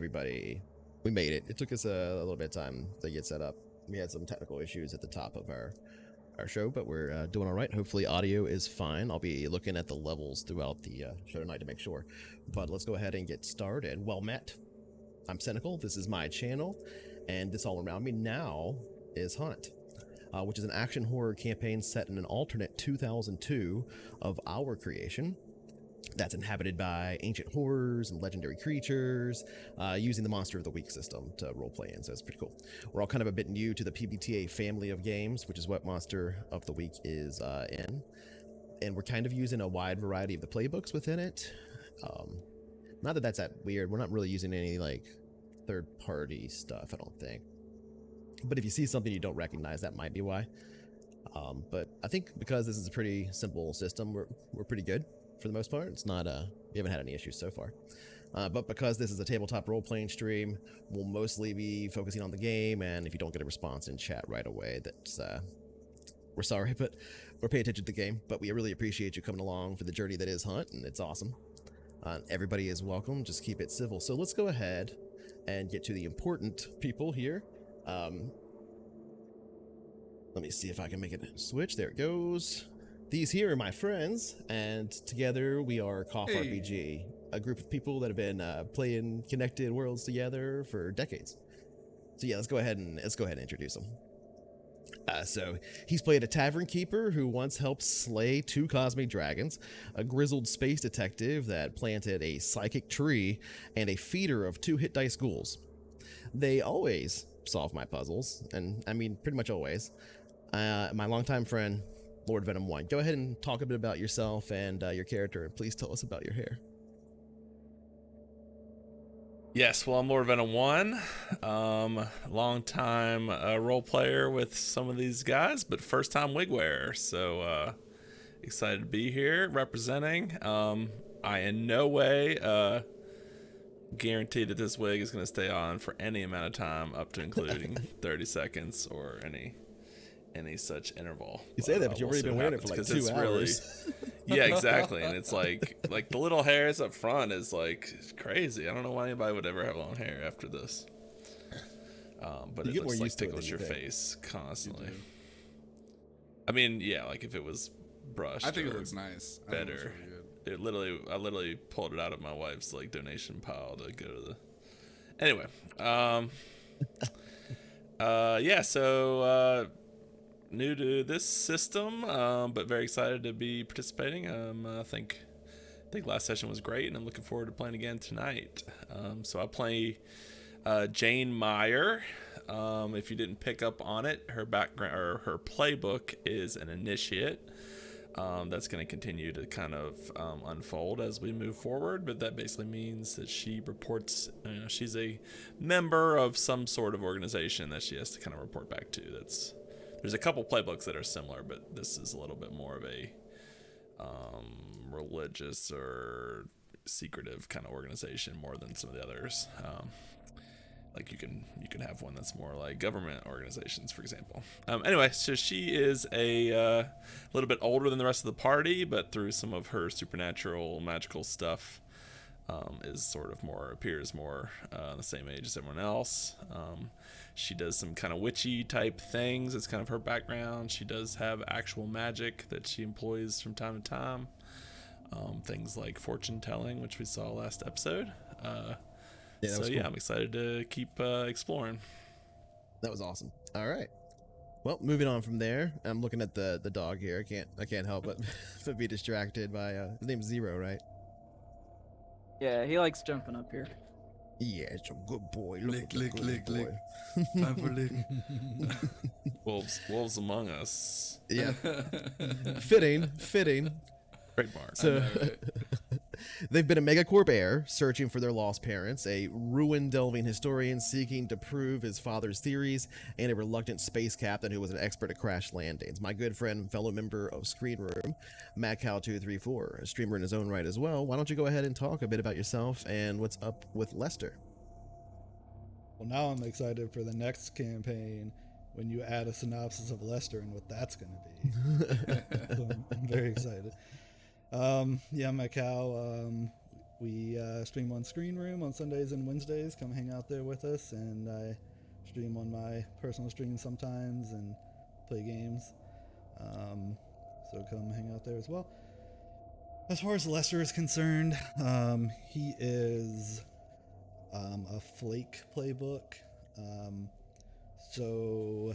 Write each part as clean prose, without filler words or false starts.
everybody. We made it. It took us a little bit of time to get set up. We had some technical issues at the top of our show, but we're doing all right. Hopefully audio is fine. I'll be looking at the levels throughout the show tonight to make sure. But let's go ahead and get started. Well met. I'm Cynical. This is my channel, and this all around me now is Hunt, which is an action horror campaign set in an alternate 2002 of our creation. That's inhabited by ancient horrors and legendary creatures, using the Monster of the Week system to roleplay in, so it's pretty cool. We're all kind of a bit new to the PBTA family of games, which is what Monster of the Week is in. And we're kind of using a wide variety of the playbooks within it. Not that that's that weird. We're not really using any, like, third-party stuff, I don't think. But if you see something you don't recognize, that might be why. But I think because this is a pretty simple system, we're pretty good. For the most part, it's not we haven't had any issues so far, but because this is a tabletop role-playing stream, we'll mostly be focusing on the game, and if you don't get a response in chat right away, that's we're sorry, but we're paying attention to the game. But we really appreciate you coming along for the journey that is Hunt, and it's awesome. Everybody is welcome. Just keep it civil. So let's go ahead and get to the important people here. Let me see if I can make it switch. There it goes. These here are my friends, and together we are CoFH RPG, a group of people that have been playing Connected Worlds together for decades. So yeah, let's go ahead and introduce them. So he's played a tavern keeper who once helped slay 2 cosmic dragons, a grizzled space detective that planted a psychic tree, and a feeder of 2 hit dice ghouls. They always solve my puzzles, and I mean pretty much always. My longtime friend, Lord Venom 1. Go ahead and talk a bit about yourself and your character, and please tell us about your hair. Yes, well, I'm Lord Venom 1. Long time role player with some of these guys, but first time wig wearer. So excited to be here representing. I in no way guarantee that this wig is going to stay on for any amount of time, up to including 30 seconds or any such interval. You say that, but you've already been wearing it for like 2 hours. Yeah, exactly. And it's like the little hairs up front is like crazy. I don't know why anybody would ever have long hair after this. But it looks like tickles your face constantly. I mean, yeah, like if it was brushed, I think it looks nice. Better. I literally pulled it out of my wife's like donation pile to go to the. Anyway, yeah. So. New to this system, but very excited to be participating. I think last session was great, and I'm looking forward to playing again tonight. So I play Jane Meyer. If you didn't pick up on it, her background or her playbook is an initiate. That's going to continue to kind of unfold as we move forward, but that basically means that she reports. She's a member of some sort of organization that she has to kind of report back to. There's a couple playbooks that are similar, but this is a little bit more of a religious or secretive kind of organization more than some of the others. Like you can have one that's more like government organizations, for example. Anyway, so she is a little bit older than the rest of the party, but through some of her supernatural magical stuff, appears more the same age as everyone else. She does some kind of witchy type things. It's kind of her background. She does have actual magic that she employs from time to time. Things like fortune telling, which we saw last episode. Cool. I'm excited to keep exploring. That was awesome. All right. Well, moving on from there, I'm looking at the dog here. I can't help but be distracted by his name's Zero, right? Yeah, he likes jumping up here. Yeah, it's a good boy. Lick. Time for lick. Wolves among us. Yeah. Fitting. Trademark. So, they've been a megacorp heir searching for their lost parents, a ruin-delving historian seeking to prove his father's theories, and a reluctant space captain who was an expert at crash landings. My good friend and fellow member of Screen Room, MacCow234, a streamer in his own right as well. Why don't you go ahead and talk a bit about yourself and what's up with Lester? Well, now I'm excited for the next campaign when you add a synopsis of Lester and what that's going to be. So I'm very excited. Yeah, Macau. we stream on Screen Room on Sundays and Wednesdays. Come hang out there with us, and I stream on my personal stream sometimes and play games. So come hang out there as well. As far as Lester is concerned, he is a Flake playbook. So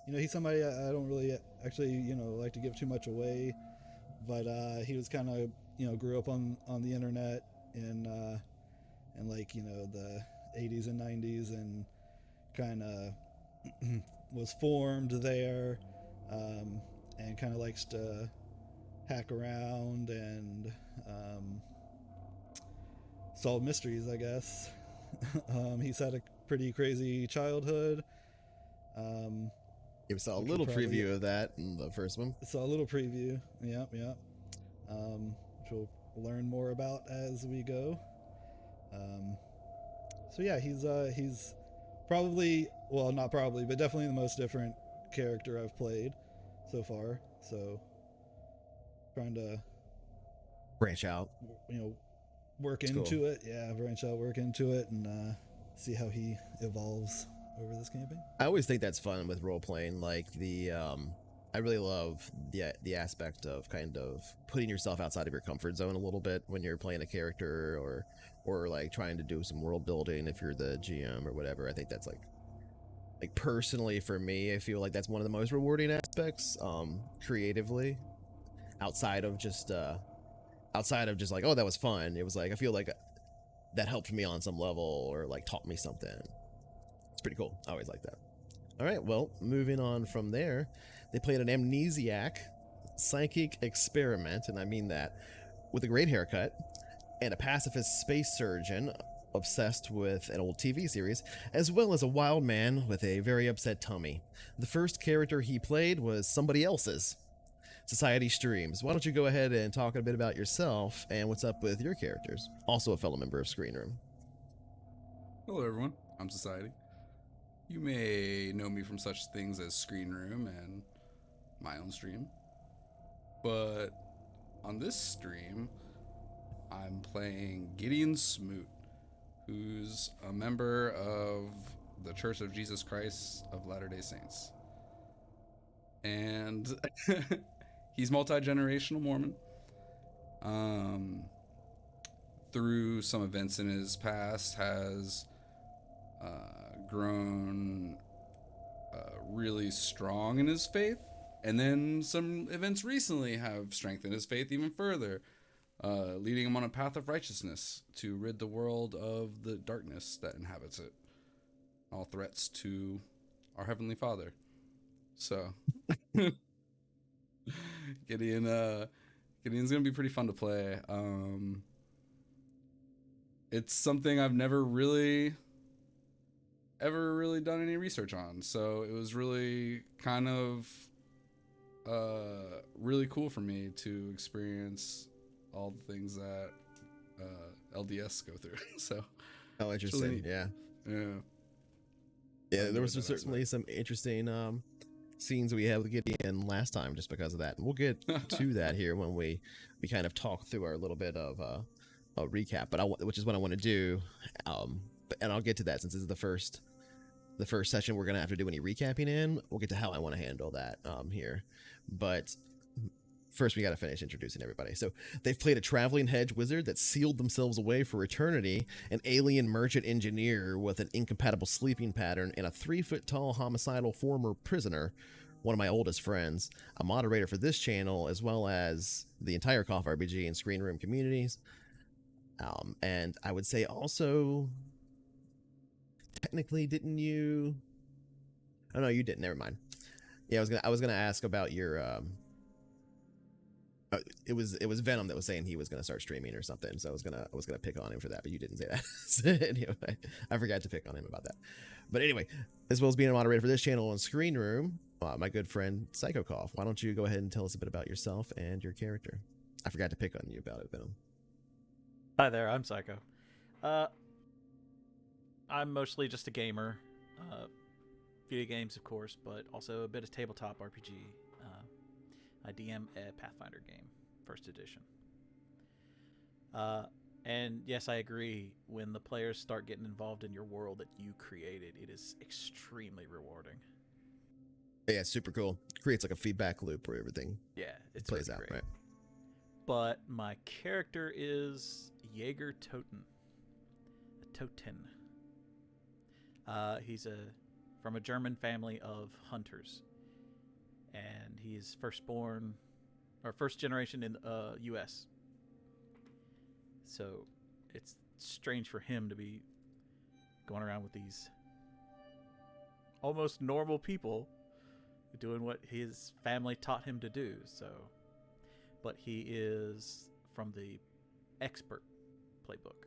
he's somebody I don't really actually, like to give too much away, but he was kind of, grew up on the internet in like, the 80s and 90s, and kind of was formed there, and kind of likes to hack around and solve mysteries, I guess. He's had a pretty crazy childhood. You saw a little preview of that in the first one. Saw a little preview, yep. Which we'll learn more about as we go. So yeah, he's probably, well, not probably, but definitely the most different character I've played so far. So trying to branch out, work into it. Yeah, branch out, work into it, and see how he evolves over this campaign. I always think that's fun with role playing. Like I really love the aspect of kind of putting yourself outside of your comfort zone a little bit when you're playing a character, or like trying to do some world building if you're the GM or whatever. I think that's like personally for me, I feel like that's one of the most rewarding aspects, creatively, outside of just like, oh, that was fun. It was like, I feel like that helped me on some level, or like taught me something. It's pretty cool. I always like that. All right, well, moving on from there, they played an amnesiac psychic experiment, and I mean that, with a great haircut, and a pacifist space surgeon obsessed with an old TV series, as well as a wild man with a very upset tummy. The first character he played was somebody else's. Society Streams. Why don't you go ahead and talk a bit about yourself and what's up with your characters? Also a fellow member of Screen Room. Hello, everyone. I'm Society. You may know me from such things as Screen Room and my own stream. But on this stream, I'm playing Gideon Smoot, who's a member of the Church of Jesus Christ of Latter-day Saints. And he's multi-generational Mormon. Through some events in his past, has grown really strong in his faith, and then some events recently have strengthened his faith even further, leading him on a path of righteousness to rid the world of the darkness that inhabits it, all threats to our Heavenly Father. So Gideon's gonna be pretty fun to play. It's something I've never really done any research on, so it was really kind of really cool for me to experience all the things that LDS go through. So Oh, interesting. really, Yeah, there was certainly some interesting scenes we had with Gideon last time just because of that, and we'll get to that here when we kind of talk through our little bit of a recap, which is what I want to do, and I'll get to that since this is the first session we're gonna have to do any recapping in. We'll get to how I want to handle that here, but first we got to finish introducing everybody. So they've played a traveling hedge wizard that sealed themselves away for eternity, an alien merchant engineer with an incompatible sleeping pattern, and a 3-foot-tall homicidal former prisoner, one of my oldest friends, a moderator for this channel, as well as the entire CoFH RPG and Screen Room communities. And I would say also, technically, didn't you? Oh no, you didn't. Never mind. Yeah, I was gonna ask about your. It was Venom that was saying he was gonna start streaming or something, so I was gonna pick on him for that, but you didn't say that. So anyway, I forgot to pick on him about that. But anyway, as well as being a moderator for this channel on Screen Room, my good friend PsychoCough. Why don't you go ahead and tell us a bit about yourself and your character? I forgot to pick on you about it, Venom. Hi there, I'm Psycho. I'm mostly just a gamer. Video games, of course, but also a bit of tabletop RPG. I DM a Pathfinder game. first edition. And yes, I agree. When the players start getting involved in your world that you created, it is extremely rewarding. Yeah, it's super cool. Creates like a feedback loop where everything It's plays really out, great. right? But my character is Jaeger Toten. He's from a German family of hunters, and he's first generation in the U.S. So it's strange for him to be going around with these almost normal people doing what his family taught him to do. So, but he is from the expert playbook.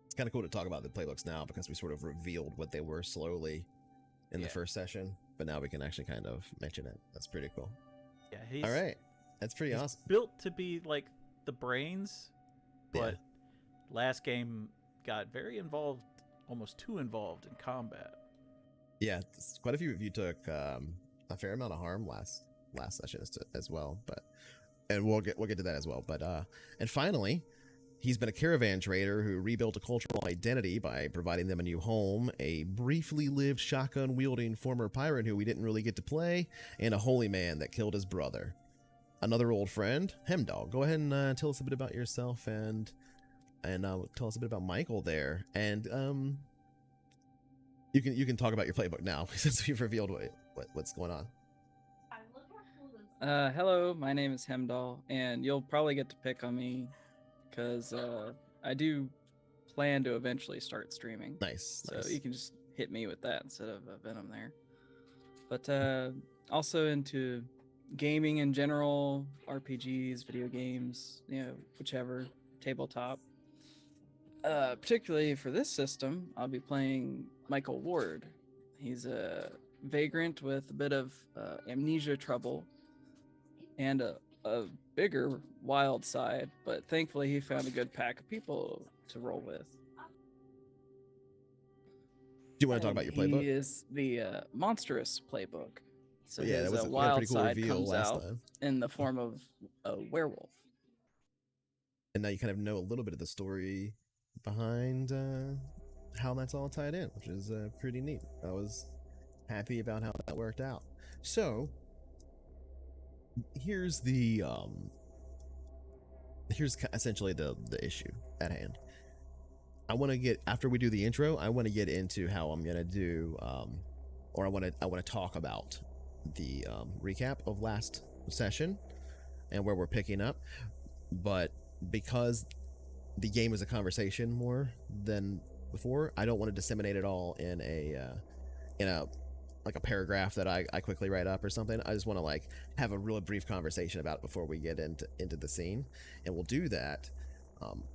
It's kind of cool to talk about the playbooks now because we sort of revealed what they were slowly in the first session, but now we can actually kind of mention it. That's pretty cool. Yeah, he's all right. That's pretty awesome. Built to be like the brains, but last game got very involved, almost too involved in combat. Yeah, quite a few of you took a fair amount of harm last session as well, and we'll get to that as well. But and finally, he's been a caravan trader who rebuilt a cultural identity by providing them a new home, a briefly lived shotgun-wielding former pirate who we didn't really get to play, and a holy man that killed his brother. Another old friend, Hemdall. Go ahead and tell us a bit about yourself and tell us a bit about Michael there. And you can talk about your playbook now since we've revealed what's going on. Hello, my name is Hemdall, and you'll probably get to pick on me because I do plan to eventually start streaming. Nice. So you can just hit me with that instead of Venom there. But also into gaming in general, RPGs, video games, whichever, tabletop. Particularly for this system, I'll be playing Michael Ward. He's a vagrant with a bit of amnesia trouble and a bigger wild side, but thankfully he found a good pack of people to roll with. Do you want to talk about your playbook? He is the monstrous playbook. So yeah, his that was a wild pretty cool side reveal comes last out time. in the form of a werewolf. And now you kind of know a little bit of the story behind how that's all tied in, which is pretty neat. I was happy about how that worked out. So here's essentially the issue at hand. I want to get, after we do the intro, I want to get into how I'm gonna do or I want to talk about the recap of last session and where we're picking up. But because the game is a conversation more than before, I don't want to disseminate it all in a like a paragraph that I quickly write up or something. I just want to like have a real brief conversation about it before we get into the scene, and we'll do that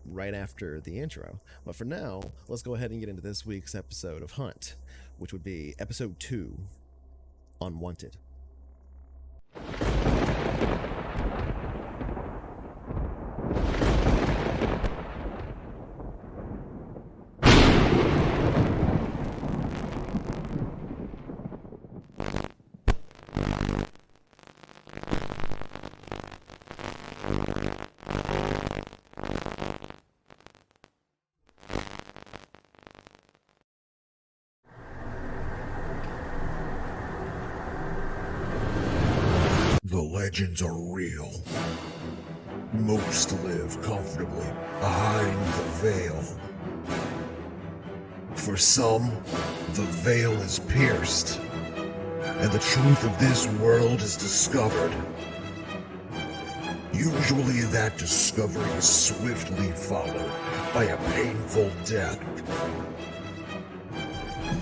right after the intro. But for now, let's go ahead and get into this week's episode of Hunt, which would be episode 2, Unwanted. The legends are real. Most live comfortably behind the veil. For some, the veil is pierced, and the truth of this world is discovered. Usually that discovery is swiftly followed by a painful death.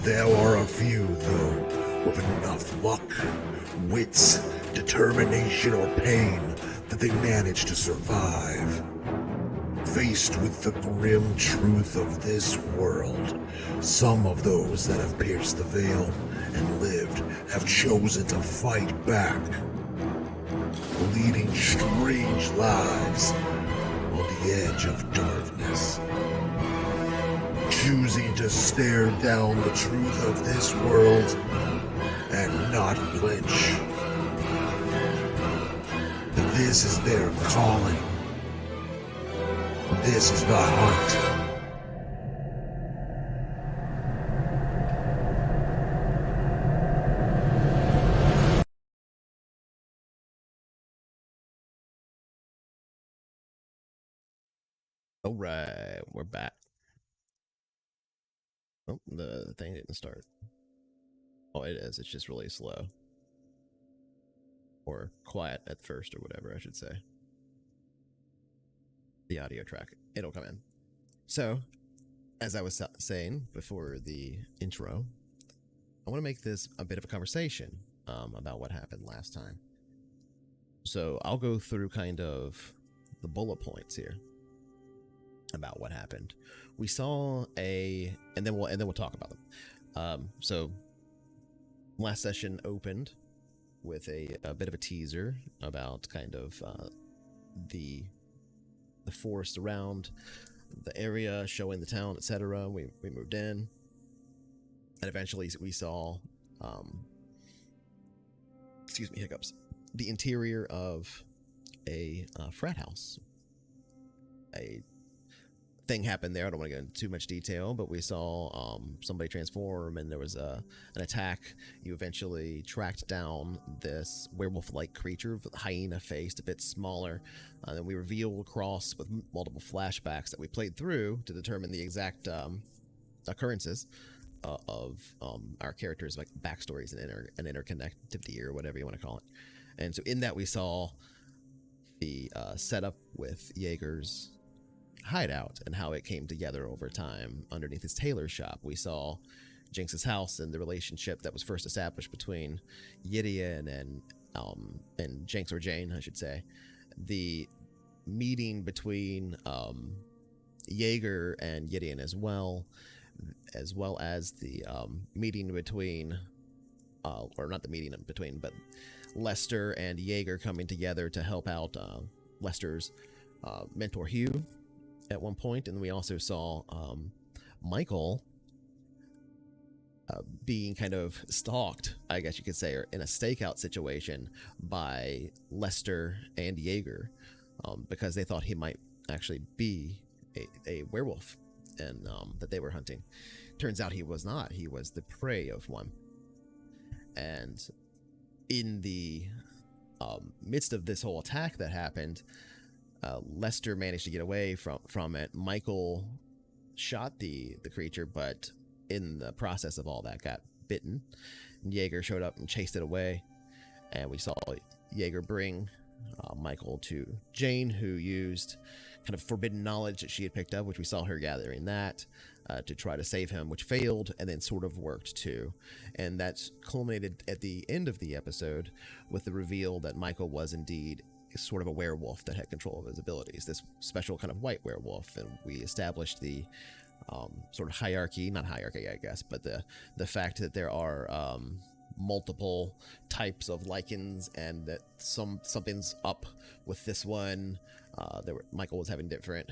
There are a few, though, with enough luck, wits, determination, or pain that they manage to survive. Faced with the grim truth of this world, some of those that have pierced the veil and lived have chosen to fight back, leading strange lives on the edge of darkness. Choosing to stare down the truth of this world and not flinch. This is their calling. This is the hunt. All right, we're back. Oh, the thing didn't start. Oh, it is. It's just really slow. Or quiet at first, or whatever I should say. The audio track. It'll come in. So, as I was saying before the intro, I want to make this a bit of a conversation about what happened last time. So, I'll go through kind of the bullet points here about what happened. We saw and then we'll talk about them. So last session opened with a bit of a teaser about kind of the forest around the area, showing the town, etc. We moved in, and eventually we saw excuse me, hiccups, the interior of a frat house. A thing happened there. I don't want to go into too much detail, but we saw somebody transform, and there was an attack. You eventually tracked down this werewolf-like creature, hyena-faced, a bit smaller. Then we revealed across with multiple flashbacks that we played through to determine the exact occurrences of our characters, like backstories and interconnectivity, or whatever you want to call it. And so in that we saw the setup with Jaeger's hideout and how it came together over time underneath his tailor shop. We saw Jinx's house and the relationship that was first established between Gideon and Jinx, or Jane, I should say. The meeting between Jaeger and Gideon as well as the meeting between, or not the meeting in between, but Lester and Jaeger coming together to help out Lester's mentor Hugh at one point. And we also saw Michael being kind of stalked, I guess you could say, or in a stakeout situation by Lester and Jaeger, because they thought he might actually be a werewolf, and that they were hunting. Turns out he was not. He was the prey of one. And in the midst of this whole attack that happened, Lester managed to get away from it. Michael shot the creature, but in the process of all that got bitten. And Jaeger showed up and chased it away. And we saw Jaeger bring Michael to Jane, who used kind of forbidden knowledge that she had picked up, which we saw her gathering that to try to save him, which failed, and then sort of worked too. And that's culminated at the end of the episode with the reveal that Michael was indeed sort of a werewolf that had control of his abilities, this special kind of white werewolf. And we established the sort of not hierarchy, I guess, but the fact that there are multiple types of lichens, and that something's up with this one. Michael was having different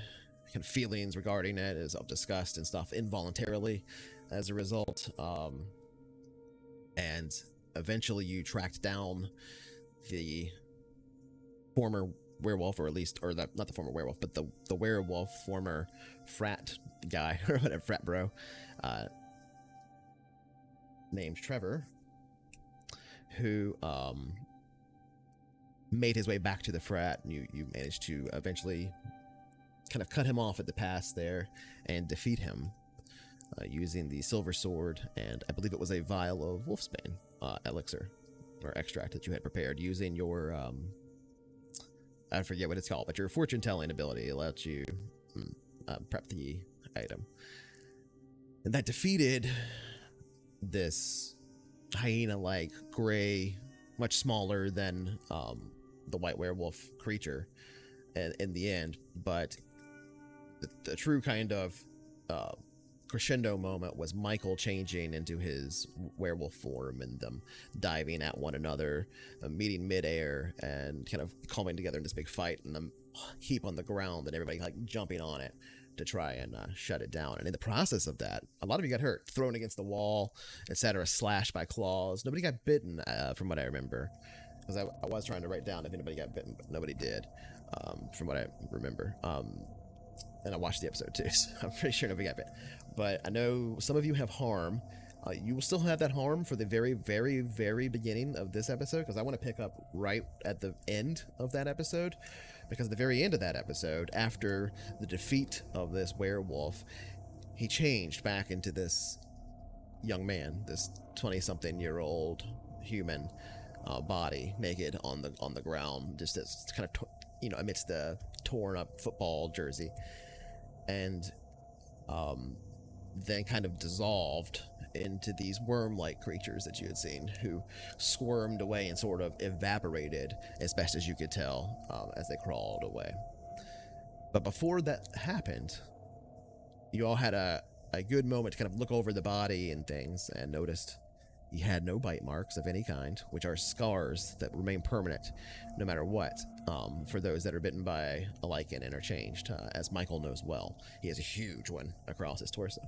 kind of feelings regarding it, as of disgust and stuff, involuntarily as a result. And eventually you tracked down the former werewolf, or at least, or not the former werewolf, but the werewolf, former frat guy, or whatever, frat bro, named Trevor, who made his way back to the frat. You managed to eventually kind of cut him off at the pass there and defeat him using the silver sword, and I believe it was a vial of wolfsbane elixir or extract that you had prepared using your I forget what it's called, but your fortune telling ability lets you prep the item. And that defeated this hyena-like gray, much smaller than the white werewolf creature in the end. But the true kind of crescendo moment was Michael changing into his werewolf form, and them diving at one another, meeting midair, and kind of coming together in this big fight, and them heap on the ground, and everybody like jumping on it to try and shut it down. And in the process of that, a lot of you got hurt, thrown against the wall, etc., slashed by claws. Nobody got bitten, from what I remember. because I was trying to write down if anybody got bitten, but nobody did, from what I remember. And I watched the episode too, so I'm pretty sure nobody got bit. But I know some of you have harm. You will still have that harm for the very, very, very beginning of this episode, because I want to pick up right at the end of that episode, because at the very end of that episode, after the defeat of this werewolf, he changed back into this young man, this 20-something-year-old human body, naked on the ground, just as kind of amidst the torn up football jersey, and then kind of dissolved into these worm-like creatures that you had seen, who squirmed away and sort of evaporated as best as you could tell as they crawled away. But before that happened, you all had a good moment to kind of look over the body and things, and noticed he had no bite marks of any kind, which are scars that remain permanent no matter what, for those that are bitten by a lichen and are changed, as Michael knows well. He has a huge one across his torso.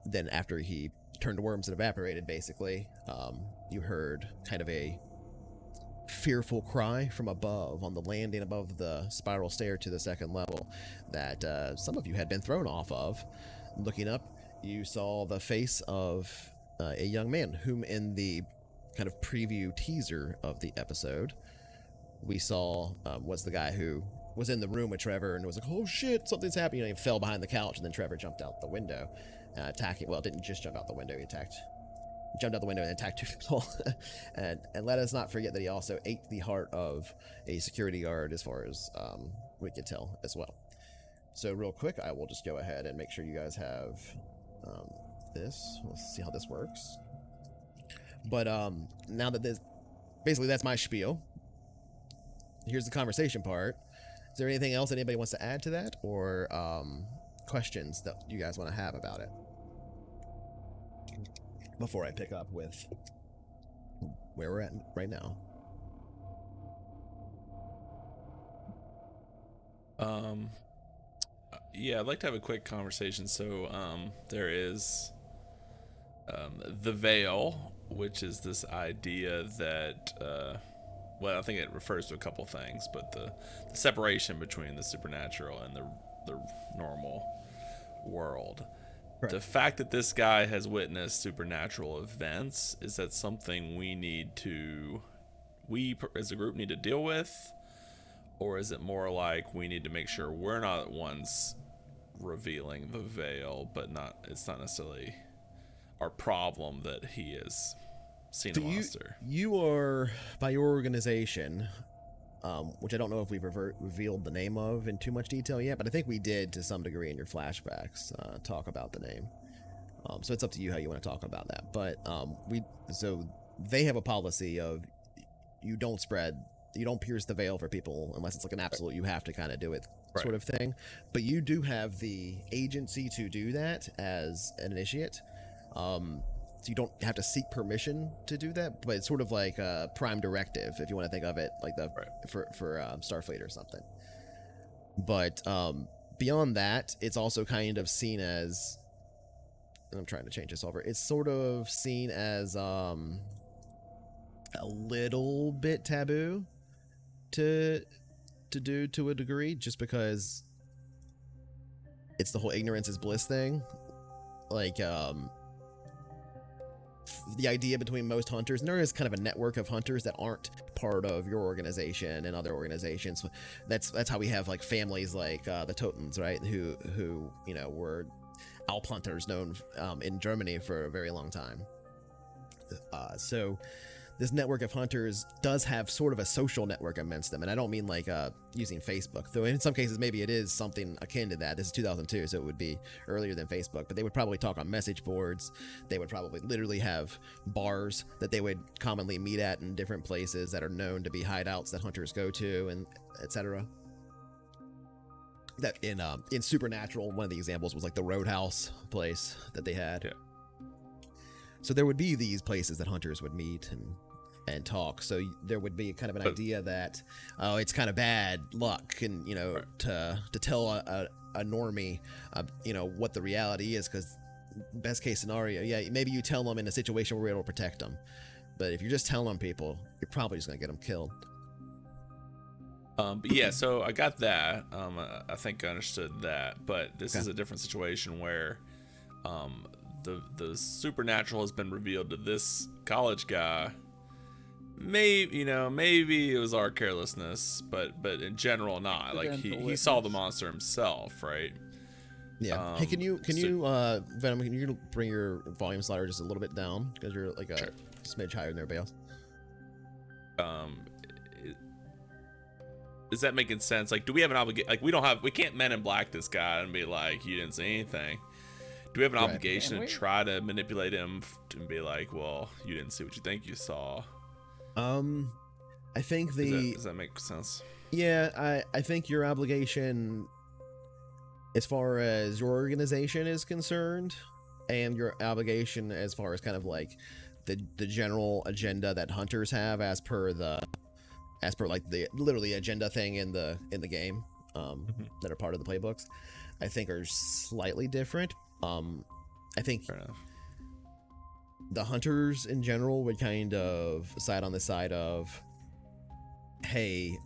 Then after he turned to worms and evaporated, basically, you heard kind of a fearful cry from above on the landing above the spiral stair to the second level that some of you had been thrown off of. Looking up, you saw the face of a young man, whom in the kind of preview teaser of the episode, we saw was the guy who was in the room with Trevor and was like, oh shit, something's happening, and he fell behind the couch, and then Trevor jumped out the window, attacking, well, didn't just jump out the window, he jumped out the window and attacked 2 people. and let us not forget that he also ate the heart of a security guard, as far as we could tell as well. So real quick, I will just go ahead and make sure you guys have this. Let's see how this works. But now that this, basically that's my spiel. Here's the conversation part. Is there anything else anybody wants to add to that, or questions that you guys want to have about it before I pick up with where we're at right now? Yeah, I'd like to have a quick conversation. So there is the veil, which is this idea that well, I think it refers to a couple things, but the separation between the supernatural and the normal world. Right. The fact that this guy has witnessed supernatural events, is that something we as a group need to deal with? Or is it more like we need to make sure we're not the ones revealing the veil, but it's not necessarily our problem that he has seen a monster? You are, by your organization, which I don't know if we've revealed the name of in too much detail yet, but I think we did to some degree in your flashbacks talk about the name. So it's up to you how you want to talk about that. But so they have a policy of you don't pierce the veil for people unless it's like an absolute, you have to kind of do it sort of thing. But you do have the agency to do that as an initiate. So you don't have to seek permission to do that, but it's sort of like a prime directive, if you want to think of it like for Starfleet or something. But beyond that, it's also kind of seen as, and I'm trying to change this over, it's sort of seen as a little bit taboo to do to a degree, just because it's the whole ignorance is bliss thing. Like the idea between most hunters, and there is kind of a network of hunters that aren't part of your organization and other organizations. That's how we have like families like the Totens, right? Who were Alp hunters known in Germany for a very long time. So this network of hunters does have sort of a social network amongst them, and I don't mean like using Facebook, though in some cases maybe it is something akin to that. This is 2002, so it would be earlier than Facebook, but they would probably talk on message boards. They would probably literally have bars that they would commonly meet at in different places that are known to be hideouts that hunters go to, and etc. That in Supernatural, one of the examples was like the Roadhouse place that they had. Yeah. So there would be these places that hunters would meet and talk. So there would be kind of an idea that, oh, it's kind of bad luck, and to tell a normie, what the reality is, because best case scenario, yeah, maybe you tell them in a situation where we're able to protect them, But if you're just telling people, you're probably just gonna get them killed. But yeah, so I got that. I think I understood that. But this Okay. is a different situation where the supernatural has been revealed to this college guy. Maybe maybe it was our carelessness, but in general not. Like he saw the monster himself, right? Yeah. Hey, can you Venom? Can you bring your volume slider just a little bit down because you're like a smidge higher than everybody else? Is that making sense? Like, do we have an obligation? Like, we can't Men in Black this guy and be like, you didn't say anything. Do we have an obligation to try to manipulate him and be like, well, you didn't see what you think you saw? I think does that make sense? Yeah, I think your obligation, as far as your organization is concerned, and your obligation as far as kind of like the general agenda that hunters have as per like the literally agenda thing in the game that are part of the playbooks, I think are slightly different. I think Fair enough. the hunters in general would kind of side on the side of, hey,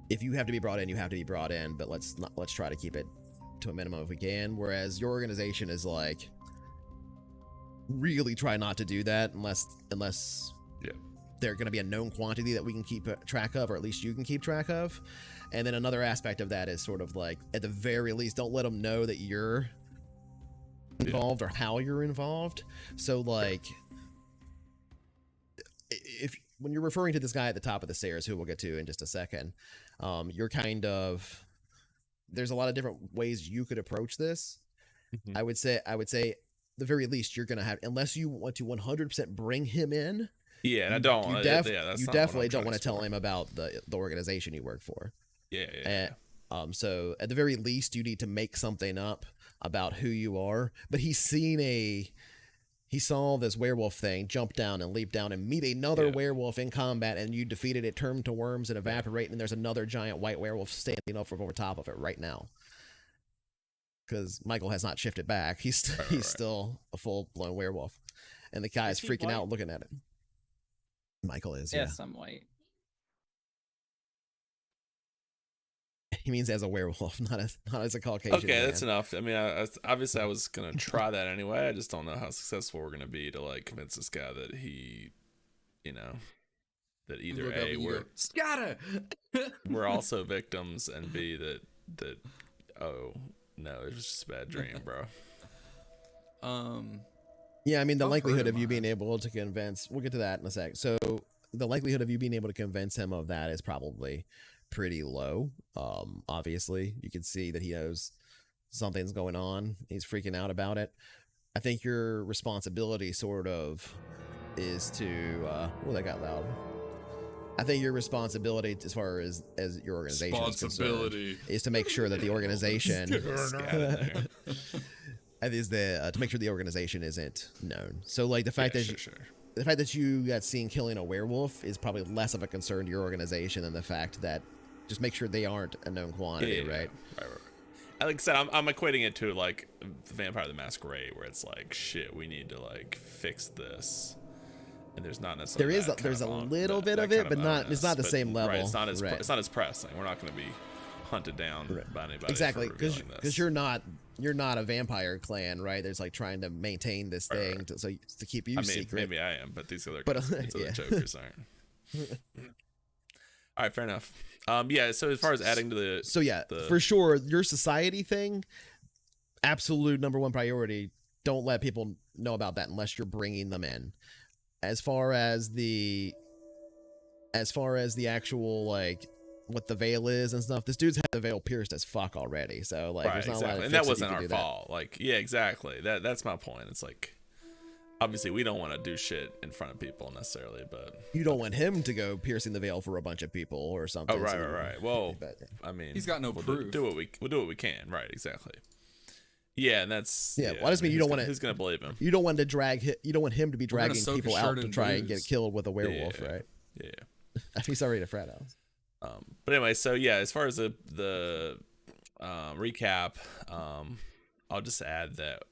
if you have to be brought in, you have to be brought in, but let's try to keep it to a minimum if we can. Whereas your organization is like, really try not to do that unless they're going to be a known quantity that we can keep track of, or at least you can keep track of. And then another aspect of that is sort of like, at the very least, don't let them know that you're involved or how you're involved. So like, when you're referring to this guy at the top of the stairs, who we'll get to in just a second, you're kind of, there's a lot of different ways you could approach this. I would say the very least, you're going to have, unless you want to 100% bring him in. Yeah, and I don't. You definitely don't want to tell him about the organization you work for. Yeah. So at the very least, you need to make something up about who you are. But he saw this werewolf thing jump down and leap down and meet another werewolf in combat, and you defeated it, turn to worms and evaporate, and there's another giant white werewolf standing over top of it right now. Because Michael has not shifted back. He's still a full-blown werewolf. And the guy is freaking out looking at it. Michael is, yeah. Yes, I'm white. He means as a werewolf, not as a Caucasian. Okay, man. that's enough. I mean, obviously I was gonna try that anyway. I just don't know how successful we're gonna be to like convince this guy that he, that either A, we're also victims, and B, that oh no, it was just a bad dream, bro. Yeah, I mean, the likelihood of you being able to convince, we'll get to that in a sec. So the likelihood of you being able to convince him of that is probably pretty low. Obviously, you can see that he knows something's going on. He's freaking out about it. I think your responsibility sort of is to, that got loud. I think your responsibility as far as your organization is concerned is to make sure that the organization to make sure the organization isn't known. So like the fact that you got seen killing a werewolf is probably less of a concern to your organization than the fact that just make sure they aren't a known quantity, right? Like I said, I'm equating it to like Vampire the Masquerade, where it's like, shit, we need to like fix this. And there's not necessarily there's a little bit of it, but it's not the same level. Right, it's not as pressing. We're not going to be hunted down by anybody. Exactly, because you're not a vampire clan, right? There's like trying to maintain this thing to keep you secret. Maybe I am, but these other jokers aren't. All right, fair enough. So as far as adding to the for sure, your society thing, absolute number one priority. Don't let people know about that unless you're bringing them in. As far as the actual like what the veil is and stuff, this dude's had the veil pierced as fuck already. So like, there's not a lot of and that wasn't our fault. Like, yeah, exactly. That's my point. It's like, obviously we don't want to do shit in front of people necessarily, but you don't want him to go piercing the veil for a bunch of people or something. Oh, right. Well, I mean, he's got no proof. We'll do what we can. Right. Exactly. Yeah, and that's well, I just mean you don't want to. Who's gonna believe him? You don't want to you don't want him to be dragging people out to try and get killed with a werewolf, right? Yeah. He's already a frat house. But anyway, so yeah, as far as the recap, I'll just add that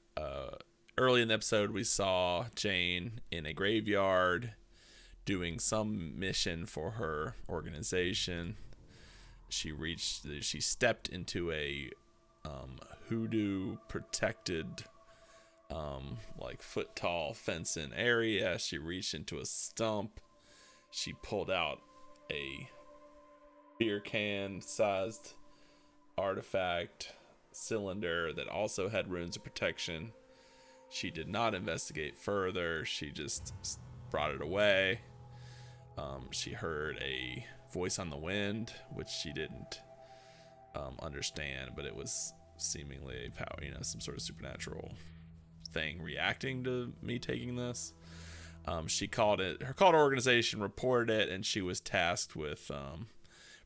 early in the episode, we saw Jane in a graveyard doing some mission for her organization. She stepped into a hoodoo protected, like foot tall fencing area. She reached into a stump. She pulled out a beer can sized artifact cylinder that also had runes of protection. She did not investigate further. She just brought it away. She heard a voice on the wind, which she didn't understand, but it was seemingly a power, some sort of supernatural thing reacting to me taking this. She called her organization, reported it, and she was tasked with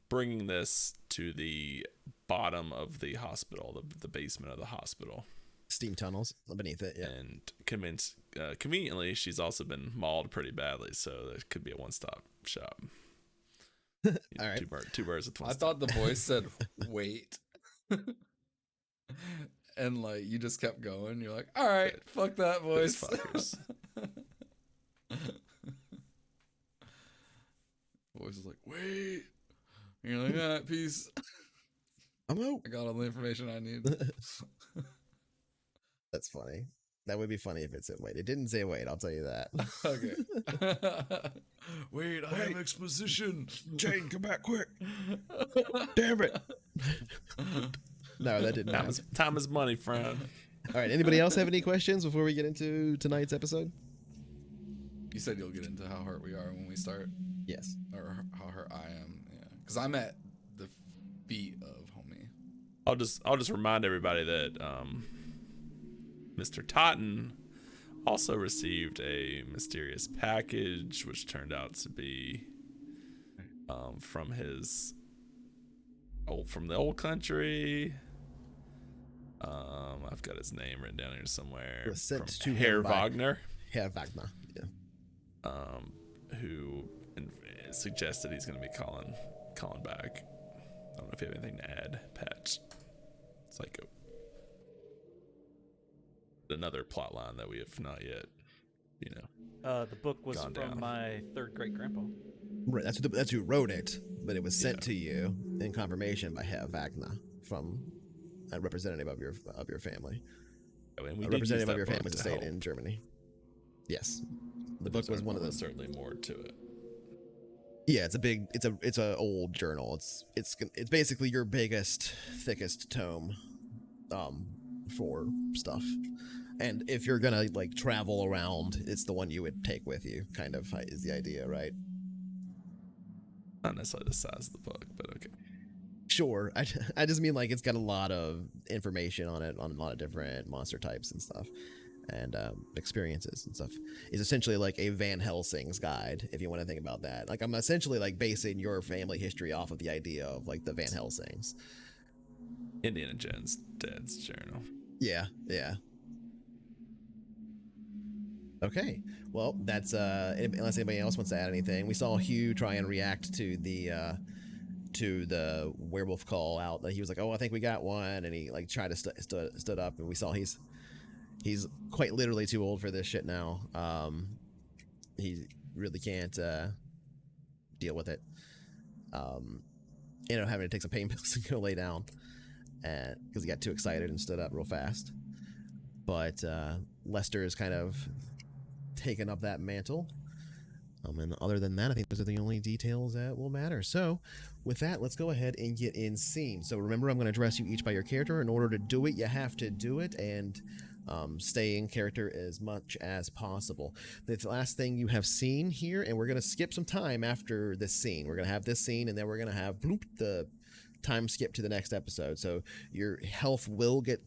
bringing this to the bottom of the hospital, the basement of the hospital. Steam tunnels beneath it, yeah. And conveniently, she's also been mauled pretty badly, so that could be a one-stop shop. All right. Two birds with one I stone. thought the voice said, wait. And like you just kept going. You're like, all right, fuck that voice. Fuckers. Voice is like, wait. And you're like, all right, peace. I'm out. I got all the information I need. That's funny. That would be funny if it said wait. It didn't say wait, I'll tell you that. Okay. Wait, I have exposition. Jane, come back quick. Damn it. No, that didn't happen. Time is money, friend. All right, anybody else have any questions before we get into tonight's episode? You said you'll get into how hurt we are when we start, Yes. or how hurt I am. Yeah, because I'm at the feet of homie. I'll just remind everybody that Mr. Totten also received a mysterious package, which turned out to be from the old country. I've got his name written down here somewhere. It was sent From to Herr him by- Wagner, Herr Wagner, yeah. who suggested he's going to be calling back. I don't know if you have anything to add, Patch. Psycho. Another plot line that we have not yet, The book was Gone from down. my third great grandpa. Right, that's who wrote it, but it was sent to you in confirmation by Herr Wagner from a representative of your family. And we A did use representative that of your book family's to estate help. in Germany. Yes. The There's book was one of almost the certainly more to it. Yeah, it's a old journal. It's basically your biggest, thickest tome for stuff. And if you're gonna like travel around, it's the one you would take with you, kind of is the idea, right? Not necessarily the size of the book, but okay. Sure. I just mean like it's got a lot of information on it, on a lot of different monster types and stuff, and experiences and stuff. It's essentially like a Van Helsing's guide, if you want to think about that. Like I'm essentially like basing your family history off of the idea of like the Van Helsings. Indiana Jones' Dad's Journal. Yeah. Okay, well, that's unless anybody else wants to add anything. We saw Hugh try and react to the werewolf call out. He was like, "Oh, I think we got one," and he like tried to stood up, and we saw he's quite literally too old for this shit now. He really can't deal with it. Having to take some pain pills and go lay down, and because he got too excited and stood up real fast. But Lester is kind of taken up that mantle. And other than that, I think those are the only details that will matter. So with that, let's go ahead and get in scene. So remember, I'm going to address you each by your character. In order to do it, you have to do it and stay in character as much as possible. The last thing you have seen here, and we're going to skip some time after this scene. We're going to have this scene, and then we're going to have the time skip to the next episode. So your health will get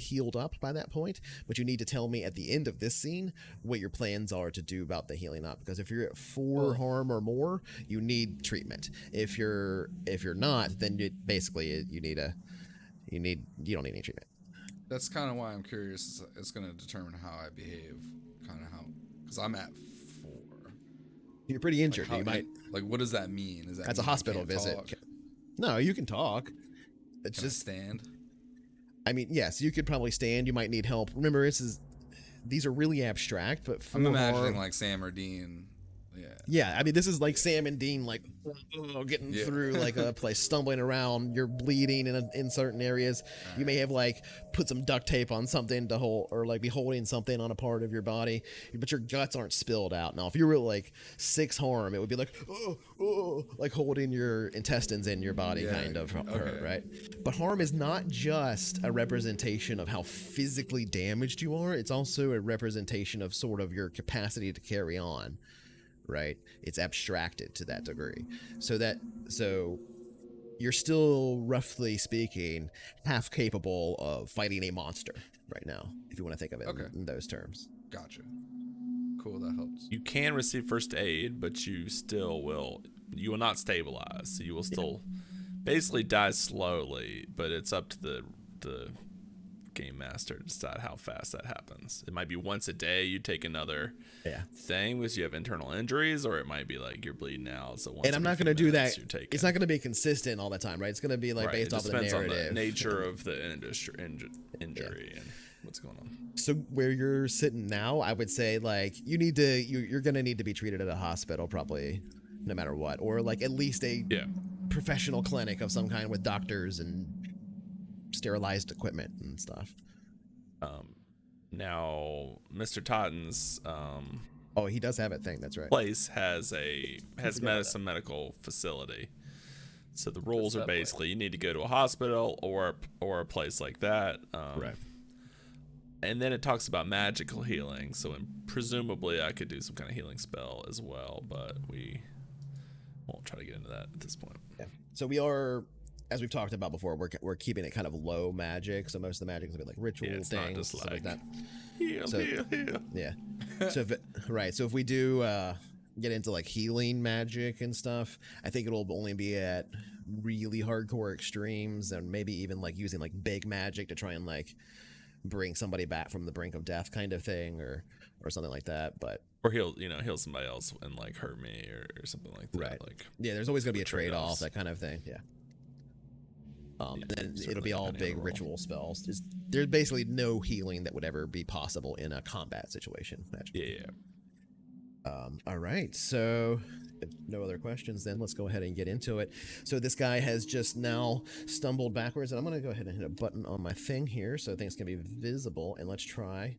healed up by that point, but you need to tell me at the end of this scene what your plans are to do about the healing up, because if you're at 4 harm or more, you need treatment. If you're not, then you don't need any treatment. That's kind of why I'm curious. It's going to determine how I behave, because I'm at 4. You're pretty injured. Like, You might. what does that mean? Is that That's a mean I hospital can't visit. talk? No, you can talk. It's Can I just stand? I mean, yes, you could probably stand. You might need help. Remember, this is these are really abstract, but for I'm imagining harm, like Sam or Dean. Yeah. yeah, I mean, this is like Sam and Dean, like getting Yeah. through like a place, stumbling around. You're bleeding in certain areas. You may have like put some duct tape on something to hold, or like be holding something on a part of your body, but your guts aren't spilled out. Now, if you were like 6 harm, it would be like like holding your intestines in your body, Yeah, kind of hurt, okay. right? But harm is not just a representation of how physically damaged you are. It's also a representation of sort of your capacity to carry on. Right, it's abstracted to that degree, so you're still, roughly speaking, half capable of fighting a monster right now, if you want to think of it in those terms. Gotcha. Cool, that helps. You can receive first aid, but you will not stabilize. So you will still basically die slowly, but it's up to the game master to decide how fast that happens. It might be once a day you take another thing because you have internal injuries, or it might be like you're bleeding out. So once and I'm not going to do that. It's not going to be consistent all the time, right? It's going to be like based off of the narrative. On the nature of the injury and what's going on. So where you're sitting now, I would say like you're going to need to be treated at a hospital probably, no matter what, or like at least a professional clinic of some kind with doctors and sterilized equipment and stuff. Now Mr. Totten's he does have a thing, that's right. Place has some medical facility. So the rules are basically you need to go to a hospital or a place like that. Right. And then it talks about magical healing. So presumably I could do some kind of healing spell as well, but we won't try to get into that at this point. Yeah. So we are, as we've talked about before, we're keeping it kind of low magic. So most of the magic is a bit like ritual it's things, not just stuff like that. Heal. Yeah. So if we do get into like healing magic and stuff, I think it'll only be at really hardcore extremes, and maybe even like using like big magic to try and like bring somebody back from the brink of death, kind of thing, or something like that. But or heal somebody else and like hurt me or something like that. Right. Like there's always gonna be a trade-off, that kind of thing. Yeah. And then it'll be all big ritual spells. There's basically no healing that would ever be possible in a combat situation. Yeah. All right. So if no other questions, then let's go ahead and get into it. So this guy has just now stumbled backwards, and I'm going to go ahead and hit a button on my thing here so things can be visible, and let's try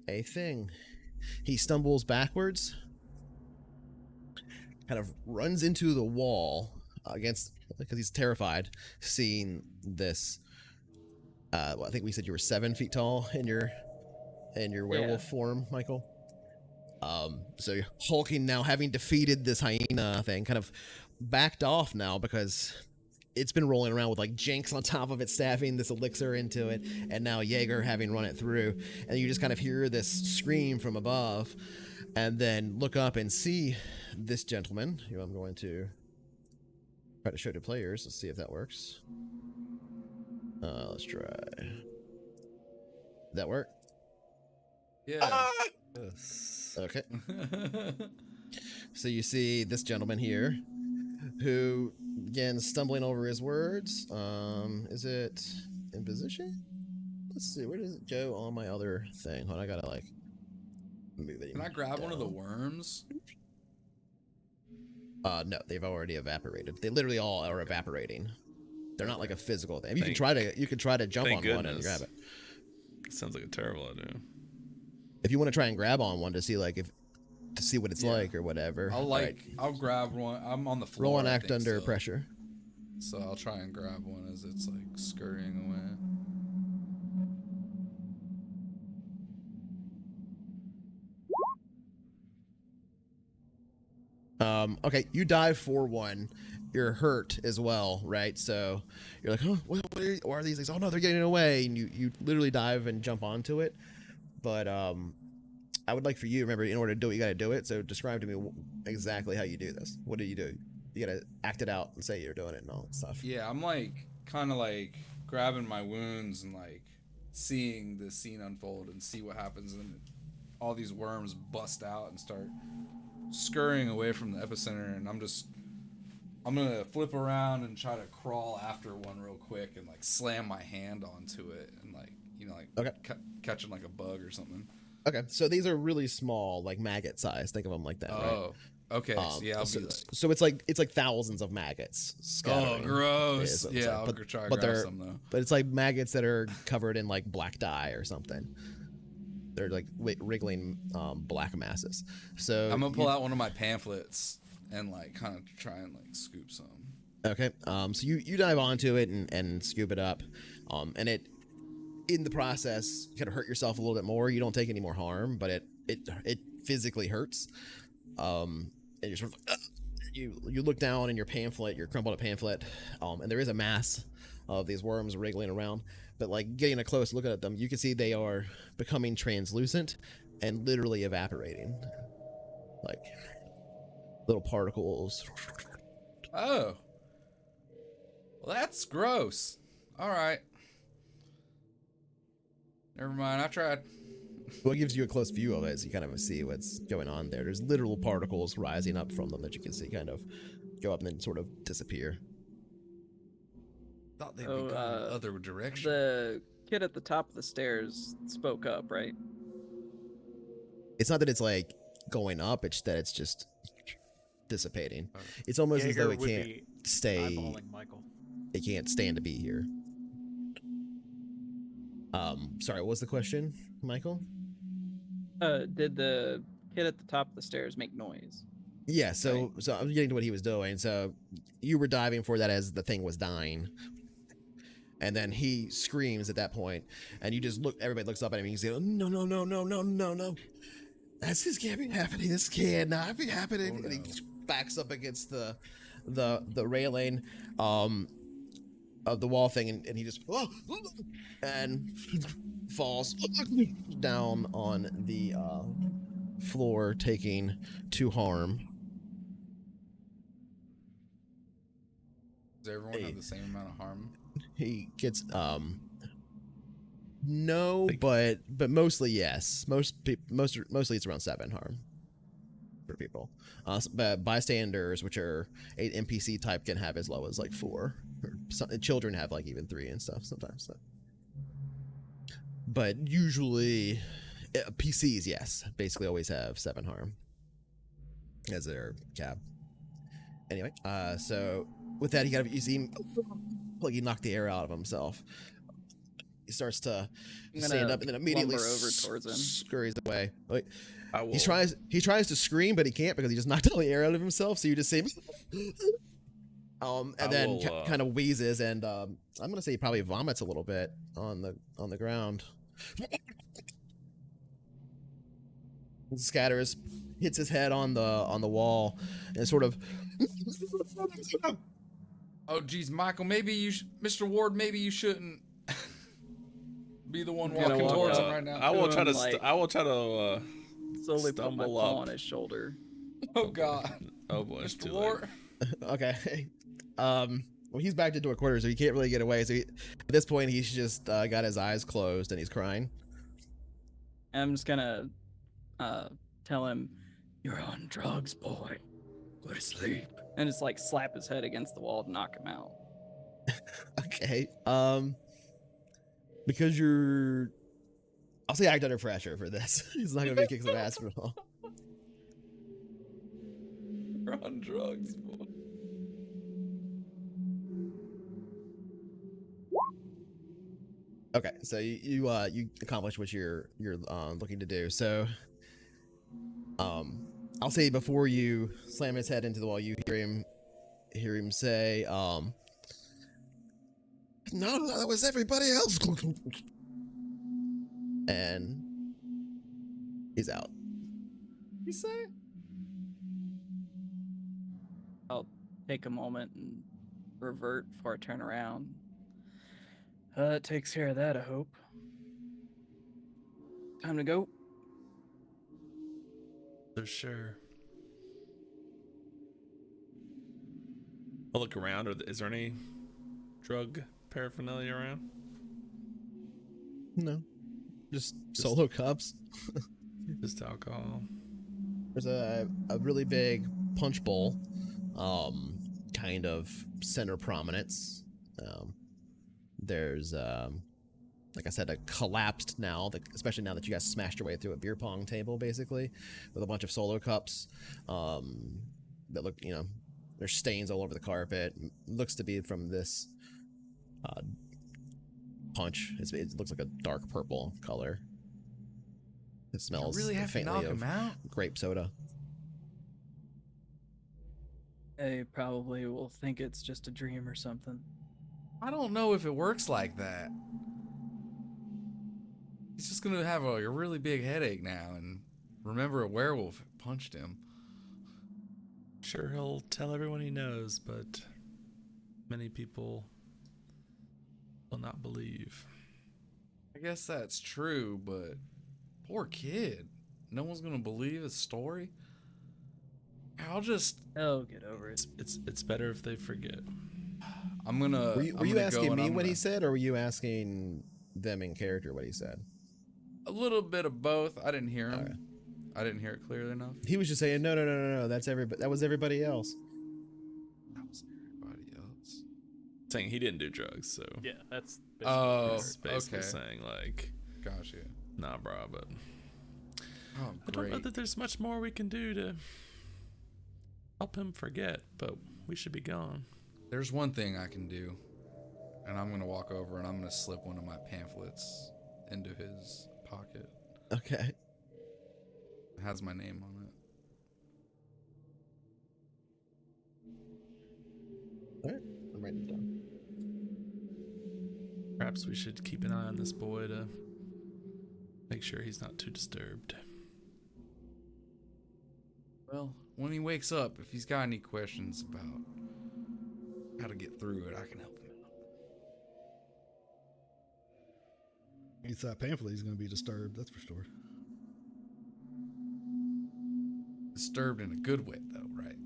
a thing. He stumbles backwards, kind of runs into the wall because he's terrified seeing this. I think we said you were 7 feet tall in your werewolf form, Michael. So you're hulking now, having defeated this hyena thing, kind of backed off now because it's been rolling around with like Jinx on top of it, stabbing this elixir into it, and now Jaeger having run it through, and you just kind of hear this scream from above, and then look up and see this gentleman, who I'm going to try to show to players. Let's see if that works. Let's try. Did that work? Yeah. Yes. Okay. So you see this gentleman here, who begins stumbling over his words. Is it in position? Let's see. Where does it go on my other thing? Hold on, I gotta like move it. Can I grab one of the worms? No, they've already evaporated. They literally all are evaporating. They're not like a physical thing. You can try to jump on one and grab it. Sounds like a terrible idea. If you want to try and grab on one to see what it's like or whatever. I'll grab one. I'm on the floor. Roll and act under pressure. So I'll try and grab one as it's like scurrying away. Okay, you dive for one. You're hurt as well, right? So you're like, oh, what are these things? Oh no, they're getting away, and you literally dive and jump onto it. But I would like for you, remember, in order to do it, you got to do it. So describe to me exactly how you do this. What do? You got to act it out and say you're doing it and all that stuff. Yeah, I'm like kind of like grabbing my wounds and like seeing the scene unfold and see what happens, and all these worms bust out and start scurrying away from the epicenter, and I'm gonna flip around and try to crawl after one real quick and like slam my hand onto it and like catching like a bug or something. Okay, so these are really small, like maggot size. Think of them like that, right? Oh, okay. So yeah, I'll so, be like, so it's like thousands of maggots oh, scattering. gross. is what it's Yeah, like. I'll try to grab some though. But it's like maggots that are covered in like black dye or something. They're like wriggling black masses. So I'm gonna pull out one of my pamphlets and like kind of try and like scoop some. Okay. So you dive onto it and scoop it up, and it in the process you kind of hurt yourself a little bit more. You don't take any more harm, but it physically hurts. And you're sort of you look down in your pamphlet, your crumpled up pamphlet, and there is a mass of these worms wriggling around. But like getting a close look at them, you can see they are becoming translucent and literally evaporating, like little particles. Oh, well, that's gross. All right, never mind. I tried. What gives you a close view of it is you kind of see what's going on there. There's literal particles rising up from them that you can see kind of go up and then sort of disappear. Thought they'd So, be going the other direction. The kid at the top of the stairs spoke up, right? It's not that it's like going up, it's that it's just dissipating. It's almost as though Jaeger it would can't be stay, eyeballing Michael. it can't stand to be here. Sorry, what was the question, Michael? Did the kid at the top of the stairs make noise? Yeah, so I'm getting to what he was doing. So you were diving for that as the thing was dying. And then he screams at that point, and you just look, everybody looks up at him and you say, oh, no, no, no, no, no, no, no. This can't be happening. This cannot be happening. Oh, and he no. backs up against the railing of the wall thing, and he just and falls down on the floor, taking 2 harm. Does everyone have the same amount of harm? He gets no, but mostly yes. Mostly it's around 7 harm for people. But bystanders, which are 8 NPC type, can have as low as like 4. Children have like even 3 and stuff sometimes. So. But usually, PCs, yes, basically always have 7 harm as their cap. Anyway, so with that, you see him like he knocked the air out of himself. He starts to stand up and then immediately over towards him. scurries away. Like, I will. he tries to scream, but he can't because he just knocked all the air out of himself. So you just see him, and then kind of wheezes, and I'm gonna say he probably vomits a little bit on the ground. Scatters, hits his head on the wall, and sort of. Oh, geez, Michael, maybe Mr. Ward, maybe you shouldn't be the one walking towards him right now. I will try to. Like- I will try to. Slowly put my Stumble paw up. on his shoulder. Oh, God. Oh boy, it's Mr. too Ward. Okay. Well, he's backed into a corner, so he can't really get away. So at this point, he's just got his eyes closed and he's crying. I'm just gonna tell him, "You're on drugs, boy. Go to sleep." And just like slap his head against the wall to knock him out. Okay. Because I'll say act under pressure for this. He's not gonna be kicking some ass for long. You're on drugs, boy. Okay, so you accomplish what you're looking to do. So, I'll say before you slam his head into the wall, you hear him say, "No, that was everybody else," and he's out. You say? I'll take a moment and revert before I turn around. That takes care of that, I hope. Time to go. For sure. I'll look around. Is there any drug paraphernalia around? No, just solo cups. Just alcohol. There's a really big punch bowl, kind of center prominence. There's like I said, a collapsed now, especially now that you guys smashed your way through a beer pong table, basically, with a bunch of solo cups that look, there's stains all over the carpet. Looks to be from this punch. It looks like a dark purple color. It smells You really have to faintly knock of him out? grape soda. They probably will think it's just a dream or something. I don't know if it works like that. He's just gonna have a really big headache now and remember a werewolf punched him. Sure, he'll tell everyone he knows, but many people will not believe. I guess that's true, but poor kid. No one's gonna believe his story. I'll just. Oh, get over it. It's better if they forget. I'm gonna. Were you asking me what he said, or were you asking them in character what he said? A little bit of both. I didn't hear him. Okay. I didn't hear it clearly enough. He was just saying, no. That's everybody. That was everybody else. That was everybody else. Saying he didn't do drugs, so Yeah, that's Oh, it's basically okay. saying like, Gotcha. nah, bro, but Oh, I don't know great. that there's much more we can do to help him forget, but we should be gone. There's one thing I can do, and I'm gonna walk over and I'm gonna slip one of my pamphlets into his pocket. Okay. It has my name on it. All right. I'm writing it down. Perhaps we should keep an eye on this boy to make sure he's not too disturbed. Well, when he wakes up, if he's got any questions about how to get through it, I can help him out. It's that pamphlet. He's going to be disturbed. That's for sure. Disturbed in a good way, though, right?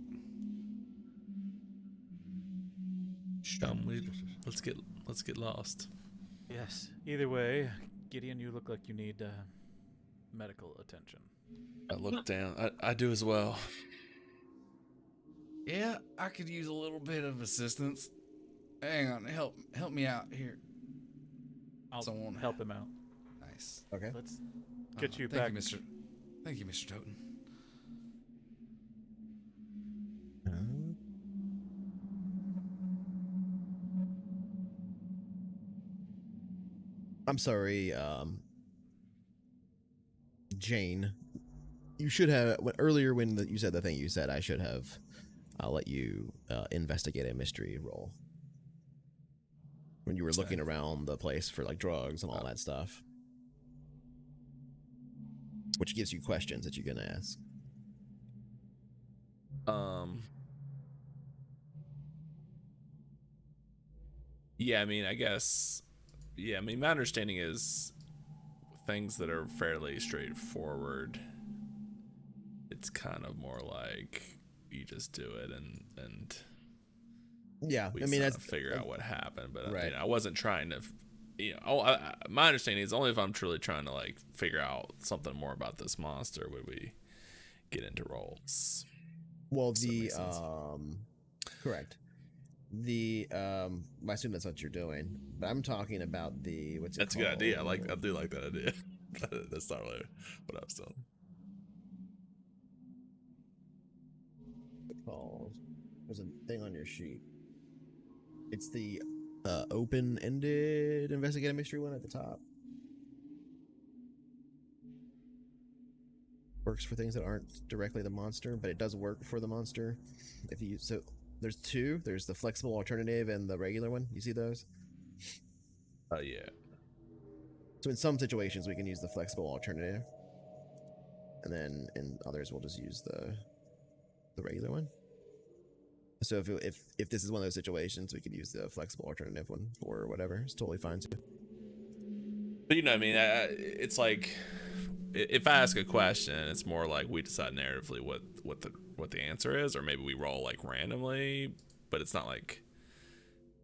Come, let's get lost. Yes. Either way, Gideon, you look like you need medical attention. I look down. I do as well. Yeah, I could use a little bit of assistance. Hang on, help me out here. I'll Someone- help him out. Nice. Okay. Let's get you Thank back. you, Mr. Thank you, Mr. Toten. I'm sorry, Jane. You should have earlier when you said the thing you said. I should have let you investigate a mystery roll when you were looking around the place for like drugs and all that stuff, which gives you questions that you can ask. Yeah, I mean, I guess. Yeah, I mean, my understanding is things that are fairly straightforward. It's kind of more like you just do it and Yeah, we I mean, sort that's of figure out what happened. But right. I wasn't trying to, my understanding is only if I'm truly trying to like figure out something more about this monster would we get into roles. Well, Does that the make sense? correct. The I assume that's what you're doing, but I'm talking about the what's it That's a called? good idea. I do like that idea. That's not really what I was doing. Called. There's a thing on your sheet. It's the open-ended investigative mystery one at the top. Works for things that aren't directly the monster, but it does work for the monster. If you so, there's two. There's the flexible alternative and the regular one. You see those? Yeah. So in some situations we can use the flexible alternative, and then in others we'll just use the regular one. So if this is one of those situations, we could use the flexible alternative one or whatever. It's totally fine too. But I mean, it's like if I ask a question, it's more like we decide narratively what the answer is, or maybe we roll like randomly. But it's not like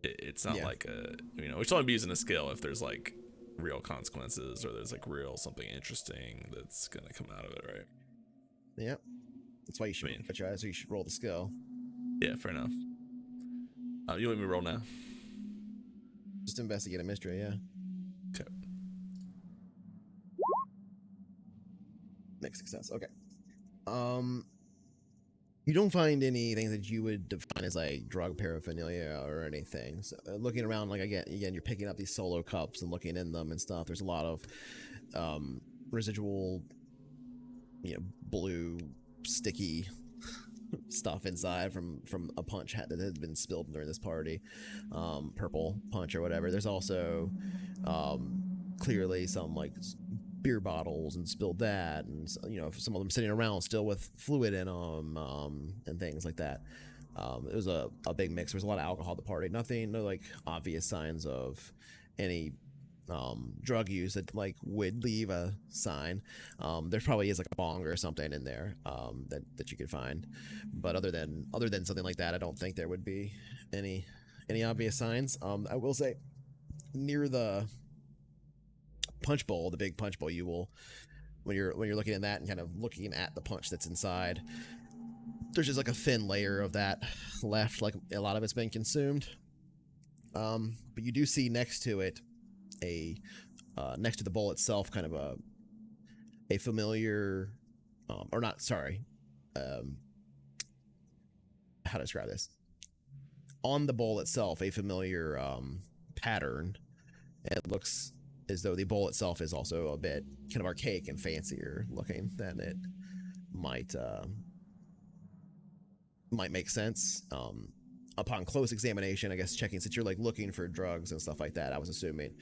it's not like a we should only be using a skill if there's like real consequences or there's like real something interesting that's gonna come out of it, right? Yep. That's why you should so you should roll the skill. Yeah, fair enough. You want me to roll now? Just investigate a mystery, yeah. Okay. mixed success. Okay. You don't find anything that you would define as like drug paraphernalia or anything. So, looking around, like again, you're picking up these solo cups and looking in them and stuff. There's a lot of residual, blue, sticky stuff inside from a punch that had been spilled during this party, purple punch or whatever. There's also clearly some like beer bottles and spilled that, and some of them sitting around still with fluid in them, and things like that. It was a big mix. There was a lot of alcohol at the party. No like obvious signs of any drug use that like would leave a sign. There probably is like a bong or something in there that you could find, but other than something like that, I don't think there would be any obvious signs. I will say near the punch bowl, the big punch bowl, you will, when you're looking at that and kind of looking at the punch that's inside, there's just like a thin layer of that left, like a lot of it's been consumed. But you do see next to it next to the bowl itself, kind of a familiar, or not, sorry, how to describe this? On the bowl itself, a familiar pattern. It looks as though the bowl itself is also a bit kind of archaic and fancier looking than it might make sense. Upon close examination, I guess checking, since you're like looking for drugs and stuff like that, I was assuming,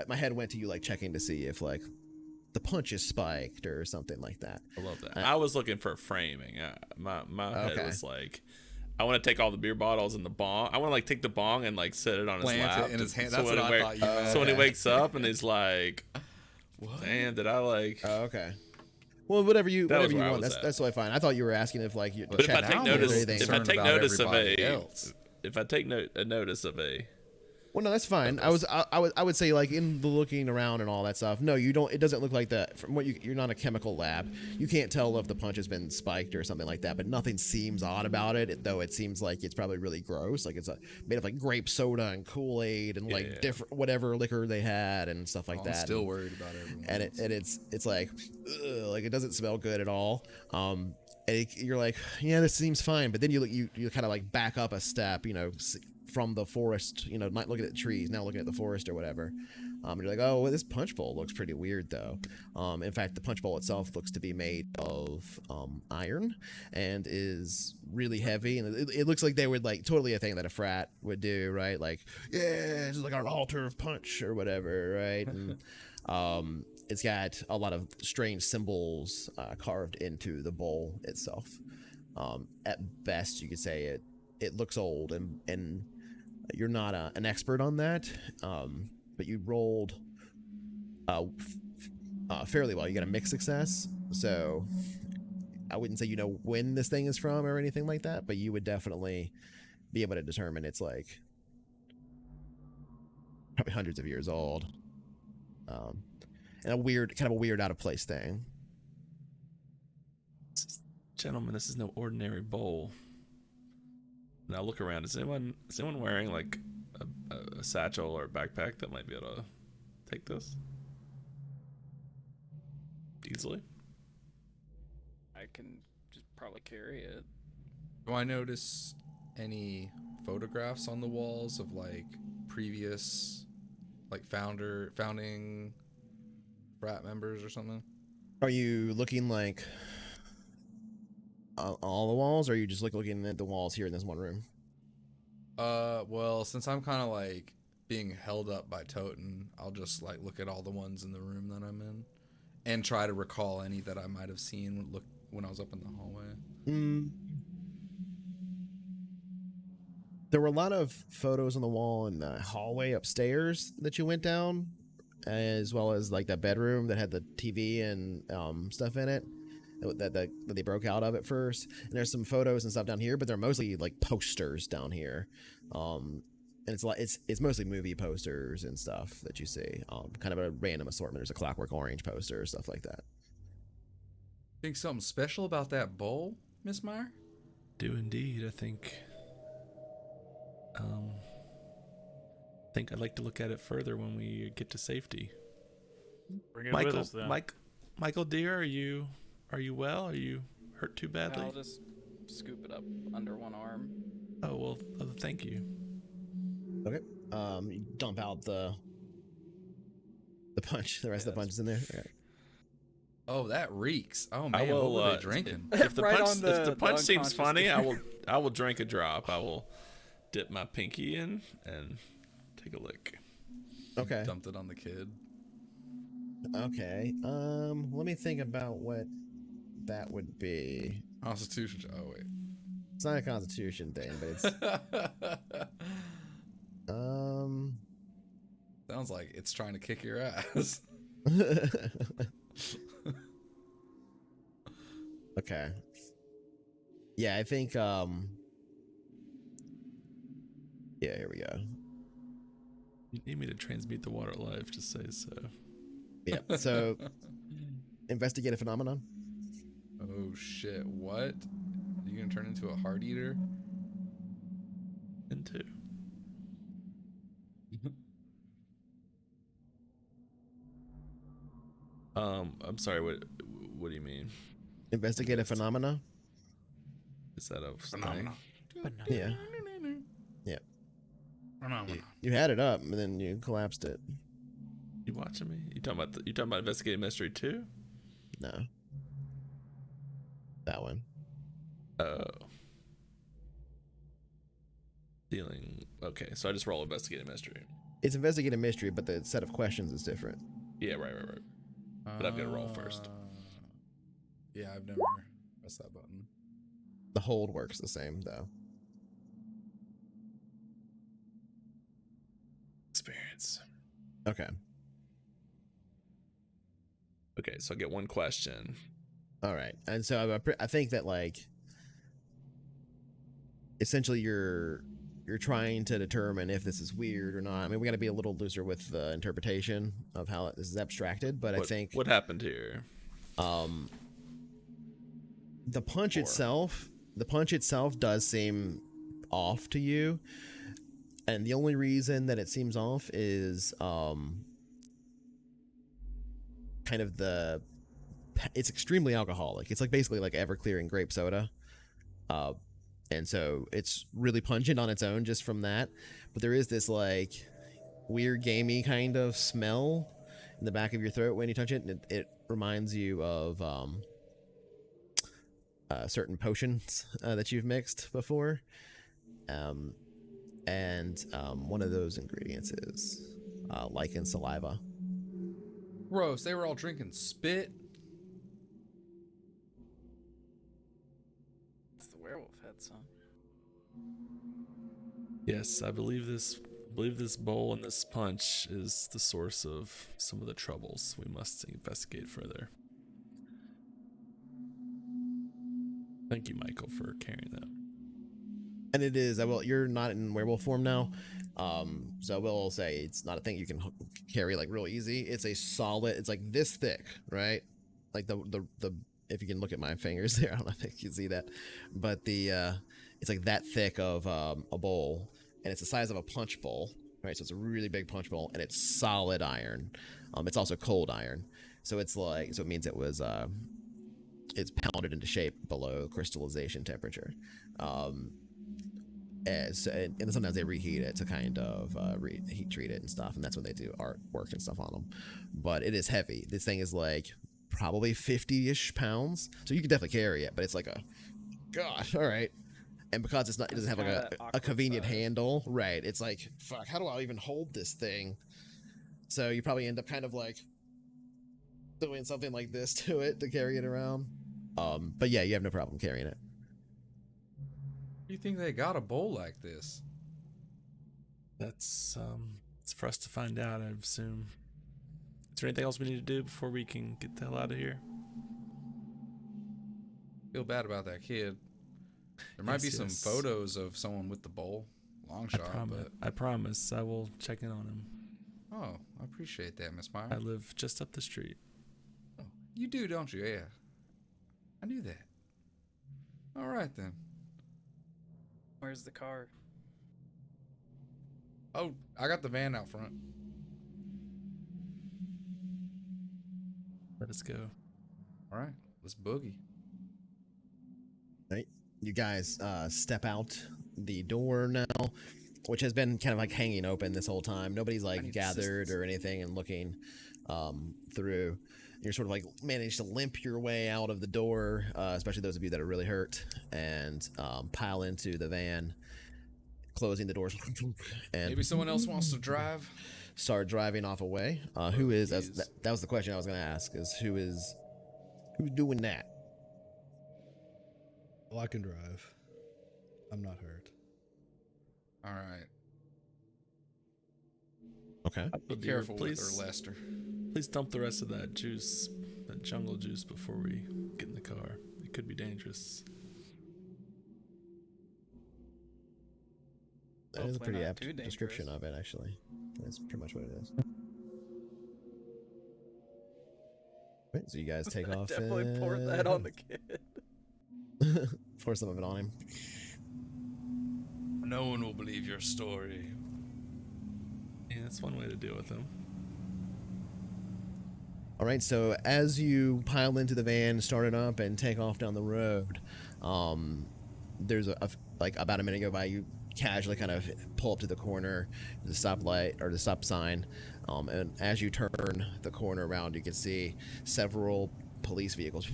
my head went to you like checking to see if like the punch is spiked or something like that. I love that. I was looking for framing. My head Okay. was like, I want to take all the beer bottles and the bong. I want to like take the bong and like set it on his Plant lap. it in his hand. So That's when what he I thought you meant. So when he wakes up and he's like, What? damn, did I like... Oh, okay. Well, whatever you That was want. where I was That's at. totally fine. I thought you were asking if like you But if I checked take out notice, or anything. if I take about notice of everybody a, else. if I take notice of a, Well, no, that's fine. I would say like in the looking around and all that stuff. No, you don't. It doesn't look like that. From what you're not a chemical lab. You can't tell if the punch has been spiked or something like that. But nothing seems odd about it. Though it seems like it's probably really gross. Like it's made of like grape soda and Kool-Aid and like Yeah. different whatever liquor they had and stuff like I'm that. still worried about everyone. And it's like, ugh, like it doesn't smell good at all. You're like, yeah, this seems fine. But then you kind of like back up a step, from the forest, not looking at the trees, now looking at the forest or whatever. You're like, oh, well, this punch bowl looks pretty weird though. In fact, the punch bowl itself looks to be made of iron and is really heavy, and it looks like they would like totally a thing that a frat would do, right? Like, yeah, this is like our altar of punch or whatever, right? And it's got a lot of strange symbols carved into the bowl itself. At best, you could say it looks old, and you're not an expert on that, but you rolled fairly well. You got a mixed success, so I wouldn't say when this thing is from or anything like that, but you would definitely be able to determine it's like probably hundreds of years old, and a weird out of place thing. gentlemen, this is no ordinary bowl. Now look around. Is anyone wearing like a satchel or a backpack that might be able to take this easily? I can just probably carry it. Do I notice any photographs on the walls of like previous, like founding frat members or something? Are you looking like all the walls, or are you just looking at the walls here in this one room? Well, since I'm kind of like being held up by Toten, I'll just like look at all the ones in the room that I'm in and try to recall any that I might have seen when I was up in the hallway. There were a lot of photos on the wall in the hallway upstairs that you went down, as well as like that bedroom that had the TV and stuff in it that they broke out of at first. And there's some photos and stuff down here, but they're mostly like posters down here. And it's mostly movie posters and stuff that you see. Kind of a random assortment. There's a Clockwork Orange poster, stuff like that. Think something special about that bowl, Miss Meyer? Do indeed. I think I'd like to look at it further when we get to safety. Bring it with us then. Michael, dear, are you Are you well? Are you hurt too badly? I'll just scoop it up under one arm. Oh well, thank you. Okay. You dump out the punch. The rest of the punch is in there. Okay. Oh, that reeks. Oh I man, will. what were they drinking? If the Right punch, on the- if the the punch seems unconscious funny, guy. I will drink a drop. I will dip my pinky in and take a lick. Okay. Dumped it on the kid. Okay. Let me think about what that would be. Constitution. Oh wait. It's not a constitution thing, but it's Sounds like it's trying to kick your ass. okay. Yeah, I think yeah, here we go. You need me to transmute the water of life, just say so. Yeah. So investigate a phenomenon. Oh shit! What? You gonna turn into a heart eater? Into. I'm sorry. What do you mean? Investigate a phenomena. Is that a Phenomenon. Yeah. Yeah. Phenomenon. You had it up and then you collapsed it. You watching me? You talking about investigating mystery 2? No. That one. Oh. Dealing. Okay, so I just roll investigating mystery. It's investigate a mystery, but the set of questions is different. Yeah, right. But I've got to roll first. Yeah, I've never pressed that button. The hold works the same though. Experience. Okay. Okay, so I get one question. All right. And so I think that like essentially you're trying to determine if this is weird or not. I mean, we got to be a little looser with the interpretation of how this is abstracted, but I think what happened here. The punch itself does seem off to you, and the only reason that it seems off is kind of it's extremely alcoholic. It's like basically like Everclear and grape soda, and so it's really pungent on its own just from that. But there is this like weird gamey kind of smell in the back of your throat when you touch it, and it reminds you of certain potions that you've mixed before, and one of those ingredients is lichen saliva. Gross. They were all drinking spit. It's the werewolf head, son. Yes, I believe this bowl and this punch is the source of some of the troubles. We must investigate further. Thank you, Michael, for carrying that. And it is. You're not in werewolf form now, so I will say it's not a thing you can carry like real easy. It's a solid. It's like this thick, right? Like the if you can look at my fingers there, I don't know if you can see that, but it's like that thick of a bowl, and it's the size of a punch bowl, right? So it's a really big punch bowl, and it's solid iron. It's also cold iron, so it means it was it's pounded into shape below crystallization temperature. And sometimes they reheat it to kind of heat treat it and stuff, and that's when they do artwork and stuff on them. But it is heavy. This thing is like probably 50-ish pounds, so you can definitely carry it. But it's like gosh, all right. And because it doesn't have like a convenient handle, right? It's like, fuck, how do I even hold this thing? So you probably end up kind of like doing something like this to it to carry it around. But yeah, you have no problem carrying it. You think they got a bowl like this? That's it's for us to find out, I assume. Is there anything else we need to do before we can get the hell out of here? Feel bad about that kid. There might be some photos of someone with the bowl. Long shot, I promise I will check in on him. Oh, I appreciate that, Miss Meyer. I live just up the street. Oh, you do, don't you? Yeah. I knew that. All right, then. Where's the car? Oh, I got the van out front. Let us go. All right. Let's boogie. Right. You guys step out the door now, which has been kind of like hanging open this whole time. Nobody's like need gathered assistance. or anything and looking through. You're sort of like managed to limp your way out of the door, especially those of you that are really hurt, and pile into the van, closing the doors, and Maybe someone else wants to drive. start driving off away. Who is? Jeez. That was the question I was going to ask. Is who's doing that? Well, I can drive. I'm not hurt. All right. Okay. Be Dear, careful with please. her, Lester. Please dump the rest of that juice, that jungle juice, before we get in the car. It could be dangerous. That is a Hopefully pretty not apt too description dangerous. of it, actually. That's pretty much what it is. Right, so you guys take off. Definitely poured that on the kid. Pour some of it on him. No one will believe your story. Yeah, that's one way to deal with him. All right, so as you pile into the van, start it up, and take off down the road, there's like about a minute go by, you casually kind of pull up to the corner, the stoplight or the stop sign, and as you turn the corner around, you can see several police vehicles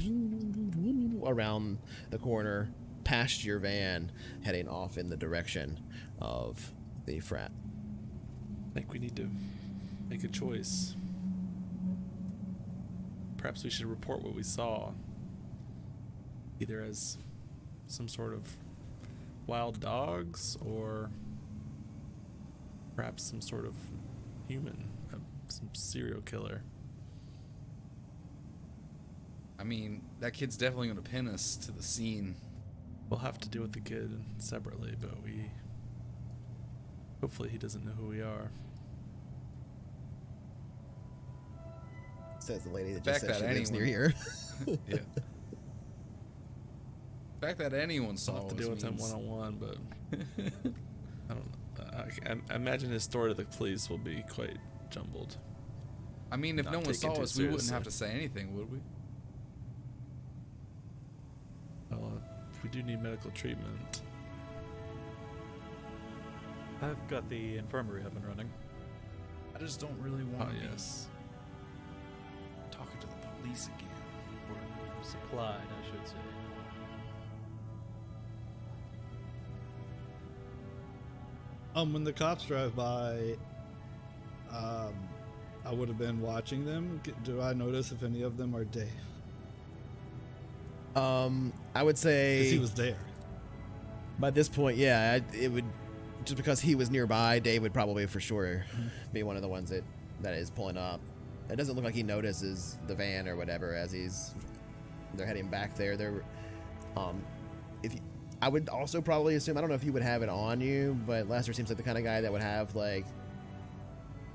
around the corner, past your van, heading off in the direction of the frat. I think we need to make a choice. Perhaps we should report what we saw, either as some sort of wild dogs or perhaps some sort of human, some serial killer. I mean, that kid's definitely going to pin us to the scene. We'll have to deal with the kid separately, but hopefully he doesn't know who we are. Says the lady that Fact just said that she lives near anyone- here. Yeah. The fact that anyone I'll saw have to us deal with him means- one-on-one, but I don't know. I imagine his story to the police will be quite jumbled. I mean, if Not no one taken saw too us, we wouldn't seriously. have to say anything, would we? Well, if we do need medical treatment, I've got the infirmary up and running. I just don't really oh want to yes. be talking to the police again. Or supplied, I should say. When the cops drive by, I would have been watching them. Do I notice if any of them are Dave? I would Because say he was there. by this point, yeah, it would, just because he was nearby, Dave would probably for sure be one of the ones that is pulling up. It doesn't look like he notices the van or whatever as they're heading back there. I would also probably assume, I don't know if you would have it on you, but Lester seems like the kind of guy that would have like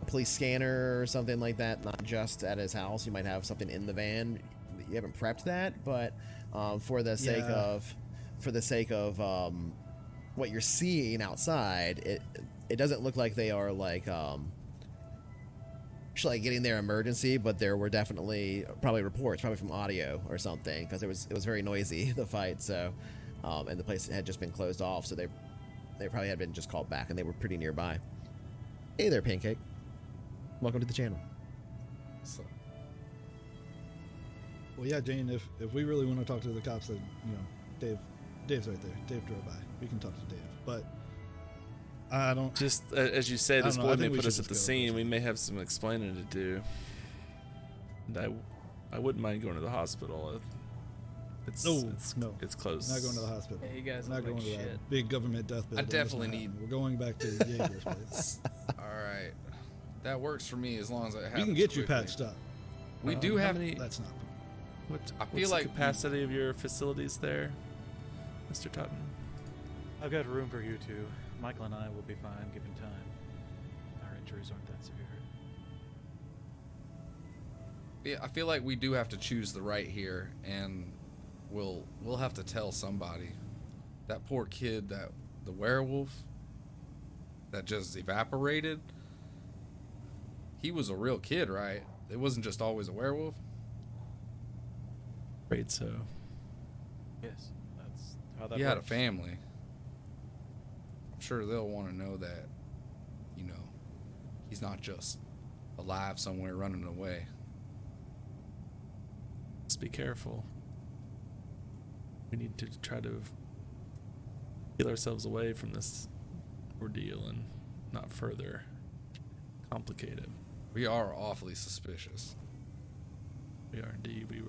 a police scanner or something like that, not just at his house. You might have something in the van. You haven't prepped that, but for the sake of what you're seeing outside, it doesn't look like they are like actually getting their emergency, but there were definitely probably reports, probably from audio or something, because it was very noisy, the fight. So and the place had just been closed off, so they probably had been just called back, and they were pretty nearby. Hey there, Pancake. Welcome to the channel. So, Well, yeah, Jane. If we really want to talk to the cops, then Dave's right there. Dave drove by. We can talk to Dave. But I don't. Just as you say, I this don't know, boy I may think we put should us at just the go scene. approach We him. may have some explaining to do. And I wouldn't mind going to the hospital. No, It's close. Not going to the hospital. Yeah, you guys Not look going like to shit. that big government death building. That's definitely not need- happening. We're going back to Jaeger's place. all right. That works for me as long as it happens We can get you quickly. patched up. We do How have... many- That's not. What, I what's feel the like- capacity of your facilities there, Mr. Tutton? I've got room for you two. Michael and I will be fine given time. Our injuries aren't that severe. Yeah, I feel like we do have to choose the right here, and we'll have to tell somebody. That poor kid, the werewolf that just evaporated. He was a real kid, right? It wasn't just always a werewolf. Afraid so. Yes, that's how that He had a works. family. I'm sure they'll want to know that, you know, he's not just alive somewhere running away. Let's be careful. We need to try to heal ourselves away from this ordeal and not further complicate it. We are awfully suspicious. We are indeed. We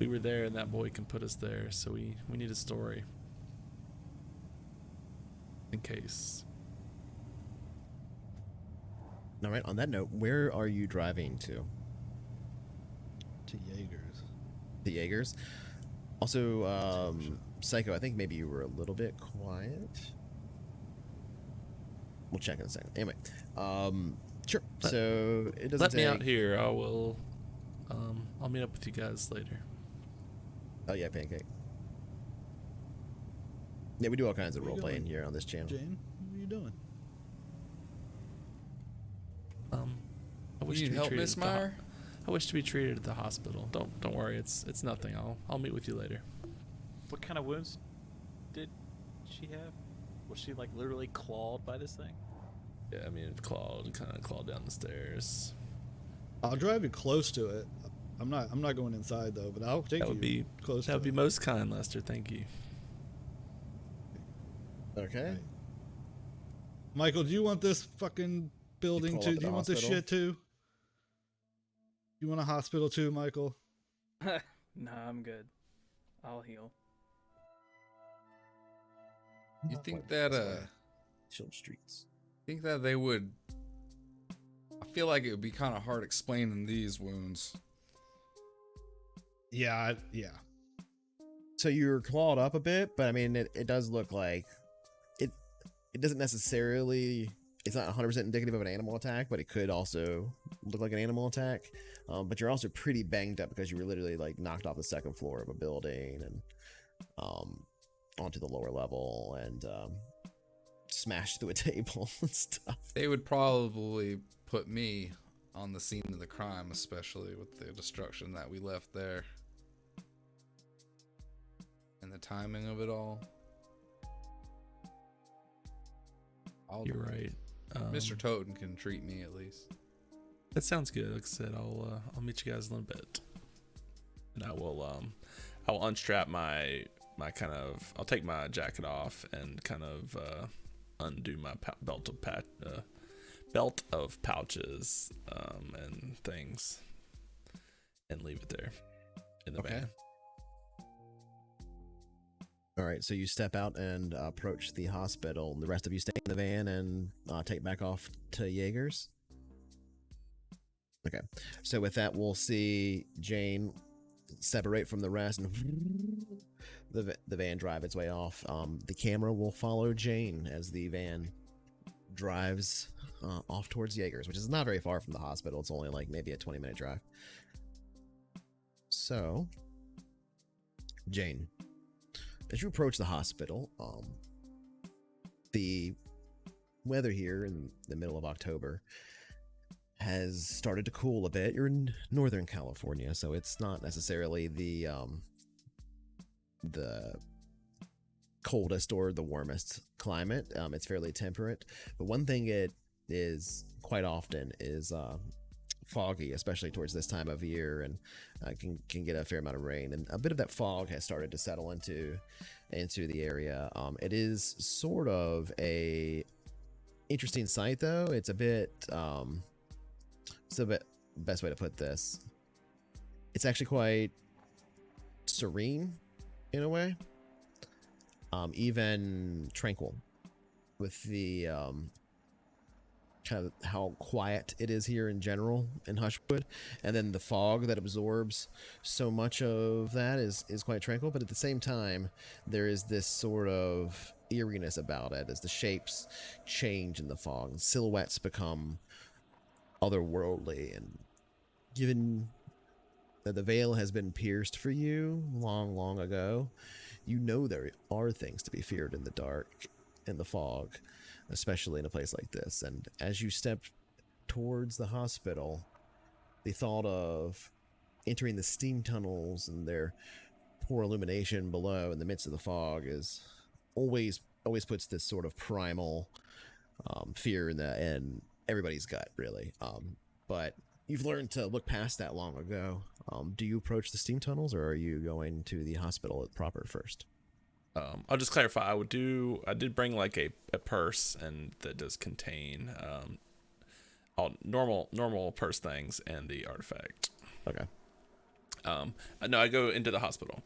were there, and that boy can put us there. So we need a story in case. All right. On that note, where are you driving to? To Jaegers. The Jaegers. Also, Psycho, I think maybe you were a little bit quiet. We'll check in a second. Anyway, sure. So it doesn't Let me take... out here. I'll meet up with you guys later. Oh yeah, Pancake. Yeah, we do all kinds of Where you role playing going? here on this channel. Jane, what are you doing? I wish You to need be help, treated Miss at the ho- Meyer? I wish to be treated at the hospital. Don't worry. It's nothing. I'll meet with you later. What kind of wounds did she have? Was she like literally clawed by this thing? Yeah, I mean, it kind of clawed down the stairs. I'll drive you close to it. I'm not going inside though, but I'll take That you would be close that to would be it. most kind, Lester. Thank you. Okay. Right. Michael, do you want this fucking building pull up too? at Do you the want this hospital? shit too? You want a hospital too, Michael? Nah, I'm good. I'll heal. You think that Chill streets. think that they would? I feel like it would be kind of hard explaining these wounds. Yeah, yeah. So you're clawed up a bit, but I mean, it does look like it. It doesn't necessarily. It's not 100% indicative of an animal attack, but it could also look like an animal attack. But you're also pretty banged up because you were literally like knocked off the second floor of a building and onto the lower level and smashed through a table and stuff. They would probably put me on the scene of the crime, especially with the destruction that we left there. And the timing of it all. You're right. Mr. Toten can treat me at least. That sounds good. Like I said, I'll meet you guys in a little bit, and I will unstrap my I'll take my jacket off and kind of undo my belt of pouches and things, and leave it there in the van. All right, so you step out and approach the hospital. And the rest of you stay in the van and take back off to Jaeger's. Okay, so with that, we'll see Jane separate from the rest, and the van drive its way off. The camera will follow Jane as the van drives off towards Jaeger's, which is not very far from the hospital. It's only like maybe a 20-minute drive. So, Jane, as you approach the hospital, the weather here in the middle of October has started to cool a bit. You're in Northern California, so it's not necessarily the coldest or the warmest climate. It's fairly temperate, but one thing it is quite often is foggy, especially towards this time of year, and can get a fair amount of rain, and a bit of that fog has started to settle into the area. It is sort of a interesting sight, though. It's a bit best way to put this, it's actually quite serene in a way, even tranquil, with the kind of how quiet it is here in general in Hushwood, and then the fog that absorbs so much of that is quite tranquil. But at the same time, there is this sort of eeriness about it as the shapes change in the fog and silhouettes become otherworldly. And given that the veil has been pierced for you long ago, you know there are things to be feared in the dark, in the fog, especially in a place like this. And as you step towards the hospital, the thought of entering the steam tunnels and their poor illumination below in the midst of the fog is always puts this sort of primal fear in everybody's gut, really. But you've learned to look past that long ago. Do you approach the steam tunnels, or are you going to the hospital proper first? I'll just clarify. I did bring like a purse, and that does contain all normal purse things and the artifact. Okay. No, I go into the hospital.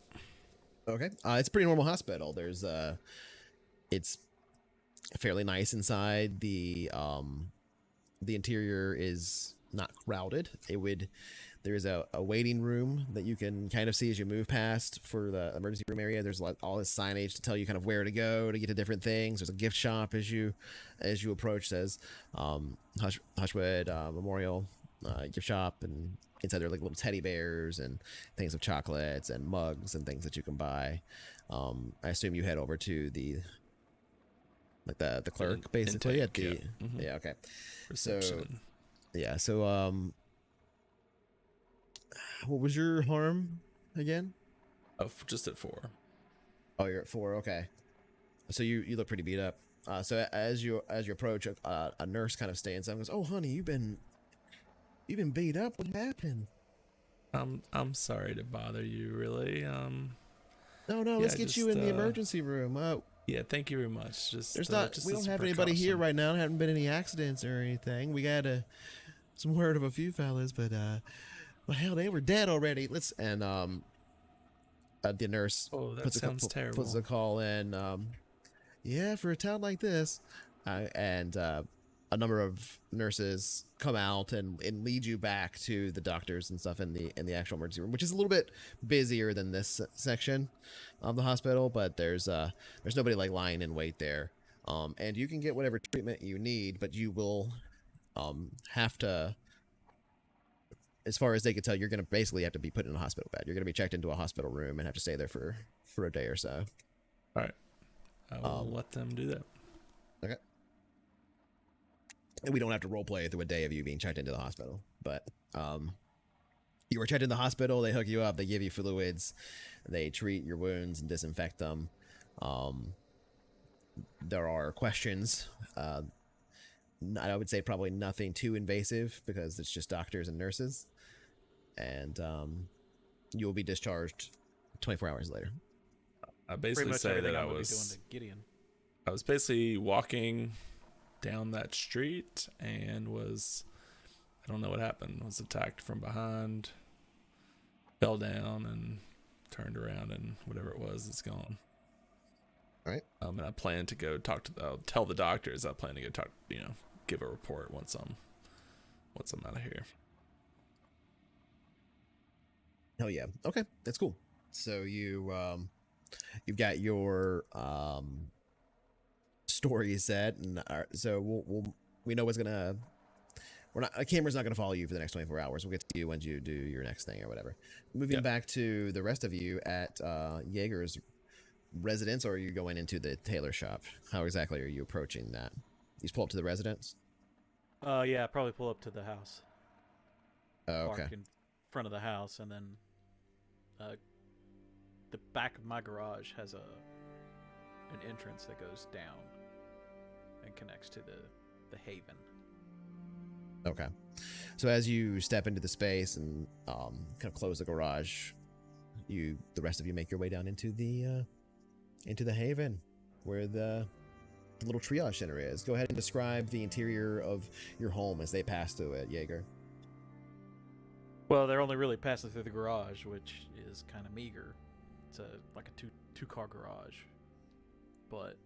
Okay. It's a pretty normal hospital. There's it's fairly nice inside. The interior is not crowded. There's a waiting room that you can kind of see as you move past for the emergency room area. There's all this signage to tell you kind of where to go to get to different things. There's a gift shop as you approach. Says Hushwood Memorial gift shop, and inside there are like little teddy bears and things of chocolates and mugs and things that you can buy. I assume you head over to the clerk basically intake, at the yeah okay. Reception. So what was your harm again? Oh, just at 4. Oh, you're at 4. Okay. So you look pretty beat up. So as you approach, a nurse kind of stands up and goes, "Oh, honey, you've been beat up. What happened?" I'm sorry to bother you, really. No, let's get you in the emergency room. Yeah, thank you very much. We don't have anybody here right now. There haven't been any accidents or anything. We got some word of a few fellas, but well, hell, they were dead already. The nurse sounds terrible. puts a call in. Yeah, for a town like this, and a number of nurses come out and lead you back to the doctors and stuff in the actual emergency room, which is a little bit busier than this section of the hospital, but there's nobody like lying in wait there. And you can get whatever treatment you need, but you will have to, as far as they can tell, you're going to basically have to be put in a hospital bed. You're going to be checked into a hospital room and have to stay there for a day or so. All right. I will let them do that. Okay. And we don't have to role play through a day of you being checked into the hospital, but you were checked in the hospital. They hook you up. They give you fluids. They treat your wounds and disinfect them. There are questions. I would say probably nothing too invasive because it's just doctors and nurses. And you will be discharged 24 hours later. I basically say that I was basically walking down that street and I don't know what happened. Was attacked from behind, fell down and turned around, and whatever it was, it's gone. All right. And I plan to go I'll tell the doctors I plan to go talk, give a report once I'm out of here. Hell yeah. Okay, that's cool. So you've got your story set, and so we know what's gonna. A camera's not gonna follow you for the next 24 hours. We'll get to you when you do your next thing or whatever. Moving back to the rest of you at Jaeger's residence, or are you going into the tailor shop? How exactly are you approaching that? You just pull up to the residence? Yeah, probably pull up to the house. Oh, okay. Park in front of the house, and then the back of my garage has an entrance that goes down and connects to the haven. Okay. So as you step into the space and kind of close the garage, the rest of you make your way down into the haven, where the little triage center is. Go ahead and describe the interior of your home as they pass through it, Jaeger. Well, they're only really passing through the garage, which is kind of meager. It's like a two-car garage, but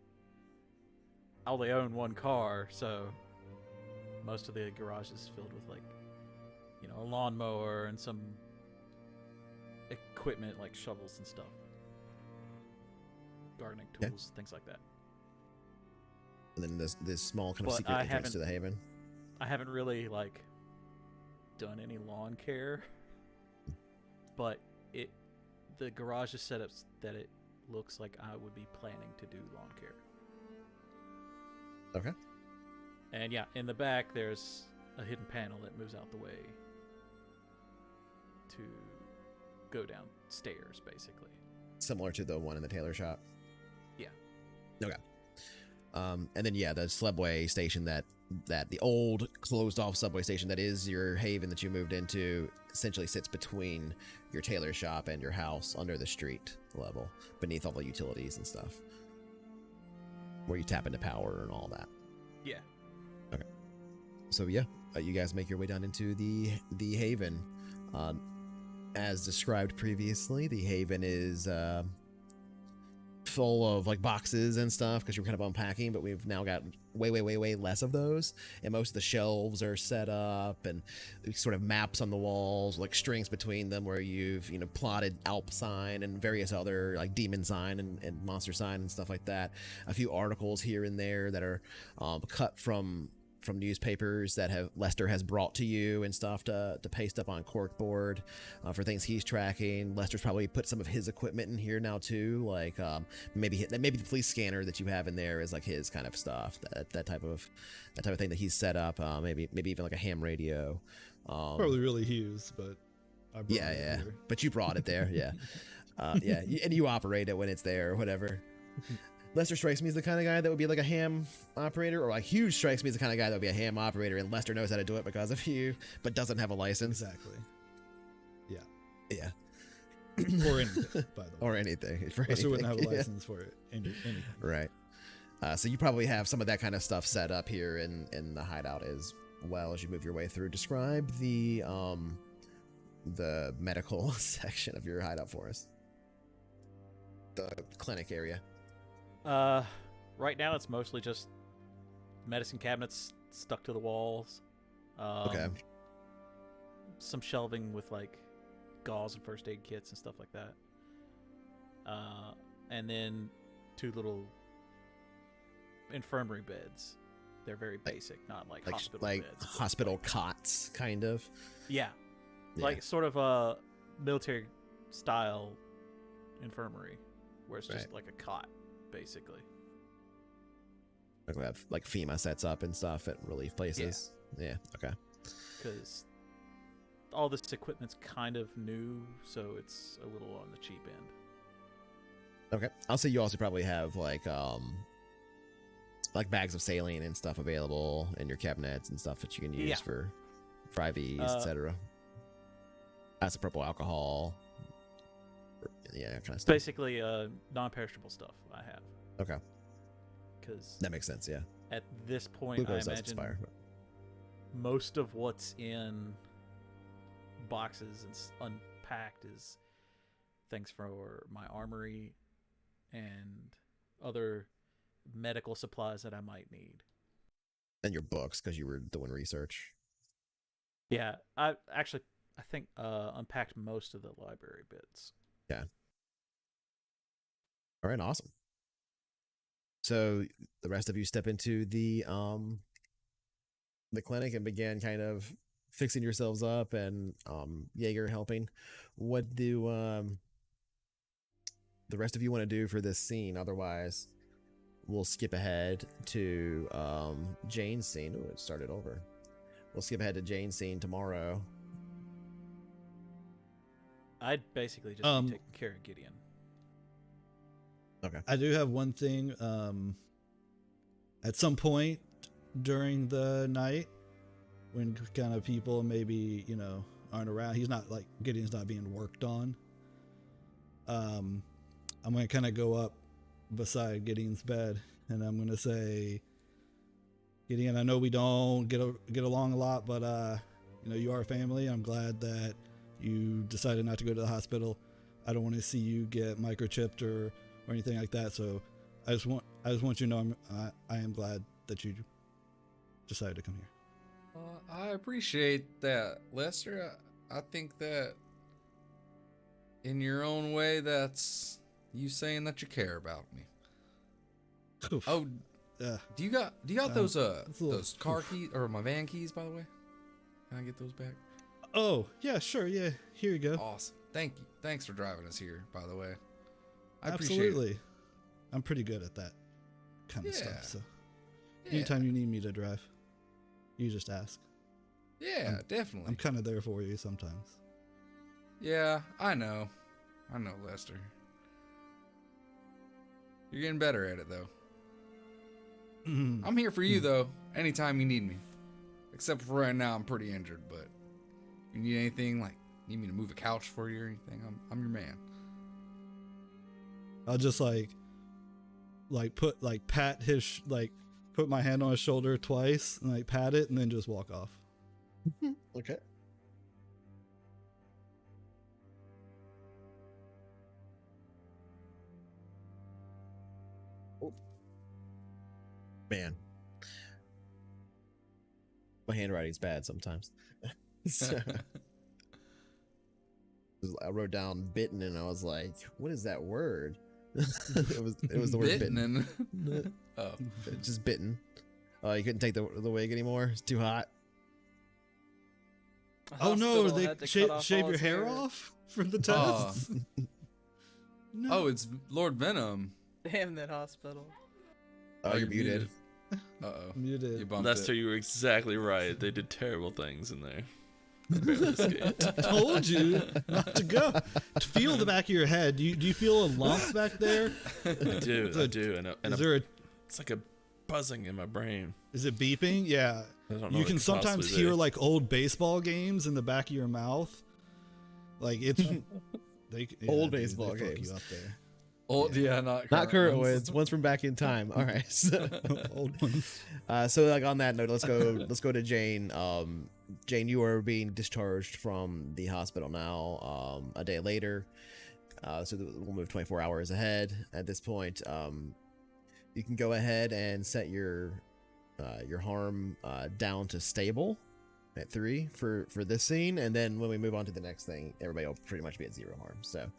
I only own one car, so most of the garage is filled with a lawnmower and some equipment like shovels and stuff, gardening tools, things like that. And then this small kind of secret entrance to the haven. I haven't really done any lawn care, but the garage is set up that it looks like I would be planning to do lawn care. Okay. And yeah, in the back there's a hidden panel that moves out the way to go downstairs, basically. Similar to the one in the tailor shop. Yeah. Okay. And then the subway station that the old closed off subway station that is your haven that you moved into essentially sits between your tailor shop and your house under the street level, beneath all the utilities and stuff, where you tap into power and all that. Yeah. Okay. So you guys make your way down into the haven. As described previously, the haven is full of like boxes and stuff because you're kind of unpacking, but we've now got way less of those, and most of the shelves are set up and sort of maps on the walls, like strings between them where you've plotted Alp sign and various other like demon sign and monster sign and stuff like that. A few articles here and there that are cut from newspapers that Lester has brought to you and stuff to paste up on corkboard for things he's tracking. Lester's probably put some of his equipment in here now too, like maybe the police scanner that you have in there is like his kind of stuff, that type of thing that he's set up. Maybe even like a ham radio. Probably really Hughes, but I brought it here. But you brought it there, yeah. And you operate it when it's there or whatever. Lester strikes me as the kind of guy that would be like a ham operator, or like Hughes strikes me as the kind of guy that would be a ham operator, and Lester knows how to do it because of you, but doesn't have a license. Exactly. Yeah. Yeah. Or anything, by the way. Or anything. Lester wouldn't have a license for it. Anything. Right. So you probably have some of that kind of stuff set up here in the hideout as well as you move your way through. Describe the medical section of your hideout for us. The clinic area. Right now it's mostly just medicine cabinets stuck to the walls. Okay. Some shelving with like gauze and first aid kits and stuff like that. And then 2 little infirmary beds. They're very basic, not like hospital beds. Like hospital cots, kind of. Yeah. Like sort of a military style infirmary where it's just like a cot. Basically, like we have like FEMA sets up and stuff at relief places. Yeah. Okay. Because all this equipment's kind of new, so it's a little on the cheap end. Okay. I'll say you also probably have like bags of saline and stuff available in your cabinets and stuff that you can use for IVs, etc. That's a purple alcohol. Yeah, kind of stuff. Basically, non-perishable stuff I have. Okay. Because that makes sense. Yeah. At this point, I imagine expire, most of what's in boxes and unpacked is things for my armory and other medical supplies that I might need. And your books, because you were doing research. Yeah, I think unpacked most of the library bits. Yeah. All right, awesome. So the rest of you step into the clinic and begin kind of fixing yourselves up, and Jaeger helping. What do the rest of you want to do for this scene? Otherwise, we'll skip ahead to Jane's scene. Oh, it started over. We'll skip ahead to Jane's scene tomorrow. I'd basically just be taking care of Gideon. Okay. I do have one thing. At some point during the night, when kind of people maybe aren't around, Gideon's not being worked on. I'm gonna kind of go up beside Gideon's bed, and I'm gonna say, Gideon, I know we don't get along a lot, but you are a family. I'm glad that you decided not to go to the hospital. I don't want to see you get microchipped or anything like that. So I just want you to know I am glad that you decided to come here. I appreciate that, Lester. I think that in your own way, that's you saying that you care about me. Oof. Oh, do you got those car keys or my van keys, by the way? Can I get those back? Oh, yeah, sure. Yeah, here you go. Awesome. Thank you. Thanks for driving us here, by the way. I Absolutely. appreciate it. I'm pretty good at that kind of stuff. So anytime you need me to drive, you just ask. Yeah, definitely. I'm kind of there for you sometimes. Yeah, I know, Lester. You're getting better at it, though. I'm here for you, though, anytime you need me. Except for right now, I'm pretty injured, but if you need anything, like, need me to move a couch for you or anything, I'm your man. I'll just put my hand on his shoulder twice and like pat it and then just walk off. Okay. Oh. Man. My handwriting's bad sometimes. So, I wrote down bitten and I was like, what is that word? it was the word bitten. Oh. Just bitten. Oh, you couldn't take the wig anymore? It's too hot. Oh no, Hospital they had to cut off shave all your his hair off for the test? No. Oh, it's Lord Venom. Damn that hospital. Oh, you're muted. Uh-oh. Muted. You bumped Lester, it. you were exactly right. They did terrible things in there. Barely escaped. Told you not to go. Feel the back of your head. Do you feel a lump back there? I do. Is there It's like a buzzing in my brain. is it beeping? Yeah. I don't know You what can could sometimes possibly hear be. like old baseball games in the back of your mouth. Like it's Old dude, baseball they fuck games. you up there. Old, yeah, not Not current ones. ones from back in time. All right. So, Old ones. so like on that note, let's go to Jane. Jane, you are being discharged from the hospital now. A day later. So we'll move 24 hours ahead at this point. You can go ahead and set your harm down to stable at 3 for this scene, and then when we move on to the next thing, everybody will pretty much be at 0 harm. So,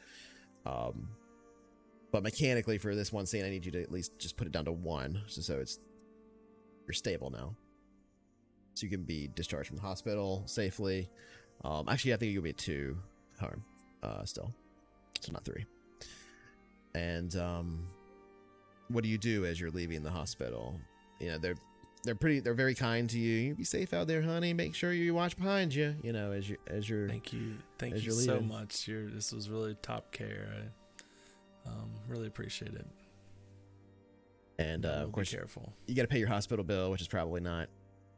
but mechanically for this one scene, I need you to at least just put it down to 1, so you're stable now. So you can be discharged from the hospital safely. Actually, I think you'll be at 2 harm still, so not 3. And what do you do as you're leaving the hospital? You know, they're very kind to you. You be safe out there, honey. Make sure you watch behind you. You know, as you're. Thank you as you're so leaving. much. This was really top care. I really appreciate it. And We'll of course, be careful. you got to pay your hospital bill, which is probably not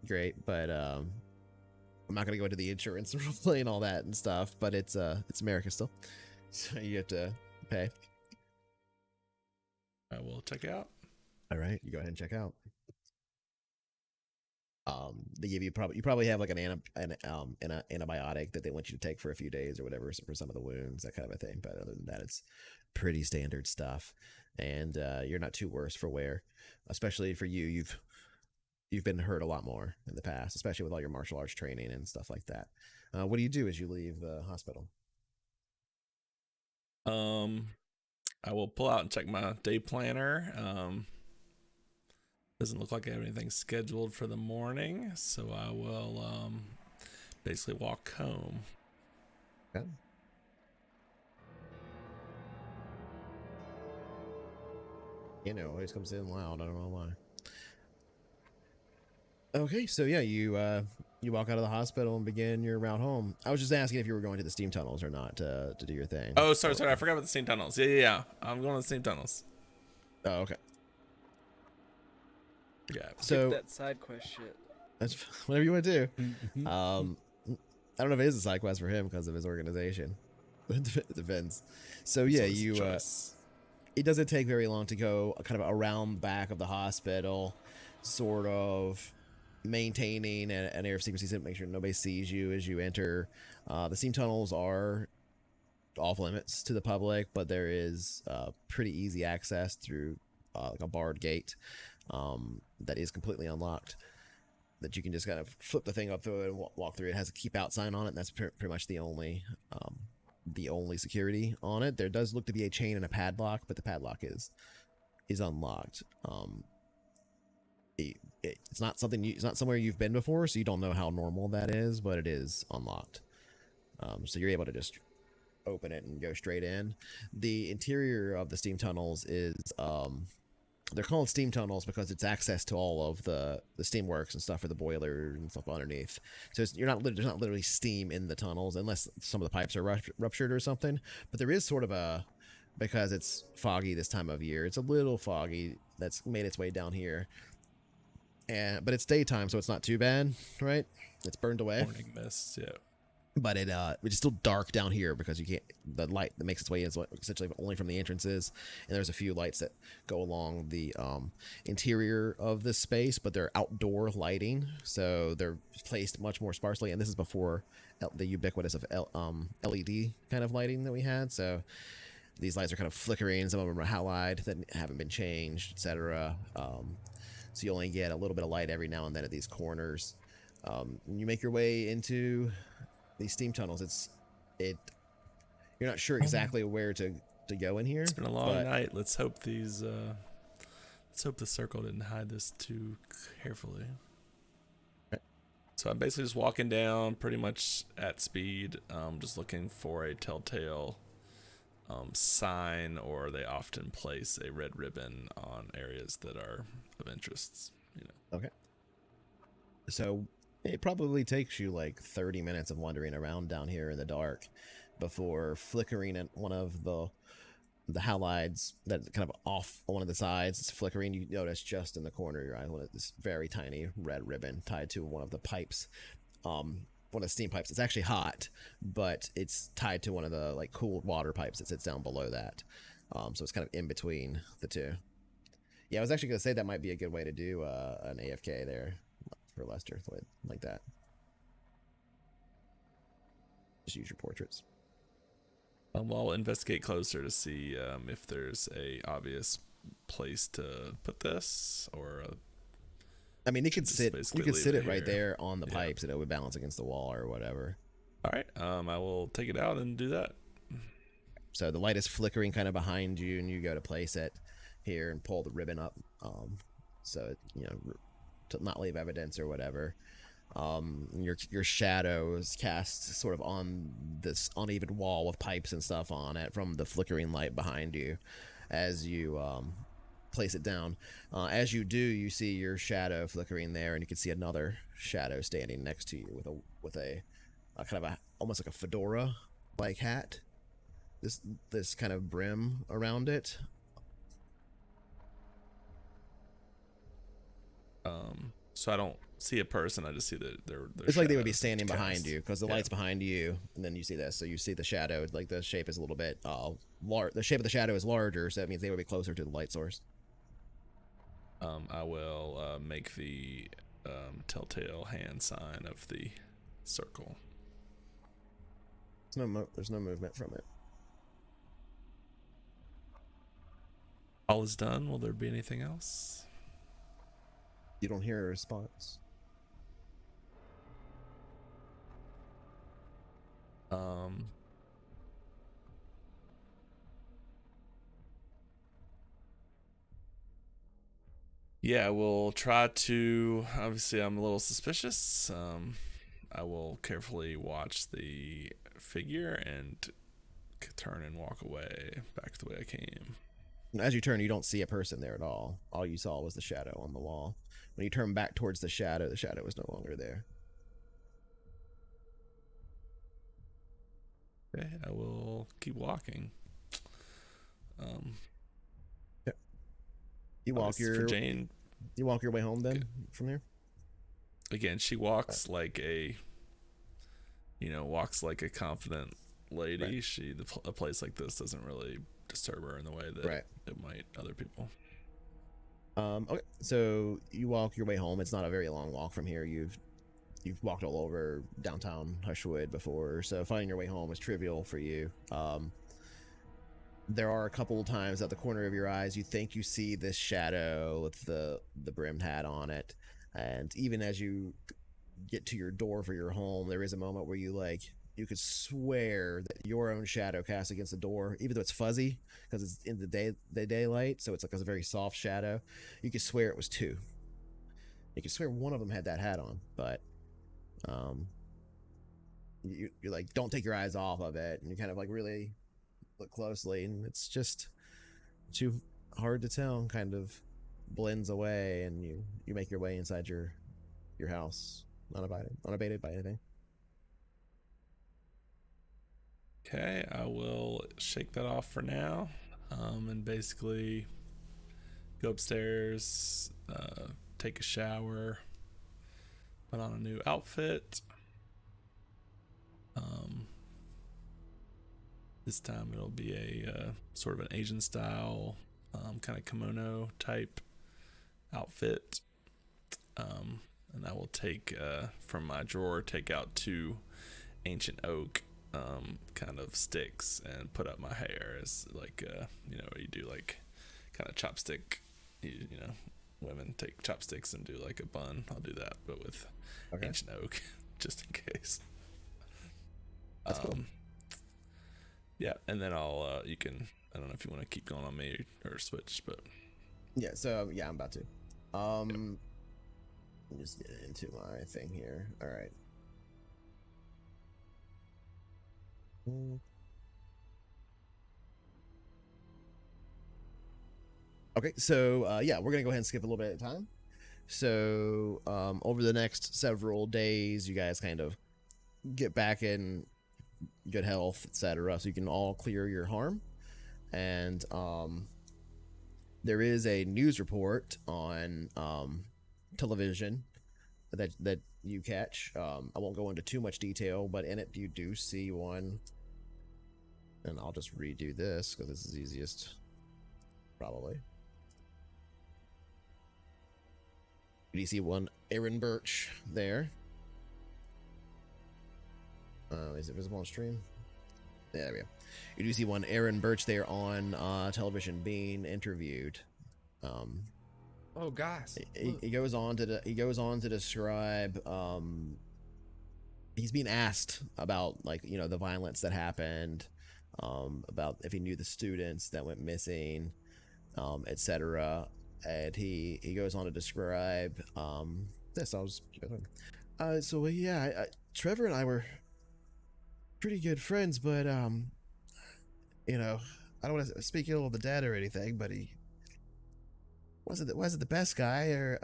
great. But I'm not gonna go into the insurance and play and all that and stuff. But it's America still, so you have to pay. I will check it out. All right, you go ahead and check out. They give you probably have like an antibiotic that they want you to take for a few days or whatever for some of the wounds, that kind of a thing. But other than that, it's pretty standard stuff, and you're not too worse for wear. Especially for you, you've been hurt a lot more in the past, especially with all your martial arts training and stuff like that. What do you do as you leave the hospital? I will pull out and check my day planner. Doesn't look like I have anything scheduled for the morning, so I will basically walk home. Okay. You know, always comes in loud. I don't know why. Okay, so yeah, you walk out of the hospital and begin your route home. I was just asking if you were going to the steam tunnels or not to do your thing. Oh, sorry. I forgot about the steam tunnels. Yeah. I'm going to the steam tunnels. Oh, okay. Yeah. So that side quest shit. that's whatever you want to do. I don't know if it is a side quest for him because of his organization. It depends. So yeah, It's you. choice. It doesn't take very long to go kind of around the back of the hospital, sort of maintaining an air of secrecy to make sure nobody sees you as you enter. The steam tunnels are off limits to the public, but there is pretty easy access through like a barred gate that is completely unlocked, that you can just kind of flip the thing up through it and walk through. It has a keep out sign on it, and that's pretty much the only security on it. There does look to be a chain and a padlock, but the padlock is unlocked. It's not something it's not somewhere you've been before, so you don't know how normal that is, but it is unlocked. So you're able to just open it and go straight in. The interior of the steam tunnels is they're called steam tunnels because it's access to all of the steam works and stuff for the boiler and stuff underneath. So there's not literally steam in the tunnels unless some of the pipes are ruptured or something. But there is sort of because it's foggy this time of year, it's a little foggy that's made its way down here. But it's daytime, so it's not too bad, right? It's burned away. Morning mists, yeah. But it's still dark down here because the light that makes its way in is essentially only from the entrances, and there's a few lights that go along the interior of this space, but they're outdoor lighting, so they're placed much more sparsely, and this is before the ubiquitous of LED kind of lighting that we had, so these lights are kind of flickering. Some of them are halide that haven't been changed, etc. So you only get a little bit of light every now and then at these corners. You make your way into these steam tunnels. You're not sure exactly where to go in here. It's been a long night. Let's hope the circle didn't hide this too carefully. Right. So I'm basically just walking down pretty much at speed, just looking for a telltale sign, or they often place a red ribbon on areas that are of interest. Okay. So it probably takes you like 30 minutes of wandering around down here in the dark before flickering at one of the halides that kind of off one of the sides. It's flickering. You notice just in the corner of your eye this very tiny red ribbon tied to one of the pipes. One of the steam pipes. It's actually hot, but it's tied to one of the like cooled water pipes that sits down below that. So it's kind of in between the two. Yeah, I was actually going to say that might be a good way to do an AFK there for Lester, like that. Just use your portraits. I'll investigate closer to see if there's a obvious place to put this, or I mean, you could sit it right here. there on the Yeah. pipes, and it would balance against the wall or whatever. All right, I will take it out and do that. So the light is flickering kind of behind you, and you go to place it here and pull the ribbon up, so to not leave evidence or whatever. Your shadow is cast sort of on this uneven wall with pipes and stuff on it from the flickering light behind you as you place it down. As you do, you see your shadow flickering there, and you can see another shadow standing next to you with a kind of almost like a fedora like hat, this kind of brim around it. So I don't see a person. I just see that they're it's like they would be standing cast. behind you because the light's behind you, and then you see this. So you see the shadow, like the shape is a little bit the shape of the shadow is larger, so that means they would be closer to the light source. I will make the telltale hand sign of the circle. There's no movement from it. All is done. Will there be anything else? You don't hear a response. Yeah, we'll try to. Obviously, I'm a little suspicious. I will carefully watch the figure and turn and walk away back the way I came. As you turn, you don't see a person there at all. All you saw was the shadow on the wall. When you turn back towards the shadow was no longer there. Okay, I will keep walking. You walk for Jane. You walk your way home then from here. Again, she walks like a confident lady. Right. A place like this doesn't really disturb her in the way that it might other people. Okay, so you walk your way home. It's not a very long walk from here. You've walked all over downtown Hushwood before, so finding your way home is trivial for you. There are a couple of times at the corner of your eyes you think you see this shadow with the brimmed hat on it, and even as you get to your door for your home, there is a moment where you could swear that your own shadow cast against the door, even though it's fuzzy because it's in the daylight, so it's like a very soft shadow. You could swear it was two. You could swear one of them had that hat on, but you're like, don't take your eyes off of it, and you kind of like really look closely, and it's just too hard to tell, kind of. blends away, and you make your way inside your house, unabated by anything. Okay, I will shake that off for now, and basically go upstairs, take a shower, put on a new outfit. This time it'll be a sort of an Asian style, kind of kimono type outfit. And I will take from my drawer, take out 2 ancient oak kind of sticks and put up my hair as like you do like kind of chopstick. You know, women take chopsticks and do like a bun. I'll do that, but with ancient oak, just in case. That's cool. Yeah, and then I'll you can, I don't know if you want to keep going on me or switch, but yeah. So yeah, I'm about to. Let me just get into my thing here. All right. Okay, so yeah, we're gonna go ahead and skip a little bit of time. So over the next several days, you guys kind of get back in good health, etc. So you can all clear your harm, and there is a news report on television that you catch. I won't go into too much detail, but in it you do see one, and I'll just redo this because this is easiest, probably. You see one Aaron Birch there. Is it visible on stream? Yeah, there we go. You do see one Aaron Birch there on television being interviewed. Oh, guys. He goes on to describe. He's being asked about, like, you know, the violence that happened, about if he knew the students that went missing, etc. And he goes on to describe this. So yeah, Trevor and I were pretty good friends, but you know, I don't want to speak ill of the dad or anything, but he wasn't the best guy or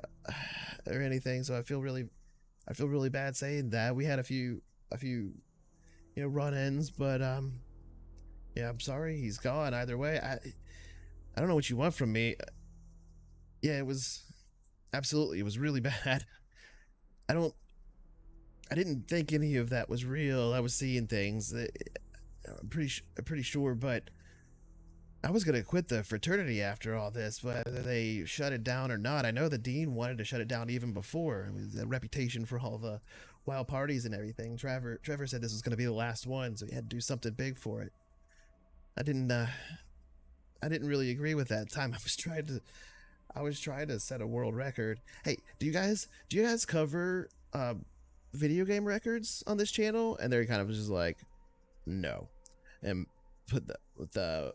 anything. So I feel really bad saying that. We had a few you know, run-ins, but yeah, I'm sorry he's gone. Either way, I don't know what you want from me. Yeah, it was really bad. I didn't think any of that was real. I was seeing things that I'm pretty sure, but I was gonna quit the fraternity after all this, whether they shut it down or not. I know the dean wanted to shut it down even before. It was a reputation for all the wild parties and everything. Trevor said this was gonna be the last one, so he had to do something big for it. I didn't really agree with that time. I was trying to set a world record. Hey, do you guys cover video game records on this channel? And they're kind of just like, no, and put the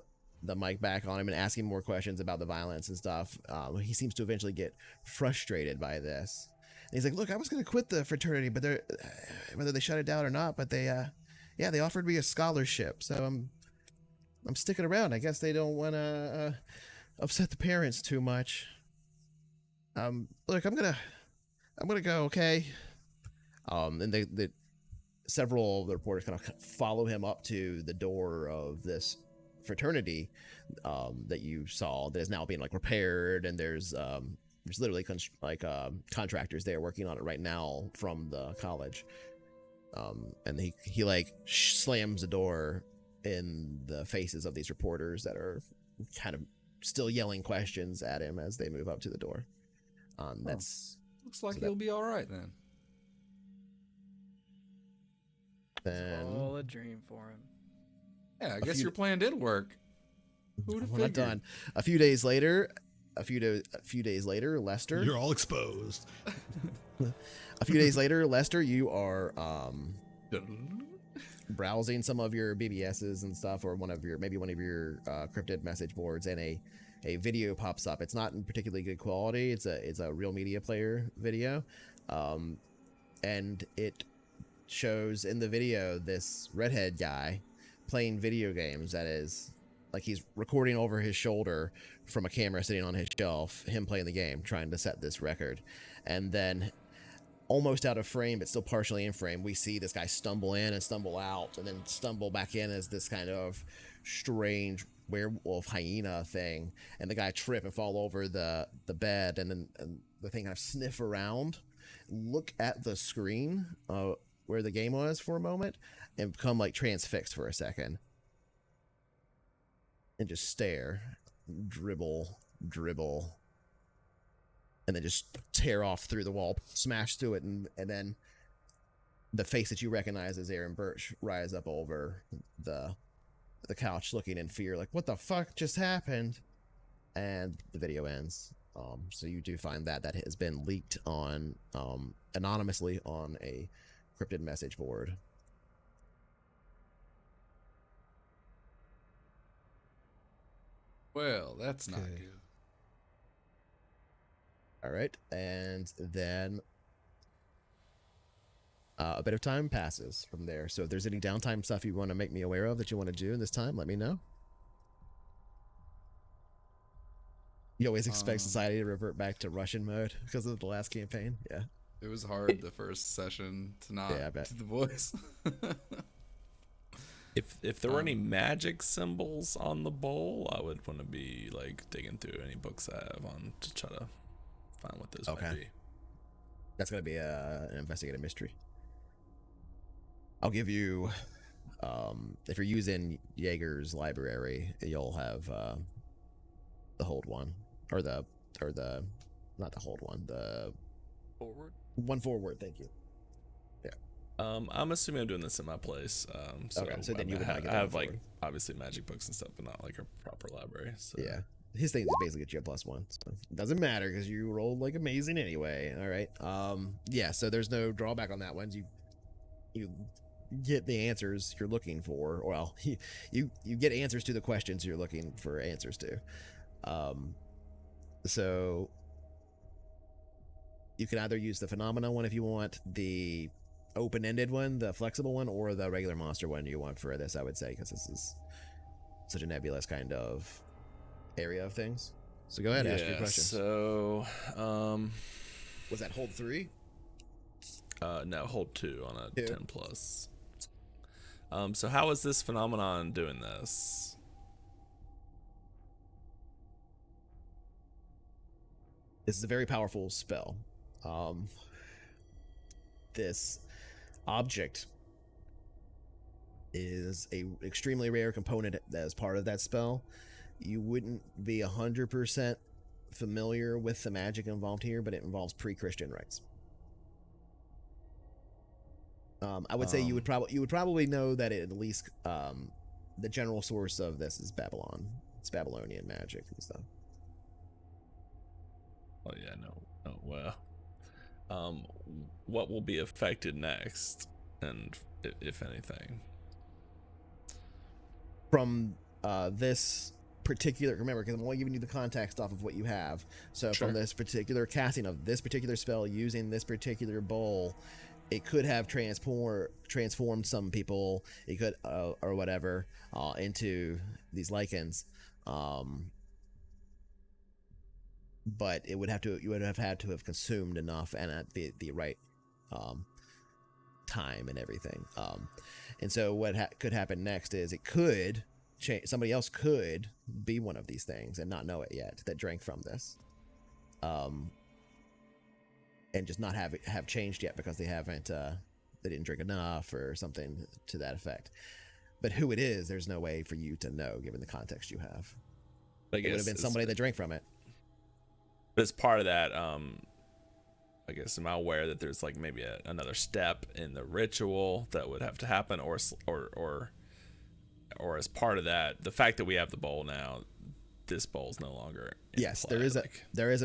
mic back on him and ask him more questions about the violence and stuff. He seems to eventually get frustrated by this. And he's like, look, I was going to quit the fraternity, but whether they shut it down or not, but they offered me a scholarship. So I'm sticking around. I guess they don't want to upset the parents too much. Look, I'm gonna go, okay? And the several of the reporters kind of follow him up to the door of this fraternity that you saw that is now being like repaired, and there's literally contractors there working on it right now from the college. And he like slams the door in the faces of these reporters that are kind of still yelling questions at him as they move up to the door. That's looks like he'll be all right then. All a dream for him. Yeah, I guess your plan did work. Who would have We're not figured? done. A few days later, Lester. You're all exposed. A few days later, Lester, you are browsing some of your BBSs and stuff, or one of your cryptid message boards, and a video pops up. It's not in particularly good quality. It's a real media player video, and it shows in the video this redhead guy playing video games that is like he's recording over his shoulder from a camera sitting on his shelf, him playing the game, trying to set this record. And then almost out of frame, but still partially in frame, we see this guy stumble in and stumble out and then stumble back in as this kind of strange werewolf hyena thing. And the guy trip and fall over the bed, and then the thing kind of sniff around, look at the screen where the game was for a moment, and become like transfixed for a second. And just stare, dribble, and then just tear off through the wall, smash through it, and then the face that you recognize as Aaron Birch rise up over the couch, looking in fear, like, what the fuck just happened? And the video ends. So you do find that has been leaked on anonymously on a cryptid message board. Well, that's not Okay. good. All right, and then a bit of time passes from there. So if there's any downtime stuff you want to make me aware of that you want to do in this time, let me know. You always expect society to revert back to Russian mode because of the last campaign. Yeah. It was hard the first session to not Yeah, I bet. to the voice. If there were any magic symbols on the bowl, I would want to be like digging through any books I have on to try to find what those might be. That's going to be an investigative mystery. I'll give you, if you're using Jaeger's library, you'll have the hold one, or the not the hold one, the Forward. one forward. Thank you. I'm assuming I'm doing this in my place. So Okay, so then you would not get I that have like forward. obviously magic books and stuff, but not like a proper library. So Yeah. His thing is basically get you a +1, so it doesn't matter because you rolled like amazing anyway. All right. Yeah. So there's no drawback on that one. You get the answers you're looking for. Well, you get answers to the questions you're looking for answers to. So you can either use the phenomena one if you want, the open-ended one, the flexible one, or the regular monster one you want for this, I would say, because this is such a nebulous kind of area of things. So go ahead, ask your questions. So Was that hold 3? no, hold 2 on a 2. 10+. So how is this phenomenon doing this? This is a very powerful spell. This object is a extremely rare component as part of that spell. You wouldn't be 100% familiar with the magic involved here, but it involves pre-Christian rites. I would say you would probably know that it, at least the general source of this is Babylon. It's Babylonian magic and stuff. Oh yeah, no. Oh well. What will be affected next, and if anything? From this particular, remember, because I'm only giving you the context off of what you have. So Sure. from this particular casting of this particular spell using this particular bowl, it could have transformed some people. It could or whatever into these lichens. But you would have had to have consumed enough and at the right time and everything. And so what could happen next is it could change. Somebody else could be one of these things and not know it yet, that drank from this, and just not have changed yet because they didn't drink enough or something to that effect. But who it is, there's no way for you to know given the context you have. I It would have been somebody that drank from it. But as part of that, I guess, am I aware that there's like maybe another step in the ritual that would have to happen, or as part of that, the fact that we have the bowl now, this bowl's no longer in Yes, play, there is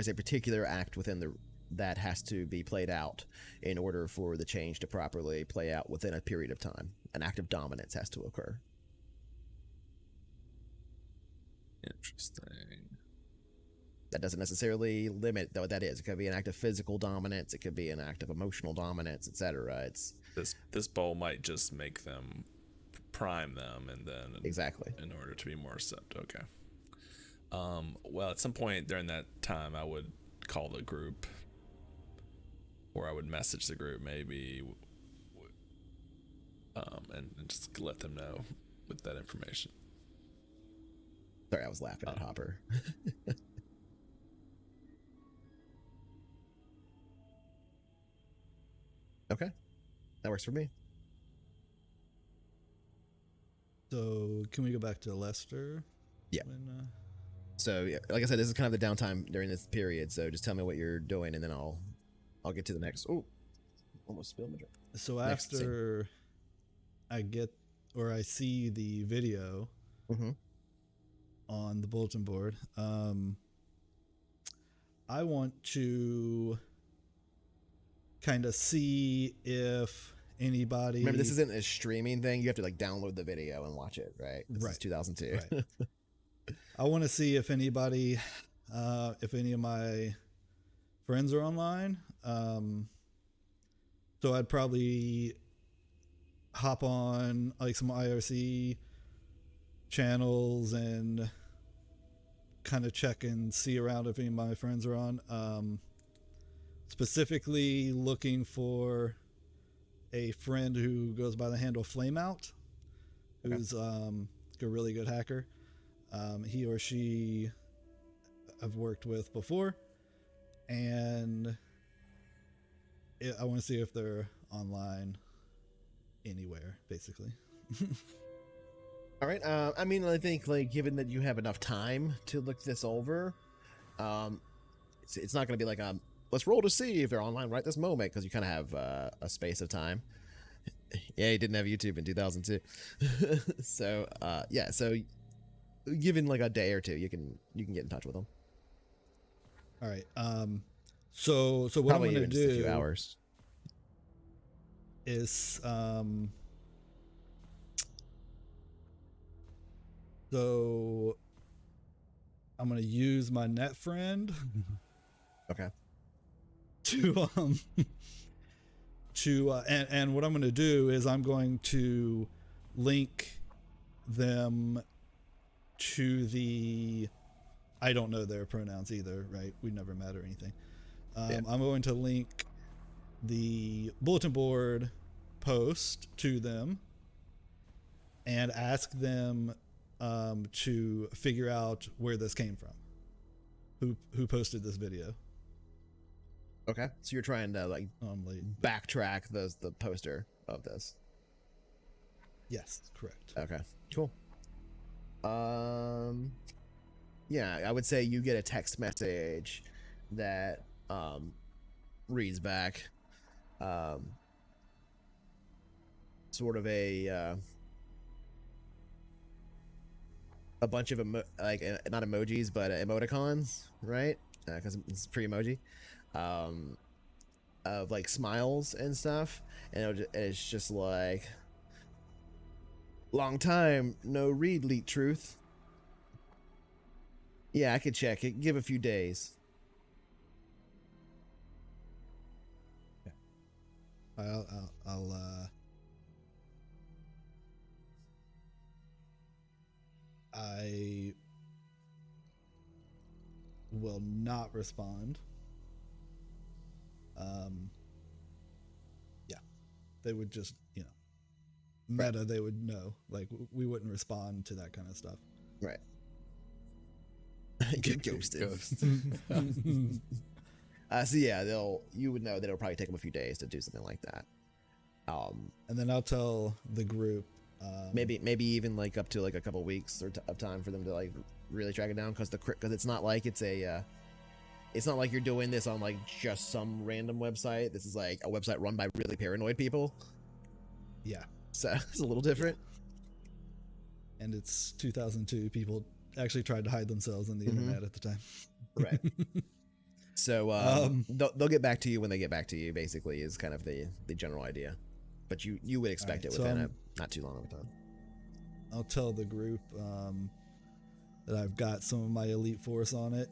a particular act within that has to be played out in order for the change to properly play out within a period of time. An act of dominance has to occur. Interesting. That doesn't necessarily limit what that is. It could be an act of physical dominance. It could be an act of emotional dominance, etc. It's This bowl might just make them prime them, and then Exactly. in order to be more receptive. Okay. Well, at some point during that time, I would call the group, or I would message the group maybe, and just let them know with that information. Sorry, I was laughing at Hopper. Okay, that works for me. So can we go back to Lester? Yeah. When, So yeah, like I said, this is kind of the downtime during this period. So just tell me what you're doing, and then I'll get to the next. Oh, almost spilled my drink. so Next scene. after I get or I see the video Mm-hmm. on the bulletin board, I want to kind of see if anybody. Remember, this isn't a streaming thing. You have to like download the video and watch it, right? This is Right. 2002. Right. I want to see if anybody, if any of my friends are online. So I'd probably hop on like some IRC channels and kind of check and see around if any of my friends are on. Specifically looking for a friend who goes by the handle Flameout, who's a really good hacker. He or she I've worked with before, and I want to see if they're online anywhere, basically. All right. I mean, I think like given that you have enough time to look this over, it's not going to be like let's roll to see if they're online right this moment, because you kind of have a space of time. Yeah, you didn't have YouTube in 2002, so yeah. So given like a day or two, you can get in touch with them. All right. So what Probably I'm going even to just a do few hours. is so I'm going to use my net friend Okay. to and what I'm going to do is I'm going to link them to the, I don't know their pronouns either, right? We never met or anything. Yeah. I'm going to link the bulletin board post to them and ask them to figure out where this came from, who posted this video. Okay. So you're trying to like Late. backtrack the poster of this. Yes, correct. Okay. Cool. Yeah, I would say you get a text message that reads back sort of a bunch of not emojis but emoticons, right? Because it's pre-emoji, of like smiles and stuff, and it's just like, long time no read, leak truth. Yeah, I could check it. Give a few days. I will not respond. Yeah, they would just, meta, they would know. Like, we wouldn't respond to that kind of stuff. Right. Get ghosted. So yeah, you would know that it'll probably take them a few days to do something like that. And then I'll tell the group. Maybe even like up to like a couple weeks of time for them to like really track it down, because it's not like it's not like you're doing this on like just some random website. This is like a website run by really paranoid people. Yeah. So it's a little different. And it's 2002. People actually tried to hide themselves on the internet at the time. Right. So they'll get back to you when they get back to you, basically, is kind of the general idea. But you would expect it within not too long of a time. I'll tell the group that I've got some of my elite force on it.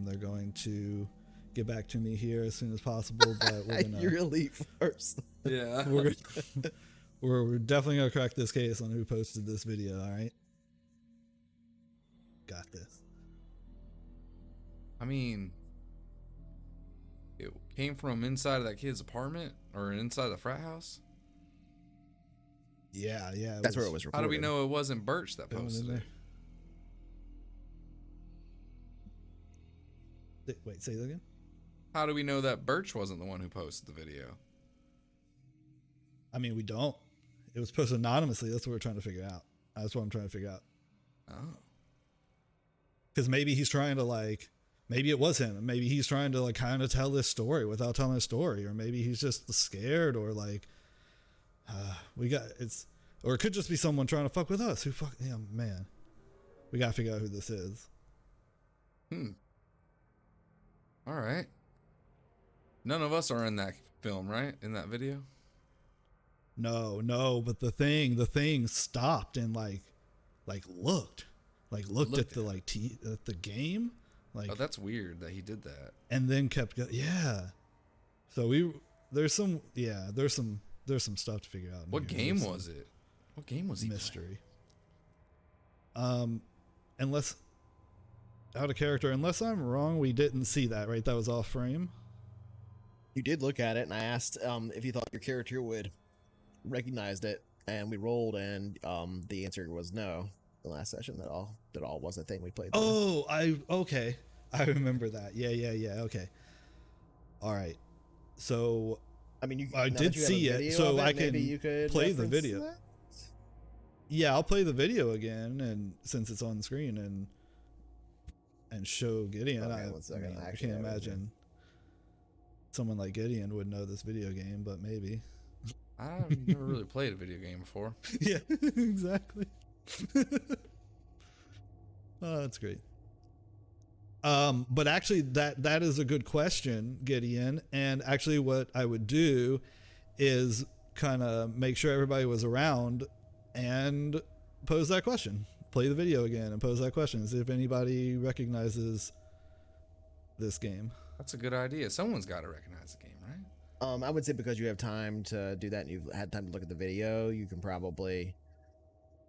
They're going to get back to me here as soon as possible. But we're gonna, Your elite force. Yeah. we're we're definitely gonna crack this case on who posted this video. All right, got this. I mean, it came from inside of that kid's apartment or inside the frat house. Yeah, That's where it was How recorded. do we know it wasn't Birch that Going in posted there. it? Wait, say that again. How do we know that Birch wasn't the one who posted the video? I mean, we don't. It was posted anonymously. That's what we're trying to figure out. That's what I'm trying to figure out. Oh. Because maybe he's trying to like, maybe it was him. Maybe he's trying to like kind of tell this story without telling a story, or maybe he's just scared, or like, or it could just be someone trying to fuck with us. Who fuck? Yeah, man. We gotta figure out who this is. All right. None of us are in that film, right? In that video? No, but the thing stopped and looked at the at the game, like. Oh, that's weird that he did that. And then kept going. Yeah. So there's some stuff to figure out. What game was it? What game was he mystery? Unless out of character, unless I'm wrong, we didn't see that, right? That was off frame. You did look at it, and I asked if you thought your character would recognized it, and we rolled, and the answer was no. The last session, that all wasn't a thing we played through. Oh, okay. I remember that. Yeah. Okay. All right. So, I mean, I did see it, so I can play the video. That? Yeah, I'll play the video again, and since it's on the screen, and show Gideon. Okay, I 1 second. mean, I Actually, can't I imagine someone like Gideon would know this video game, but maybe. I've never really played a video game before. Yeah, exactly. Oh, that's great. But actually, that is a good question, Gideon. And actually, what I would do is kind of make sure everybody was around and pose that question. Play the video again and pose that question. See if anybody recognizes this game. That's a good idea. Someone's got to recognize the game, right? I would say because you have time to do that and you've had time to look at the video, you can probably,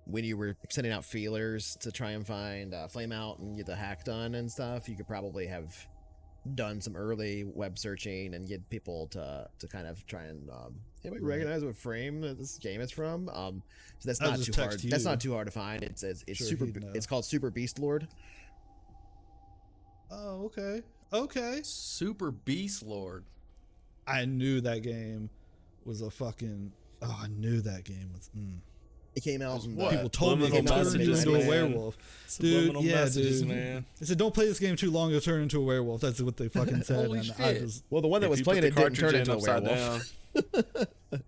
when you were sending out feelers to try and find Flame Out and get the hack done and stuff, you could probably have done some early web searching and get people to kind of try and anybody recognize what frame this game is from. So that's not too hard. That's not too hard to find. It's Sure, super. he'd know. It's called Super Beast Lord. Oh, okay. Super Beast Lord. I knew that game was a fucking. Oh, I knew that game was. It came out. In what? People told me it Subliminal turned you messages, into a man. werewolf. Subliminal Dude, yeah, messages, dude. man. They said, don't play this game too long, you'll turn into a werewolf. That's what they fucking said. Holy and shit. I was. Well, the one that If was you playing put it the didn't turn cartridge into a in upside werewolf. down.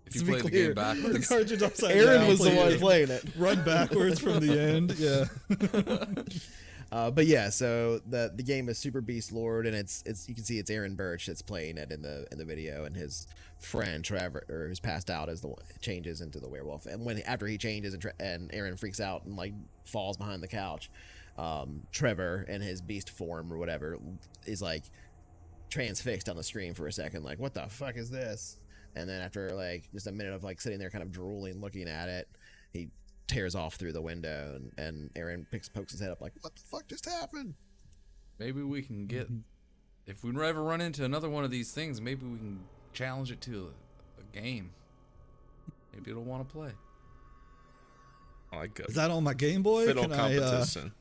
If you To be play the clear, game The backwards. cartridge upside Aaron down, was the play one it. playing it. Run backwards from the end. Yeah. But yeah, so the game is Super Beast Lord, and it's you can see it's Aaron Birch that's playing it in the video, and his friend Trevor, or who's passed out, is the one changes into the werewolf. And after he changes and Aaron freaks out and like falls behind the couch, Trevor in his beast form or whatever is like transfixed on the screen for a second, like what the fuck is this? And then after like just a minute of like sitting there kind of drooling, looking at it, he tears off through the window, and Aaron pokes his head up like, what the fuck just happened? Maybe we can get, if we ever run into another one of these things, maybe we can challenge it to a game. Maybe it'll want to play. Like a Is that on my Game Boy? fiddle Can competition.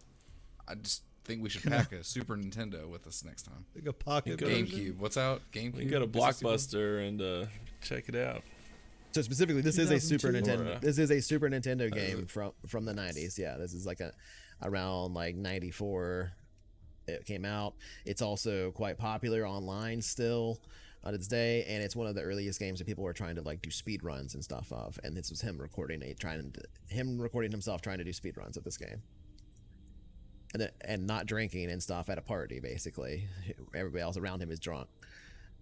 I just think we should pack a Super Nintendo with us next time. I like a pocket Go- version? GameCube. What's out? GameCube. We can go to Is it Super- Blockbuster and check it out. So specifically, this is a Super 2002. Nintendo. This is a Super Nintendo game from the 90s. Yeah, this is like around like 94. It came out. It's also quite popular online still to this day, and it's one of the earliest games that people were trying to like do speed runs and stuff of. And this was him recording himself trying to do speed runs of this game. And not drinking and stuff at a party, basically. Everybody else around him is drunk.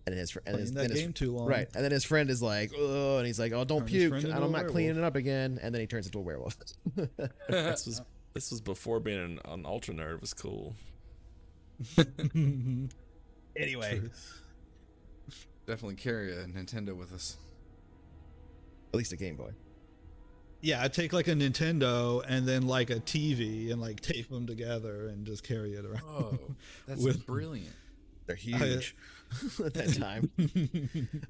And Playing that game too long. Right. And then his friend is like, oh, and he's like, oh, don't Turn his puke. friend into I'm a not cleaning werewolf. it up again. And then he turns into a werewolf. This was before being an ultra nerd was cool. Anyway. Definitely carry a Nintendo with us. At least a Game Boy. Yeah, I'd take like a Nintendo and then like a TV and like tape them together and just carry it around. Oh, that's With- brilliant. They're huge at that time.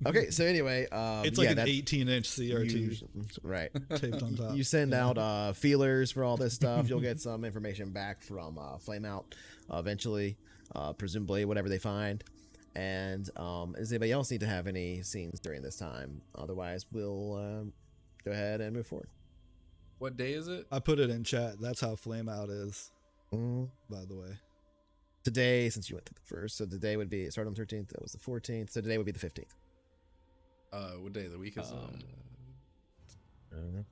Okay, so anyway, It's like an 18-inch CRT right. taped on top. You send out feelers for all this stuff. You'll get some information back from Flameout eventually, presumably whatever they find. And does anybody else need to have any scenes during this time? Otherwise, we'll go ahead and move forward. What day is it? I put it in chat. That's how Flame Out is, by the way. Today, since you went to the first, so today would be, it started on the 13th, that was the 14th, so today would be the 15th. What day of the week is it? I don't know.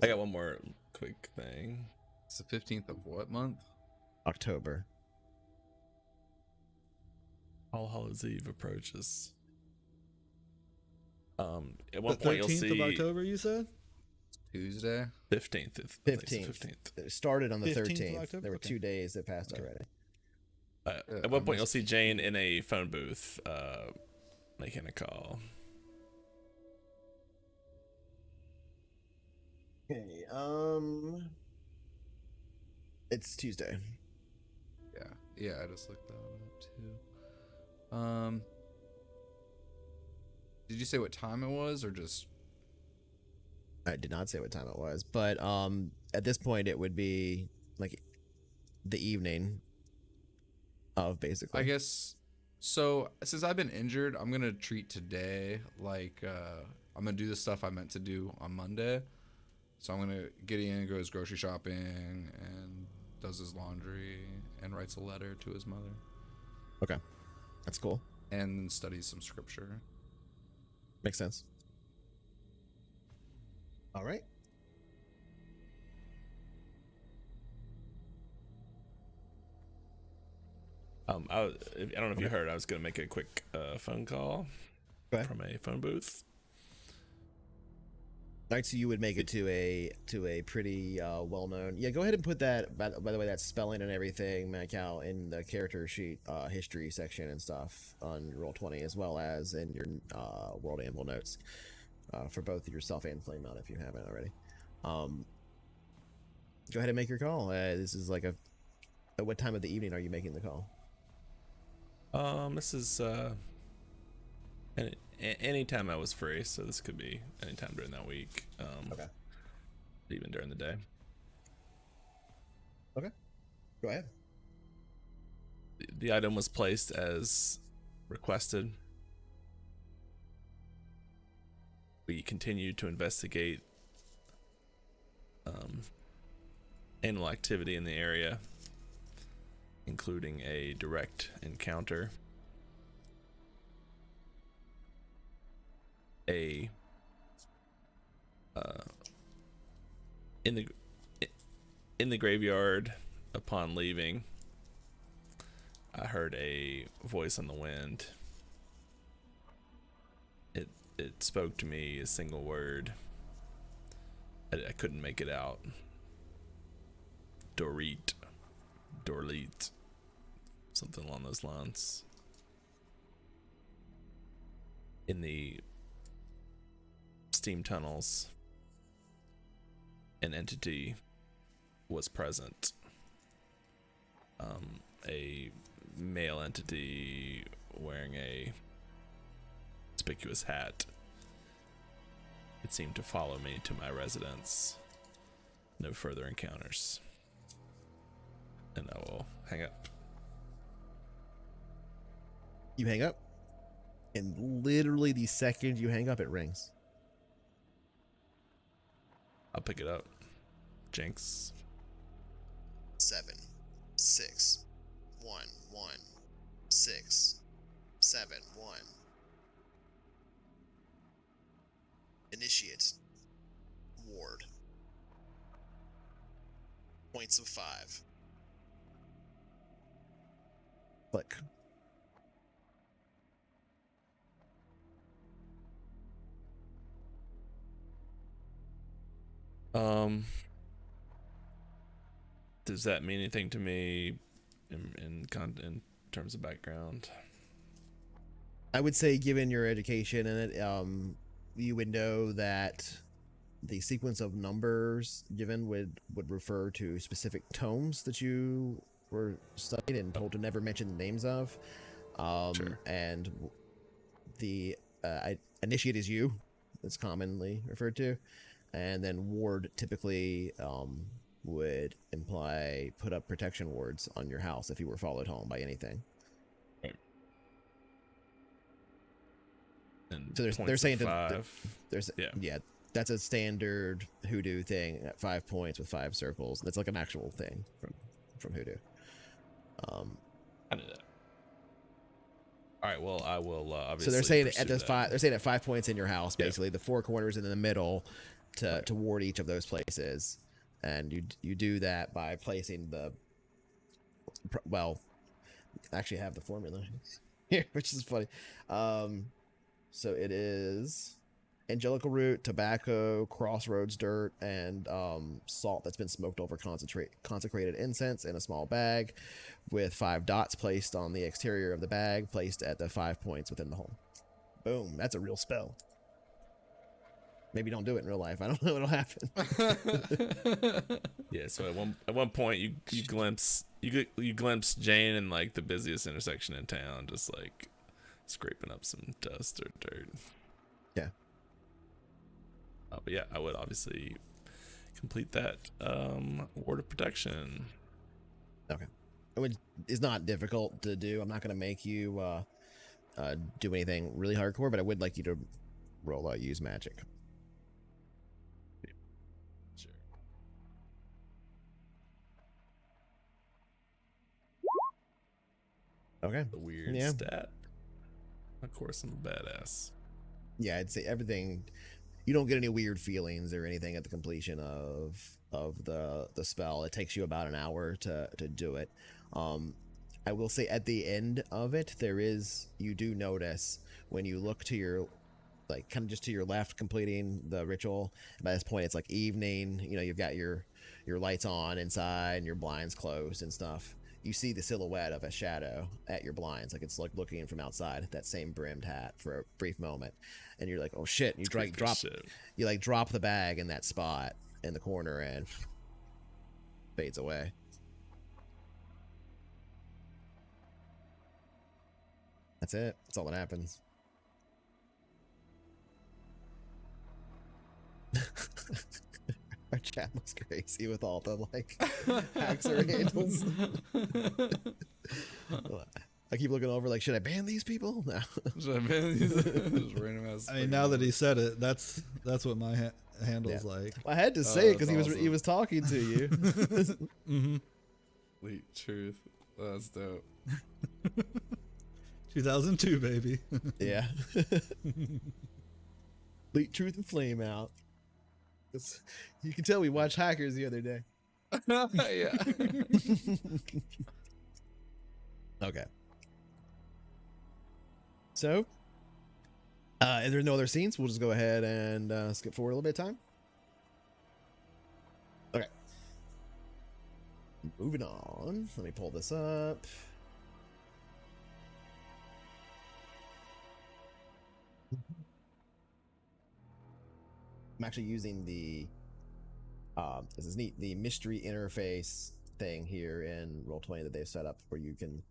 I got one more quick thing. It's the 15th of what month? October. All Hallows Eve approaches. At The one point you'll 13th see of October, you said? Tuesday. 15th. 15th. It started on the 15th of 13th. October? There were Okay. 2 days that passed already. At one point you'll see Jane in a phone booth making a call. Okay, it's Tuesday. Yeah, I just looked that up too. Did you say what time it was, or just? I did not say what time it was, but at this point it would be like the evening of basically. I guess. So since I've been injured, I'm gonna treat today like I'm gonna do the stuff I meant to do on Monday. So I'm gonna Gideon goes grocery shopping and does his laundry and writes a letter to his mother Okay, that's cool. and studies some scripture. Makes sense. All right. I don't know if you heard. I was gonna make a quick phone call Go ahead. from a phone booth. All right, so you would make it to a pretty well-known. Yeah, go ahead and put that. By the way, that spelling and everything, Macau, in the character sheet, history section and stuff on Roll20, as well as in your World Anvil notes for both yourself and Flameout if you haven't already. Go ahead and make your call. This is like at what time of the evening are you making the call? This is any time I was free, so this could be any time during that week. Okay. Even during the day. Okay. Go ahead. The item was placed as requested. We continue to investigate animal activity in the area, including a direct encounter, in the graveyard. Upon leaving, I heard a voice on the wind. It spoke to me a single word. I couldn't make it out. Dorlit, something along those lines. In the steam tunnels, an entity was present. A male entity wearing a conspicuous hat. It seemed to follow me to my residence. No further encounters. And I will hang up. You hang up, and literally the second you hang up, it rings. I'll pick it up. Jinx. 7 6 1 1 6 7 1. Initiate. Ward. Points of 5. Click. Does that mean anything to me in terms of background? I would say, given your education and it, you would know that the sequence of numbers given would refer to specific tomes that you were studied and told to never mention the names of. Sure. And the initiate is you, that's commonly referred to, and then ward typically would imply put up protection wards on your house if you were followed home by anything. And So they're points saying of five. there's Yeah. that's a standard hoodoo thing at 5 points with 5 circles. That's like an actual thing from hoodoo. I knew that. All right. Well, I will obviously. So they're saying pursue at the that. 5. They're saying at 5 points in your house, Yeah. basically the 4 corners and in the middle, to ward each of those places, and you do that by placing the. Well, I actually have the formula here, which is funny. So it is angelical root, tobacco, crossroads dirt, and salt that's been smoked over consecrated incense in a small bag, with 5 dots placed on the exterior of the bag, placed at the 5 points within the hole. Boom! That's a real spell. Maybe don't do it in real life. I don't know what'll happen. Yeah. So at one point you glimpse Jane in like the busiest intersection in town, just like scraping up some dust or dirt. Yeah. But yeah, I would obviously complete that ward of protection. Okay. It's not difficult to do. I'm not going to make you do anything really hardcore, but I would like you to roll out use magic. Sure. Okay. A weird Yeah. stat. Of course, I'm a badass. Yeah, I'd say everything. You don't get any weird feelings or anything at the completion of the spell. It takes you about an hour to do it. I will say at the end of it, you do notice when you look to your, like, kind of just to your left, completing the ritual. By this point, it's like evening. You know, you've got your lights on inside and your blinds closed and stuff. You see the silhouette of a shadow at your blinds, like it's like looking from outside, that same brimmed hat for a brief moment, and you're like, "Oh shit!" And you Creepy drop, shit. you like drop the bag in that spot in the corner and fades away. That's it. That's all that happens. Our chat looks crazy with all the like hacks or handles. I keep looking over like, should I ban these people? No. Should I ban these? Just random ass I mean, fucking now that he numbers. said it, that's what my handle's like. I had to say it because that's he awesome. was talking to you. Mm-hmm. Complete truth. That's dope. 2002, baby. Yeah. Bleak Truth and Flame out. You can tell we watched Hackers the other day. Yeah. Okay. So, if there's no other scenes, we'll just go ahead and skip forward a little bit of time. Okay. Moving on. Let me pull this up. I'm actually using this is neat, the mystery interface thing here in Roll20 that they've set up where you can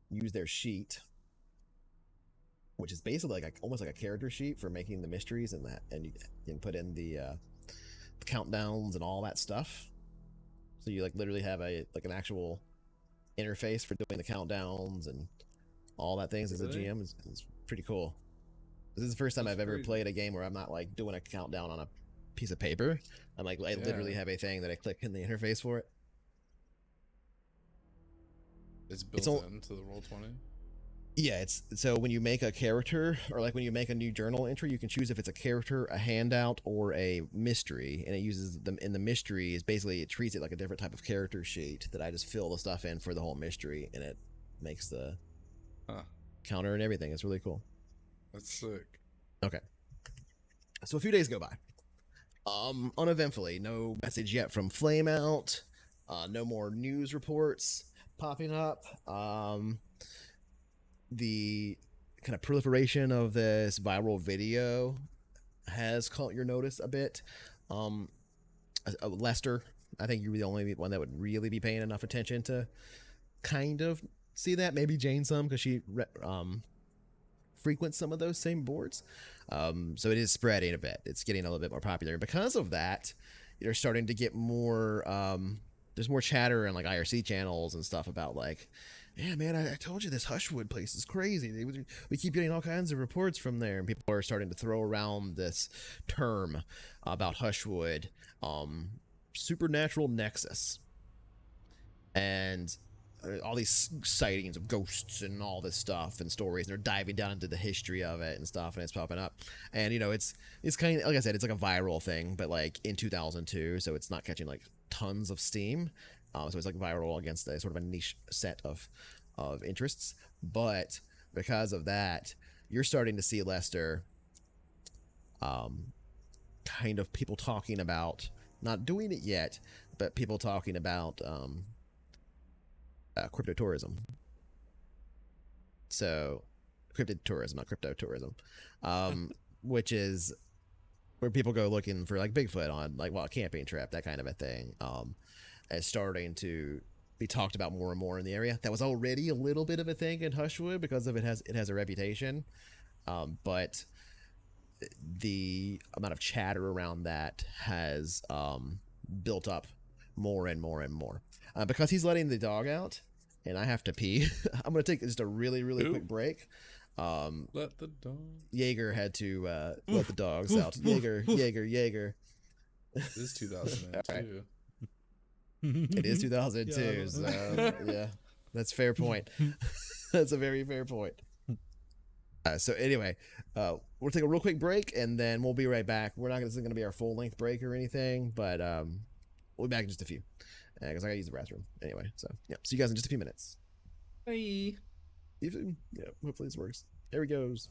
use their sheet, which is basically like almost like a character sheet for making the mysteries, and you can put in the countdowns and all that stuff. So you like literally have an actual interface for doing the countdowns and all that things as a Really? GM. It's pretty cool. This is the first time That's I've ever crazy. played a game where I'm not like doing a countdown on a piece of paper. I'm like, I literally Yeah. have a thing that I click in the interface for it. It's It's built all- into the Roll20. Yeah, it's so when you make a character, or like when you make a new journal entry, you can choose if it's a character, a handout, or a mystery, and it uses them in the mystery. Is basically it treats it like a different type of character sheet that I just fill the stuff in for the whole mystery, and it makes the Huh. counter and everything. It's really cool. That's sick. Okay. So a few days go by. Uneventfully, no message yet from Flameout. No more news reports popping up. The kind of proliferation of this viral video has caught your notice a bit. Lester, I think you're the only one that would really be paying enough attention to kind of see that. Maybe Jane some, because she frequents some of those same boards. So it is spreading a bit. It's getting a little bit more popular. Because of that, you're starting to get more, there's more chatter in like IRC channels and stuff about like, yeah, man, I told you this Hushwood place is crazy. We keep getting all kinds of reports from there, and people are starting to throw around this term about Hushwood, supernatural nexus, and all these sightings of ghosts and all this stuff and stories. And they're diving down into the history of it and stuff, and it's popping up. And you know, it's kind of like I said, it's like a viral thing, but like in 2002, so it's not catching like tons of steam. So it's like viral against a sort of a niche set of interests. But because of that, you're starting to see, Lester, kind of people talking about, not doing it yet, but people talking about crypto tourism. So cryptid tourism, not crypto tourism, which is where people go looking for like Bigfoot on like, well, a camping trip, that kind of a thing. Is starting to be talked about more and more in the area. That was already a little bit of a thing in Hushwood because of it has a reputation, but the amount of chatter around that has built up more and more and more. Because he's letting the dog out, and I have to pee. I'm gonna take just a really quick break. Let the dog. Jaeger had to let the dogs out. Jaeger. This is 2002. It is 2002, so yeah, that's a fair point. That's a very fair point. So anyway, we'll take a real quick break, and then we'll be right back. This isn't going to be our full-length break or anything, but we'll be back in just a few, because I got to use the bathroom anyway. So yeah, see you guys in just a few minutes. Bye. Yeah, hopefully this works. There he goes.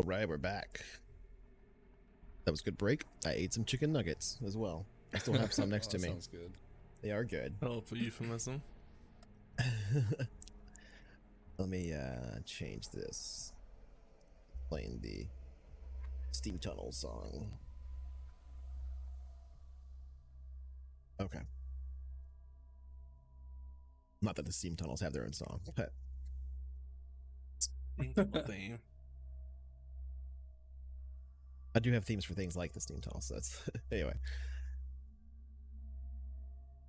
All right, we're back. That was a good break. I ate some chicken nuggets as well. I still have some next to me. Sounds good. They are good. Helpful euphemism. Let me change this. Playing the Steam Tunnel song. Okay. Not that the Steam Tunnels have their own song, but Theme. I do have themes for things like the Steam Tunnel, so that's anyway.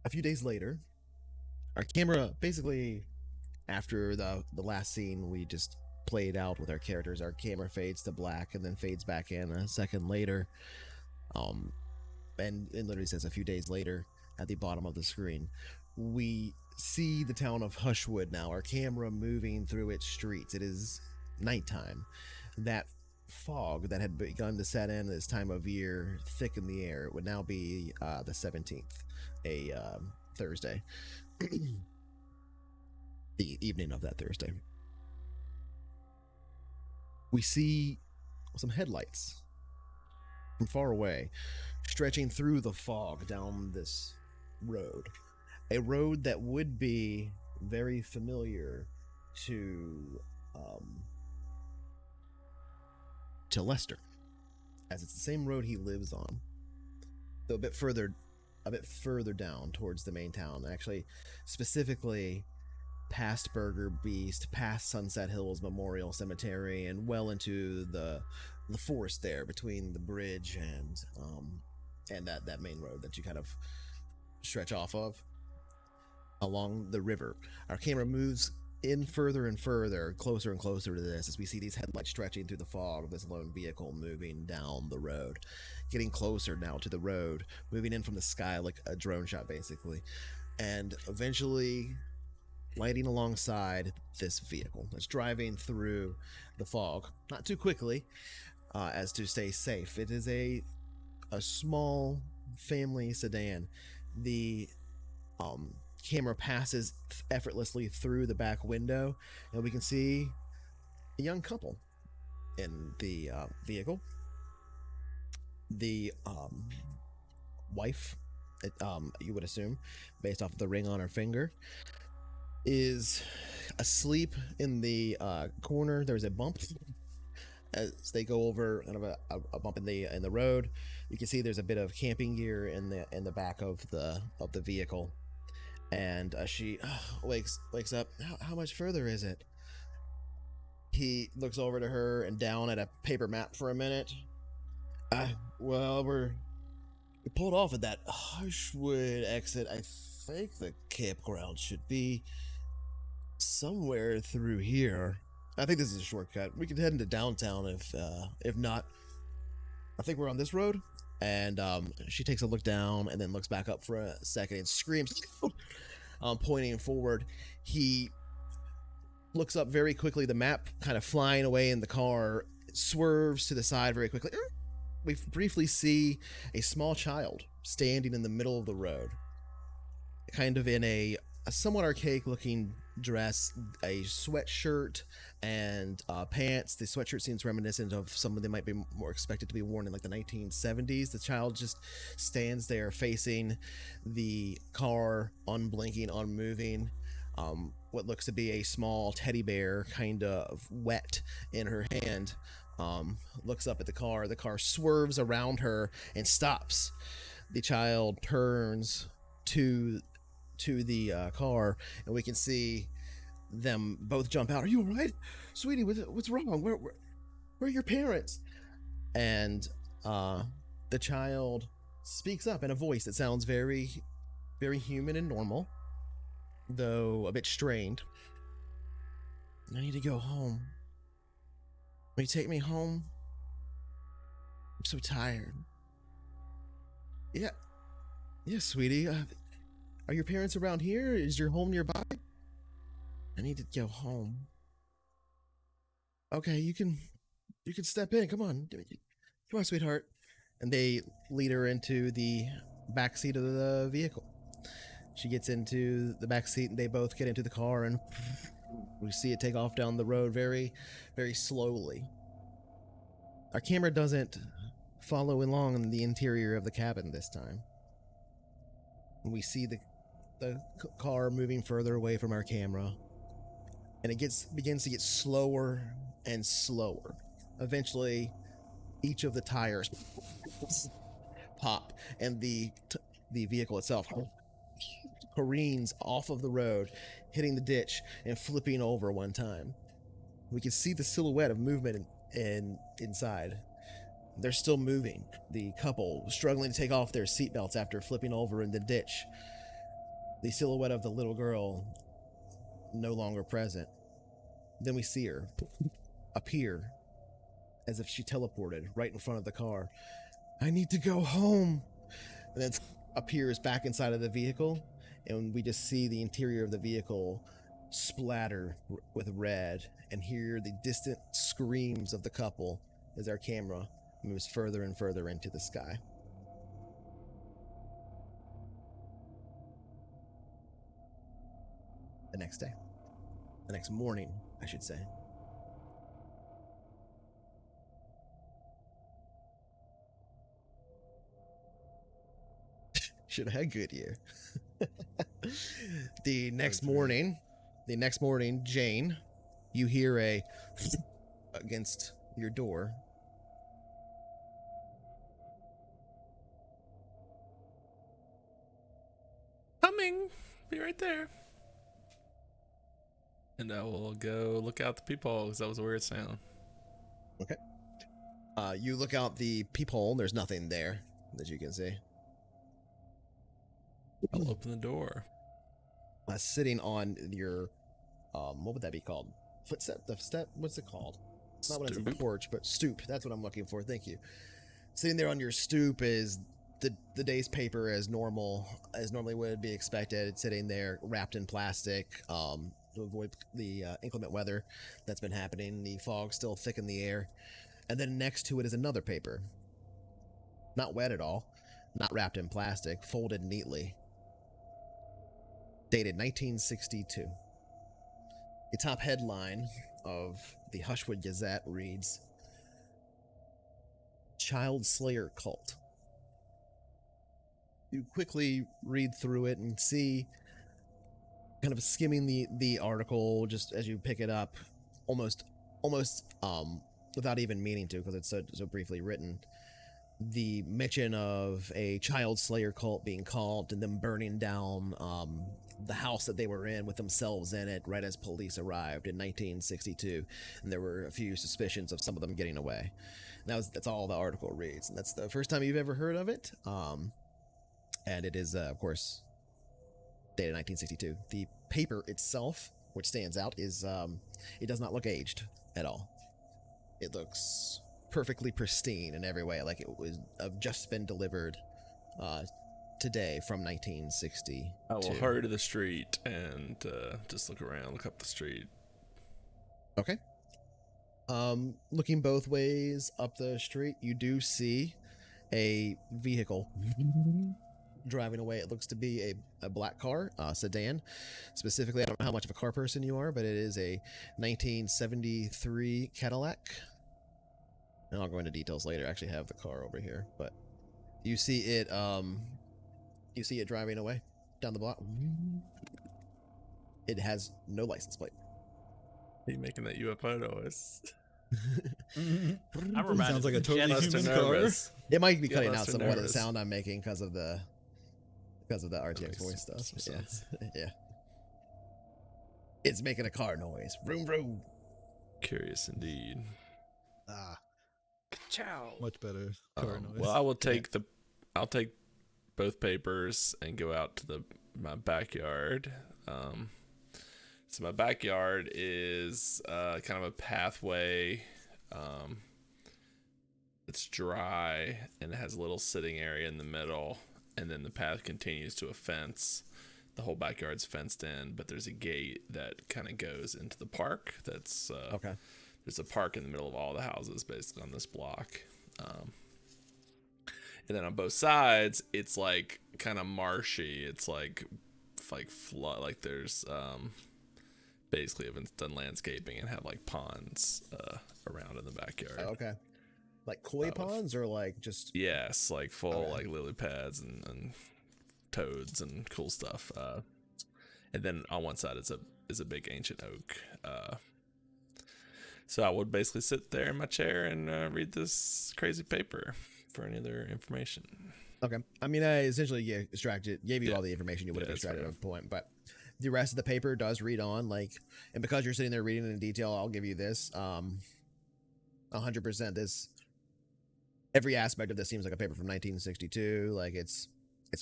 A few days later, our camera basically after the last scene we just played out with our characters, our camera fades to black and then fades back in a second later. And it literally says a few days later at the bottom of the screen. We see the town of Hushwood now, our camera moving through its streets. It is nighttime. That fog that had begun to set in this time of year thick in the air. It would now be the 17th, a Thursday. The evening of that Thursday. We see some headlights from far away stretching through the fog down this road. A road that would be very familiar to Lester, as it's the same road he lives on, though a bit further down towards the main town. Actually, specifically past Burger Beast, past Sunset Hills Memorial Cemetery, and well into the forest there between the bridge and that main road that you kind of stretch off of along the river. Our camera moves in further and further, closer and closer to this, as we see these headlights stretching through the fog of this lone vehicle moving down the road, getting closer now to the road, moving in from the sky like a drone shot basically, and eventually lighting alongside this vehicle that's driving through the fog, not too quickly, as to stay safe. It is a small family sedan. The camera passes effortlessly through the back window, and we can see a young couple in the vehicle. The wife, you would assume, based off of the ring on her finger, is asleep in the corner. There's a bump as they go over kind of a bump in the road. You can see there's a bit of camping gear in the back of the vehicle, and she wakes up. How much further is it? He looks over to her and down at a paper map for a minute. Well, we pulled off at that Hushwood exit. I think the campground should be somewhere through here. I think this is a shortcut. We could head into downtown if not. I think we're on this road. And she takes a look down and then looks back up for a second and screams, pointing forward. He looks up very quickly, the map kind of flying away in the car, swerves to the side very quickly. We briefly see a small child standing in the middle of the road, kind of in a somewhat archaic looking dress, a sweatshirt and pants. The sweatshirt seems reminiscent of something that might be more expected to be worn in like the 1970s. The child just stands there facing the car, unblinking, unmoving. What looks to be a small teddy bear, kind of wet in her hand. Looks up at the car swerves around her and stops. The child turns to the car, and we can see them both jump out. Are you all right, sweetie? What's wrong? Where are your parents? And the child speaks up in a voice that sounds very, very human and normal, though a bit strained. I need to go home. Will you take me home? I'm so tired. Yeah, sweetie. Are your parents around here? Is your home nearby? I need to go home. Okay, you can step in. Come on, sweetheart. And they lead her into the back seat of the vehicle. She gets into the back seat, and they both get into the car, and we see it take off down the road very, very slowly. Our camera doesn't follow along in the interior of the cabin this time. We see the car moving further away from our camera, and it begins to get slower and slower. Eventually, each of the tires pop, and the vehicle itself careens off of the road, hitting the ditch and flipping over one time. We can see the silhouette of movement inside. They're still moving. The couple struggling to take off their seatbelts after flipping over in the ditch. The silhouette of the little girl no longer present. Then we see her appear as if she teleported right in front of the car. I need to go home. And then appears back inside of the vehicle, and we just see the interior of the vehicle splatter with red and hear the distant screams of the couple as our camera moves further and further into the sky. The next day. The next morning, I should say. Should have had Goodyear. The next morning, Jane, you hear a against your door. Coming. Be right there. And I will go look out the peephole because that was a weird sound. Okay. You look out the peephole, and there's nothing there that you can see. I'll open the door. Sitting on your, what would that be called? Footstep? The step? What's it called? It's not when it's a porch, but stoop. That's what I'm looking for. Thank you. Sitting there on your stoop is the day's paper as normally would be expected. It's sitting there wrapped in plastic to avoid the inclement weather that's been happening. The fog still thick in the air. And then next to it is another paper. Not wet at all. Not wrapped in plastic. Folded neatly. Dated 1962. The top headline of the Hushwood Gazette reads, Child Slayer Cult. You quickly read through it and see, kind of skimming the article just as you pick it up, almost without even meaning to, because it's so briefly written, the mention of a child slayer cult being called and them burning down the house that they were in with themselves in it right as police arrived in 1962, and there were a few suspicions of some of them getting away. And that's all the article reads, and that's the first time you've ever heard of it. And it is of course dated 1962. The paper itself, which stands out, is it does not look aged at all. It looks perfectly pristine in every way, like it was just been delivered today from 1960. I will hurry to the street and just look around, look up the street. Okay. Looking both ways up the street, you do see a vehicle driving away. It looks to be a black car, sedan. Specifically, I don't know how much of a car person you are, but it is a 1973 Cadillac. And I'll go into details later. I actually have the car over here, but you see it driving away down the block. It has no license plate. Are you making that UFO noise? I'm reminded Sounds like a totally Lester human car. nervous. It might be Get cutting out Lester some of the nervous. sound I'm making because of the RTX makes voice stuff. some Yeah. sense. Yeah. It's making a car noise. Vroom vroom. Curious indeed. Ciao. Much better car noise. Well, I'll take both papers and go out to my backyard. So my backyard is kind of a pathway. It's dry and it has a little sitting area in the middle, and then the path continues to a fence. The whole backyard's fenced in, but there's a gate that kind of goes into the park. That's Okay. There's a park in the middle of all the houses, basically, on this block. And then on both sides, it's like kind of marshy. It's like flood. Like there's basically have done landscaping and have like ponds around in the backyard. Okay. Like koi with- ponds or like just Yes, like full Okay. like lily pads and toads and cool stuff. And then on one side is a big ancient oak. So I would basically sit there in my chair and read this crazy paper for any other information. okay. I mean, I essentially gave you Yeah. all the information you would Yeah, have that's extracted fair at a point, but the rest of the paper does read on. Like, and because you're sitting there reading it in detail, I'll give you this. 100%. This every aspect of this seems like a paper from 1962. Like it's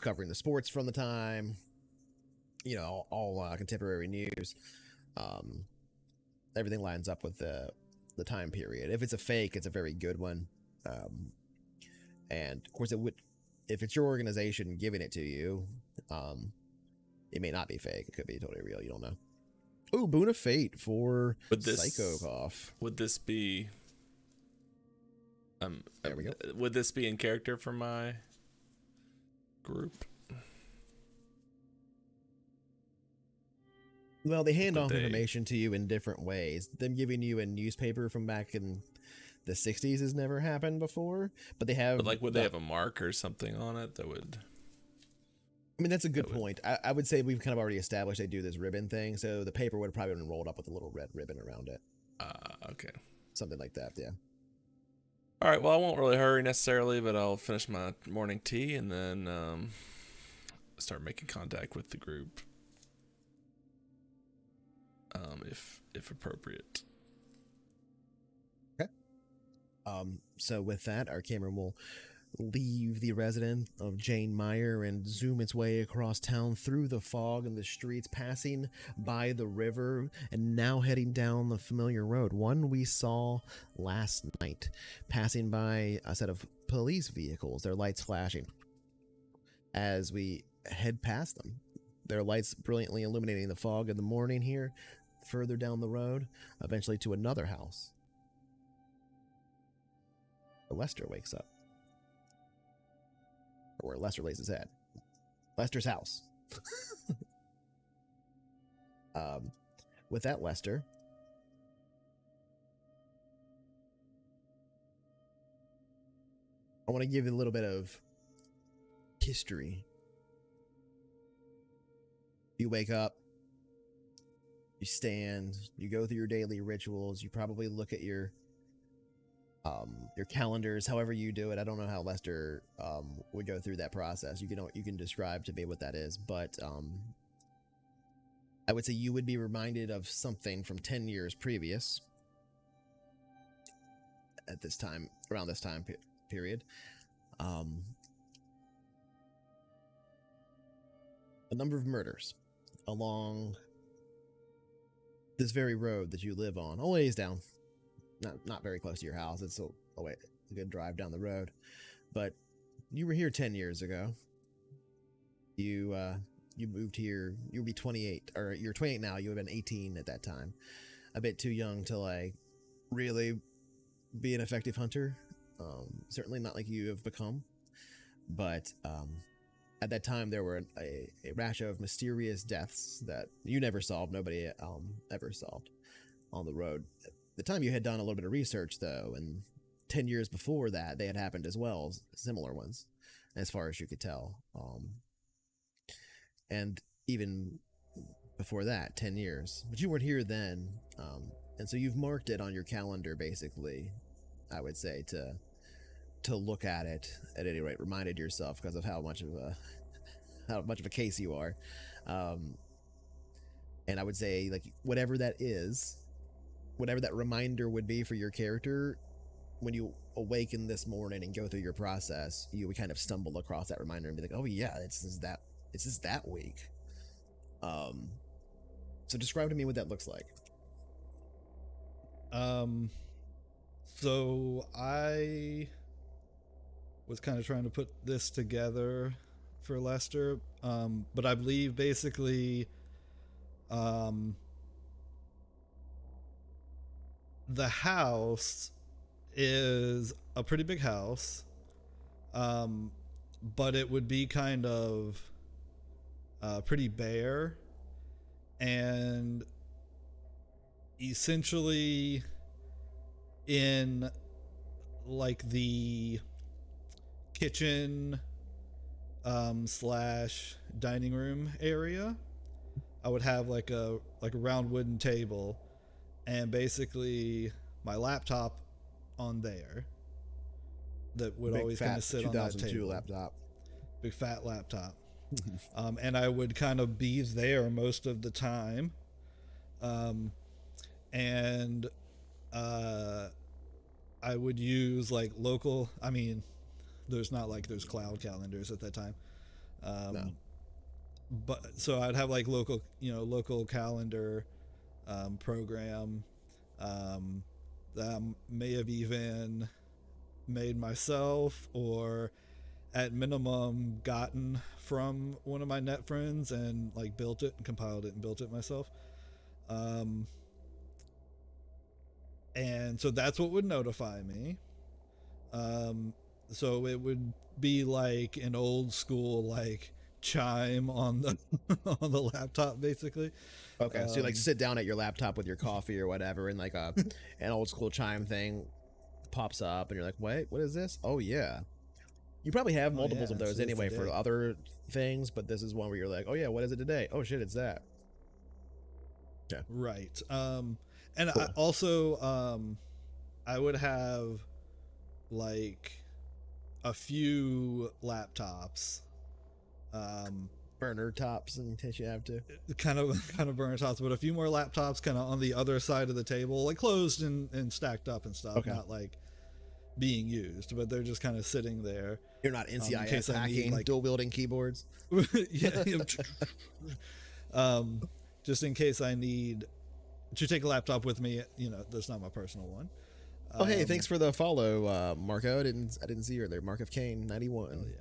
covering the sports from the time. You know, all contemporary news. Everything lines up with the time period. If it's a fake, it's a very good one. And of course, it would, if it's your organization giving it to you, it may not be fake. It could be totally real. You don't know. Oh, Boon of Fate for Psycho Cough. Would this be? There we go. Would this be in character for my group? Well, they hand Would off they- information to you in different ways. Them giving you a newspaper from back in the 60s has never happened before, but they have. But like, would they have a mark or something on it that would? I mean, that's a good that would- point. I would say we've kind of already established they do this ribbon thing, so the paper would have probably been rolled up with a little red ribbon around it. Okay. Something like that, yeah. All right. Well, I won't really hurry necessarily, but I'll finish my morning tea and then start making contact with the group, if appropriate. So with that, our camera will leave the residence of Jane Meyer and zoom its way across town through the fog and the streets, passing by the river and now heading down the familiar road, one we saw last night, passing by a set of police vehicles, their lights flashing as we head past them, their lights brilliantly illuminating the fog of the morning here, further down the road, eventually to another house. Lester wakes up. Or where Lester lays his head. Lester's house. With that, Lester, I want to give you a little bit of history. You wake up, you stand, you go through your daily rituals, you probably look at your calendars, however you do it. I don't know how Lester would go through that process. You can describe to me what that is, but I would say you would be reminded of something from 10 years previous at this time, around this time period. A number of murders along this very road that you live on, a ways down. Not very close to your house. It's a good drive down the road. But you were here 10 years ago. You moved here. You would be 28, or you're 28 now. You would have been 18 at that time. A bit too young to like really be an effective hunter. Certainly not like you have become. But at that time, there were a rash of mysterious deaths that you never solved. Nobody ever solved on the road. The time you had done a little bit of research, though, and 10 years before that, they had happened as well, similar ones, as far as you could tell. And even before that, 10 years. But you weren't here then, and so you've marked it on your calendar, basically, I would say, to look at it, at any rate, reminded yourself because of how much of a case you are. And I would say, like, whatever that is, whatever that reminder would be for your character, when you awaken this morning and go through your process, you would kind of stumble across that reminder and be like, oh yeah, it's just that week. So describe to me what that looks like. So I was kind of trying to put this together for Lester, but I believe basically the house is a pretty big house, but it would be kind of pretty bare, and essentially in like the kitchen slash dining room area. I would have like a round wooden table, and basically my laptop on there that would Big always kind fat of sit on that 2002 table. laptop. Big fat laptop. And I would kind of be there most of the time. And I would use like local, I mean, there's not like there's cloud calendars at that time. No. But so I'd have like local calendar program that I may have even made myself, or at minimum gotten from one of my net friends and like built it and compiled it and built it myself. And so that's what would notify me. So it would be like an old school like chime on the on the laptop basically. Okay, so you like sit down at your laptop with your coffee or whatever, and like an old school chime thing pops up, and you're like, "Wait, what is this?" Oh yeah, you probably have multiples of those anyway for other things, but this is one where you're like, "Oh yeah, what is it today?" Oh shit, it's that. Yeah, right. And cool. I also I would have like a few laptops. Burner tops in case you have to. Kind of burner tops, but a few more laptops kind of on the other side of the table, like closed and stacked up and stuff. Okay. Not like being used, but they're just kind of sitting there. You're not NCIS case I need, hacking like- dual wielding keyboards. Yeah. Just in case I need to take a laptop with me, you know, that's not my personal one. Oh hey, thanks for the follow, Marco. I didn't see you there. Mark of Kane 91. Oh yeah.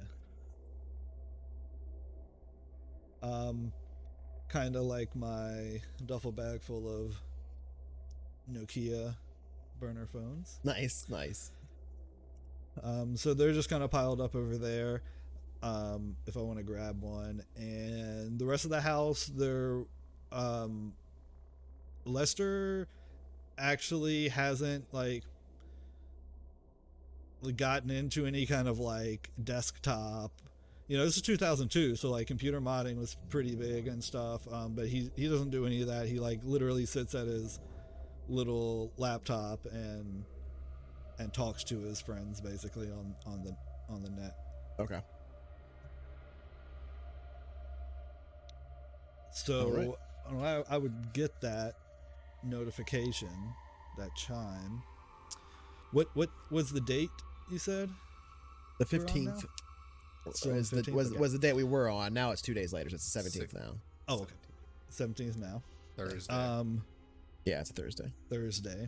Kind of like my duffel bag full of Nokia burner phones. Nice, nice. So they're just kind of piled up over there. If I want to grab one, and the rest of the house, they're Lester actually hasn't like gotten into any kind of like desktop. You know, this is 2002, so like computer modding was pretty big and stuff. But he doesn't do any of that. He like literally sits at his little laptop and talks to his friends basically on the net. Okay. So I would get that notification, that chime. What was the date you said? The We're on 15th Still was the 15th? was Okay. was the day we were on. Now it's 2 days later, so it's the 17th now. Oh, okay. 17th now. Thursday. Yeah, it's a Thursday. Thursday.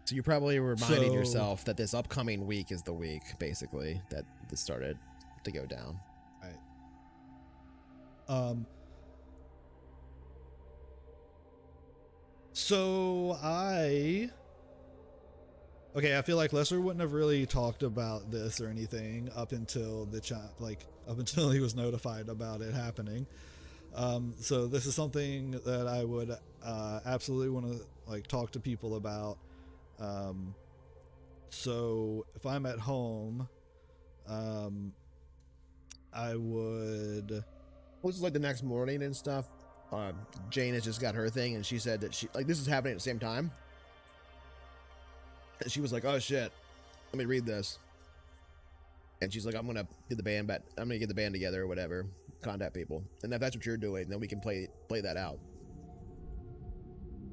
So you probably reminded So- yourself that this upcoming week is the week, basically, that this started to go down. So I feel like Lester wouldn't have really talked about this or anything up until up until he was notified about it happening. So this is something that I would absolutely want to like talk to people about. So if I'm at home, I would. Well, this is like the next morning and stuff. Jane has just got her thing, and she said that this is happening at the same time. And she was like, "Oh shit, let me read this." And she's like, "I'm gonna get the band back. I'm gonna get the band together or whatever. Contact people, and if that's what you're doing, then we can play that out."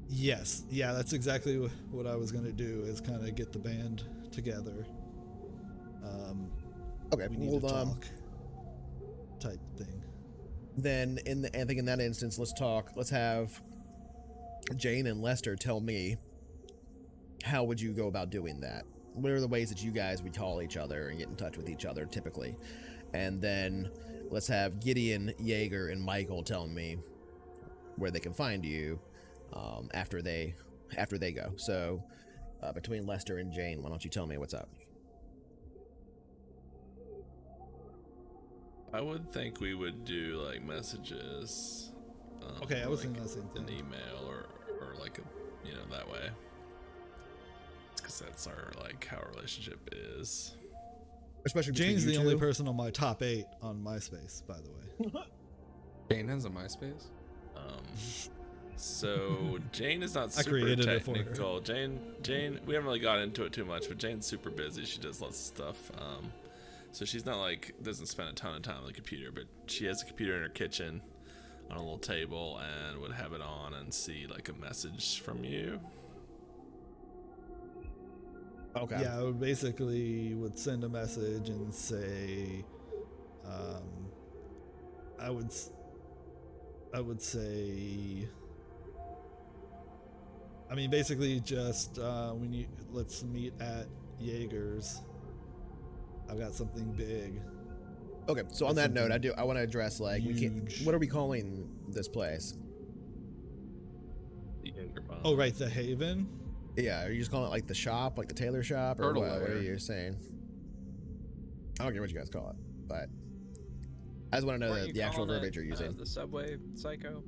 Yes, yeah, that's exactly what I was gonna do. Is kind of get the band together. Okay, We need well, to talk. Type thing. Then I think in that instance, let's have Jane and Lester tell me, how would you go about doing that? What are the ways that you guys would call each other and get in touch with each other typically? And then let's have Gideon, Jaeger, and Michael tell me where they can find you after they go. So between Lester and Jane, why don't you tell me what's up? I would think we would do like messages. Okay, I was like thinking the same an thing. email or like a, that way. because that's our how our relationship is. Especially between Jane's you the only two. person on my top 8 on MySpace, by the way. Jane has a MySpace? So Jane is not I super created it for her. technical. Jane, we haven't really got into it too much, but Jane's super busy. She does lots of stuff. So she's not doesn't spend a ton of time on the computer, but she has a computer in her kitchen on a little table and would have it on and see a message from you. Okay. Yeah, I would basically send a message and say, I would say, I mean, basically just let's meet at Jaeger's. I've got something big. Okay. So on that note, Something I want to address we can't. huge. What are we calling this place? Oh, right, the Haven. Yeah. Are you just calling it the shop, the tailor shop, or Turtle what? What are Lair. you saying? I don't care what you guys call it, but I just want to know Weren't you the actual calling it, verbiage you're using. the subway psycho.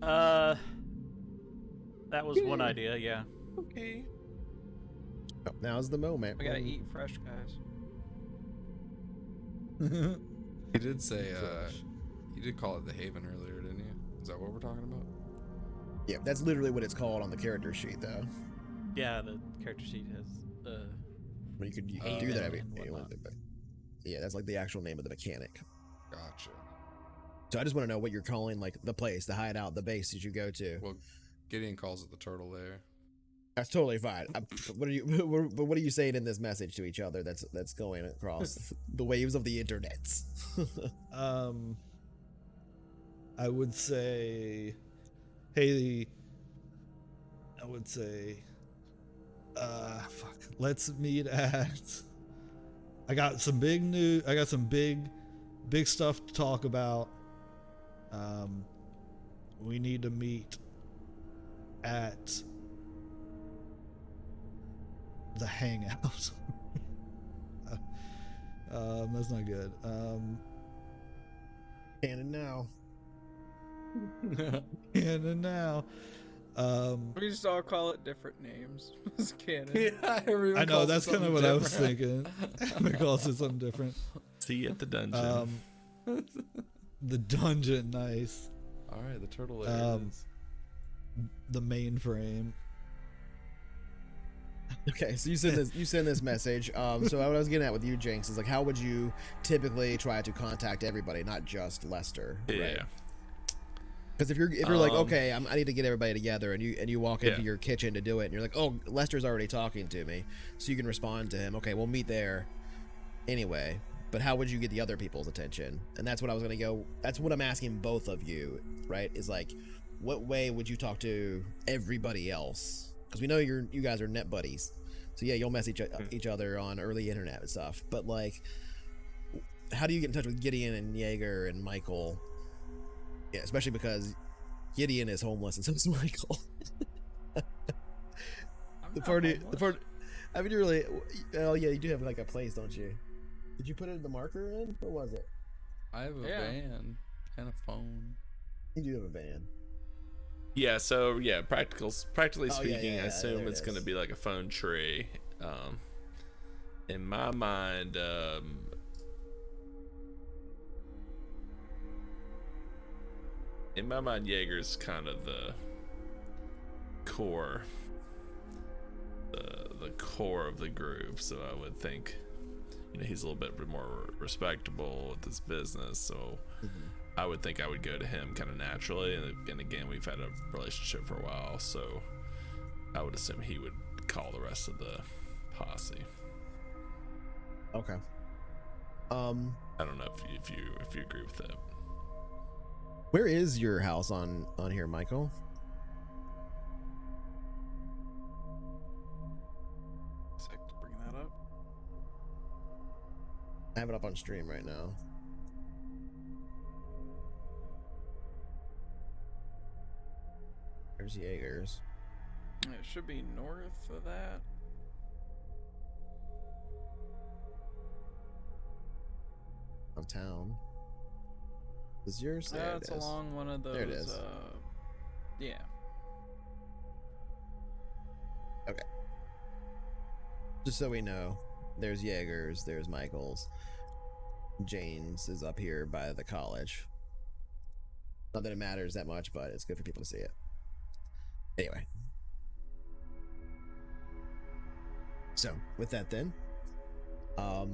That was one idea, yeah. Okay. Oh, now's the moment. We gotta eat fresh, guys. He did say, he did call it the Haven earlier, didn't he? Is that what we're talking about? Yeah, that's literally what it's called on the character sheet, though. Yeah, the character sheet has But you could Oh, do that and if you want, whatnot. but yeah, that's the actual name of the mechanic. Gotcha. So I just want to know what you're calling the place, the hideout, the base that you go to. Well, Gideon calls it the Turtle Lair. That's totally fine. What are you? What are you saying in this message to each other? That's going across the waves of the internet. I would say, hey, I would say, fuck, let's meet at. I got some big news. I got some big stuff to talk about. We need to meet at the hangout. That's not good. Canon now. And now, We just all call it different names. It's canon. Yeah, everyone I know calls it that's kind of something what I was different. thinking. Because it's something different. See you at the dungeon. The dungeon, nice. All right, the Turtle Lair. it is. The mainframe. Okay, so you send this message. So what I was getting at with you, Jinx, is how would you typically try to contact everybody, not just Lester? Yeah. Because if you're okay, I need to get everybody together, and you walk into Yeah. your kitchen to do it, and you're like, oh, Lester's already talking to me, so you can respond to him. Okay, we'll meet there. Anyway, but how would you get the other people's attention? And that's what I was gonna go. That's what I'm asking both of you, right? Is what way would you talk to everybody else? Because we know you guys are net buddies, so yeah, you'll message each other on early internet and stuff. But how do you get in touch with Gideon and Jaeger and Michael? Yeah, especially because Gideon is homeless and so is Michael. The party. I mean, you really. Oh yeah, you do have a place, don't you? Did you put it in the marker in? What was it? I have a Yeah. van and a phone. You do have a van. Yeah, so yeah, practically Oh, speaking, yeah, I assume there it it's going to is. be like a phone tree. In my mind, Jaeger's kind of the core, the core of the group. So I would think, he's a little bit more respectable with his business. So I would think I would go to him kind of naturally. And again, we've had a relationship for a while, so I would assume he would call the rest of the posse. Okay. I don't know if you agree with that. Where is your house on here, Michael? Sec to bring that up. I have it up on stream right now. There's Jaeger's. It should be north of that. Of town. Is yours? There it It's is. along one of those. There it is. Yeah. Okay. Just so we know, there's Jaeger's, there's Michael's. Jane's is up here by the college. Not that it matters that much, but it's good for people to see it. Anyway. So, with that then, how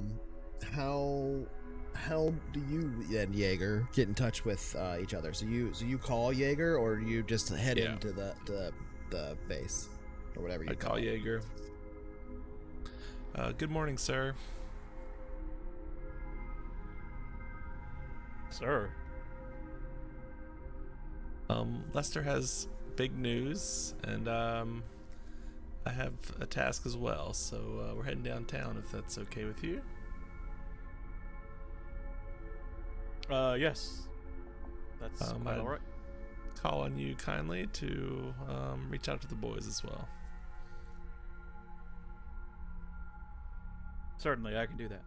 do you and Jaeger get in touch with each other? So you call Jaeger, or do you just head into the base, or whatever you I call Jaeger. Good morning, sir. Sir. Lester has big news, and I have a task as well, so we're heading downtown if that's okay with you. Yes. That's quite all right. Call on you kindly to reach out to the boys as well. Certainly, I can do that.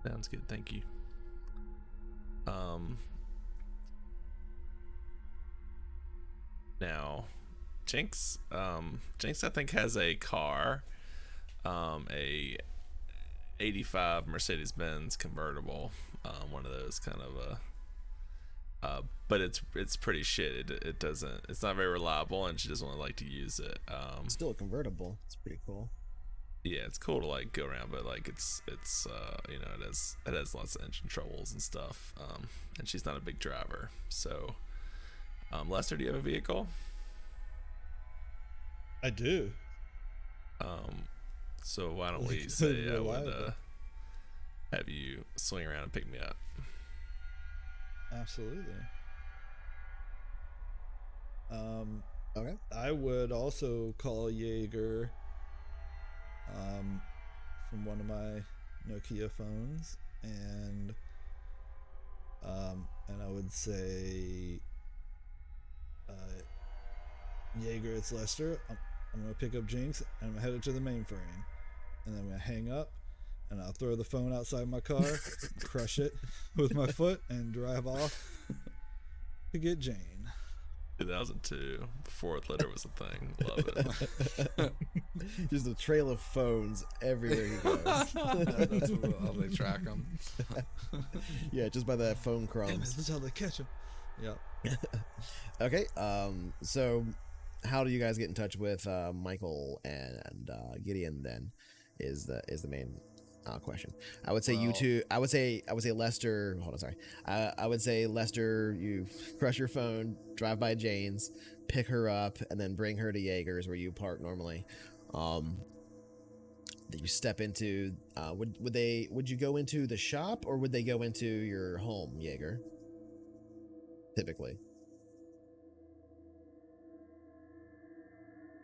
Sounds good, thank you. Now, Jinx I think has a car, a 85 Mercedes-Benz convertible, one of those kind of but it's pretty shit. It's not very reliable, and she doesn't really like to use it. Still a convertible. It's pretty cool. Yeah, it's cool to like go around, but like it's you know, it has lots of engine troubles and stuff. And she's not a big driver. So Lester, do you have a vehicle? I do. So why don't we It's say I would reliable. have you swing around and pick me up? Absolutely. Okay. I would also call Jaeger from one of my Nokia phones, and I would say, Jaeger, it's Lester. I'm gonna pick up Jinx, and I'm headed to the mainframe, and then I'm gonna hang up, and I'll throw the phone outside my car, crush it with my foot, and drive off to get Jane. 2002, before Twitter was a thing. Love it. Just a trail of phones everywhere he goes. That's how they track them. Yeah, just by the phone crumbs. That's how they catch him. Yep. Okay. So how do you guys get in touch with Michael and Gideon? Then is the main question. I would say you Well- two. I would say Lester. Hold on, sorry. I would say Lester. You crush your phone, drive by Jane's, pick her up, and then bring her to Jaeger's where you park normally. That you step into. Would you go into the shop, or would they go into your home, Jaeger? Typically.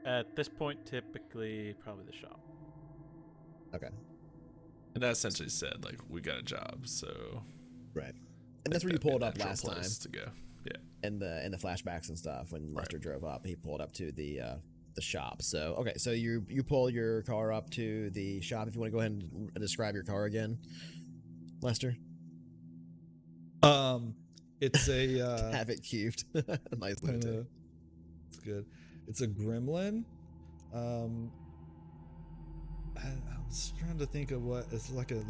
At this point, typically, probably the shop. Okay. And that essentially said, like, we got a job, so Right. And that's where you that'd be a pulled up natural last time place to go. Yeah. in the flashbacks and stuff when Right. Lester drove up. He pulled up to the shop. So okay, so you pull your car up to the shop. If you want to go ahead and describe your car again, Lester. It's a Have it cubed. Nice kinda- little it's good. It's a Gremlin. I was trying to think of what it's like a.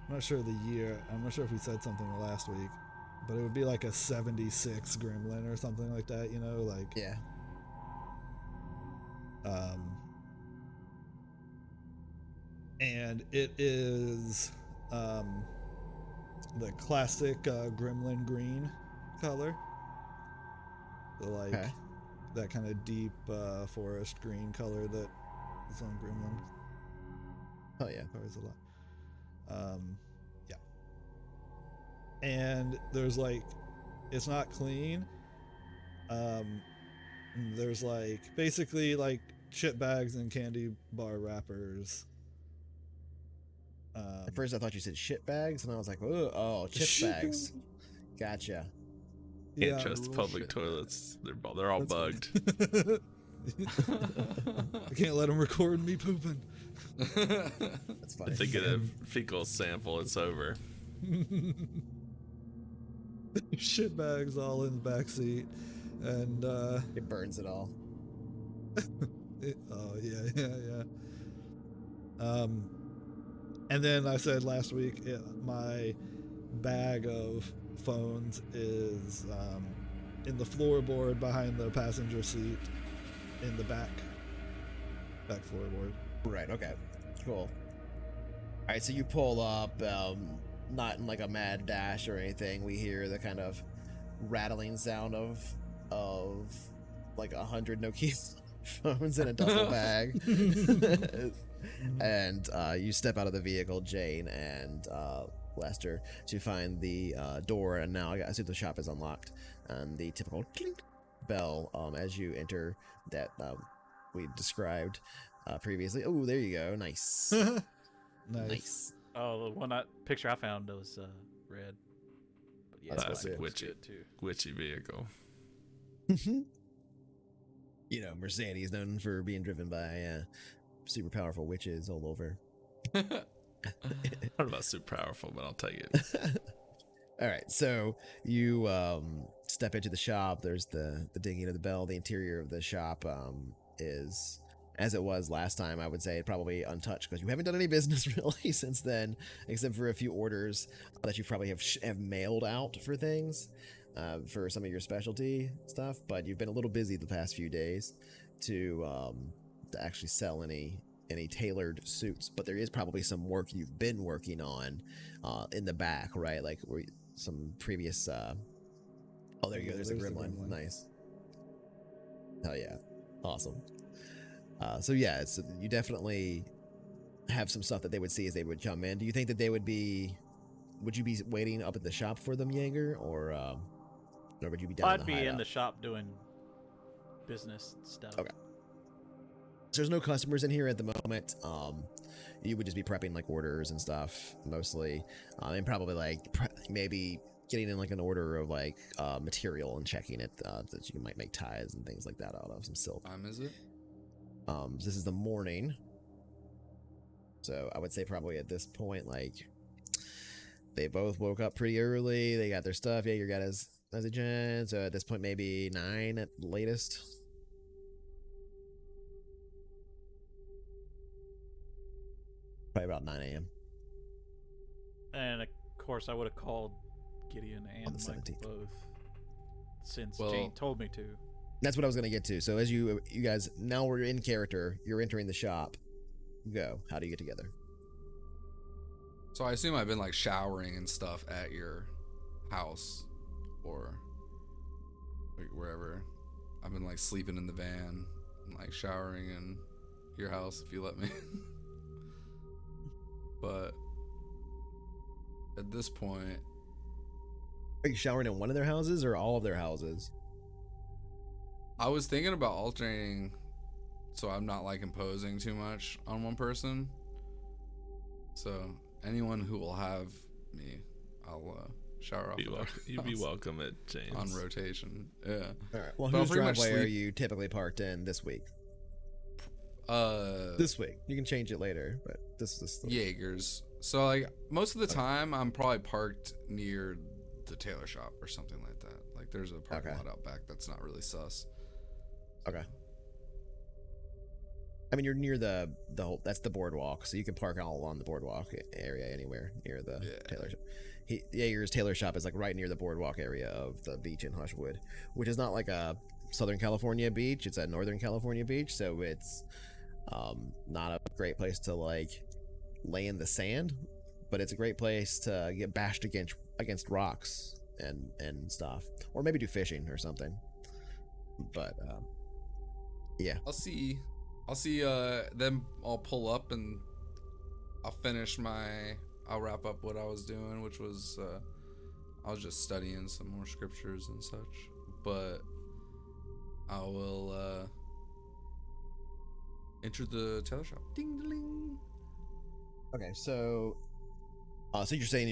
I'm not sure of the year. I'm not sure if we said something last week, but it would be like a '76 Gremlin or something like that. You know, like Yeah. And it is the classic Gremlin green color. The like Okay. that kind of deep forest green color that is on Gremlin Oh yeah. cars a lot. Yeah. And there's like, it's not clean. There's like basically like chip bags and candy bar wrappers. At first I thought you said shit bags, and I was like, oh, chip Shit bags. Gotcha. Can't trust real public shit toilets. They're all That's bugged. I can't let them record me pooping. That's funny. If they get a fecal sample, it's over. Shit bags all in the back seat, and It burns it all. oh yeah. And then I said last week, my bag of phones is in the floorboard behind the passenger seat in the back floorboard. Right. Okay. Cool. All right. So you pull up, not in like a mad dash or anything. We hear the kind of rattling sound of like 100 Nokia phones in a duffel bag. And you step out of the vehicle, Jane and Lester, to find the door, and now I assume the shop is unlocked, and the typical clink bell as you enter that we described previously. Oh, there you go. Nice. Nice. Oh, the picture I found was red. But yeah, Classic black looks witchy, good too. witchy vehicle. You know, Mercedes known for being driven by super powerful witches all over. Not about super powerful, but I'll take it. All right, so you step into the shop. There's the dinging of the bell. The interior of the shop is as it was last time. I would say probably untouched because you haven't done any business really since then, except for a few orders that you probably have mailed out for things for some of your specialty stuff. But you've been a little busy the past few days to actually sell any tailored suits. But there is probably some work you've been working on in the back, right? Like some previous oh, there you go. There's a gremlin. Nice. Hell yeah. Awesome. So yeah, you definitely have some stuff that they would see as they would come in. Do you think that would you be waiting up at the shop for them, Jaeger, or would you be down? I'd be in the shop doing business stuff. Okay. So there's no customers in here at the moment. You would just be prepping like orders and stuff mostly, and probably like maybe getting in like an order of like material and checking it that you might make ties and things like that out of some silk. Is it? This is the morning, so I would say probably at this point, like they both woke up pretty early. They got their stuff. Jaeger got his agent. So at this point, maybe 9 at the latest. Probably about 9 a.m. And of course, I would have called Gideon and On the Michael 17th. both since Well- Jane told me to. That's what I was gonna get to. So as you guys, now we're in character. You're entering the shop. Go. How do you get together? So I assume I've been like showering and stuff at your house or like, wherever. I've been like sleeping in the van and like showering in your house if you let me. But at this point, Are you showering in one of their houses or all of their houses? I was thinking about alternating so I'm not like imposing too much on one person. So anyone who will have me, I'll shower off. You'd be welcome at James. on rotation. Yeah. All right. Well, But I'll whose pretty much driveway are sleep- you typically parked in this week? This week. You can change it later, but this is Jaegers. So like most of the time I'm probably parked near the tailor shop or something like that. Like there's a parking Okay. lot out back that's not really sus. Okay. I mean, you're near the whole. That's the boardwalk, so you can park all along the boardwalk area anywhere near the tailor shop. Jaeger's tailor shop is like right near the boardwalk area of the beach in Hushwood, which is not like a Southern California beach. It's a Northern California beach, so it's not a great place to like lay in the sand, but it's a great place to get bashed against rocks and stuff, or maybe do fishing or something. But yeah. I'll see them all pull up and I'll wrap up what I was doing, which was I was just studying some more scriptures and such. But I will enter the tailor shop. Ding ding. Okay, so you're saying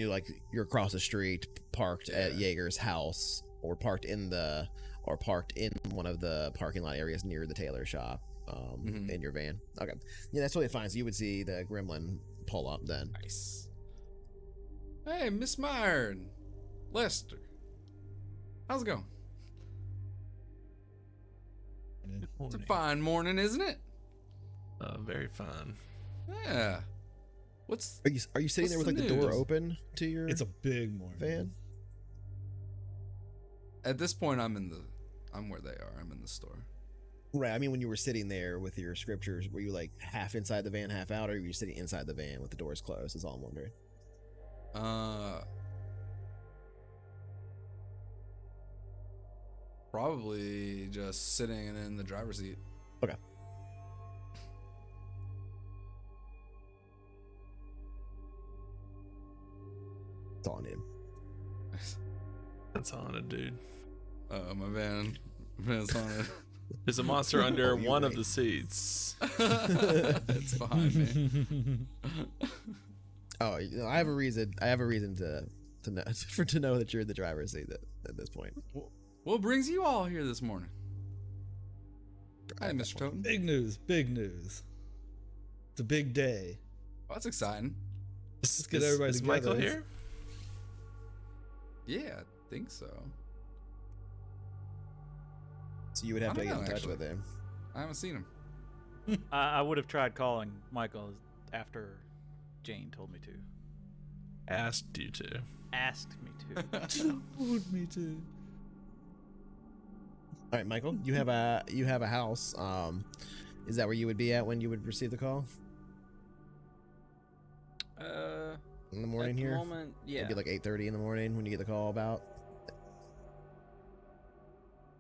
you're across the street, parked at Yeah. Jaeger's house, or parked in one of the parking lot areas near the tailor shop, in your van. Okay, yeah, that's totally fine. So you would see the gremlin pull up then. Nice. Hey, Miss Meyer and Lester. How's it going? It's a fine morning, isn't it? Very fine. Yeah. What's Are you sitting there with What's like the the door news? open to your It's a big morning. van? at this point? I'm where they are. I'm in the store. Right. I mean, when you were sitting there with your scriptures, were you like half inside the van, half out, or were you sitting inside the van with the doors closed? Is all I'm wondering. Probably just sitting in the driver's seat. Okay. That's all I need. That's haunted, dude. My van. Van's haunted. There's a monster under Oh, you one of wait. the seats. It's behind me. Oh, you know, I have a reason. I have a reason to know to know that you're in the driver's seat at this point. What brings you all here this morning? Hi, Mr. Toten. Big news, big news. It's a big day. Oh, that's exciting. Let's get everybody is together. Michael here? Yeah, I think so. So you would have I to don't get know, in touch actually. with him. I haven't seen him. I would have tried calling Michael after Jane told me to. Asked you to. Asked me to. Told me to. All right, Michael, you have a house. Is that where you would be at when you would receive the call in the morning at here? the moment, yeah. It'd be like 8:30 in the morning when you get the call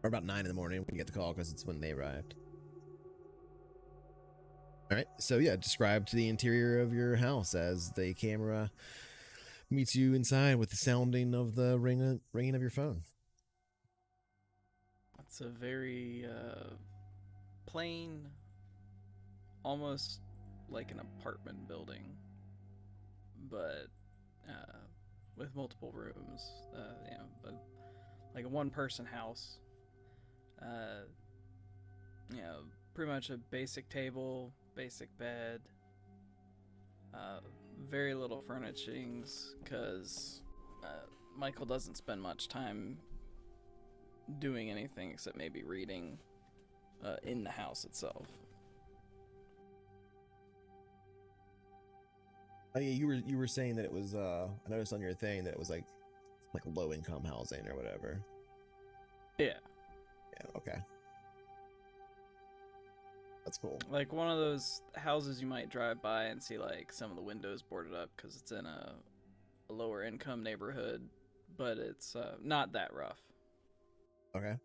or about 9 in the morning when you get the call because it's when they arrived. All right, so yeah, describe to the interior of your house as the camera meets you inside with the sounding of the ringing of your phone. It's a very plain, almost like an apartment building, but with multiple rooms. But like a one-person house. Pretty much a basic table, basic bed. Very little furnishings because Michael doesn't spend much time doing anything except maybe reading in the house itself. Oh yeah, you were saying that it was I noticed on your thing that it was like low income housing or whatever. Yeah, Yeah, okay. That's cool. like one of those houses you might drive by and see like some of the windows boarded up because it's in a lower income neighborhood, but it's not that rough. Okay.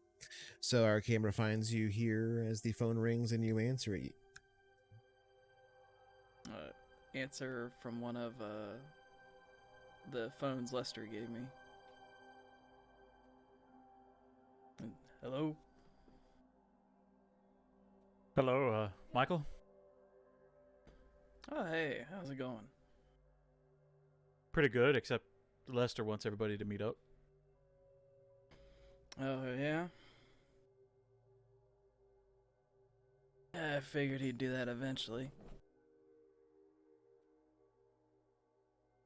So our camera finds you here as the phone rings and you answer it. Answer from one of the phones Lester gave me. Hello? Hello, Michael? Oh, hey, how's it going? Pretty good, except Lester wants everybody to meet up. Oh, yeah? I figured he'd do that eventually.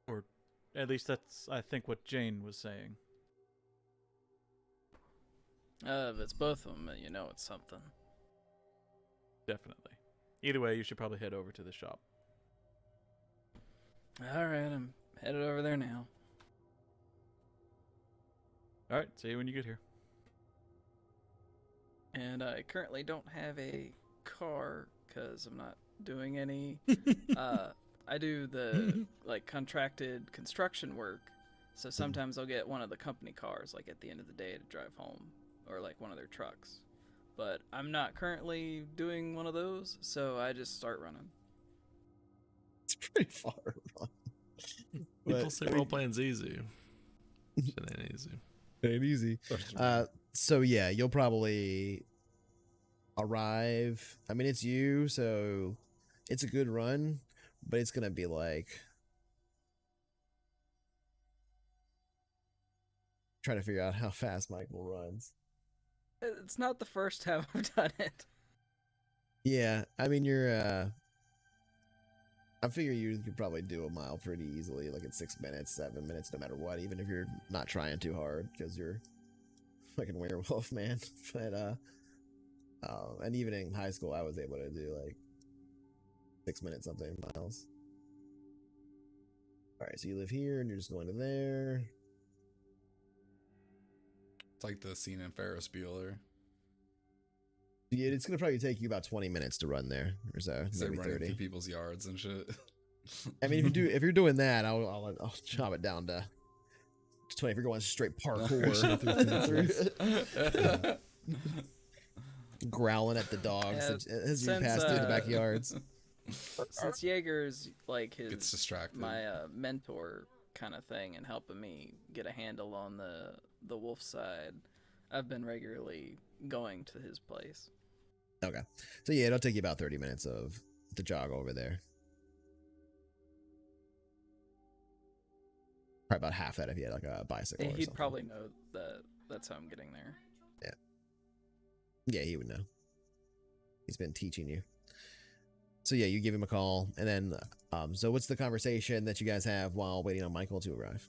Or at least that's, I think, what Jane was saying. If it's both of them, you know it's something. Definitely. Either way, you should probably head over to the shop. Alright, I'm headed over there now. Alright, see you when you get here. And I currently don't have a car because I'm not doing any. I do the like contracted construction work, so sometimes I'll get one of the company cars like at the end of the day to drive home, or like one of their trucks. But I'm not currently doing one of those, so I just start running. It's pretty far. People say role playing's easy. Shit ain't easy. Ain't easy. So yeah, you'll probably arrive. I mean, it's you, so it's a good run, but it's gonna be like trying to figure out how fast Michael runs. It's not the first time I've done it. Yeah, I mean, I figure you could probably do a mile pretty easily, like in 6 minutes, 7 minutes, no matter what, even if you're not trying too hard, because you're fucking werewolf, man. But and even in high school, I was able to do like 6 minutes something miles. All right, so you live here, and you're just going to there. It's like the scene in Ferris Bueller. Yeah, it's gonna probably take you about 20 minutes to run there, or so, He's like maybe running 30. through people's yards and shit. I mean, if you're doing that, I'll chop it down to 20. If you're going straight parkour, growling at the dogs as you pass through the backyards. Since Jaeger's like Gets distracted. my mentor kind of thing and helping me get a handle on the wolf side, I've been regularly going to his place. Okay, so yeah, it'll take you about 30 minutes to jog over there. Probably about half that if you had like a bicycle. Or He'd something. probably know that's how I'm getting there. Yeah, he would know. He's been teaching you. So yeah, you give him a call, and then so what's the conversation that you guys have while waiting on Michael to arrive?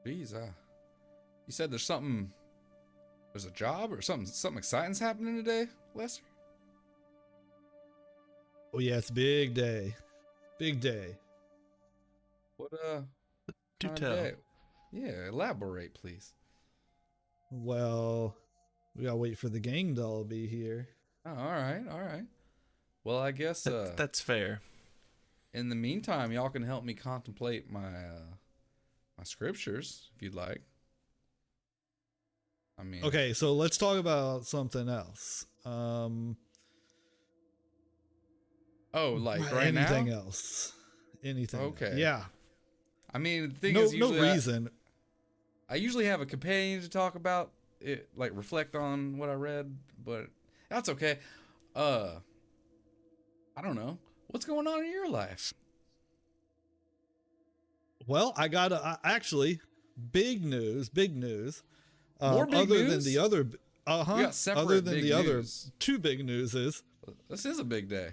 Jeez, you said there's a job or something exciting's happening today, Lester? Oh yeah, it's big day. Big day. What Do kind of tell. day? Yeah, elaborate, please. Well, we gotta wait for the gang to all be here. Oh, all right. Well, I guess That's fair. in the meantime, y'all can help me contemplate my scriptures if you'd like. I mean, Okay, so let's talk about something else. Oh, like right anything now? else? Anything? Okay. Yeah. I mean, the thing No, is, no usually reason. I usually have a companion to talk about it, like reflect on what I read, but that's okay. I don't know what's going on in your life. Well, I got actually big news. Big news. More big other news? than the other. We got separate Other than big the other news. two big newses. This is a big day.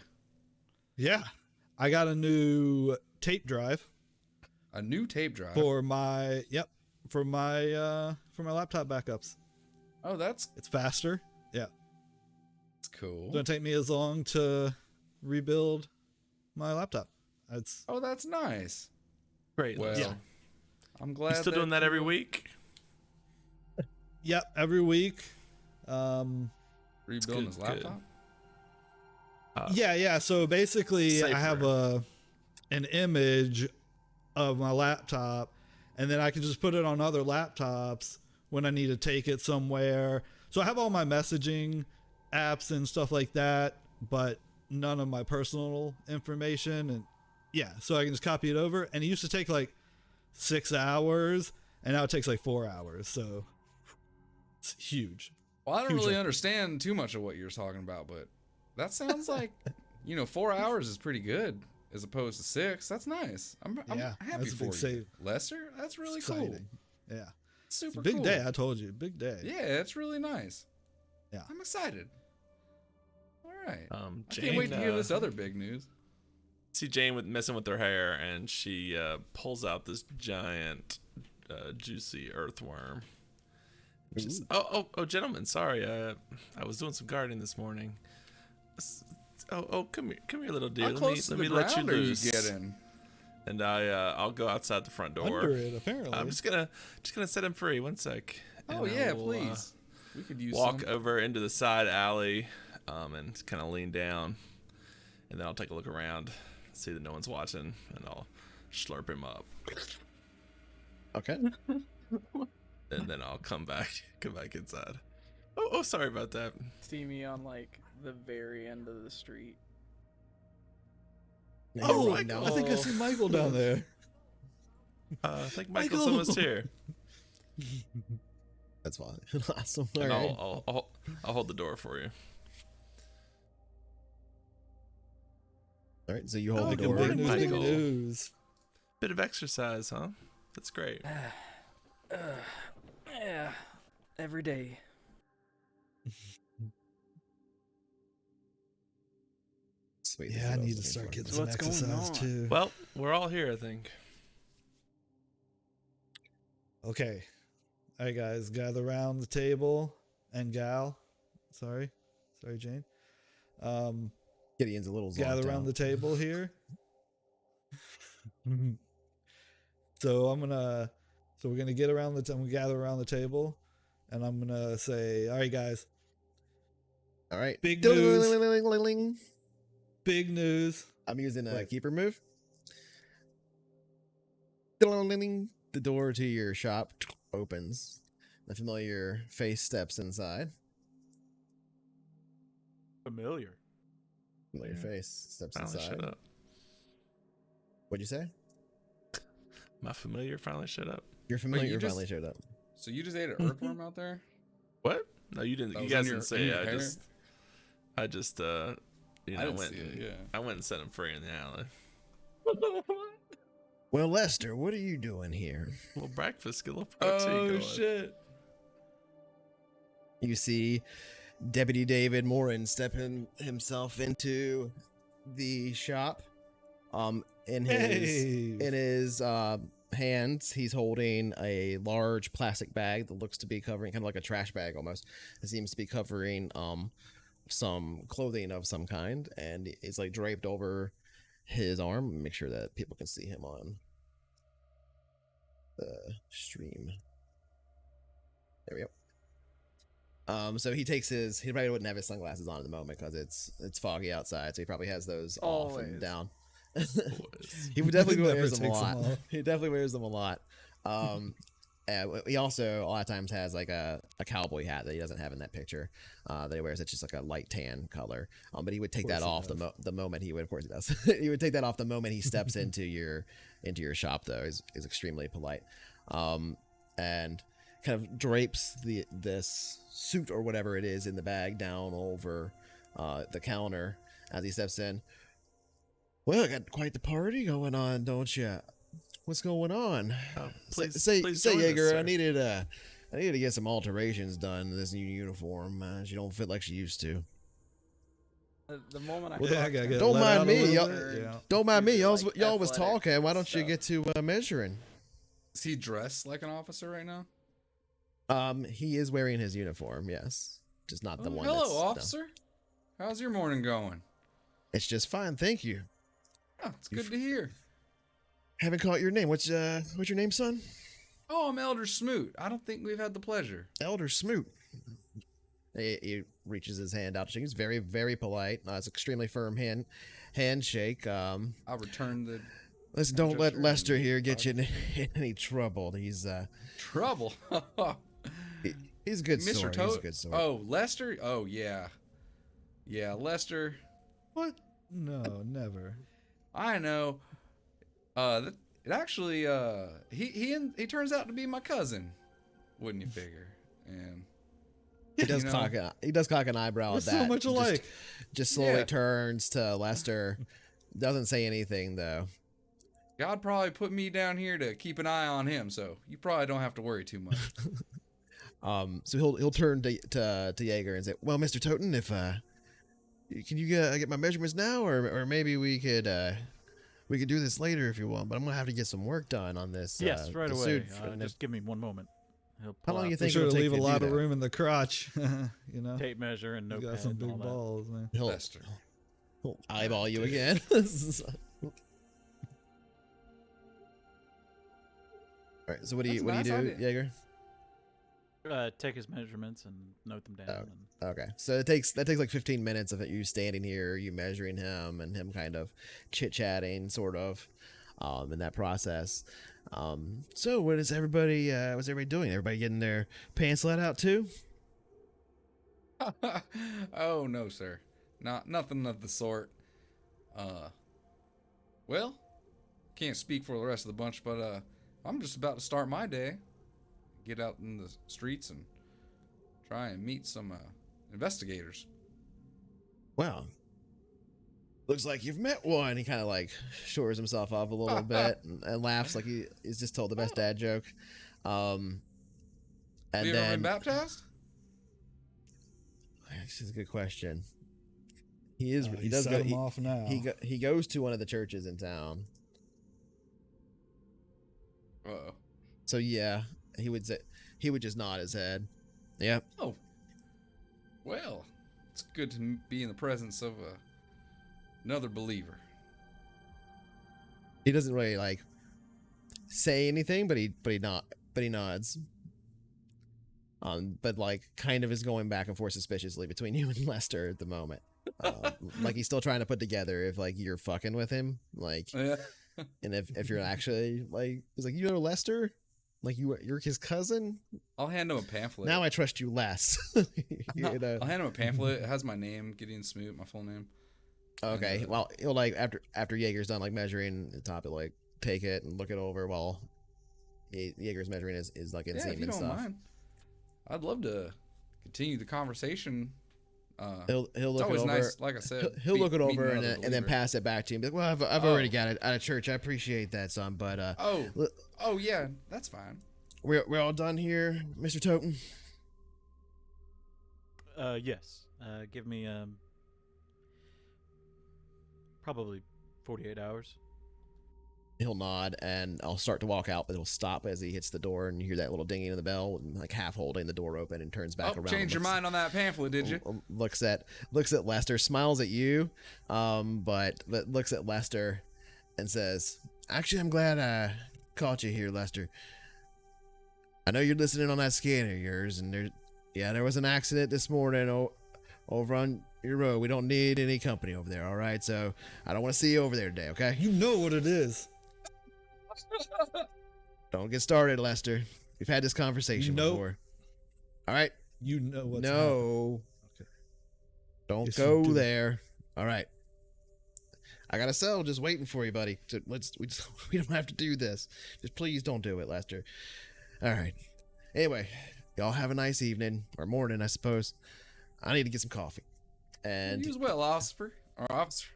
Yeah, I got a new tape drive A new tape drive. for my laptop backups. Oh, that's It's faster. Yeah, cool. it's gonna take me as long to rebuild my laptop. It's Oh, that's nice. Great. Well, Lester. I'm glad. You still doing that every week? yep, every week. Rebuilding good, his good. laptop. Yeah. So basically, I have Safer. an image of my laptop, and then I can just put it on other laptops when I need to take it somewhere. So I have all my messaging apps and stuff like that, but none of my personal information. And yeah, so I can just copy it over. And it used to take like 6 hours, and now it takes like 4 hours. So it's huge. Well, I don't Huge really upgrade. understand too much of what you're talking about, but that sounds like 4 hours is pretty good as opposed to 6. That's nice. I'm Yeah, happy that's a for big you, save. Lester. That's really Exciting. Yeah. cool. Super It's a big cool. day. I told you, big day. Yeah, it's really nice. Yeah. I'm excited. All right. I Jane, can't wait to hear this other big news. See Jane messing with her hair, and she pulls out this giant, juicy earthworm. Just, oh, gentlemen, sorry. I was doing some gardening this morning. Come here, little dear. How close to let me the let you ground are you loose. getting? And I'll go outside the front door. Under it, apparently. I'm just gonna set him free. One sec. Oh And I yeah, will, please. We could use walk some. over into the side alley, and kind of lean down, and then I'll take a look around, see that no one's watching, and I'll slurp him up, Okay. and then I'll come back inside. Oh, sorry about that. See me on like the very end of the street. Now you're Oh, running down I think I see Michael down there. I think Michael's Michael! almost here. That's fine. Awesome. All And right. I'll hold the door for you. All right. So you hold Oh, the good door. Big morning, news, big Michael. news. Bit of exercise, huh? That's great. Yeah, every day. Sweet. Yeah, I need to start getting So some what's going exercise on? too. Well, we're all here, I think. Okay. All right, guys, gather around the table and gal. Sorry, Jane. Gideon's a little gather zonked around out. the table here. So we're gonna gather around the table, and I'm gonna say, all right, guys, All right. Big news. Ding-a-ling-ling-ling-ling-ling. big news. I'm using a Wait. keeper move. Ding-a-ling-ling-ling. The door to your shop opens. A familiar face steps inside. Familiar. Familiar Yeah. face steps Finally inside. shut up. What'd you say? My familiar finally shut up. Your familiar you just- finally showed up. So you just ate an earthworm out there? What? No, you didn't. That You was guys in didn't your- say in it. your I hair? just, you know, I didn't went. see it, yeah. I went and set him free in the alley. Well, Lester, what are you doing here? A little breakfast, get a little protein Oh going. shit! You see Deputy David Morin stepping himself into the shop. In his hands, he's holding a large plastic bag that looks to be covering, kind of like a trash bag almost. It seems to be covering some clothing of some kind, and it's like draped over his arm. Make sure that people can see him on the stream. There we go. So he probably wouldn't have his sunglasses on at the moment because it's foggy outside, so he probably has those off and Always. down. Boys. He would definitely Never wears them a takes them lot. off. He definitely wears them a lot. He also a lot of times has like a cowboy hat that he doesn't have in that picture. That he wears. It's just like a light tan color. But he would take that off the moment he would. Of course he does. He would take that off the moment he steps into your shop. Though he's extremely polite, and kind of drapes this suit or whatever it is in the bag down over the counter as he steps in. Well, I got quite the party going on, don't you? What's going on? Please say join us, Jaeger, sir. I needed to get some alterations done to this new uniform. She don't fit like she used to. The moment I Yeah, I walked gotta in, get Don't let mind out a me, little y'all- bit, yeah. Don't mind me, These are, y'all like, y'all was athletic talking. Why don't you stuff. get to measuring? Is he dressed like an officer right now? He is wearing his uniform, yes, just not the Oh, one. hello, that's, no. officer. How's your morning going? It's just fine, thank you. Oh, it's good to hear. Haven't caught your name. What's your name, son? Oh, I'm Elder Smoot. I don't think we've had the pleasure. Elder Smoot. He reaches his hand out. He's very, very polite. It's extremely firm handshake. I'll return the Listen, don't let gesture Lester and here get you in any trouble. He's trouble. he's a good Mr. sort. He's a Toad. good sort. Oh, Lester. Oh, yeah. Yeah, Lester. What? No, never. I know. It actually, he turns out to be my cousin. Wouldn't you figure? And he does you know, cock an eyebrow We're at so that. much alike. Just slowly Yeah. turns to Lester. Doesn't say anything though. God probably put me down here to keep an eye on him, so you probably don't have to worry too much. So he'll turn to Jaeger and say, "Well, Mr. Toten, if can you get my measurements now, or maybe we could do this later if you want. But I'm gonna have to get some work done on this. Yes, right the away. suit. Just give me one moment. He'll How pull long out you Be think sure to it'll take leave a to do lot of that? room in the crotch. You know, tape measure and you notepad got some and all big that. balls, man. He'll Lester. eyeball you again. All right. So what do you That's a nice do, idea. Jaeger? Take his measurements and note them down. Oh. Okay, so that takes like 15 minutes of you standing here, you measuring him, and him kind of chit chatting, sort of, in that process. So what's everybody doing? Everybody getting their pants let out too? Oh no, sir. Nothing of the sort. Well, can't speak for the rest of the bunch, but I'm just about to start my day. Get out in the streets and try and meet some investigators. Well, looks like you've met one. He kind of like shores himself up a little bit and laughs like he's just told the best dad joke. And Have you ever then been baptized? this is a good question. He is. he He does set go. him off now. He goes to one of the churches in town. Uh-oh. So yeah, he would just nod his head. Yep. Oh. Well, it's good to be in the presence of another believer. He doesn't really like say anything, but he nods. But like kind of is going back and forth suspiciously between you and Lester at the moment. Like he's still trying to put together if like you're fucking with him, like, Yeah. and if you're actually like, he's like, you know Lester, like you're his cousin. I'll hand him a pamphlet. Now I trust you less. You know? I'll hand him a pamphlet. It has my name, Gideon Smoot, my full name. Okay, And, well, he'll like after Jaeger's done like measuring the top, he'll like take it and look it over while Jaeger's measuring is like yeah, inseam if you and don't stuff. mind, I'd love to continue the conversation. He'll It's look it always over. nice, like I said. He'll look it meeting over another and then believer. pass it back to you. Be like, well, I've already got it out of church. I appreciate that, son, but Oh yeah, that's fine. we're all done here, Mr. Toten. Yes. Give me probably 48 hours. He'll nod, and I'll start to walk out, but he'll stop as he hits the door, and you hear that little dinging of the bell, and like half holding the door open, and turns back Oh, around. change and your looks- mind on that pamphlet, did you? Looks at Lester, smiles at you, but looks at Lester and says, "Actually, I'm glad I caught you here, Lester. I know you're listening on that scanner of yours, and there was an accident this morning over on your road. We don't need any company over there, all right? So I don't want to see you over there today, okay? You know what it is. Don't get started, Lester. We've had this conversation Nope. before. All right? You know what's No. Okay. Don't Yes, you go do. there. All right. I got a cell just waiting for you, buddy. So we don't have to do this. Just please don't do it, Lester. All right. Anyway, y'all have a nice evening or morning, I suppose. I need to get some coffee. And You as well, officer. Or officer.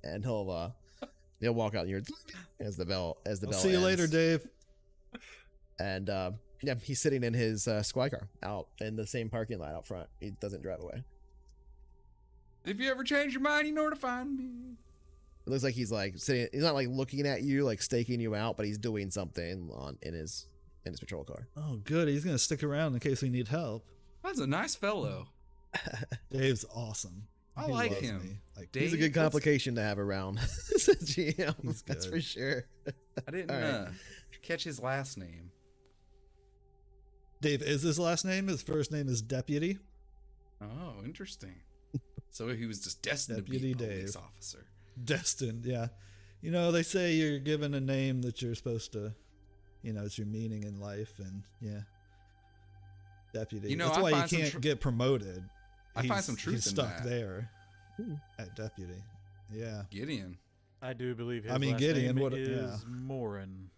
and he'll walk out here as the bell I'll bell see you later, ends. Dave. And yeah, he's sitting in his squad car out in the same parking lot out front. He doesn't drive away. If you ever change your mind, you know where to find me. It looks like he's like sitting. He's not like looking at you, like staking you out, but he's doing something in his patrol car. Oh, good. He's gonna stick around in case we need help. That's a nice fellow. Dave's awesome. I He like loves him. me. Like, Dave, He's a good what's- complication to have around as a GM. He's That's good. for sure. I didn't All right. catch his last name. Dave is his last name. His first name is Deputy. Oh, interesting. So he was just destined to be Deputy a police Dave. officer. Destined, yeah. You know, they say you're given a name that you're supposed to, it's your meaning in life, and yeah. Deputy. You know, That's I why you find some can't get promoted. I find some truth He's in stuck that. there at Deputy. Yeah. Gideon. I do believe his I mean, last Gideon, name what- is yeah. Morin.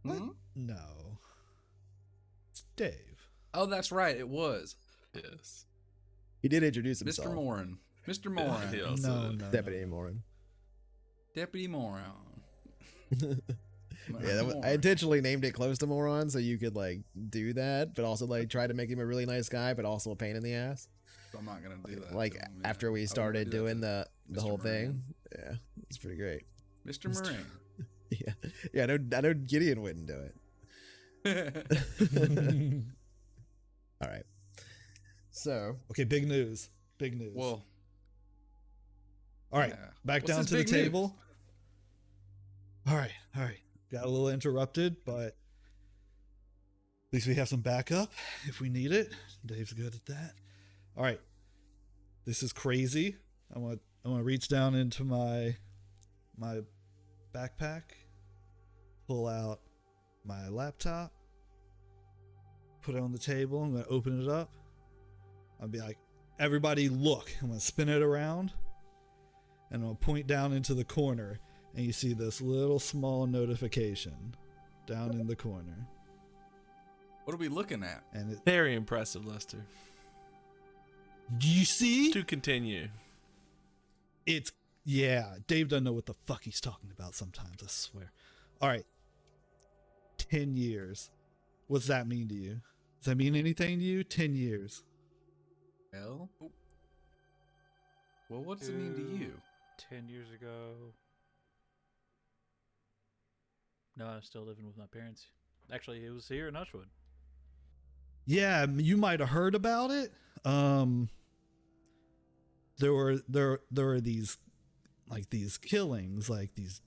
What? Hmm? No. It's Dave. Oh, that's right. It was Yes. He did introduce himself. Mr. Morin. Mr. Morin. he also No, did. no. Deputy Morin. Deputy Moron. Yeah, I intentionally named it close to Moron so you could like do that, but also like try to make him a really nice guy, but also a pain in the ass. I'm not gonna do that. Like to him, yeah. after I we wouldn't started do that doing to the Mr. whole Moran. thing, yeah, it's pretty great. Mr. Moran. Yeah. I know Gideon wouldn't do it. All right. So Okay, big news. Big news. Well, all right, yeah. back What's down this to the big news? table. All right. Got a little interrupted, but at least we have some backup if we need it. Dave's good at that. All right. This is crazy. I want to reach down into my backpack, pull out my laptop, put it on the table. I'm going to open it up. I'll be like, everybody look. I'm going to spin it around, and I'll point down into the corner, and you see this little small notification down in the corner. What are we looking at? And it, Very impressive, Lester. do you see? To continue. It's, yeah, Dave doesn't know what the fuck he's talking about sometimes, I swear. All right. 10 years. What's that mean to you? Does that mean anything to you? 10 years. Well, what's it mean to you? 10 years ago. No, I was still living with my parents. Actually, it was here in Ushwood. Yeah, you might have heard about it. there were these killings, like these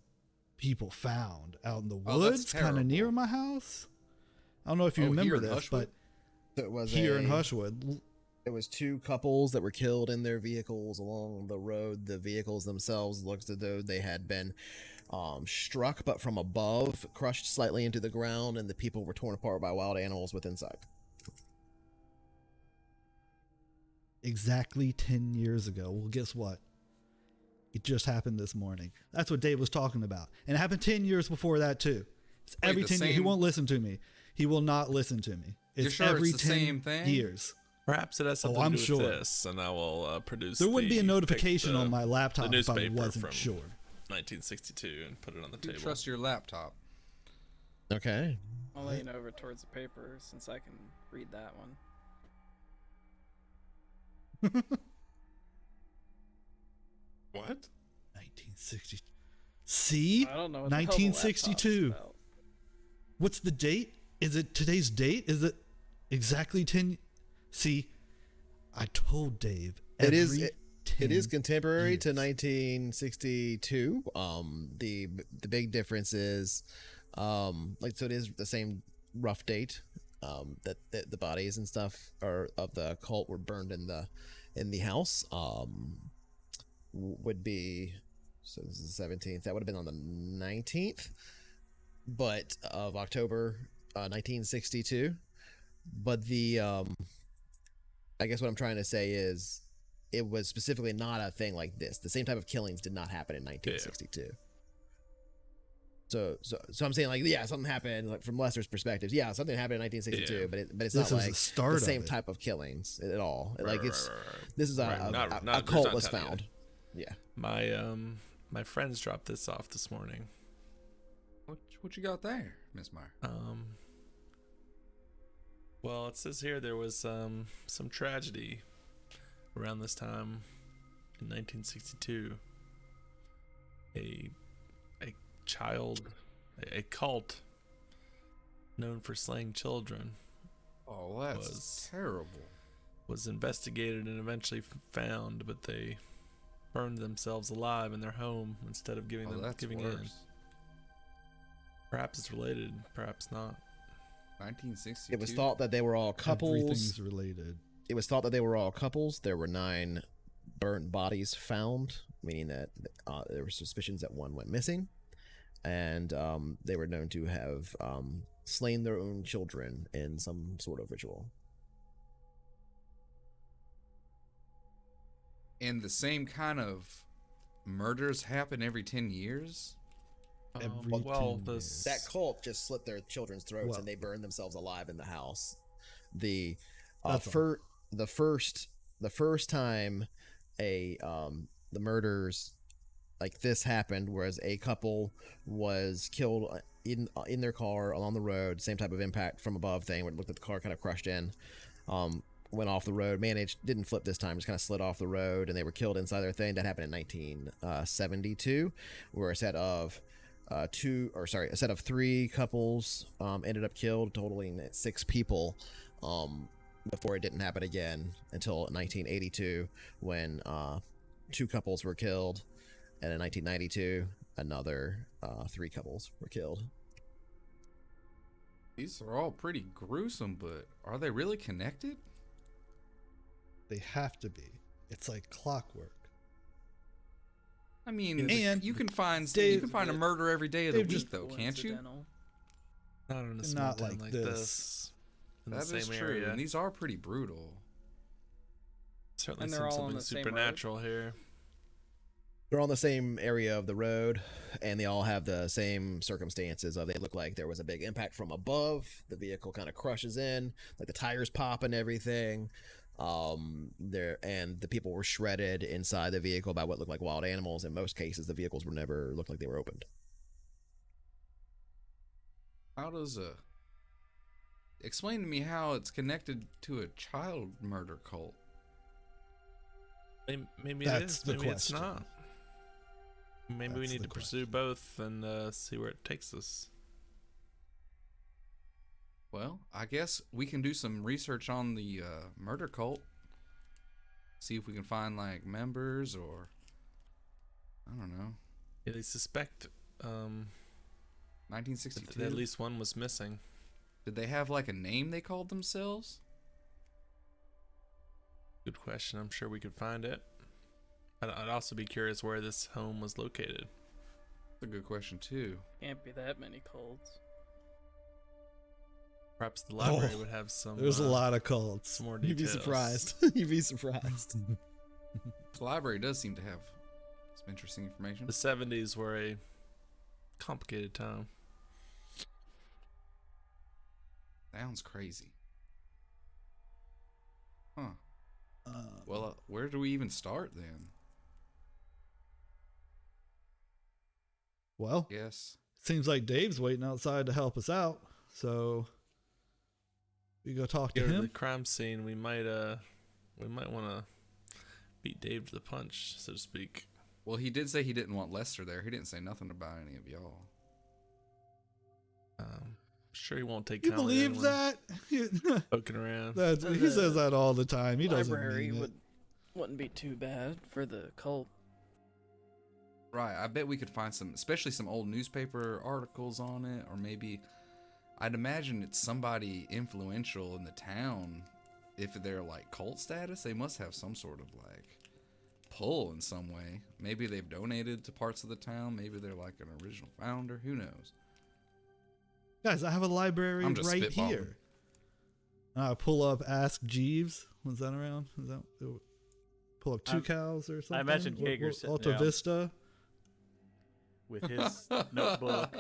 people found out in the Oh, that's woods, kind of near terrible. my house. I don't know if you Oh, here remember in this, Hushwood? but It was here in Hushwood, It was two couples that were killed in their vehicles along the road. The vehicles themselves looked as though they had been struck, but from above, crushed slightly into the ground, and the people were torn apart by wild animals within sight. exactly 10 years ago. Well, guess what? It just happened this morning. That's what Dave was talking about. And it happened 10 years before that, too. It's Wait, every the 10 years. He same- won't listen to me. He will not listen to me. It's You're sure every it's the 10 same thing? years. Perhaps it has something I'm to do sure. with this, and I will produce. There wouldn't be a the notification on my the laptop if I newspaper wasn't from sure. 1962 and put it on the You table. trust your laptop. Okay. I'll lean over towards the paper since I can read that one. What? 1960. See? I don't know what the hell the 1962. laptop's about. What's the date? Is it today's date? Is it exactly 10? See, I told Dave. It is. every It is 10 contemporary to years. 1962. The big difference is, like, so it is the same rough date. That the bodies and stuff are of the cult were burned in the house. Would be, so this is the 17th. That would have been on the 19th, but of October, 1962. But the I guess what I'm trying to say is, it was specifically not a thing like this. The same type of killings did not happen in 1962. So I'm saying, like, yeah, something happened, like, from Lester's perspective. Yeah, something happened in 1962, Yeah. but it's This not is the like start the of same it. type of killings at all. Like, Right, it's right, right. this is Right, a not- a there's cult not was time yet. found. Yeah. My friends dropped this off this morning. What you got there, Miss Meyer? Well, it says here there was some tragedy around this time in 1962. A cult known for slaying children Oh, that's was- terrible. was investigated and eventually found, but they burned themselves alive in their home instead of giving Oh, that's in. worse. Perhaps it's related, perhaps not. 1962. It was thought that they were all couples. Everything's related. It was thought that they were all couples. There were 9 burnt bodies found, meaning that there were suspicions that one went missing, and they were known to have slain their own children in some sort of ritual. And the same kind of murders happen every 10 years? Every well, 10 the years. That cult just slit their children's throats, Well- and they burned themselves alive in the house. The That's the first time the murders like this happened, whereas a couple was killed in their car along the road, same type of impact from above thing, where it looked at the car kind of crushed in, went off the road, didn't flip this time, just kind of slid off the road, and they were killed inside their thing. That happened in 1972, where a set of a set of 3 couples ended up killed, totaling 6 people, before it didn't happen again until 1982, when 2 couples were killed, and in 1992 another 3 couples were killed. These are all pretty gruesome, but are they really connected? They have to be. It's like clockwork. I mean, And you can find Dave- a murder every day of the Dave week, just- though, can't you? Coincidental. Not in a small Not town like like this. this. In That the is same true, area. and these are pretty brutal. Certainly And seems they're all on something the same road? supernatural here. They're on the same area of the road, and they all have the same circumstances. They look like there was a big impact from above. The vehicle kind of crushes in, like the tires pop and everything. The people were shredded inside the vehicle by what looked like wild animals. In most cases, the vehicles were never looked like they were opened. How does explain to me how it's connected to a child murder cult? Maybe it That's is. the Maybe it's question. not. Maybe we That's need the to pursue both and see where it takes us. Well, I guess we can do some research on the murder cult. See if we can find like members or I don't know. Yeah, they suspect 1962. that at least one was missing. Did they have like a name they called themselves? Good question. I'm sure we could find it. I'd also be curious where this home was located. That's a good question too. Can't be that many cults. Perhaps the library would have some. There's a lot of cults. Some more You'd be details. surprised. You'd be surprised. The library does seem to have some interesting information. The 70s were a complicated time. Sounds crazy. Huh. Um, Well, where do we even start then? well, Yes. seems like Dave's waiting outside to help us out. So we go talk to Go to the him. crime scene. We might want to beat Dave to the punch, so to speak. Well, he did say he didn't want Lester there. He didn't say nothing about any of y'all. Sure, he won't take. You kindly to believe anyone that? Poking around. He says that all the time. He doesn't Library mean it. wouldn't be too bad for the cult. Right. I bet we could find some, especially some old newspaper articles on it, or maybe I'd imagine it's somebody influential in the town. If they're like cult status, they must have some sort of like pull in some way. Maybe they've donated to parts of the town. Maybe they're like an original founder. Who knows? Guys, I have a library I'm just right spitballing. here. I pull up Ask Jeeves. Was that around? Is that pull up Two Cows or something? imagine Jaeger sitting Alta down. Vista. With his notebook,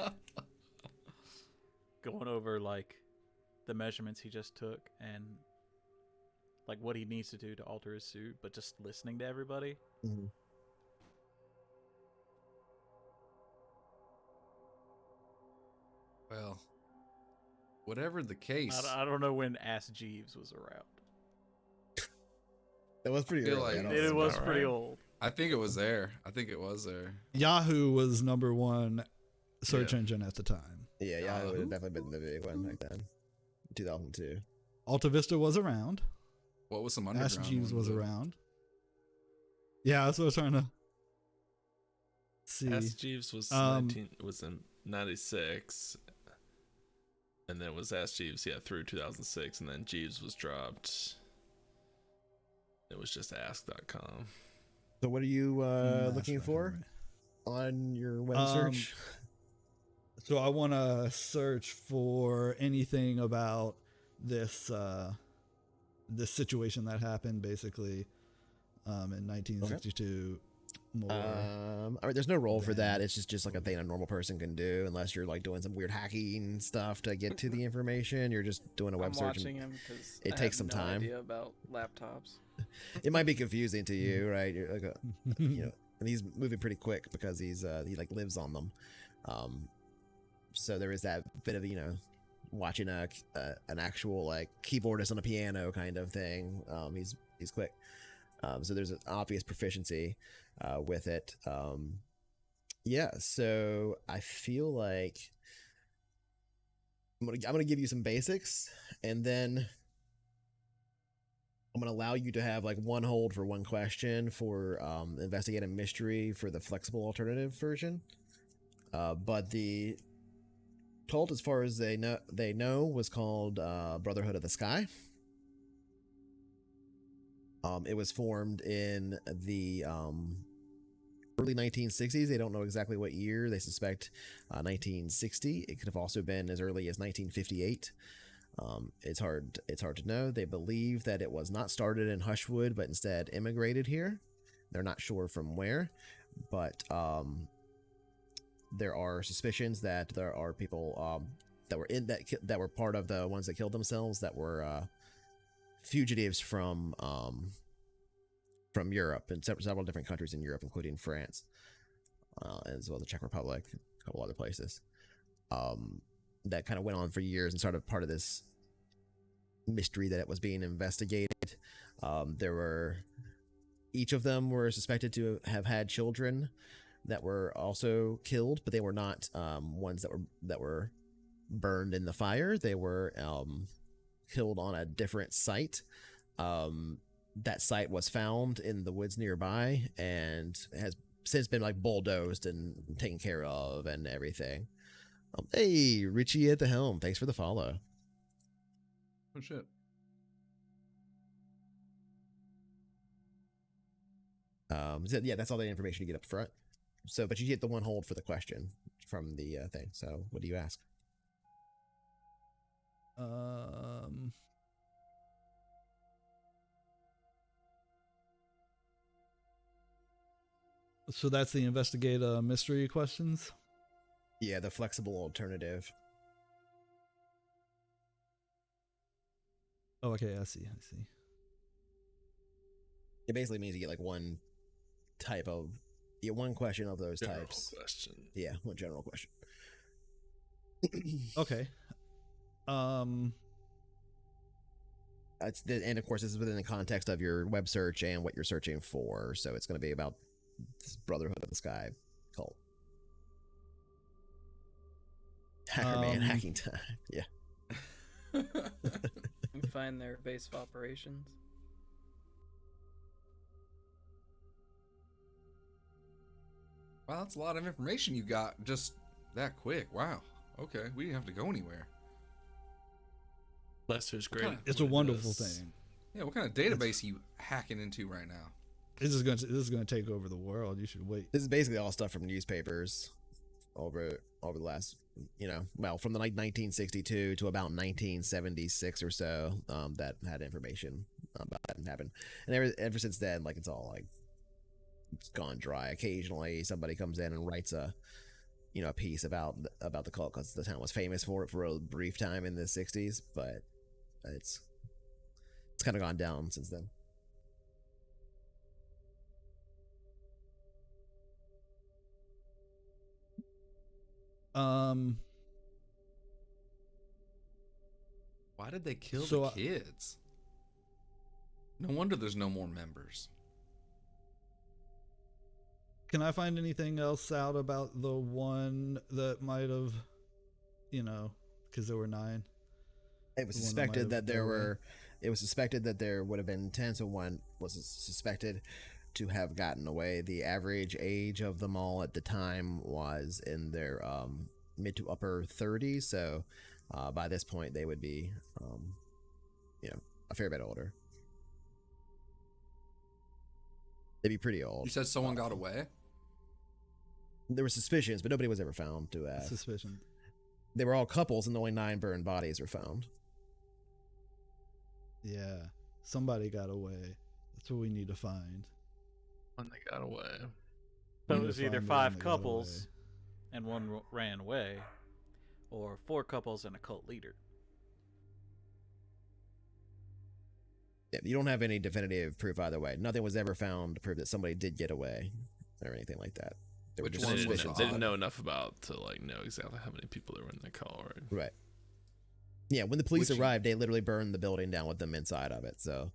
going over like the measurements he just took and like what he needs to do to alter his suit, but just listening to everybody. Mhm. Well, whatever the case, I don't know when Ask Jeeves was around. That was pretty feel early. like- I don't It know. was about pretty right. old. I think it was there. I think it was there. Yahoo was #1 search Yeah. engine at the time. Yeah, yeah, it would Who? have definitely been the big one back then. 2002. Alta Vista was around. What was some underground? Ask Jeeves ones, was though? around. Yeah, that's what I was trying to see. Ask Jeeves was Um, was in 96, and then it was Ask Jeeves through 2006, and then Jeeves was dropped. It was just ask.com. So what are you That's looking right, for right. on your web Um, search? So I want to search for anything about this this situation that happened basically in 1962. More. I mean, there's no role for then- that. It's just like a thing a normal person can do, unless you're like doing some weird hacking stuff to get to the information. You're just doing a web I'm search. watching him because it takes some time. Idea about laptops. It might be confusing to you, right? You're like, you know, and he's moving pretty quick because he like lives on them. So there is that bit of watching an actual like keyboardist on a piano kind of thing. He's quick. So there's an obvious proficiency with it. Yeah, so I feel like I'm gonna give you some basics, and then I'm gonna allow you to have like one hold for one question for investigate a mystery for the flexible alternative version. But the cult, as far as they know, was called Brotherhood of the Sky. It was formed in the early 1960s. They don't know exactly what year. They suspect 1960. It could have also been as early as 1958. It's hard to know. They believe that it was not started in Hushwood, but instead immigrated here. They're not sure from where, but there are suspicions that there are people that were that were part of the ones that killed themselves that were fugitives from Europe and several different countries in Europe, including France, as well as the Czech Republic, a couple other places. That kind of went on for years and started part of this mystery that it was being investigated. Each of them were suspected to have had children that were also killed, but they were not ones that were burned in the fire. They were killed on a different site. that site was found in the woods nearby and has since been like bulldozed and taken care of and everything. Hey, Richie at the helm. Thanks for the follow. Oh shit. So yeah, that's all the information you get up front. So, but you get the one hold for the question from the thing. So, what do you ask? So that's the investigate mystery questions. Yeah, the flexible alternative. Oh, okay, I see. It basically means you get like one type of, one question of those General types. question. Yeah, one general question. Okay. And of course, this is within the context of your web search and what you're searching for. So it's going to be about this Brotherhood of the Sky cult. Hacker man, hacking time. Yeah. You find their base of operations. Wow, that's a lot of information you got just that quick. Wow. Okay, we didn't have to go anywhere. Lester's great. It's a wonderful thing. Yeah, what kind of database are you hacking into right now? This is going to take over the world. You should wait. This is basically all stuff from newspapers over the last, from the 1962 to about 1976 or so, that had information about that happened. And ever since then, like, it's all like, it's gone dry. Occasionally somebody comes in and writes a piece about the cult because the town was famous for it for a brief time in the 60s, but it's kind of gone down since then. Why did they kill So, the kids? No wonder there's no more members. Can I find anything else out about the one that might have, because there were 9? It was The one that suspected might that have there got away. were. It was suspected that there would have been 10, so one was suspected to have gotten away. The average age of them all at the time was in their mid to upper 30s. So by this point, they would be, a fair bit older. They'd be pretty old. You said someone got away? There were suspicions, but nobody was ever found to have. Suspicion. They were all couples, and only 9 burned bodies were found. Yeah, somebody got away. That's what we need to find. When they got away. So We it need was to either find 5 when they got couples and one ran away, or 4 couples and a cult leader. Yeah, you don't have any definitive proof either way. Nothing was ever found to prove that somebody did get away or anything like that. There were Which just one was suspicions. They didn't know enough about to know exactly how many people there were in the call. Right? Right. Yeah, when the police Which- arrived, they literally burned the building down with them inside of it. So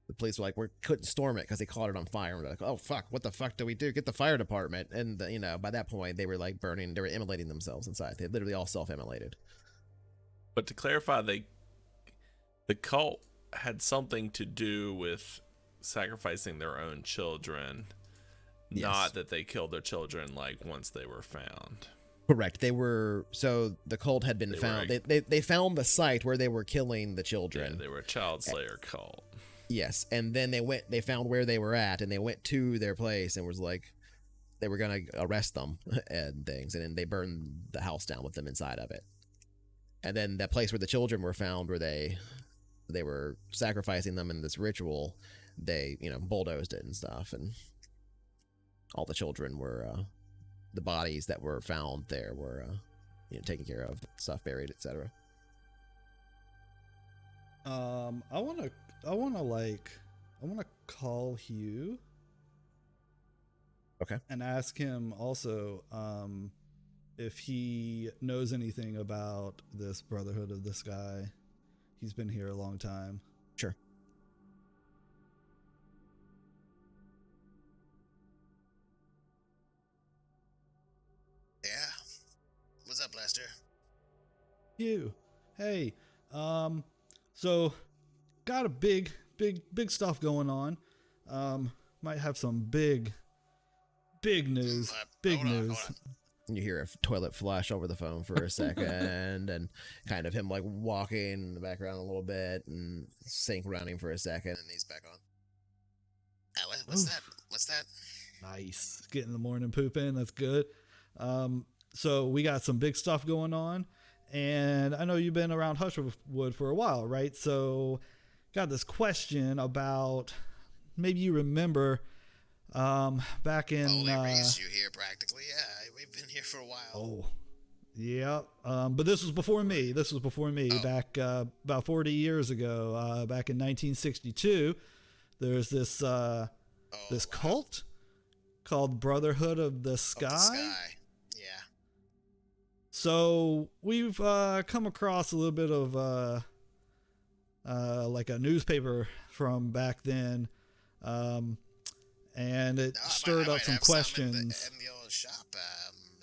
the police were like, we couldn't storm it because they caught it on fire. And we're like, oh, fuck, what the fuck do we do? Get the fire department. And, by that point, they were like burning, they were immolating themselves inside. They literally all self-immolated. But to clarify, the cult had something to do with sacrificing their own children, Yes. not that they killed their children once they were found. Correct. They were, so the cult had been They found. were- They found the site where they were killing the Yeah, children. they were a child slayer cult. Yes, and then they found where they were at, and they went to their place and was like, they were gonna arrest them and things, and then they burned the house down with them inside of it. And then that place where the children were found, where they were sacrificing them in this ritual, they bulldozed it and stuff, and all the children were the bodies that were found there were taken care of, stuff buried, etc. I want to call Hugh. Okay. And ask him also if he knows anything about this Brotherhood of the Sky. He's been here a long time. Sure. Yeah. What's up, Lester? Hugh, hey, so got a big big stuff going on. Might have some big news. Big Hold on, news. hold on. You hear a toilet flush over the phone for a second, and kind of him like walking in the background a little bit, and sink around him for a second, and he's back on. What's Oof. that? What's that? Nice. Getting the morning poop in. That's good. So we got some big stuff going on. And I know you've been around Hushwood for a while, right? So got this question about, maybe you remember, back in... Well, they raised you here practically. Yeah, we've been here for a while. Oh, yeah. But this was before me. Back about 40 years ago, back in 1962. There's this this cult called Brotherhood of the Sky. Of the Sky. Yeah. So we've come across a little bit of like a newspaper from back then, and it stirred up some questions. In the old shop,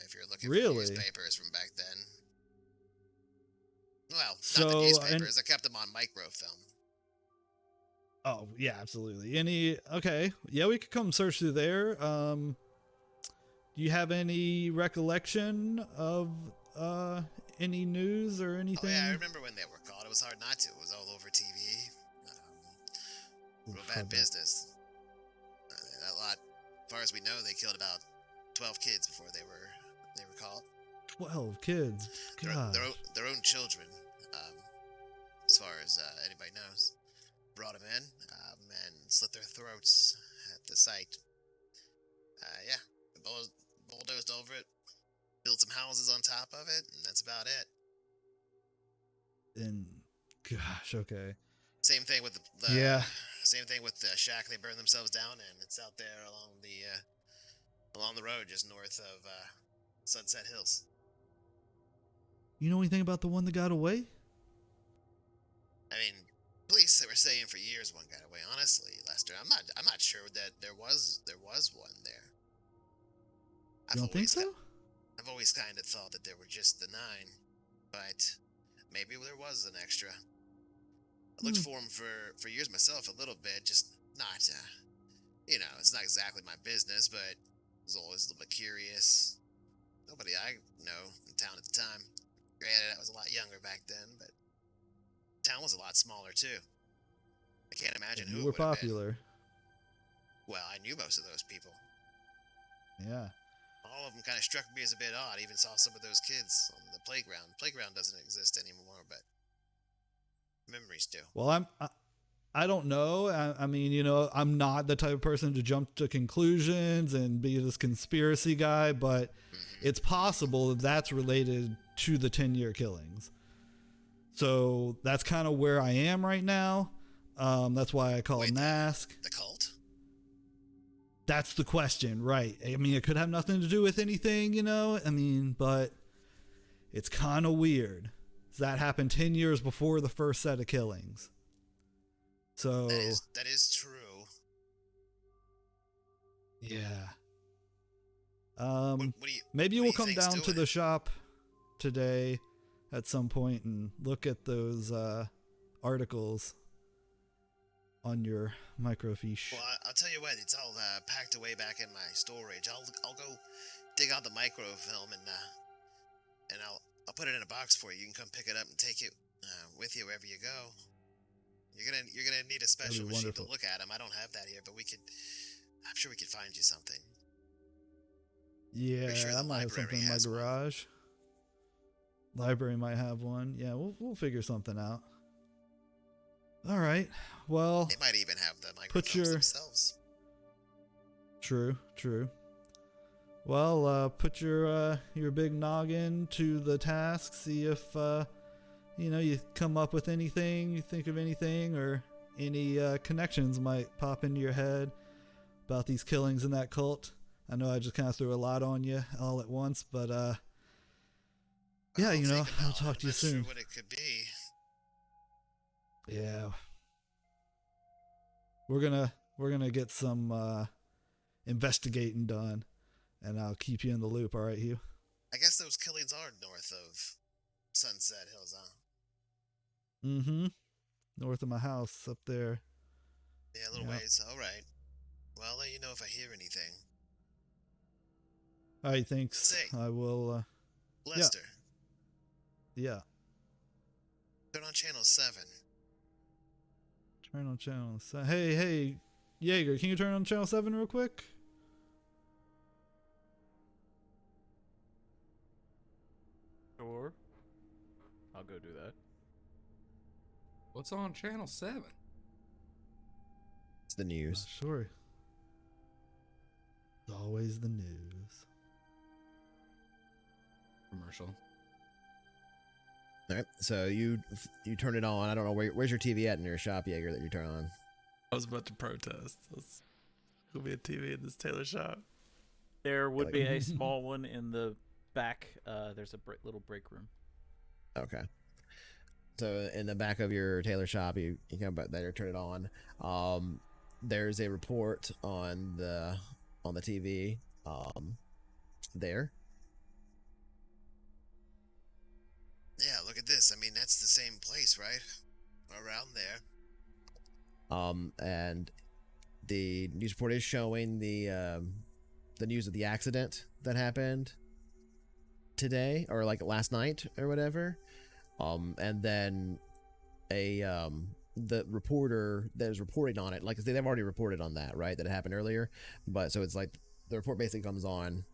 if you're looking Really? for newspapers from back then. Well, So, not the newspapers. I kept them on microfilm. Oh yeah, absolutely. Okay, yeah, we could come search through there. Do you have any recollection of any news or anything? Oh yeah, I remember when they were called. It was hard not to. It was all over TV. Real bad business. A lot. As far as we know, they killed about 12 kids before they were caught. 12 kids. God. Their own children. As far as anybody knows, brought them in and slit their throats at the site. Yeah, bulldozed over it, built some houses on top of it, and that's about it. And gosh, okay. Same thing with the Yeah. Same thing with the shack. They burned themselves down, and it's out there along the road, just north of Sunset Hills. You know anything about the one that got away? I mean, police, they were saying for years one got away. Honestly, Lester, I'm not sure that there was one there. You don't think so? I've always kind of thought that there were just the 9, but maybe there was an extra. I looked for him for years myself, a little bit, just not, it's not exactly my business, but I was always a little bit curious. Nobody I know in town at the time. Granted, I was a lot younger back then, but town was a lot smaller too. I can't imagine who You it were would have been. popular. Well, I knew most of those people. Yeah. All of them kind of struck me as a bit odd. I even saw some of those kids on the playground. The playground doesn't exist anymore, but memories do. Well, I don't know. I mean, I'm not the type of person to jump to conclusions and be this conspiracy guy, but it's possible that that's related to the 10-year killings. So that's kind of where I am right now. That's why I called Nask. The cult? That's the question, right? I mean, it could have nothing to do with anything, but it's kind of weird. That happened 10 years before the first set of killings. So that is true. Yeah. What Maybe what we'll do you come think's down to doing the it? shop today at some point and look at those articles on your microfiche. Well, I'll tell you what. It's all packed away back in my storage. I'll go dig out the microfilm and I'll put it in a box for you. You can come pick it up and take it with you wherever you go. You're gonna need a special machine wonderful. to look at them. I don't have that here, but I'm sure we could find you something. Yeah, sure the I might have library something in my has one. garage. Library might have one. Yeah, we'll figure something out. All right. Well, They might even have the Put microphones your- themselves. true. Well, put your big noggin to the task. See if you come up with anything, you think of anything, or any connections might pop into your head about these killings in that cult. I know I just kind of threw a lot on you all at once, but yeah, I'll think I'll about it. talk to you I'm not soon. Sure what it could be. Yeah, we're gonna get some investigating done, and I'll keep you in the loop. All right, Hugh. I guess those killings are north of Sunset Hills, huh? Mm-hmm. North of my house, up there. Yeah, a little Yeah. ways. All right. Well, I'll let you know if I hear anything. All right, thanks. Say. I will. Lester, Yeah. turn on channel 7. Turn on channel. Hey, Jaeger, can you turn on channel 7 real quick? Sure. I'll go do that. What's on channel 7? It's the news. Sure. It's always the news. Commercial. All right. So you turn it on. I don't know where's your TV at in your shop, Jaeger, that you turn on. I was about to protest. There'll be a TV in this tailor shop. There would be a small one in the back. There's a little break room. Okay. So in the back of your tailor shop, you can better turn it on. There's a report on the TV. There. Yeah, look at this. I mean, that's the same place, right? Around there. And the news report is showing the news of the accident that happened today, or like last night or whatever. And then the reporter that is reporting on it, like they've already reported on that, right? That it happened earlier. But so it's like the report basically comes on.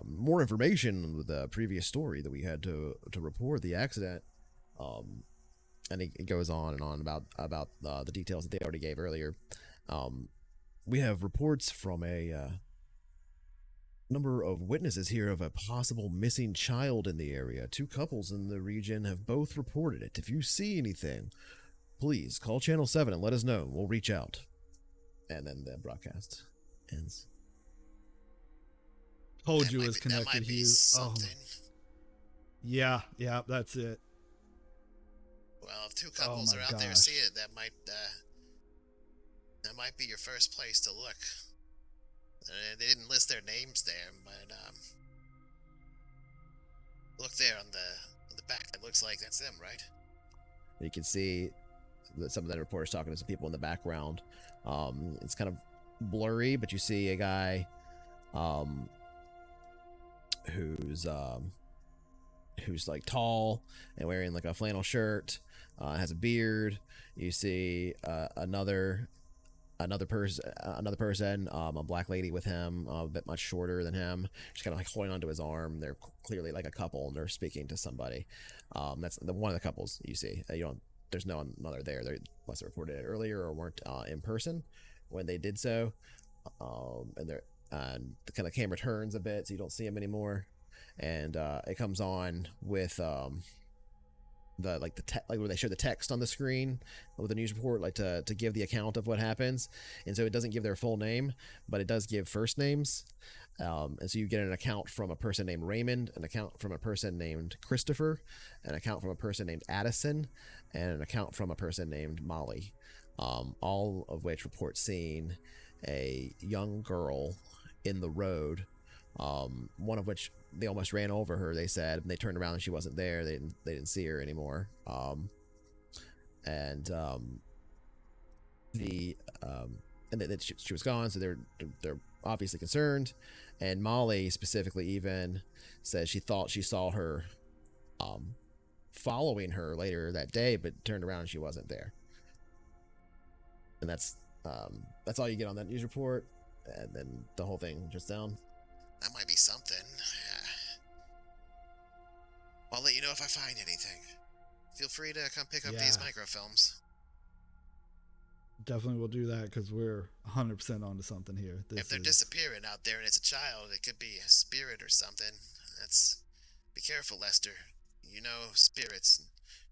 More information with the previous story that we had to report the accident, and it goes on and on about the details that they already gave earlier. We have reports from a number of witnesses here of a possible missing child in the area. 2 couples in the region have both reported it. If you see anything, please call Channel 7 and let us know. We'll reach out. And then the broadcast ends. Told you it was connected, Hugh. Oh. Yeah, that's it. Well, if 2 couples are out there see it, that might be your first place to look. They didn't list their names there, but look there on the back. It looks like that's them, right? You can see that some of the reporters talking to some people in the background. It's kind of blurry, but you see a guy who's like tall and wearing like a flannel shirt, has a beard. You see another person, a black lady with him, a bit much shorter than him. She's kind of like holding onto his arm. They're clearly like a couple, and they're speaking to somebody. That's one of the couples you see. There's no another there. They must have reported it earlier or weren't in person when they did so. And the kind of camera turns a bit, so you don't see him anymore. And it comes on with where they show the text on the screen with the news report, like to give the account of what happens. And so it doesn't give their full name, but it does give first names. And so you get an account from a person named Raymond, an account from a person named Christopher, an account from a person named Addison, and an account from a person named Molly. All of which report seeing a young girl in the road, one of which they almost ran over her, they said, and they turned around and she wasn't there. They didn't see her anymore. And then she was gone, so they're obviously concerned. And Molly specifically even says she thought she saw her following her later that day, but turned around and she wasn't there. And that's all you get on that news report. And then the whole thing just down. That might be something. I'll let you know if I find anything. Feel free to come pick up these microfilms. Definitely will do that because we're 100% onto something here. If they're disappearing out there and it's a child, it could be a spirit or something. Be careful, Lester. You know,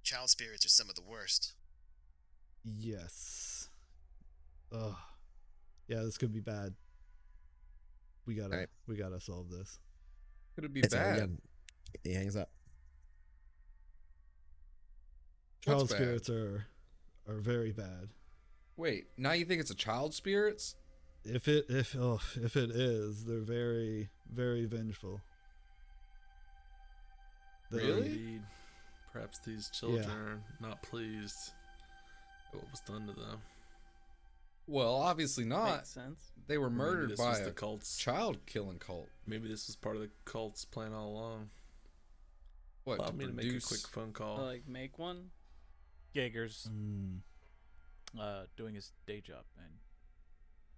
child spirits are some of the worst. Yes. Ugh. Yeah, this could be bad. We gotta solve this. Could it be bad? He hangs up. Child spirits are very bad. Wait, now you think it's a child spirits? If it is, they're very, very vengeful. Really? Indeed. Perhaps these children are not pleased at what was done to them. Well, obviously not. Makes sense. They were Maybe murdered this by was a the cult's. child-killing cult. Maybe this was part of the cult's plan all along. What, Allow to me to make a quick phone call. Like make one. Jaeger's Mm. doing his day job and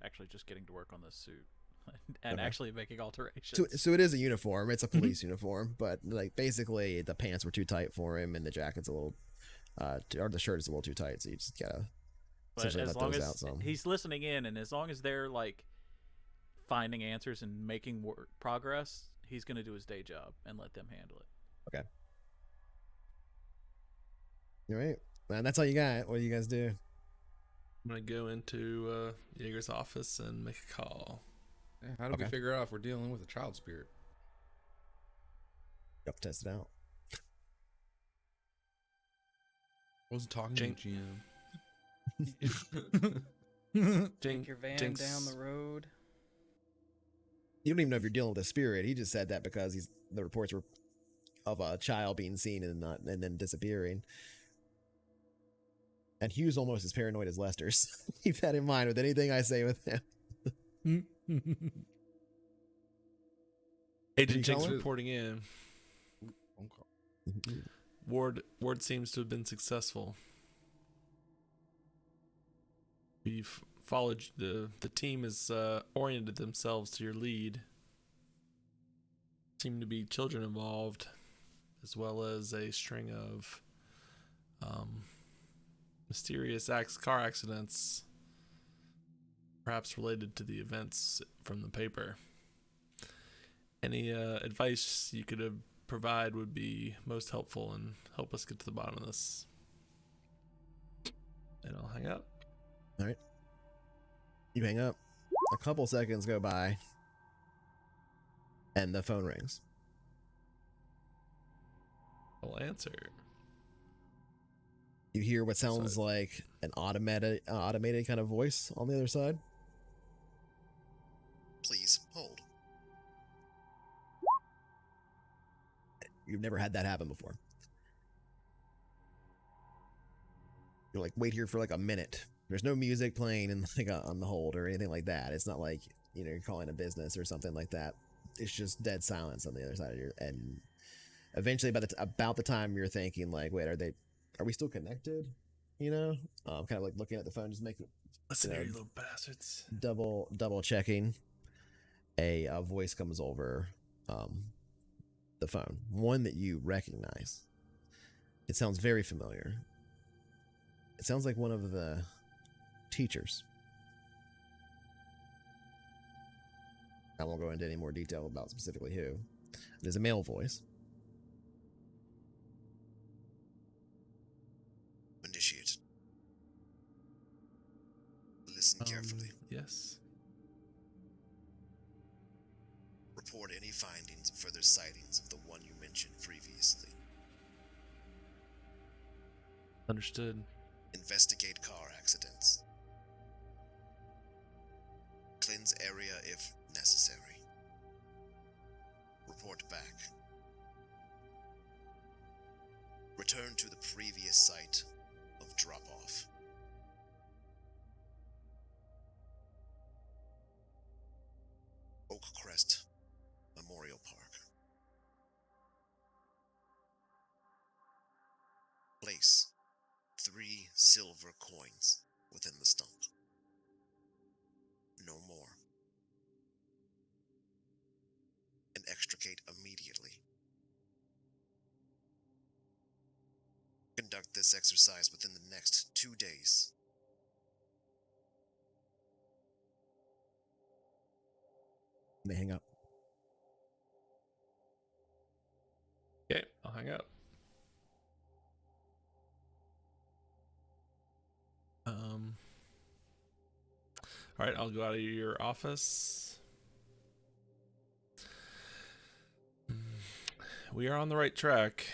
actually just getting to work on this suit and Okay. actually making alterations. So it is a uniform. It's a police uniform, but like basically the pants were too tight for him, and the jacket's a little, or the shirt is a little too tight. So you just gotta But essentially as let long those as out some. he's listening in, and as long as they're like finding answers and making progress, he's gonna do his day job and let them handle it. All right, and that's all you got. What do you guys do? I'm gonna go into Jaeger's office and make a call. Yeah, how do we Okay. figure out if we're dealing with a child spirit? You have to test it out. I wasn't talking Jink. to you, Take your van Jinx. down the road. You don't even know if you're dealing with a spirit. He just said that because the reports were of a child being seen and then disappearing. And Hugh's almost as paranoid as Lester's. Keep that in mind with anything I say with him. Agent you Jinx calling? reporting in. Phone call. Ward seems to have been successful. We've followed the team has oriented themselves to your lead. Seem to be children involved, as well as a string of mysterious car accidents, perhaps related to the events from the paper. Any advice you could provide would be most helpful and help us get to the bottom of this. And I'll hang up. All right. You hang up. A couple seconds go by. And the phone rings. I'll answer. You hear what sounds like an automated kind of voice on the other side. Please hold. You've never had that happen before. You're like, wait here for like a minute. There's no music playing and like on the hold or anything like that. It's not like, you're calling a business or something like that. It's just dead silence on the other side of your, and eventually about the time you're thinking like, wait, are we still connected? Kind of like looking at the phone, just making Listen You here, know, you little bastards. double checking. A voice comes over the phone, one that you recognize. It sounds very familiar. It sounds like one of the teachers. I won't go into any more detail about specifically who. It is a male voice. Initiate. Listen carefully. Yes. Report any findings and further sightings of the one you mentioned previously. Understood. Investigate car accidents. Cleanse area if necessary. Report back. Return to the previous site of drop-off. Oak Crest Memorial Park. Place 3 silver coins within the stump. No more. And extricate immediately. Conduct this exercise within the next 2 days. They hang up. Okay, I'll hang up. All right, I'll go out of your office. We are on the right track.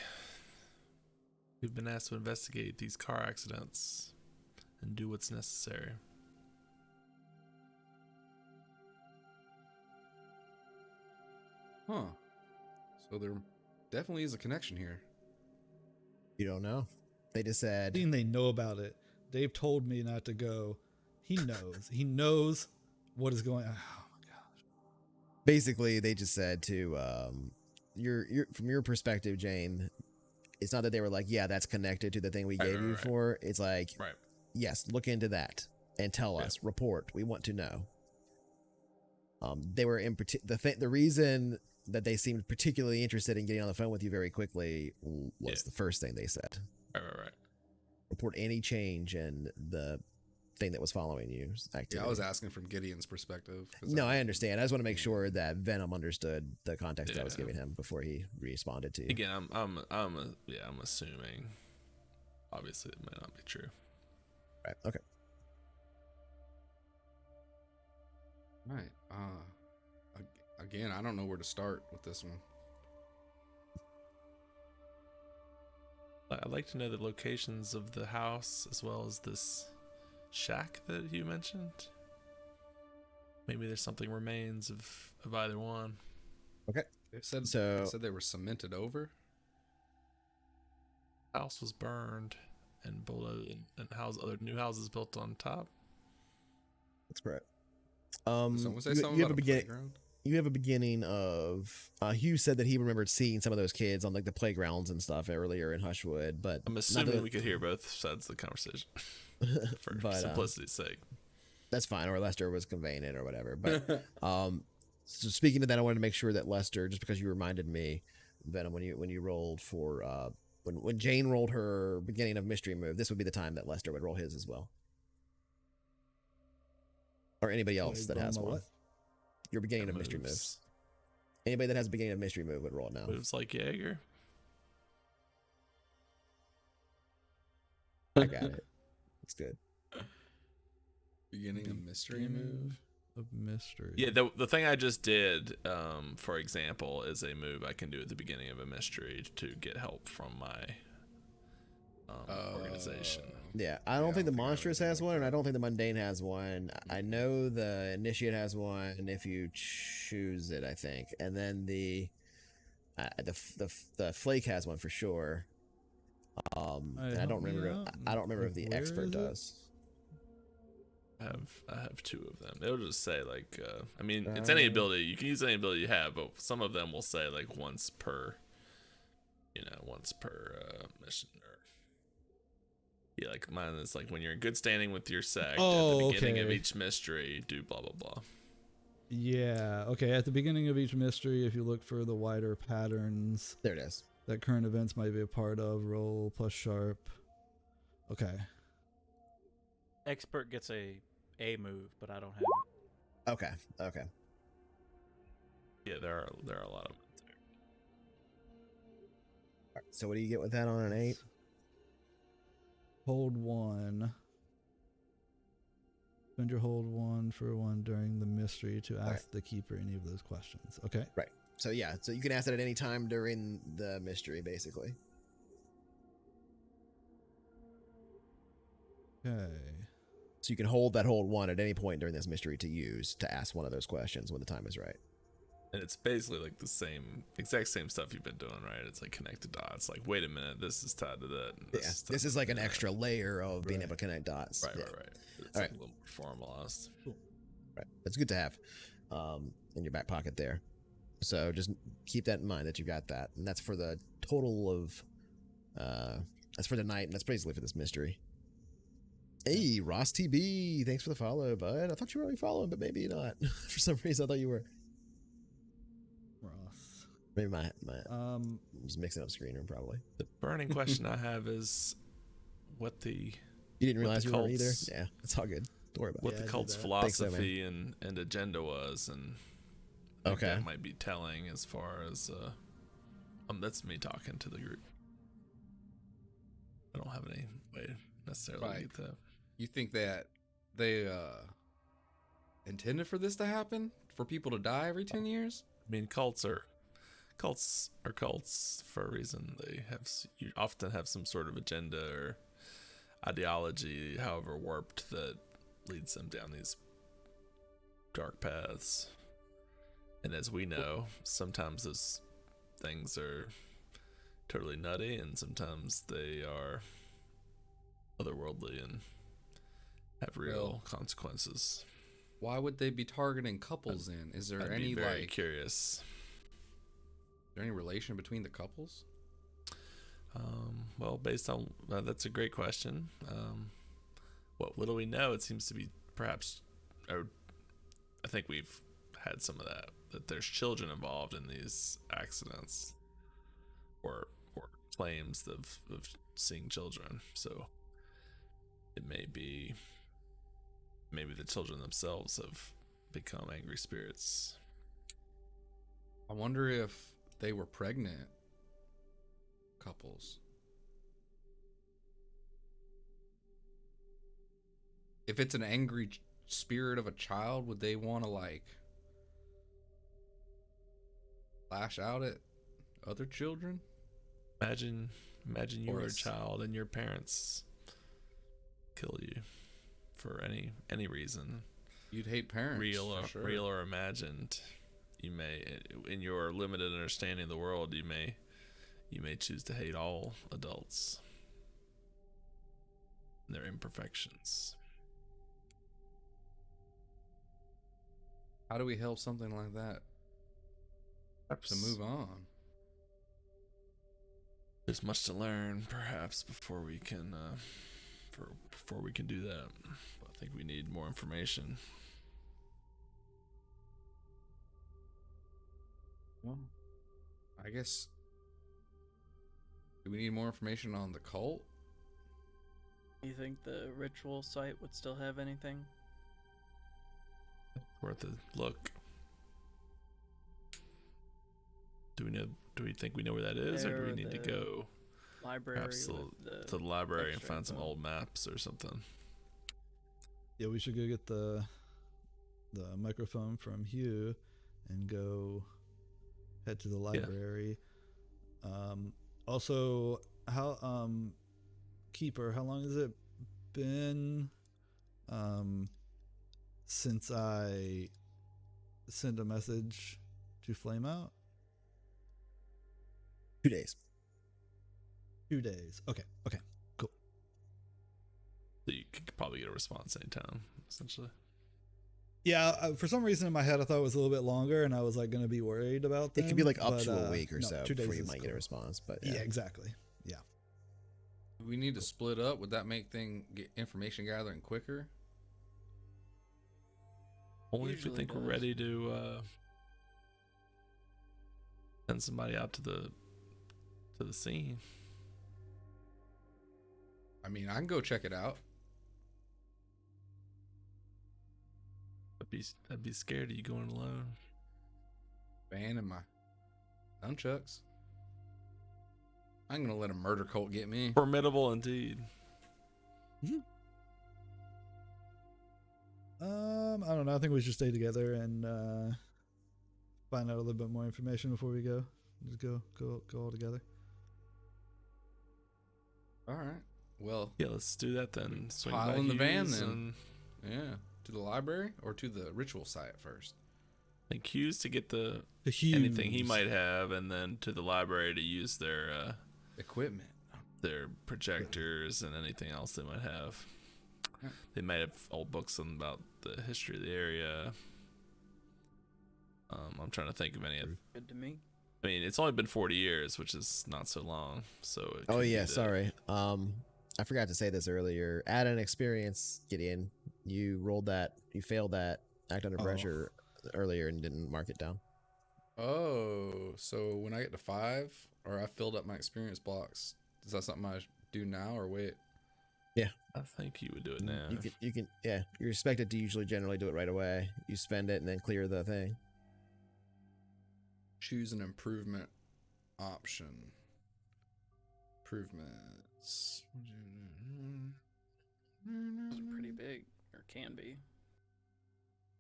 We've been asked to investigate these car accidents and do what's necessary. Huh. So there definitely is a connection here. You don't know. They just said, They know about it. Dave told me not to go. He knows. He knows what is going on. Oh my gosh. Basically, they just said to your from your perspective, Jane. It's not that they were like, yeah, that's connected to the thing we gave you for. It's like, Right. yes, look into that and tell us. Report. We want to know. They were the reason that they seemed particularly interested in getting on the phone with you very quickly was the first thing they said. Right. Report any change in the thing that was following you. Activity. Yeah, I was asking from Gideon's perspective. No, I understand. I just want to make sure that Venom understood the context I was giving him before he responded to you. Again, I'm assuming. Obviously, it might not be true. Right. Okay. Right. Again, I don't know where to start with this one. I'd like to know the locations of the house as well as this shack that you mentioned. Maybe there's something remains of either one. Okay. They said they were cemented over. House was burned and other new houses built on top. That's correct. Someone say something about a playground? You have a beginning of Hugh said that he remembered seeing some of those kids on like the playgrounds and stuff earlier in Hushwood, but I'm assuming we could hear both sides of the conversation for simplicity's sake. That's fine, or Lester was conveying it or whatever. But so speaking of that, I wanted to make sure that Lester, just because you reminded me, Venom, when you rolled for when Jane rolled her beginning of mystery move, this would be the time that Lester would roll his as well, or anybody else that has one. What? Your beginning of mystery moves. Anybody that has a beginning of mystery move would roll it now. Moves like Jaeger. I got it. It's good. Beginning of mystery move. Of mystery. Yeah, the thing I just did, for example, is a move I can do at the beginning of a mystery to get help from my organization. Yeah, I don't think the monstrous has one, and I don't think the mundane has one. I know the initiate has one if you choose it, I think, and then the flake has one for sure. And I don't remember. I don't remember if the expert does. I have two of them. It'll just say like, I mean, it's any ability. You can use any ability you have, but some of them will say like once per mission. Yeah, like mine is like when you're in good standing with your sect at the beginning of each mystery, do blah blah blah. Yeah. Okay. At the beginning of each mystery, if you look for the wider patterns, there it is. That current events might be a part of. Roll plus sharp. Okay. Expert gets a move, but I don't have it. Okay. Yeah, there are a lot of them there. All right, so what do you get with that on an 8? Hold 1. Spend your hold 1 for 1 during the mystery to ask the keeper any of those questions. Okay. Right. So yeah, so you can ask that at any time during the mystery, basically. Okay. So you can hold 1 at any point during this mystery to use to ask one of those questions when the time is right. And it's basically like the exact same stuff you've been doing, right? It's like connect the dots. Like, wait a minute, this is tied to that. And this is like an extra layer of being able to connect dots. Right. It's like a little more formalized. Right. That's good to have in your back pocket there. So just keep that in mind that you've got that. And that's for the total of, that's for the night, and that's basically for this mystery. Hey, Ross TB, thanks for the follow, bud. I thought you were already following, but maybe not. For some reason, I thought you were. Ross. Maybe my was mixing up screen room probably. The burning question I have is what the you didn't realize you were either. Yeah, it's all good. Don't worry about what it. the cult's philosophy and agenda was, and I think that might be telling as far as that's me talking to the group. I don't have any way necessarily to get that. You think that they intended for this to happen? For people to die every 10 years? I mean, cults are cults for a reason. You often have some sort of agenda or ideology, however warped, that leads them down these dark paths. And as we know, sometimes those things are totally nutty, and sometimes they are otherworldly and have real consequences. Why would they be targeting couples in? Is there I'd any be very like curious. Is there any relation between the couples? Well, based on that's a great question. What little we know, it seems to be perhaps, or I think we've had some of that there's children involved in these accidents, or claims of seeing children. So it may be maybe the children themselves have become angry spirits. I wonder if they were pregnant couples. If it's an angry spirit of a child, would they want to like lash out at other children? Imagine you Or were a it's- child and your parents kill you for any reason, You'd hate parents, real for or sure. real or imagined. You may, in your limited understanding of the world, you may choose to hate all adults and their imperfections. How do we help something like that to move on? There's much to learn, perhaps, before we can do that. But I think we need more information. Well, I guess. Do we need more information on the cult? You think the ritual site would still have anything? Worth a look. Do we think we know where that is, or do we There, need to the go Library perhaps with to the library and extra find some info. old maps or something? Yeah, we should go get the microphone from Hugh and go head to the library. Also, how Keeper, how long has it been since I sent a message to Flameout? 2 days. 2 days. Okay. Cool. So you could probably get a response anytime, essentially. Yeah, for some reason in my head I thought it was a little bit longer, and I was like going to be worried about them. It could be like up but, to a week or no, so 2 days before you is might get a cool. response. But Yeah, exactly. Yeah. Do we need to split up? Would that make get information gathering quicker? Only if we Usually think we're does. ready to send somebody out to the scene. I mean, I can go check it out. I'd be scared of you going alone. Van and my nunchucks. I'm gonna let a murder cult get me. Formidable indeed. I don't know. I think we should stay together and find out a little bit more information before we go. Just go all together. All right. Well, Yeah, let's do that then. Swing Pile by in the van Hughes then. and yeah. To the library or to the ritual site first? I think Hughes to get the The Hughes. anything he might have, and then to the library to use their Equipment. projectors and anything else they might have. Yeah. They might have old books about the history of the area. I'm trying to think of any of. Good to me. I mean, it's only been 40 years, which is not so long. So. It Oh could be yeah, that- sorry. I forgot to say this earlier. Add an experience, Gideon. You rolled that. You failed that act under Oh. pressure earlier and didn't mark it down. Oh, so when I get to 5, or I filled up my experience blocks, is that something I do now or wait? I think you would do it now. You can. Yeah, you're expected to usually generally do it right away. You spend it and then clear the thing. Choose an improvement option. Improvements. Those are pretty big, or can be.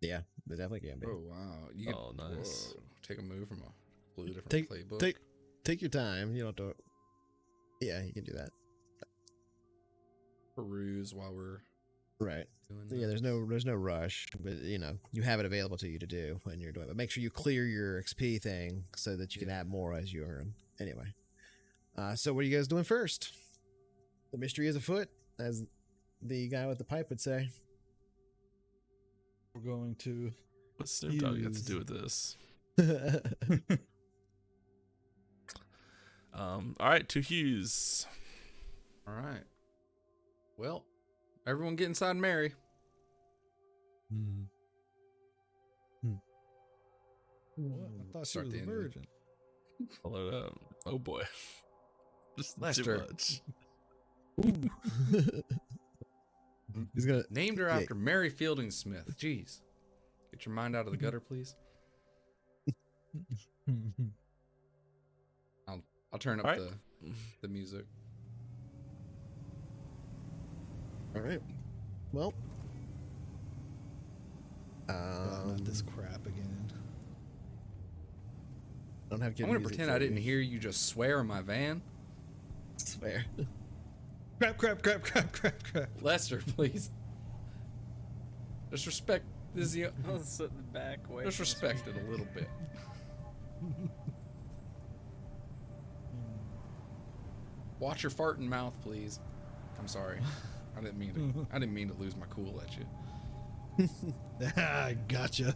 Yeah, they definitely can be. Oh wow! You Oh, nice. whoa, take a move from a completely different Take- playbook. Take your time. You don't have to. Yeah, you can do that. Peruse while we're Right. doing. Yeah, this. there's no rush, but you have it available to you to do when you're doing it. But make sure you clear your XP thing so that you can Yeah. add more as you earn. Anyway, so what are you guys doing first? The mystery is afoot, as the guy with the pipe would say. We're going to. What's Snoop Dogg got to Hughes. do with this? All right, to Hughes. All right. Well, everyone get inside Mary. What? I thought she Start was the a interview. virgin. Follow it up. Oh boy. Just Lester. too much. He's gonna. Named her Yeah. after Mary Fielding Smith. Jeez. Get your mind out of the gutter, please. I'll turn up All right. the music. All right. Well. God, not this crap again. I don't have good I'm gonna music pretend for I didn't you. hear you just swear in my van. Swear. Crap. Lester, please. Just respect this. I'll sit in the back. Wait. Just respect it a little bit. Watch your farting mouth, please. I'm sorry. I didn't mean to lose my cool at you. I gotcha.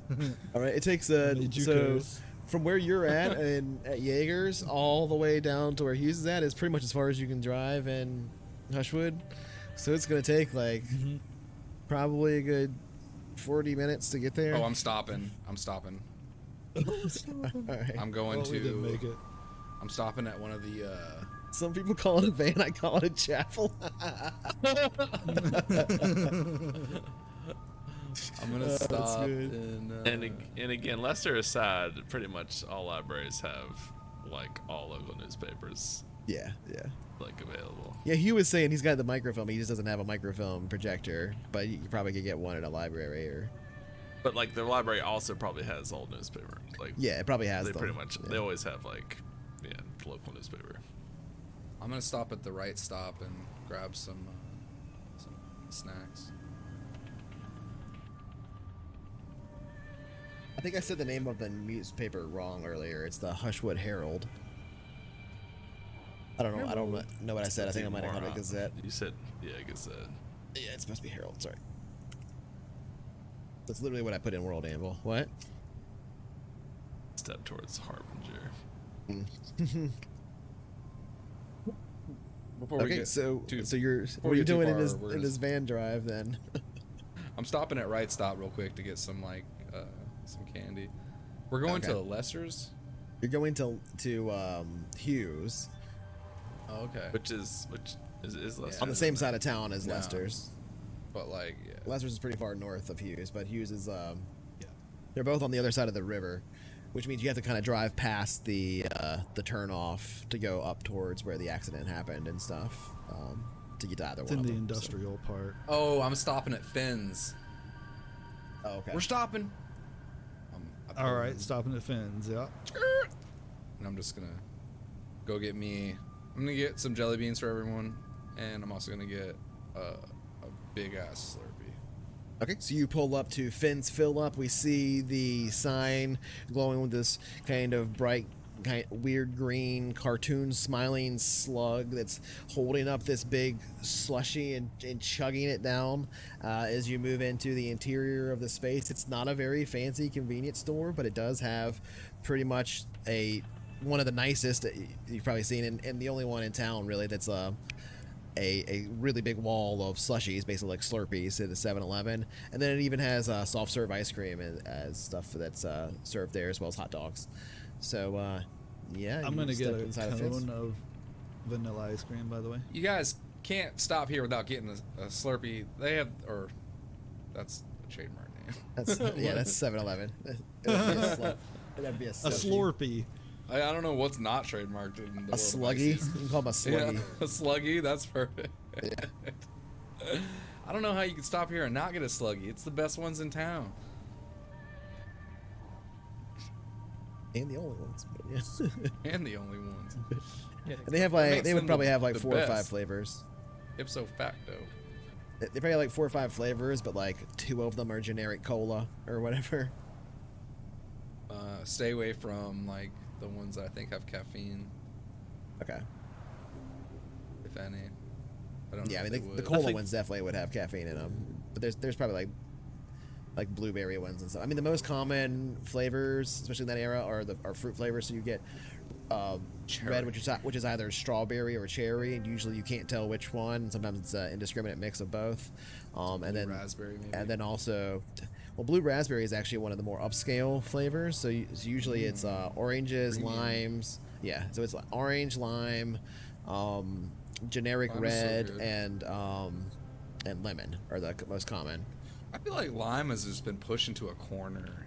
All right. It takes Made you so curse. from where you're at and at Jaeger's all the way down to where Hughes is at is pretty much as far as you can drive in Hushwood. So it's gonna take like probably a good 40 minutes to get there. Oh, I'm stopping. All right. I'm going Well, we didn't make to. it. I'm stopping at one of the. Some people call it a van. I call it a chapel. I'm gonna That's stop good. in. And again, Lester aside, pretty much all libraries have like all local newspapers Yeah. like available. Yeah, Hugh was saying he's got the microfilm. He just doesn't have a microfilm projector, but you probably could get one at a library or. But like the library also probably has old newspaper. Like Yeah, it probably has they them. pretty much Yeah. they always have like local newspaper. I'm gonna stop at the right stop and grab some snacks. I think I said the name of the newspaper wrong earlier. It's the Hushwood Herald. I don't know. I don't know what I said. I think I might have called it Gazette. You said Gazette. Yeah, it's supposed to be Herald. Sorry. That's literally what I put in World Anvil. What? Step towards Harbinger. Before we Okay, get so too- you're before what are we you get too doing in far, this we're in this van drive then? I'm stopping at Right Stop real quick to get some some candy. We're going to Okay. Lester's. You're going to Hughes Oh, okay. Which is Lester. on the same side of town as No. Lester's. But like, yeah. Lester's is pretty far north of Hughes, but Hughes is they're both on the other side of the river, which means you have to kind of drive past the turnoff to go up towards where the accident happened and stuff to get to either It's one in of the them, so- industrial part. Oh, I'm stopping at Finn's. Oh, okay. We're stopping. I All right, stopping at Finn's. Yeah. And I'm just gonna go get me. I'm gonna get some jelly beans for everyone, and I'm also gonna get a big ass Slurpee. Okay, so you pull up to Finn's Fill Up. We see the sign glowing with this kind of bright, weird green cartoon smiling slug that's holding up this big slushy and chugging it down as you move into the interior of the space. It's not a very fancy convenience store, but it does have pretty much one of the nicest that you've probably seen, and the only one in town really that's a really big wall of slushies, basically like Slurpees at the 7-Eleven, and then it even has soft serve ice cream as stuff that's served there, as well as hot dogs. So yeah, I'm you gonna get step a inside of Finn's. cone of vanilla ice cream, by the way. You guys can't stop here without getting a Slurpee. They have, or that's a trademark name. That's that's 7-Eleven. That'd be a A slushie. Slurpee. I don't know what's not trademarked in the A world of sluggy. ices. You can call them a Yeah, sluggy. a sluggy. That's perfect. I don't know how you can stop here and not get a sluggy. It's the best ones in town. And the only ones. But yeah. And the only ones. And they have What like makes they would them probably the- have like the 4 or 5 best? flavors. Ipso facto. They probably have like 4 or 5 flavors, but like 2 of them are generic cola or whatever. Stay away from like the ones that I think have caffeine, Okay. if any. I don't know. Yeah, I if mean they the would. cola think- ones definitely would have caffeine in them, but there's probably like like blueberry ones and stuff. I mean, the most common flavors, especially in that era, are fruit flavors. So you get red, which is either strawberry or cherry, and usually you can't tell which one. Sometimes it's an indiscriminate mix of both. And then raspberry, maybe. And then also, well, blue raspberry is actually one of the more upscale flavors. So, usually it's oranges, Premium. limes. Yeah, so it's like orange, lime, generic Lime is so red, good. and lemon are the most common. I feel like lime has just been pushed into a corner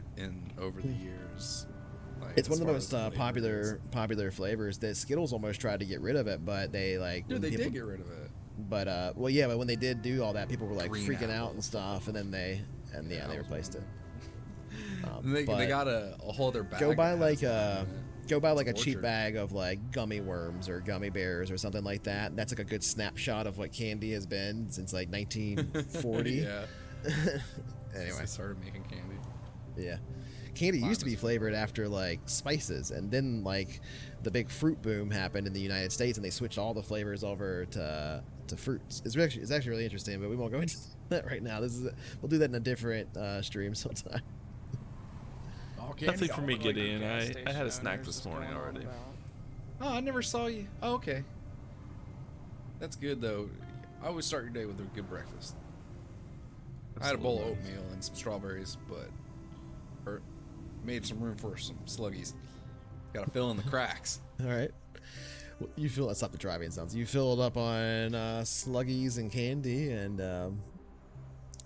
over the years. Like, It's one as of the far most as flavor popular flavors. The Skittles almost tried to get rid of it, but they like goes. Dude, when they people- did get rid of it. But well, yeah, but when they did do all that, people were like Green freaking out apple. and stuff, and then they that they was replaced it. And they But got a whole other bag. go buy that like has lime a in it. go buy like a It's cheap orchard. bag of like gummy worms or gummy bears or something like that. That's like a good snapshot of what candy has been since like 1940. Yeah. Since Anyway, they started making candy. yeah. Candy Lime used to be is- flavored after like spices, and then like the big fruit boom happened in the United States, and they switched all the flavors over to fruits. It's actually really interesting, but we won't go into that right now. We'll do that in a different stream sometime. Definitely for me, Gideon. I had a snack this morning already. Oh, I never saw you. Oh, okay. That's good though. I always start your day with a good breakfast. I had a bowl of oatmeal and some strawberries, but made some room for some sluggies. Got to fill in the cracks. All right. Well, you fill Stop the driving sounds. You fill it up on sluggies and candy, and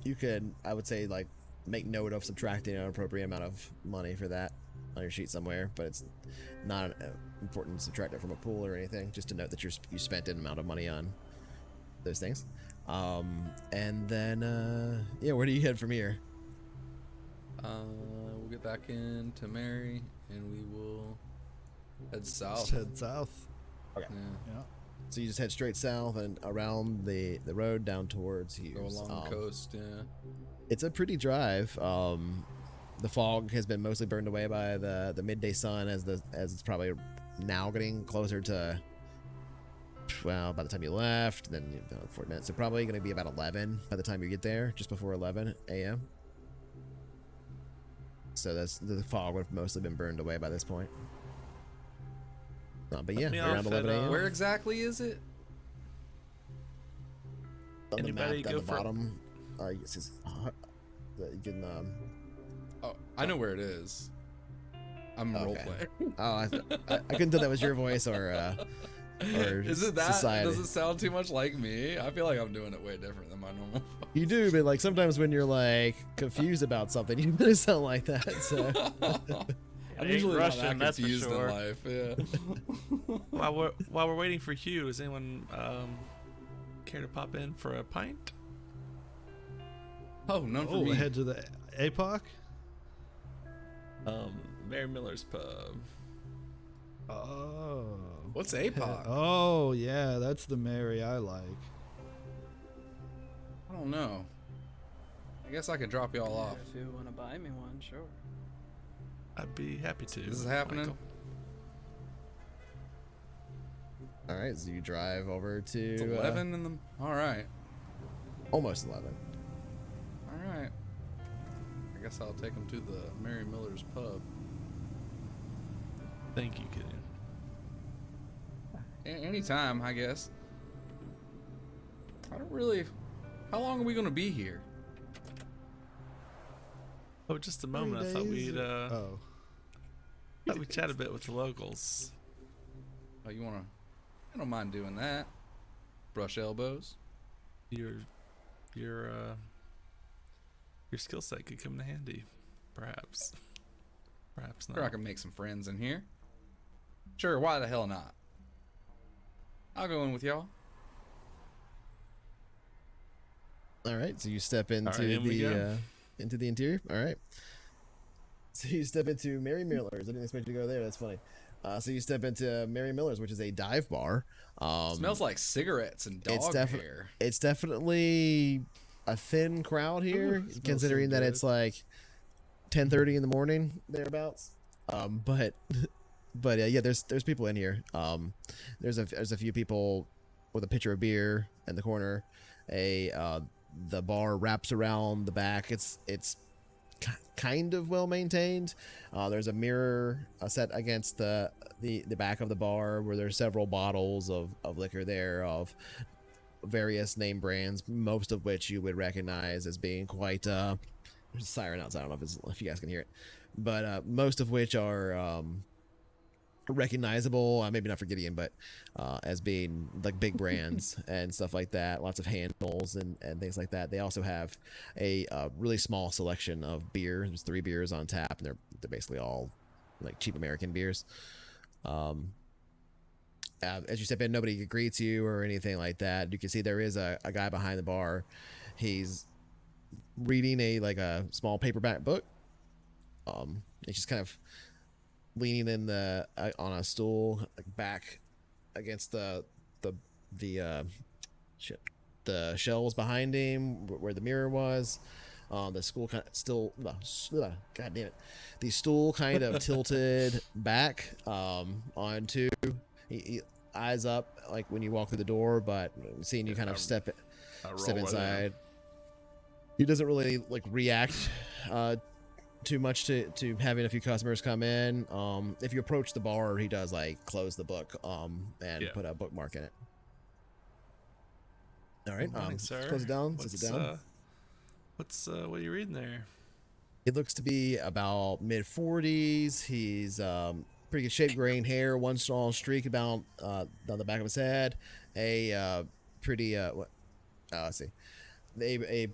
you could, I would say, like make note of subtracting an appropriate amount of money for that on your sheet somewhere, but it's not important to subtract it from a pool or anything. Just to note that you spent an amount of money on those things. And then yeah, where do you head from here? We'll get back into Mary and we will head south. Just head south. Okay. Yeah. Yeah. So you just head straight south and around the road down towards Hughes. Go along the coast. Yeah. It's a pretty drive. The fog has been mostly burned away by the midday sun as it's probably now getting closer to, well, by the time you left, then 40 minutes. So probably going to be about 11 by the time you get there, just before 11 a.m. So the fog would have mostly been burned away by this point. But yeah, me around off 11 at, a.m. Where exactly is it? on the map anybody down go the for- bottom. You can Oh, I know where it is. I'm Okay. role playing. oh, I couldn't tell that was your voice or Is it that? society. Does it sound too much like me? I feel like I'm doing it way different than my normal. You do, but like sometimes when you're like confused about something, you really sound like that. So I'm ain't usually Russian, not that that's for confused sure. in life. Yeah. While we're waiting for Hugh, does anyone care to pop in for a pint? Oh, none for Oh, me. head to the APOC. Mary Miller's Pub. Oh. What's APOC? Oh yeah, that's the Mary I like. I don't know. I guess I could drop y'all off. If you want to buy me one, sure. I'd be happy to. This is happening. Michael. all right, so you drive over to It's 11 in the. All right. almost 11. All right. I guess I'll take them to the Mary Miller's Pub. Thank you, Gideon. Anytime, I guess. I don't really. How long are we gonna be here? Oh, just a moment. I thought we'd Oh. thought we'd chat a bit with the locals. Oh, you wanna? I don't mind doing that. Brush elbows. Your skill set could come in handy, perhaps. Perhaps not. Sure, I can make some friends in here. Sure, why the hell not? I'll go in with y'all. All right, so you step into right, in we go. into the interior. All right, so you step into Mary Miller's. I didn't expect you to go there. That's funny. So you step into Mary Miller's, which is a dive bar. Smells like cigarettes and dog hair. It's definitely a thin crowd here, it smells considering so that good. it's like 10:30 in the morning thereabouts. But yeah, there's people in here. There's a few people with a pitcher of beer in the corner. The bar wraps around the back. It's kind of well maintained. There's a mirror set against the back of the bar where there's several bottles of liquor there of various name brands, most of which you would recognize as being quite there's a siren outside. I don't know if you guys can hear it, but most of which are recognizable, maybe not for Gideon, but as being like big brands and stuff like that. Lots of handles and things like that. They also have a really small selection of beer. There's 3 beers on tap, and they're basically all like cheap American beers. As you step in, nobody greets you or anything like that. You can see there is a guy behind the bar. He's reading a small paperback book. It's just kind of leaning in on a stool, back against the shelves behind him where the mirror was. The school kind of still, God damn it, the stool kind of tilted back onto. He eyes up like when you walk through the door, but seeing you kind of step inside, he doesn't really like react too much to having a few customers come in. If you approach the bar, he does like close the book and put a bookmark in it. All right, Good morning, sir. close it down. Sit it down. What are you reading there? He looks to be about mid-40s. He's pretty good shape, graying hair, one strong streak about down the back of his head, a pretty let's see, a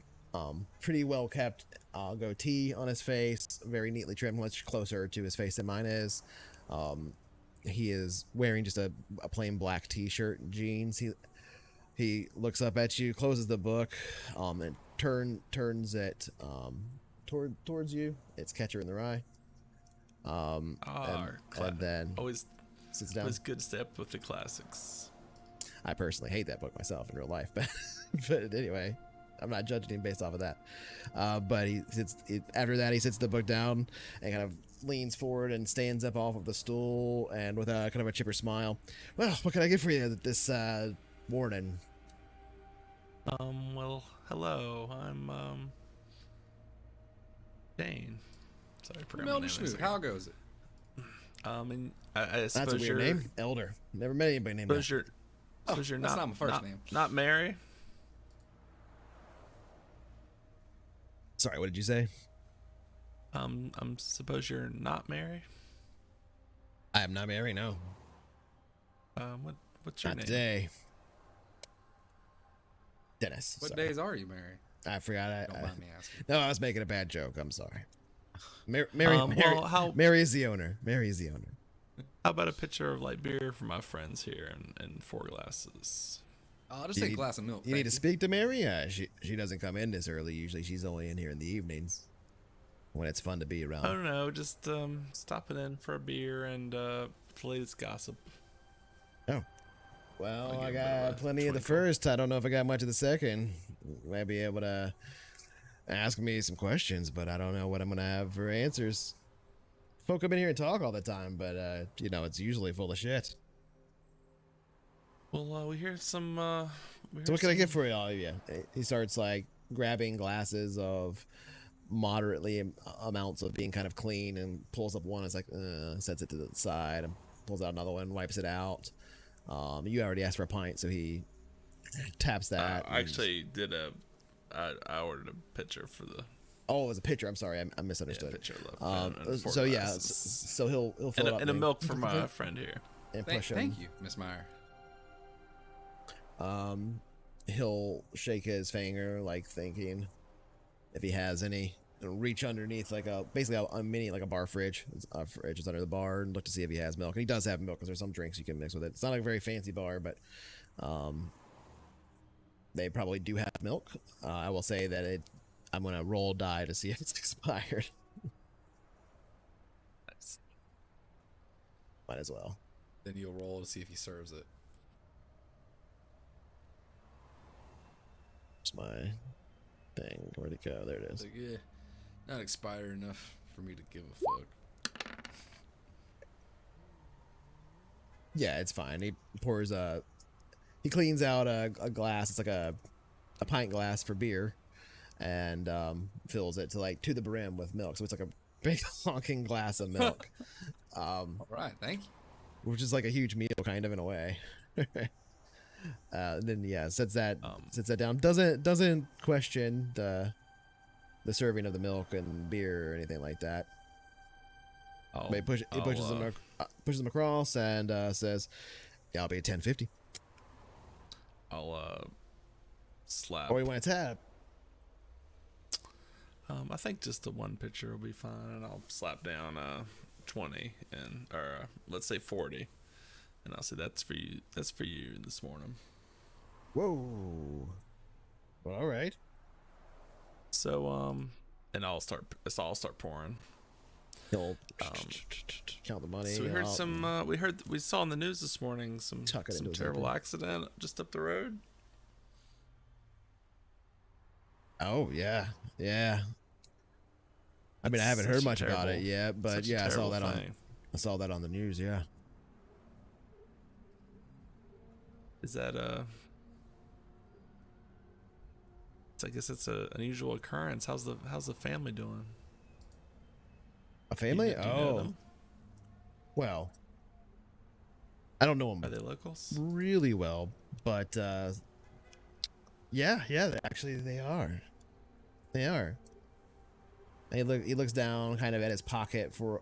pretty well kept goatee on his face, very neatly trimmed, much closer to his face than mine is. He is wearing just a plain black t-shirt and jeans. He looks up at you, closes the book, and turns it towards you. It's Catcher in the Rye. And then always sits down. Always good to stay up with the classics. I personally hate that book myself in real life, but anyway, I'm not judging him based off of that. But after that, he sits the book down and kind of leans forward and stands up off of the stool and with a kind of a chipper smile. Well, what can I get for you this morning? Well, hello. I'm Dane. Sorry, I forgot my name. Schmoot, how goes it? And I suppose That's a weird name. Elder. Never met anybody named that. Suppose you're that's not my first name. Not Mary. Sorry, what did you say? Suppose you're not Mary. I am not Mary, no. What's your Not name? today. Dennis. What sorry. days are you married? I forgot. Don't mind me asking. No, I was making a bad joke. I'm sorry. Mary is the owner. Mary is the owner. How about a pitcher of light beer for my friends here and 4 glasses? I'll just take a glass of milk. You need to speak to Mary? She doesn't come in this early. Usually she's only in here in the evenings when it's fun to be around. I don't know, just stopping in for a beer and the latest gossip. Oh. Well, I I'll give got it a plenty of the 24. first. I don't know if I got much of the second. You might be able to ask me some questions, but I don't know what I'm going to have for answers. Folk come in here and talk all the time, but, it's usually full of shit. Well, we hear some. So what can I get for all of you? He starts, grabbing glasses of moderately amounts of being kind of clean and pulls up one. It's sets it to the side and pulls out another one, wipes it out. You already asked for a pint, so he taps that. I actually did I ordered a pitcher for the. Oh, it was a pitcher. I'm sorry, I misunderstood. Yeah, pitcher of and 4 so yeah, glasses. so he'll fill it up and a milk for my friend here. and push him. Thank you, Miss Meyer. He'll shake his finger, thinking if he has any. He'll reach underneath basically a mini a bar fridge. A fridge is under the bar and look to see if he has milk. And he does have milk because there's some drinks you can mix with it. It's not a very fancy bar, but they probably do have milk. I will say that I'm gonna roll a die to see if it's expired. Nice. Might as well. Then you'll roll to see if he serves it. It's my thing. Where'd it go? There it is. Yeah, not expired enough for me to give a fuck. Yeah, it's fine. He pours he cleans out a glass. It's like a pint glass for beer. and fills it to the brim with milk. So it's like a big honking glass of milk, All right, thank you. which is like a huge meal, kind of in a way. Then sets that down. Doesn't question the serving of the milk and beer or anything like that. But he pushes them across and says, "Yeah, I'll be at 10:50." I'll slap. Or you want to tap? I think just the one pitcher will be fine, and I'll slap down 20 or let's say 40, and I'll say that's for you. That's for you this morning. Whoa. Well, all right. So and I'll start pouring. He'll count the money. So we heard we saw in the news this morning some Tuck it into his terrible apron. accident just up the road. Oh yeah. I mean, I haven't heard much about it yet, but yeah, I saw that on the news. Yeah. Is that I guess it's an unusual occurrence. How's the family doing? A family? Do you know them? Well, I don't know Are them they locals? really well, but yeah, actually they are. They are. And he looks down, kind of at his pocket for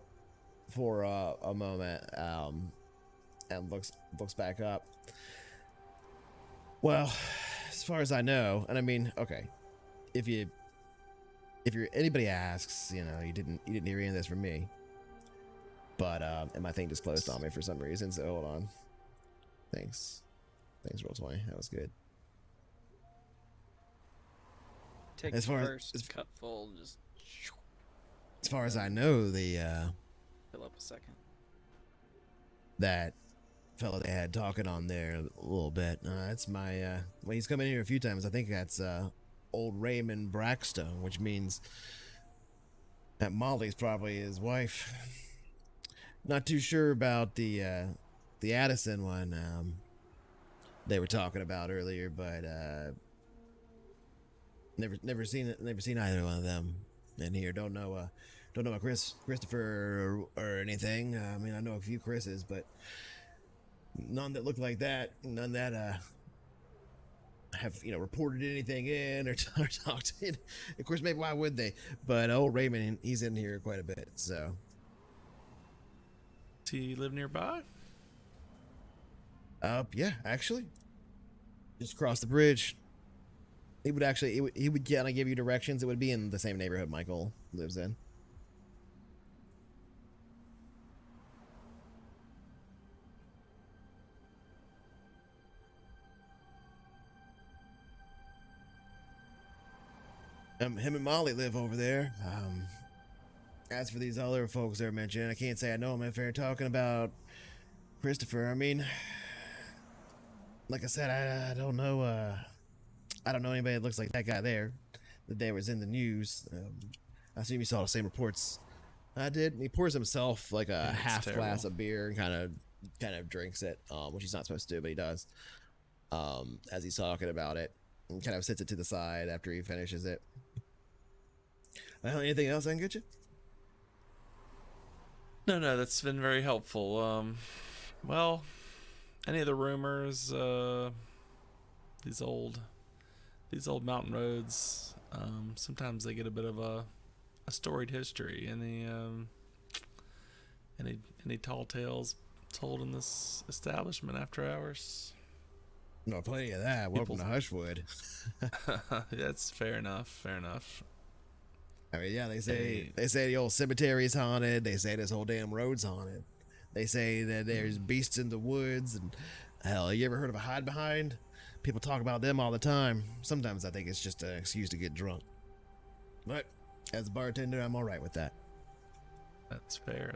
a moment, and looks back up. Well, as far as I know, and I mean, okay, if anybody asks, you didn't hear any of this from me. But and my thing just closed on me for some reason, so hold on. Thanks, Roll20. That was good. Take As the far as- first cupful, just As far as I know, fill up a second. that fellow they had talking on there a little bit. That's my well, he's come in here a few times. I think that's old Raymond Brackstone, which means that Molly's probably his wife. Not too sure about the Addison one they were talking about earlier, but never seen either one of them in here. Don't know a Christopher or anything. I mean, I know a few Chris's, but none that look like that. None that have reported anything in or talked in. Of course, maybe why would they? But old Raymond, he's in here quite a bit. So Does he live nearby? yeah, actually, just across the bridge. He would kind of give you directions. It would be in the same neighborhood Michael lives in. Him and Molly live over there. As for these other folks they're mentioning, I can't say I know them if they're talking about Christopher. I mean, like I said, I don't know. I don't know anybody that looks like that guy there. The day was in the news. I assume you saw the same reports I did. He pours himself like a half glass of beer and kind of drinks it, which he's not supposed to do, but he does. As he's talking about it, and kind of sits it to the side after he finishes it. Well, anything else I can get you? No, that's been very helpful. Well, any of the rumors, these old mountain roads, sometimes they get a bit of a storied history. Any tall tales told in this establishment after hours? No, plenty of that. Welcome to Hushwood. That's fair enough. I mean, yeah, they say the old cemetery's haunted. They say this whole damn road's haunted. They say that there's beasts in the woods, and hell, you ever heard of a hide behind? People talk about them all the time. Sometimes I think it's just an excuse to get drunk. But as a bartender, I'm all right with that. That's fair.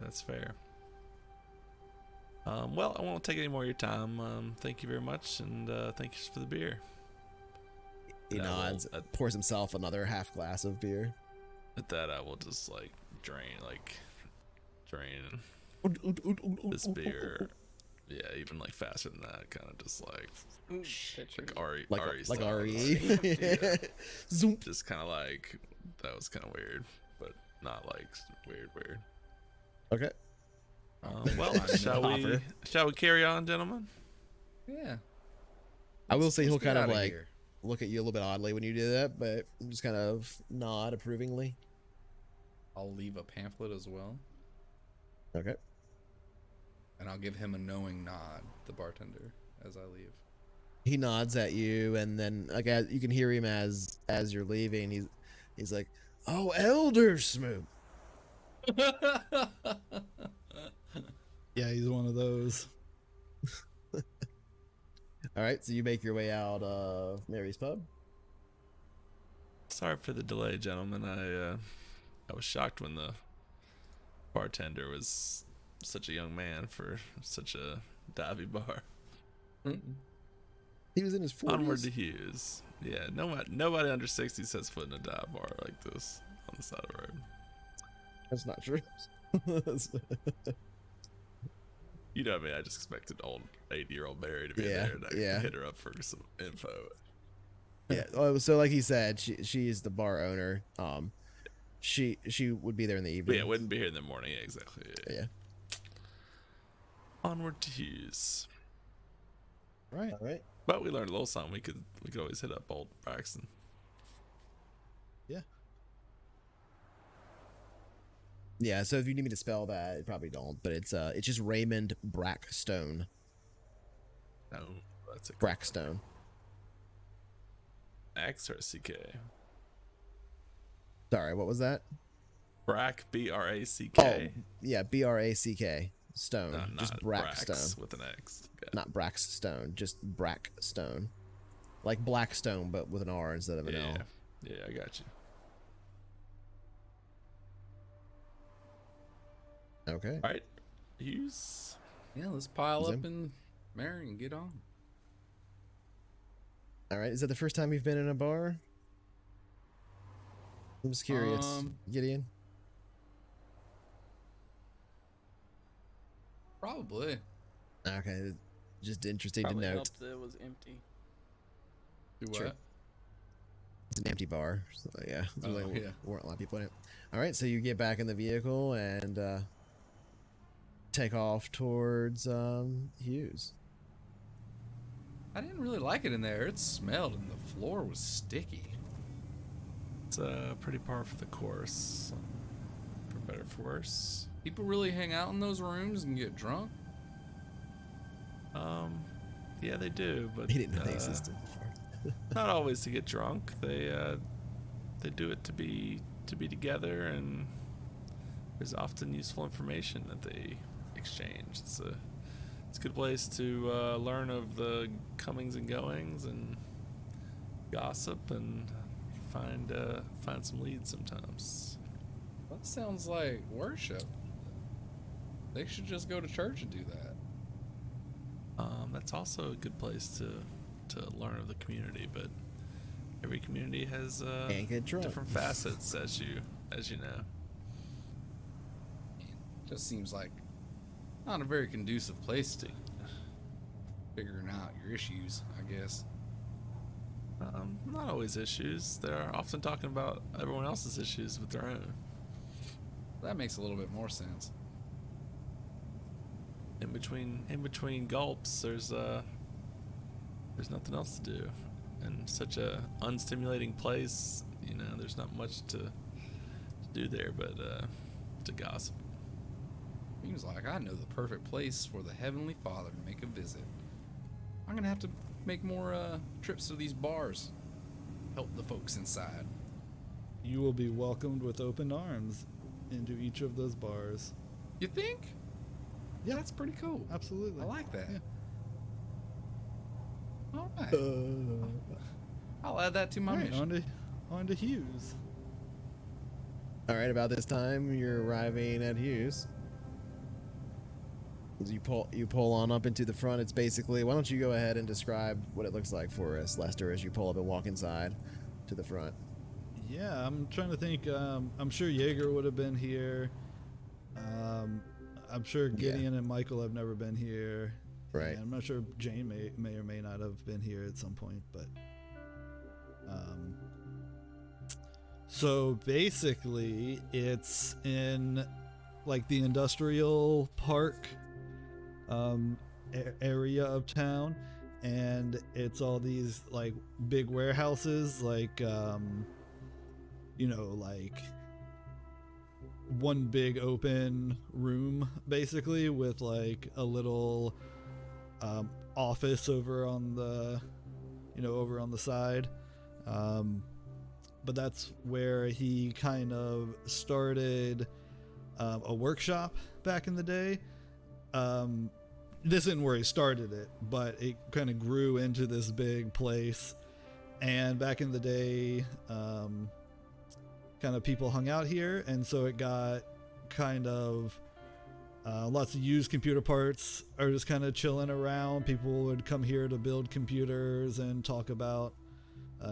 Well, I won't take any more of your time. Thank you very much, and thank you for the beer. He nods, pours himself another half glass of beer. At that, I will just drain this beer Yeah, even like faster than that, kind of just like Ari, Like Ari like style. RE. Yeah. Zoom. Just kind of like that was kind of weird, but not like weird. Okay. Well, Hopper. shall we carry on, gentlemen? Yeah. I will say he'll Let's get kind of outta like here. look at you a little bit oddly when you do that, but just kind of nod approvingly. I'll leave a pamphlet as well, Okay. and I'll give him a knowing nod, the bartender, as I leave. He nods at you, and then like you can hear him as you're leaving. He's like, "Oh, Elder Smoot." Yeah, he's one of those. All right, so you make your way out of Mary's pub. Sorry for the delay, gentlemen. I was shocked when the bartender was such a young man for such a divey bar. He was in his 40s. Onward to Hughes. Yeah, nobody under 60 sets foot in a dive bar like this on the side of the road. That's not true. You know what I mean? I just expected old 80-year-old Mary to be Yeah, there and I could yeah. hit her up for some info. Yeah. Oh, so like he said, she's the bar owner. She would be there in the But evening. yeah, wouldn't be here in the morning. Yeah, exactly. Yeah. Onward to Hughes. Right. All right. But we learned a little something. We could always hit up old Braxton. Yeah. Yeah. So if you need me to spell that, it probably don't. But it's just Raymond Brackstone. No, that's a Brackstone. X or a CK. Sorry, what was that? Brack, BRACK. Oh, yeah, BRACK. Stone. Not Just Brax Brackstone. with an X. Okay. Not Brackstone, just Brackstone. Like Blackstone, but with an R instead of an L. Yeah, I got you. Okay. All right, Hughes. Yeah, let's pile Zoom. up in Mary and get on. All right. Is that the first time you've been in a bar? I'm just curious. Gideon? Probably. Okay. Just interesting Probably to note. helped that it was empty. Do what? Sure. It's an empty bar. So yeah. Oh, There's yeah. weren't a lot of people in it. All right. So you get back in the vehicle and take off towards Hughes. I didn't really like it in there. It smelled and the floor was sticky. It's pretty par for the course. For better, for worse. People really hang out in those rooms and get drunk. Yeah, they do, but He didn't know they existed before. not always to get drunk. They do it to be together, and there's often useful information that they exchange. It's a good place to learn of the comings and goings and gossip and find some leads sometimes. That sounds like worship. They should just go to church and do that. That's also a good place to learn of the community, but every community has And get drunk. different facets, as you know. Just seems like not a very conducive place to figuring out your issues, I guess. Not always issues. They're often talking about everyone else's issues with their own. That makes a little bit more sense. In between gulps, there's nothing else to do, and such a unstimulating place. You know, there's not much to do there, but to gossip. Seems like I know the perfect place for the Heavenly Father to make a visit. I'm gonna have to make more trips to these bars. Help the folks inside. You will be welcomed with open arms into each of those bars. You think? Yeah. That's pretty cool. Absolutely. I like that. Yeah. All right. I'll add that to my All right, mission. on to Hughes. All right, about this time you're arriving at Hughes. As you pull on up into the front. It's basically, why don't you go ahead and describe what it looks like for us, Lester, as you pull up and walk inside to the front. Yeah, I'm trying to think. I'm sure Jaeger would have been here. I'm sure Gideon and Michael have never been here. Right. And I'm not sure if Jane may or may not have been here at some point, but so basically it's in like the industrial park area of town, and it's all these like big warehouses, like like one big open room basically with like a little office over on the side, but that's where he kind of started a workshop back in the day. This isn't where he started it, but it kind of grew into this big place, and back in the day kind of people hung out here, and so it got kind of lots of used computer parts are just kind of chilling around. People would come here to build computers and talk about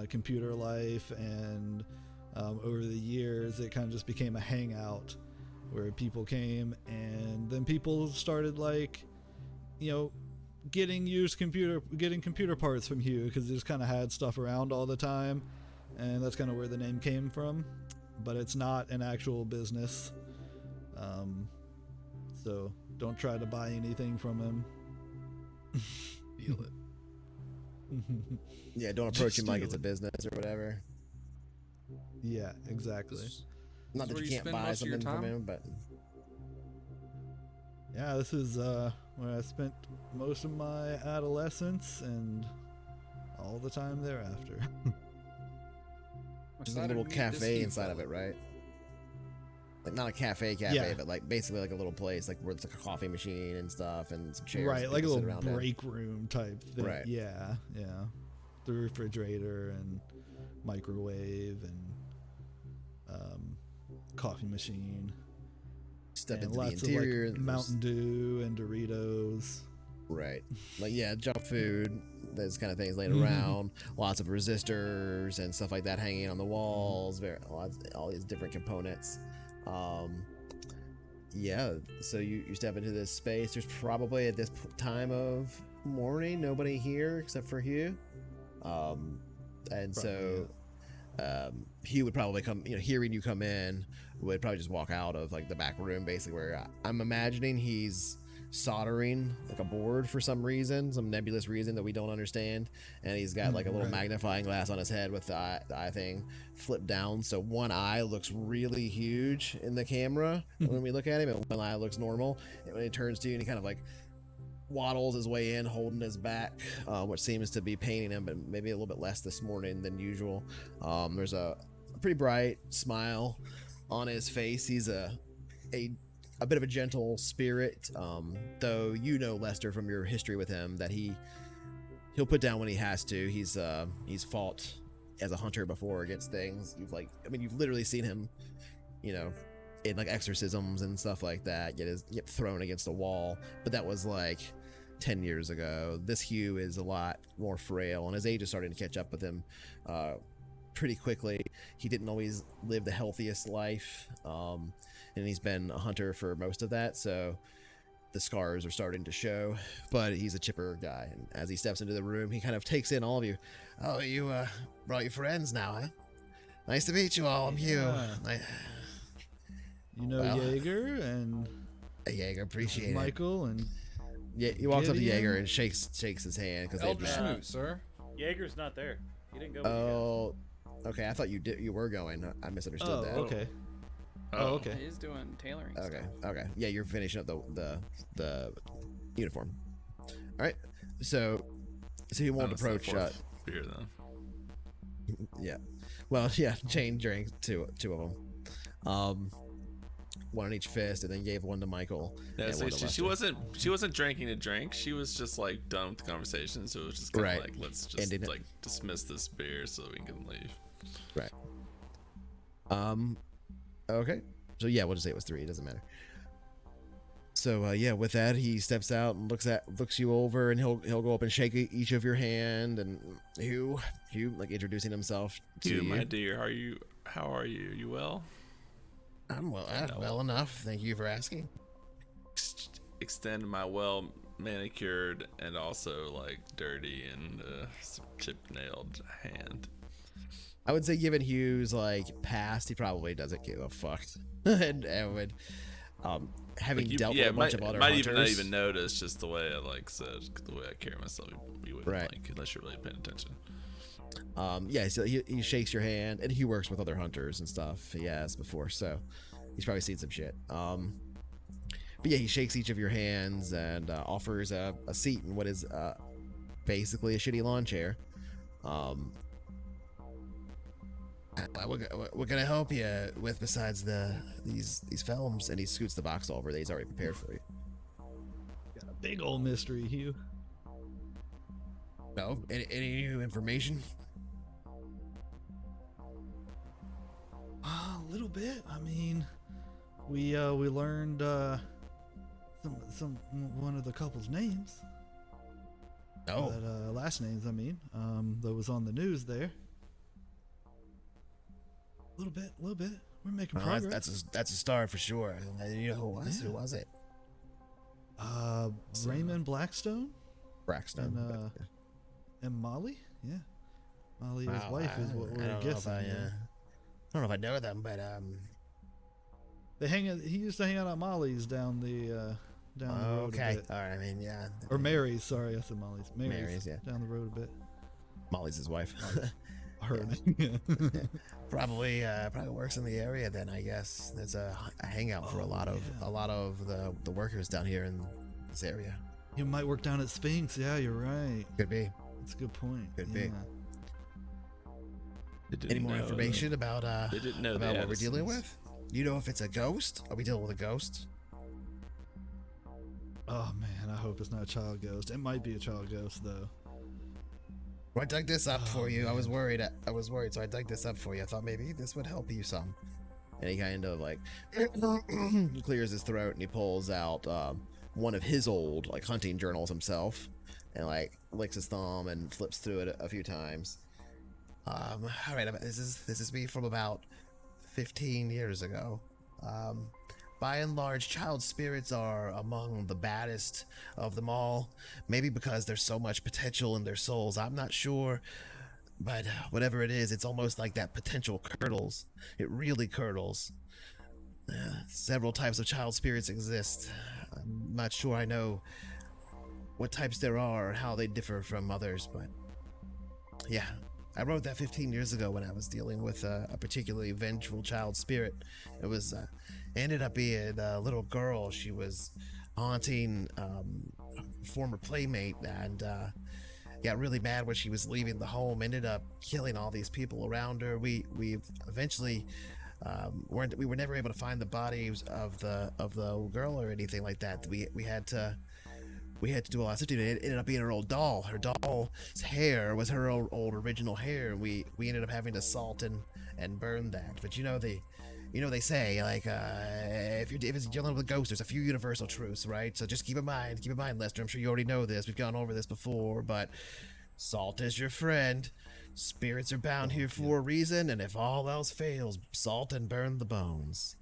computer life, and over the years it kind of just became a hangout where people came, and then people started like getting computer parts from Hugh because they just kind of had stuff around all the time, and that's kind of where the name came from. But it's not an actual business, so don't try to buy anything from him. Feel it. Yeah, don't approach Just him like steal it's a it. business or whatever. Yeah, exactly. Not that where you you can't spend buy most of your something from time? him, but Yeah, this is where I spent most of my adolescence and all the time thereafter. there's a little cafe inside of it, right? Like not a cafe, Yeah. but like basically like a little place, like where it's like a coffee machine and stuff and some chairs. Right, that like a people sit little around in. break room type thing. Right. Yeah. The refrigerator and microwave and coffee machine. Step and into the lots interior. of like and there's- Mountain Dew and Doritos. Right. Like, yeah, junk food, those kind of things laying Mhm. around. Lots of resistors and stuff like that hanging on the walls. All these different components. Yeah, so you step into this space. There's probably at this time of morning nobody here except for Hugh. And so Hugh would probably come, hearing you come in, would probably just walk out of like the back room, basically, where I'm imagining he's soldering like a board for some reason, some nebulous reason that we don't understand, and he's got like a little Right. magnifying glass on his head with the eye thing flipped down, so one eye looks really huge in the camera when we look at him, and one eye looks normal. And when he turns to you, and he kind of like waddles his way in, holding his back, which seems to be paining him, but maybe a little bit less this morning than usual. There's a pretty bright smile on his face. He's a bit of a gentle spirit, though Lester, from your history with him, that he'll put down when he has to. He's fought as a hunter before against things. You've literally seen him, in like exorcisms and stuff like that, get thrown against a wall, but that was like 10 years ago. This Hugh is a lot more frail, and his age is starting to catch up with him pretty quickly. He didn't always live the healthiest life, and he's been a hunter for most of that, so the scars are starting to show, but he's a chipper guy, and as he steps into the room, he kind of takes in all of you. Oh, you brought your friends now, huh? Nice to meet you all. I'm Hugh. Yeah. Well, Jaeger and Jaeger, appreciate it. Michael and Yeah, he walks up to Gideon? Jaeger and shakes his hand because Elder they've met. Smoot, sir. Jaeger's not there. He didn't go with you Oh, okay. I thought you were going. I misunderstood oh, that. okay. Oh, okay. He's doing tailoring Okay. stuff. Okay. Yeah, you're finishing up the uniform. All right. So he won't That's the approach. fourth beer then. Yeah. Well, yeah. Jane drank two of them. One on each fist, and then gave one to Michael. Yeah, and so one to she Lester. wasn't drinking a drink. She was just like done with the conversation. So it was just kind of Right. like, let's just Ending it. like dismiss this beer so we can leave. Right. Okay. So yeah, we'll just say it was 3. It doesn't matter. So yeah, with that, he steps out and looks you over, and he'll go up and shake each of your hand, and Hugh, like introducing himself to Dude, you. my dear, how are you? You well? I'm well enough. Thank you for asking. Extend my well manicured and also like dirty and some chipped nailed hand. I would say given Hugh's like past, he probably doesn't give a fuck. and would having Like dealt with a bunch of other might hunters, even not even notice just the way I like said the way I carry myself. You wouldn't Right. like unless you're really paying attention. Yeah, so he shakes your hand, and he works with other hunters and stuff. He has before, so he's probably seen some shit. But yeah, he shakes each of your hands and offers a seat in what is basically a shitty lawn chair. What can I help you with besides these films? And he scoots the box over that he's already prepared for you. Got a big old mystery, Hugh. No, any new information? A little bit. I mean, we learned some one of the couple's names. No. But, last names, I mean, that was on the news there. A little bit. We're making progress. That's a start for sure. You know who was? Yeah. Who was it? Raymond Blackstone Braxton. and Molly. Yeah, Molly, his wife, is what we're guessing. I don't know if I know them, but He used to hang out at Molly's down the road okay. a bit. All right. I mean, yeah. Or Mary's. Sorry, I said Molly's. Mary's, yeah. Down the road a bit. Molly's his wife. Heard. Probably works in the area. Then I guess there's a hangout for a lot of the workers down here in this area. He might work down at Sphinx. Yeah, you're right. Could be. That's a good point. Could be. They didn't Any more know information about They didn't know about the what we're dealing Addisons. with? You know if it's a ghost? Are we dealing with a ghost? Oh man, I hope it's not a child ghost. It might be a child ghost though. Well, I dug this up for you. I man. was worried, so I dug this up for you. I thought maybe this would help you some. And he kind of like clears his throat and he pulls out one of his old like hunting journals himself, and like licks his thumb and flips through it a few times. All right, this is me from about 15 years ago. By and large, child spirits are among the baddest of them all. Maybe because there's so much potential in their souls, I'm not sure. But whatever it is, it's almost like that potential curdles. It really curdles. Several types of child spirits exist. I'm not sure I know what types there are and how they differ from others, but yeah. I wrote that 15 years ago when I was dealing with a particularly vengeful child spirit. It was ended up being a little girl. She was haunting a former playmate and got really mad when she was leaving the home. Ended up killing all these people around her. We eventually we were never able to find the bodies of the girl or anything like that. We had to do a lot of stuff. It ended up being her old doll. Her doll's hair was her old original hair. We ended up having to salt and burn that. But they say like if it's dealing with ghosts, there's a few universal truths, right? So just keep in mind, Lester. I'm sure you already know this. We've gone over this before, but salt is your friend. Spirits are bound here for a reason, and if all else fails, salt and burn the bones.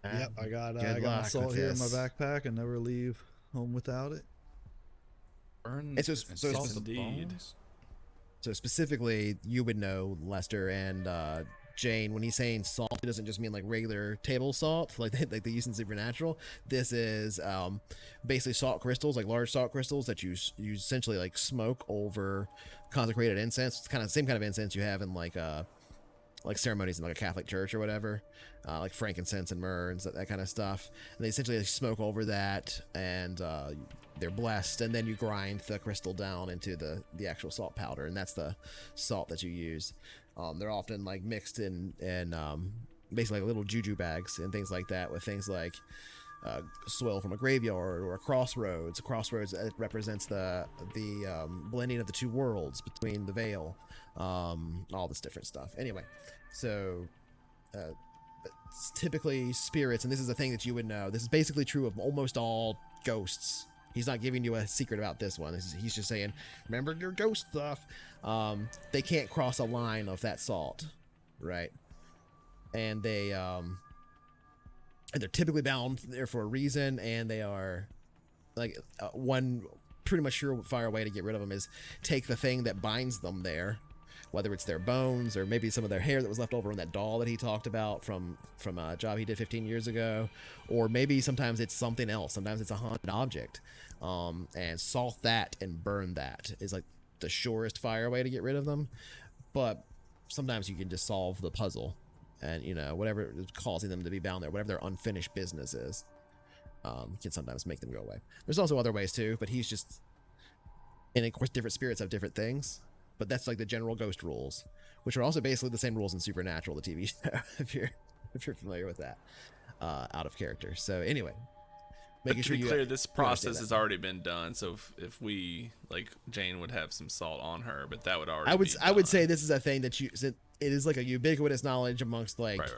Yep, I got Good my luck salt with here in my this. backpack and never leave home without it. Burn It's just- and so it's salt just- the Indeed. bones? So specifically, you would know, Lester and Jane, when he's saying salt, it doesn't just mean like regular table salt, like they use in Supernatural. This is basically salt crystals, like large salt crystals that you essentially like smoke over consecrated incense. It's kind of the same kind of incense you have in like ceremonies in like a Catholic church or whatever, like frankincense and myrrh and that kind of stuff. And they essentially smoke over that, and they're blessed, and then you grind the crystal down into the actual salt powder, and that's the salt that you use. They're often like mixed in basically like little juju bags and things like that, with things like soil from a graveyard or a crossroads. A crossroads represents the blending of the two worlds between the veil, all this different stuff. Anyway, so it's typically spirits, and this is a thing that you would know. This is basically true of almost all ghosts. He's not giving you a secret about this one. He's just saying, remember your ghost stuff. They can't cross a line of that salt, right? And they and they're typically bound there for a reason, and they are like one pretty much surefire way to get rid of them is take the thing that binds them there, whether it's their bones or maybe some of their hair that was left over in that doll that he talked about from a job he did 15 years ago, or maybe sometimes it's something else. Sometimes it's a haunted object, and salt that and burn that is like the surest fire way to get rid of them. But sometimes you can just solve the puzzle, and whatever is causing them to be bound there, whatever their unfinished business is, can sometimes make them go away. There's also other ways too, but he's just, and of course different spirits have different things, but that's like the general ghost rules, which are also basically the same rules in Supernatural, the TV show, if you're familiar with that, out of character. So anyway, making to sure be you clear, this process that. has already been done. So if we, like, Jane would have some salt on her, but that would already I would be I would done. say this is a thing that it is like a ubiquitous knowledge amongst like Right.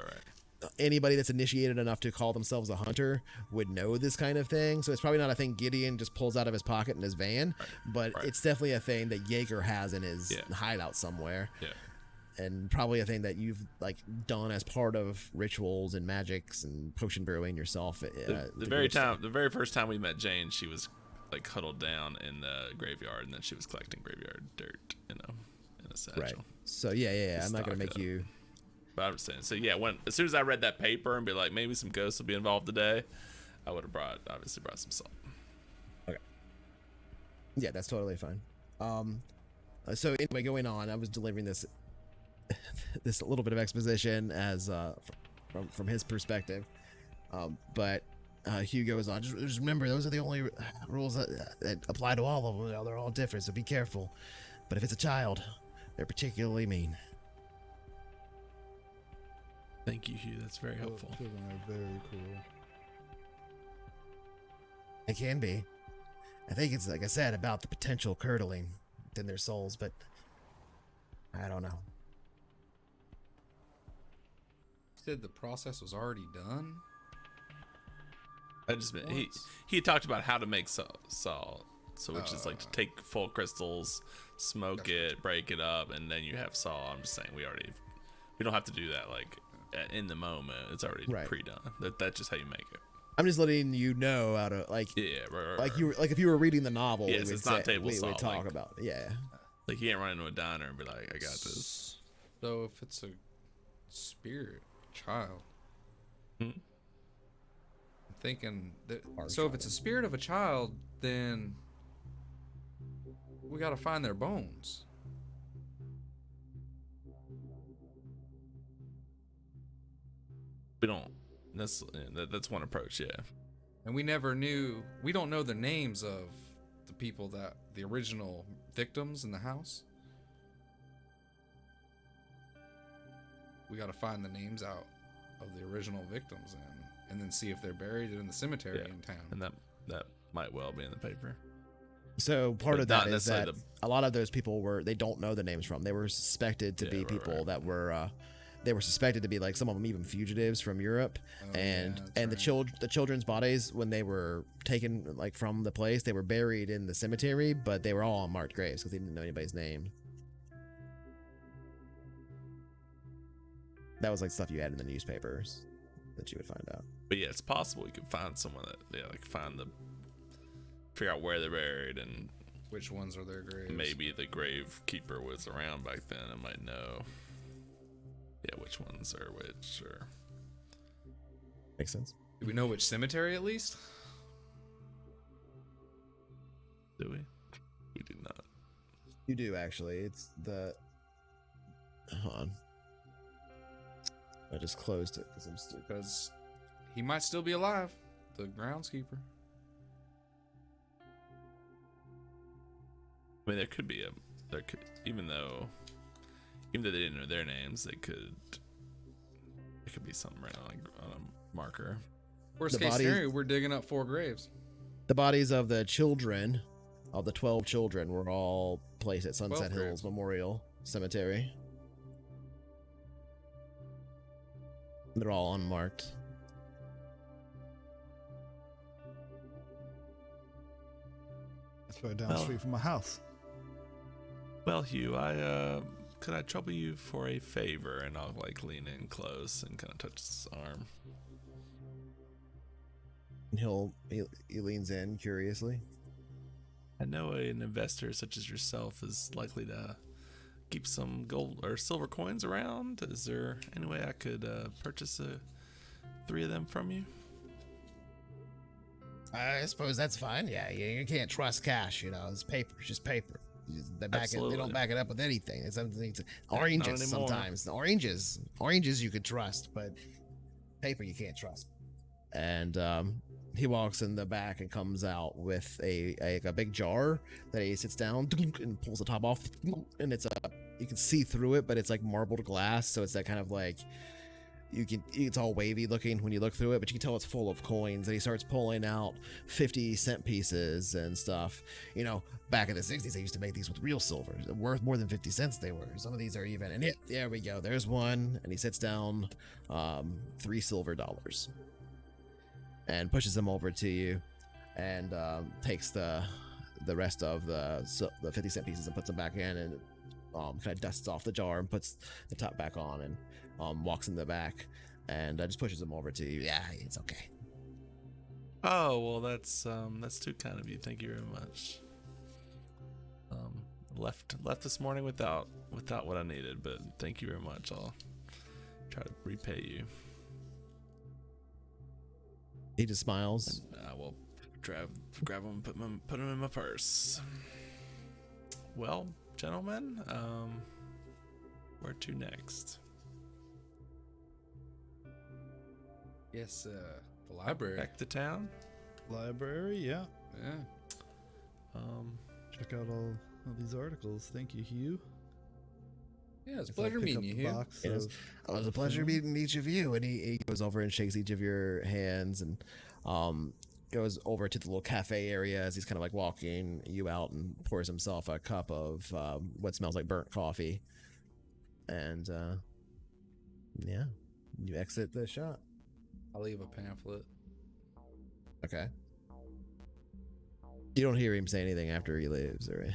anybody that's initiated enough to call themselves a hunter would know this kind of thing. So it's probably not a thing Gideon just pulls out of his pocket in his van, but right. it's definitely a thing that Jaeger has in his Yeah. hideout somewhere. Yeah. And probably a thing that you've like done as part of rituals and magics and potion brewing yourself. The very first time we met Jane, she was like huddled down in the graveyard, and then she was collecting graveyard dirt, in a satchel. Right. So yeah. I'm not gonna make you. But I'm saying, so yeah, as soon as I read that paper and be like, maybe some ghosts will be involved today, I would have obviously brought some salt. Okay. Yeah, that's totally fine. So anyway, going on, I was delivering this little bit of exposition as from his perspective, but Hugh goes on. Just remember, those are the only rules that apply to all of them. They're all different, so be careful. But if it's a child, they're particularly mean. Thank you, Hugh. That's very helpful. Children are very cool. It can be. I think it's, like I said, about the potential curdling within their souls, but I don't know. You said the process was already done? He talked about how to make salt, so which is like to take full crystals, smoke it, break it up, and then you have salt. I'm just saying we don't have to do that like in the moment. It's already pre-done. That's just how you make it. I'm just letting you know how to like. Yeah, right, like you if you were reading the novel, yes, we it's not table salt. We would talk like, about Like you can't run into a diner and be like, I got this. So if it's a spirit child, I'm thinking that. So if it's a spirit of a child, then we gotta find their bones. We don't. That's one approach, yeah. And we don't know the names of the people the original victims in the house. We gotta find the names out of the original victims and then see if they're buried in the cemetery in town. And that might well be in the paper. So part But of that not is that necessarily a lot of those people they don't know the names from. They were suspected to be people that were they were suspected to be like some of them even fugitives from Europe, the children's bodies when they were taken like from the place, they were buried in the cemetery, but they were all unmarked graves because they didn't know anybody's name. That was like stuff you had in the newspapers that you would find out. But yeah, it's possible you could find someone that figure out where they're buried and which ones are their graves. Maybe the grave keeper was around back then and might know. Yeah, which ones are which, or makes sense. Do we know which cemetery at least? Do we? We do not. You do actually. It's the. Hold on. I just closed it because I'm stupid. Because he might still be alive, the groundskeeper. I mean, even though they didn't know their names, it could be something right on a marker. Worst case scenario, we're digging up 4 graves. The bodies of the children, of the 12 children, were all placed at Sunset Hills Memorial Cemetery. They're all unmarked. That's right down the street from my house. Well, Hugh, could I trouble you for a favor? And I'll like lean in close and kind of touch his arm. He leans in curiously. I know an investor such as yourself is likely to keep some gold or silver coins around. Is there any way I could purchase 3 of them from you? I suppose that's fine. Yeah, you can't trust cash. You know, it's paper. It's just paper. They Absolutely. don't back it up with anything. It's something. Not Oranges anymore. sometimes. Oranges you could trust, but paper you can't trust. And he walks in the back and comes out with a big jar that he sits down and pulls the top off, and you can see through it, but it's like marbled glass, so it's that kind of like it's all wavy looking when you look through it, but you can tell it's full of coins. And he starts pulling out 50-cent pieces and stuff. You know, back in the 60s, they used to make these with real silver, worth more than 50 cents. They were. Some of these are even. And there we go. There's one, and he sits down, $3 silver, and pushes them over to you, and takes the rest of the 50-cent pieces and puts them back in, and kind of dusts off the jar and puts the top back on, and walks in the back and just pushes them over to you. Yeah, it's okay. Oh, well, that's too kind of you. Thank you very much. Left this morning without what I needed, but thank you very much. I'll try to repay you. He just smiles. And I will grab them, put them in my purse. Well, gentlemen, where to next? Yes, the library. Back to town. Library, yeah. Yeah. Check out all of these articles. Thank you, Hugh. Yeah, it's a Guess I'll pleasure pick meeting up you the here. box It was a pleasure meeting each of you. And he goes over and shakes each of your hands, and goes over to the little cafe area as he's kind of like walking you out, and pours himself a cup of what smells like burnt coffee. And yeah, you exit the shop. I'll leave a pamphlet. Okay. You don't hear him say anything after he leaves or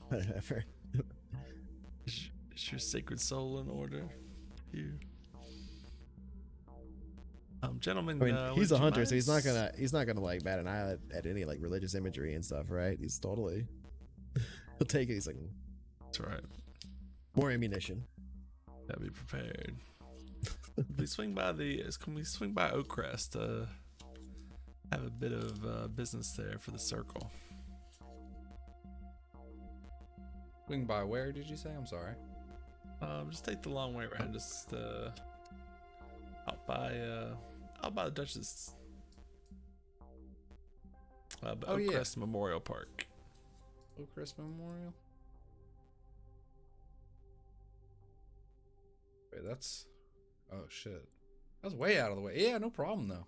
whatever. Is your sacred soul in order? You. Gentlemen. I mean, he's would a you hunter, so mind he's not gonna like bat an eye at any like religious imagery and stuff, right? He's totally he'll take it. He's like, That's right. more ammunition. Gotta be prepared. Please swing by can we swing by Oakcrest? Have a bit of business there for the circle. Swing by where did you say? I'm sorry. Just take the long way around. Just out by the Duchess. Oakcrest Memorial Park. Oakcrest Memorial. Wait, that's. Oh shit. That's way out of the way. Yeah, no problem though.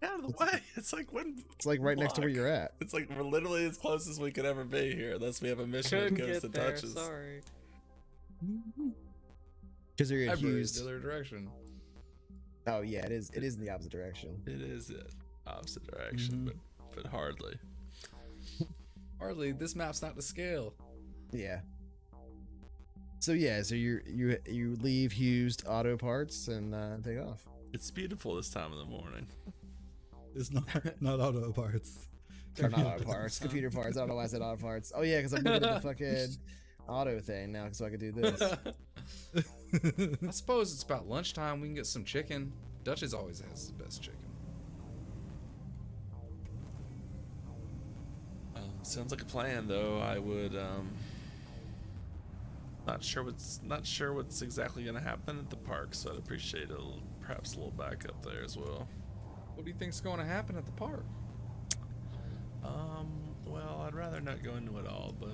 Out of the way. It's like one. It's like right next to where block. you're at. It's like we're literally as close as we could ever be here, unless we have a mission that Couldn't goes to get there. Duchess. Sorry. Because you're Library's the accused. other direction. Oh yeah, it is in the opposite direction. It is the opposite direction, but hardly. Hardly. This map's not to scale. Yeah. So you leave Hughes Auto Parts and take off. It's beautiful this time of the morning. It's not auto parts. Or not auto parts, computer parts. I don't know why I said auto parts. Oh yeah, because I'm moving to the fucking auto thing now, so I can do this. I suppose it's about lunchtime. We can get some chicken. Duchess always has the best chicken. Sounds like a plan, though. I would not sure what's exactly gonna happen at the park, so I'd appreciate perhaps a little backup there as well. What do you think's going to happen at the park? Well, I'd rather not go into it all, but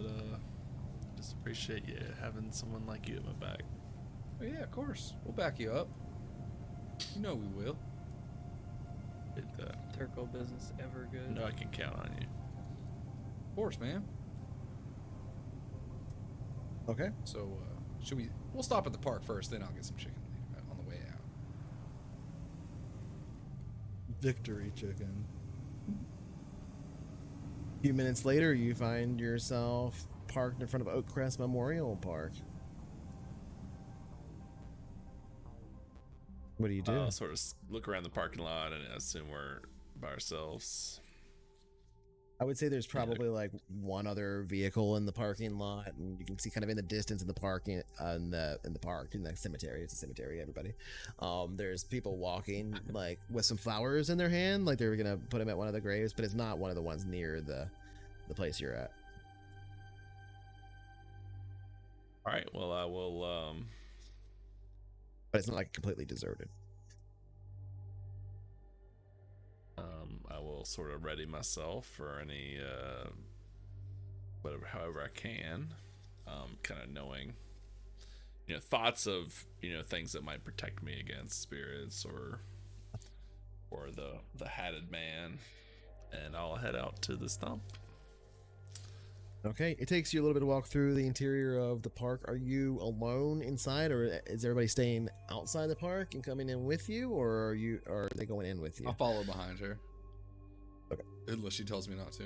just appreciate you having someone like you at my back. Oh, yeah, of course. We'll back you up. You know we will. Turco business ever good. No, I can count on you. Of course, man. Okay. So, we'll stop at the park first, then I'll get some chicken on the way out. Victory chicken. A few minutes later, you find yourself parked in front of Oakcrest Memorial Park. What do you do? I'll sort of look around the parking lot and assume we're by ourselves. I would say there's probably like one other vehicle in the parking lot, and you can see kind of in the distance in the parking in the park in the cemetery. It's a cemetery, everybody. There's people walking like with some flowers in their hand, like they were gonna put them at one of the graves, but it's not one of the ones near the place you're at. All right. Well, I will. But it's not like completely deserted. I will sort of ready myself for any whatever, however I can. Kind of knowing, thoughts of things that might protect me against spirits or the hatted man, and I'll head out to the stump. Okay, it takes you a little bit to walk through the interior of the park. Are you alone inside, or is everybody staying outside the park and coming in with you, or are they going in with you? I'll follow behind her. Okay. Unless she tells me not to.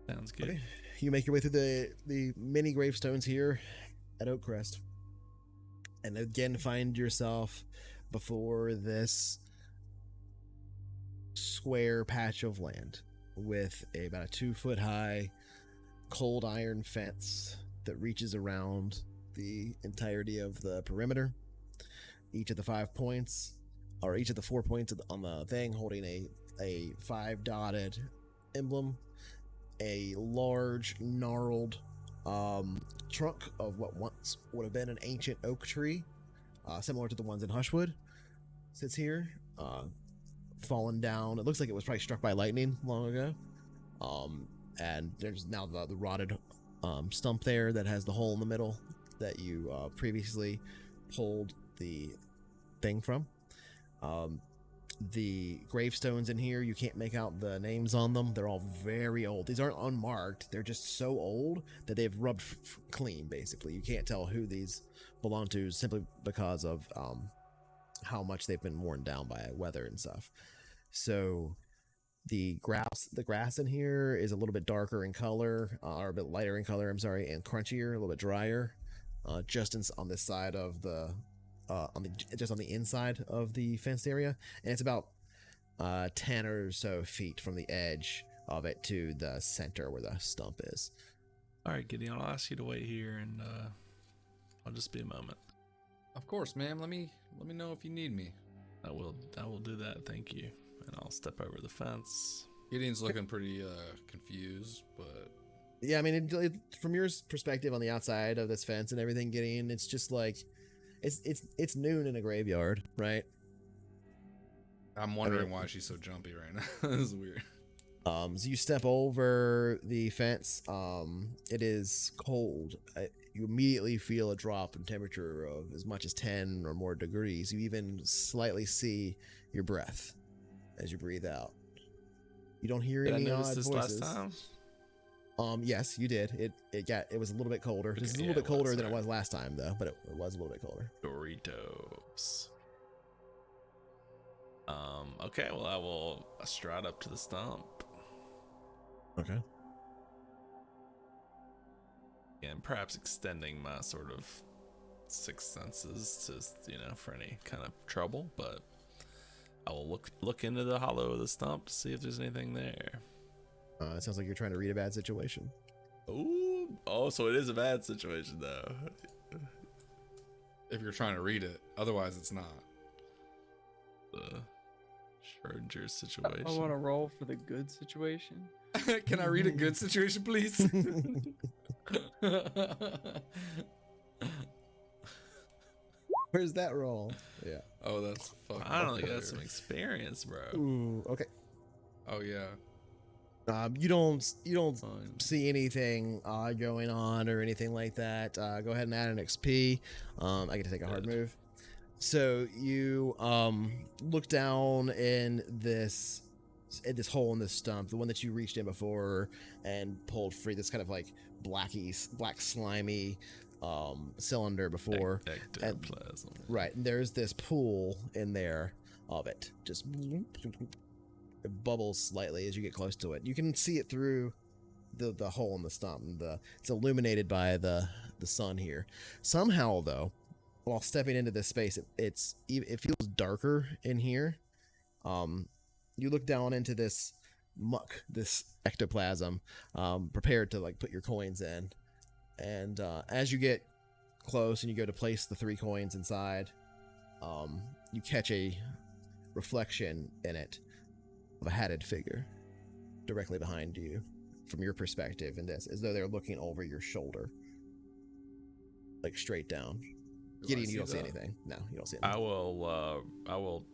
Sounds good. Okay. You make your way through the many gravestones here at Oakcrest, and again find yourself before this square patch of land with about a 2-foot high cold iron fence that reaches around the entirety of the perimeter. Each of the 5 points, or each of the 4 points on the thing, holding a 5 dotted emblem, a large gnarled trunk of what once would have been an ancient oak tree, similar to the ones in Hushwood, sits here, fallen down. It looks like it was probably struck by lightning long ago. And there's now the rotted stump there that has the hole in the middle that you previously pulled the thing from. The gravestones in here, you can't make out the names on them. They're all very old. These aren't unmarked. They're just so old that they've rubbed clean, basically. You can't tell who these belong to simply because of how much they've been worn down by weather and stuff. So the grass in here is a little bit darker in color, or a bit lighter in color, and crunchier, a little bit drier. Just on this side of the on the inside of the fenced area, and it's about 10 or so feet from the edge of it to the center where the stump is. All right, Gideon, I'll ask you to wait here, and I'll just be a moment. Of course, ma'am. Let me know if you need me. I will do that. Thank you. And I'll step over the fence. Gideon's looking pretty confused, but yeah, I mean, from your perspective on the outside of this fence and everything, Gideon, it's just like it's noon in a graveyard, right? I'm wondering why she's so jumpy right now. This is weird. So you step over the fence. It is cold. You immediately feel a drop in temperature of as much as 10 or more degrees. You even slightly see your breath as you breathe out. You don't hear any odd voices. Last time? Yes, you did. It was a little bit colder. Okay, This is a little bit colder than it was last time, though, but it was a little bit colder. Doritos. Okay, well, I will stride up to the stump. Okay. And perhaps extending my sort of sixth senses to, for any kind of trouble, but I will look into the hollow of the stump to see if there's anything there. It sounds like you're trying to read a bad situation. Oh, so it is a bad situation, though. If you're trying to read it, otherwise it's not. The Schrödinger situation. I want to roll for the good situation. Can I read a good situation, please? Where's that roll? Yeah. Oh, that's fucking. I don't think that's some experience, bro. Ooh. Okay. Oh yeah. You don't Fine. see anything going on or anything like that. Go ahead and add an XP. I get to take a hard Good. move. So you look down in this hole in this stump, the one that you reached in before and pulled free. This kind of like black slimy cylinder before. Ectoplasm. Right, and there's this pool in there of it. Just it bubbles slightly as you get close to it. You can see it through the hole in the stump. It's illuminated by the sun here. Somehow, though, while stepping into this space, it feels darker in here, You look down into this muck, this ectoplasm, prepared to like put your coins in. And as you get close and you go to place the 3 coins inside, you catch a reflection in it of a hatted figure directly behind you from your perspective in this, as though they're looking over your shoulder, like straight down. Gideon, you don't see anything. No, you don't see anything. I will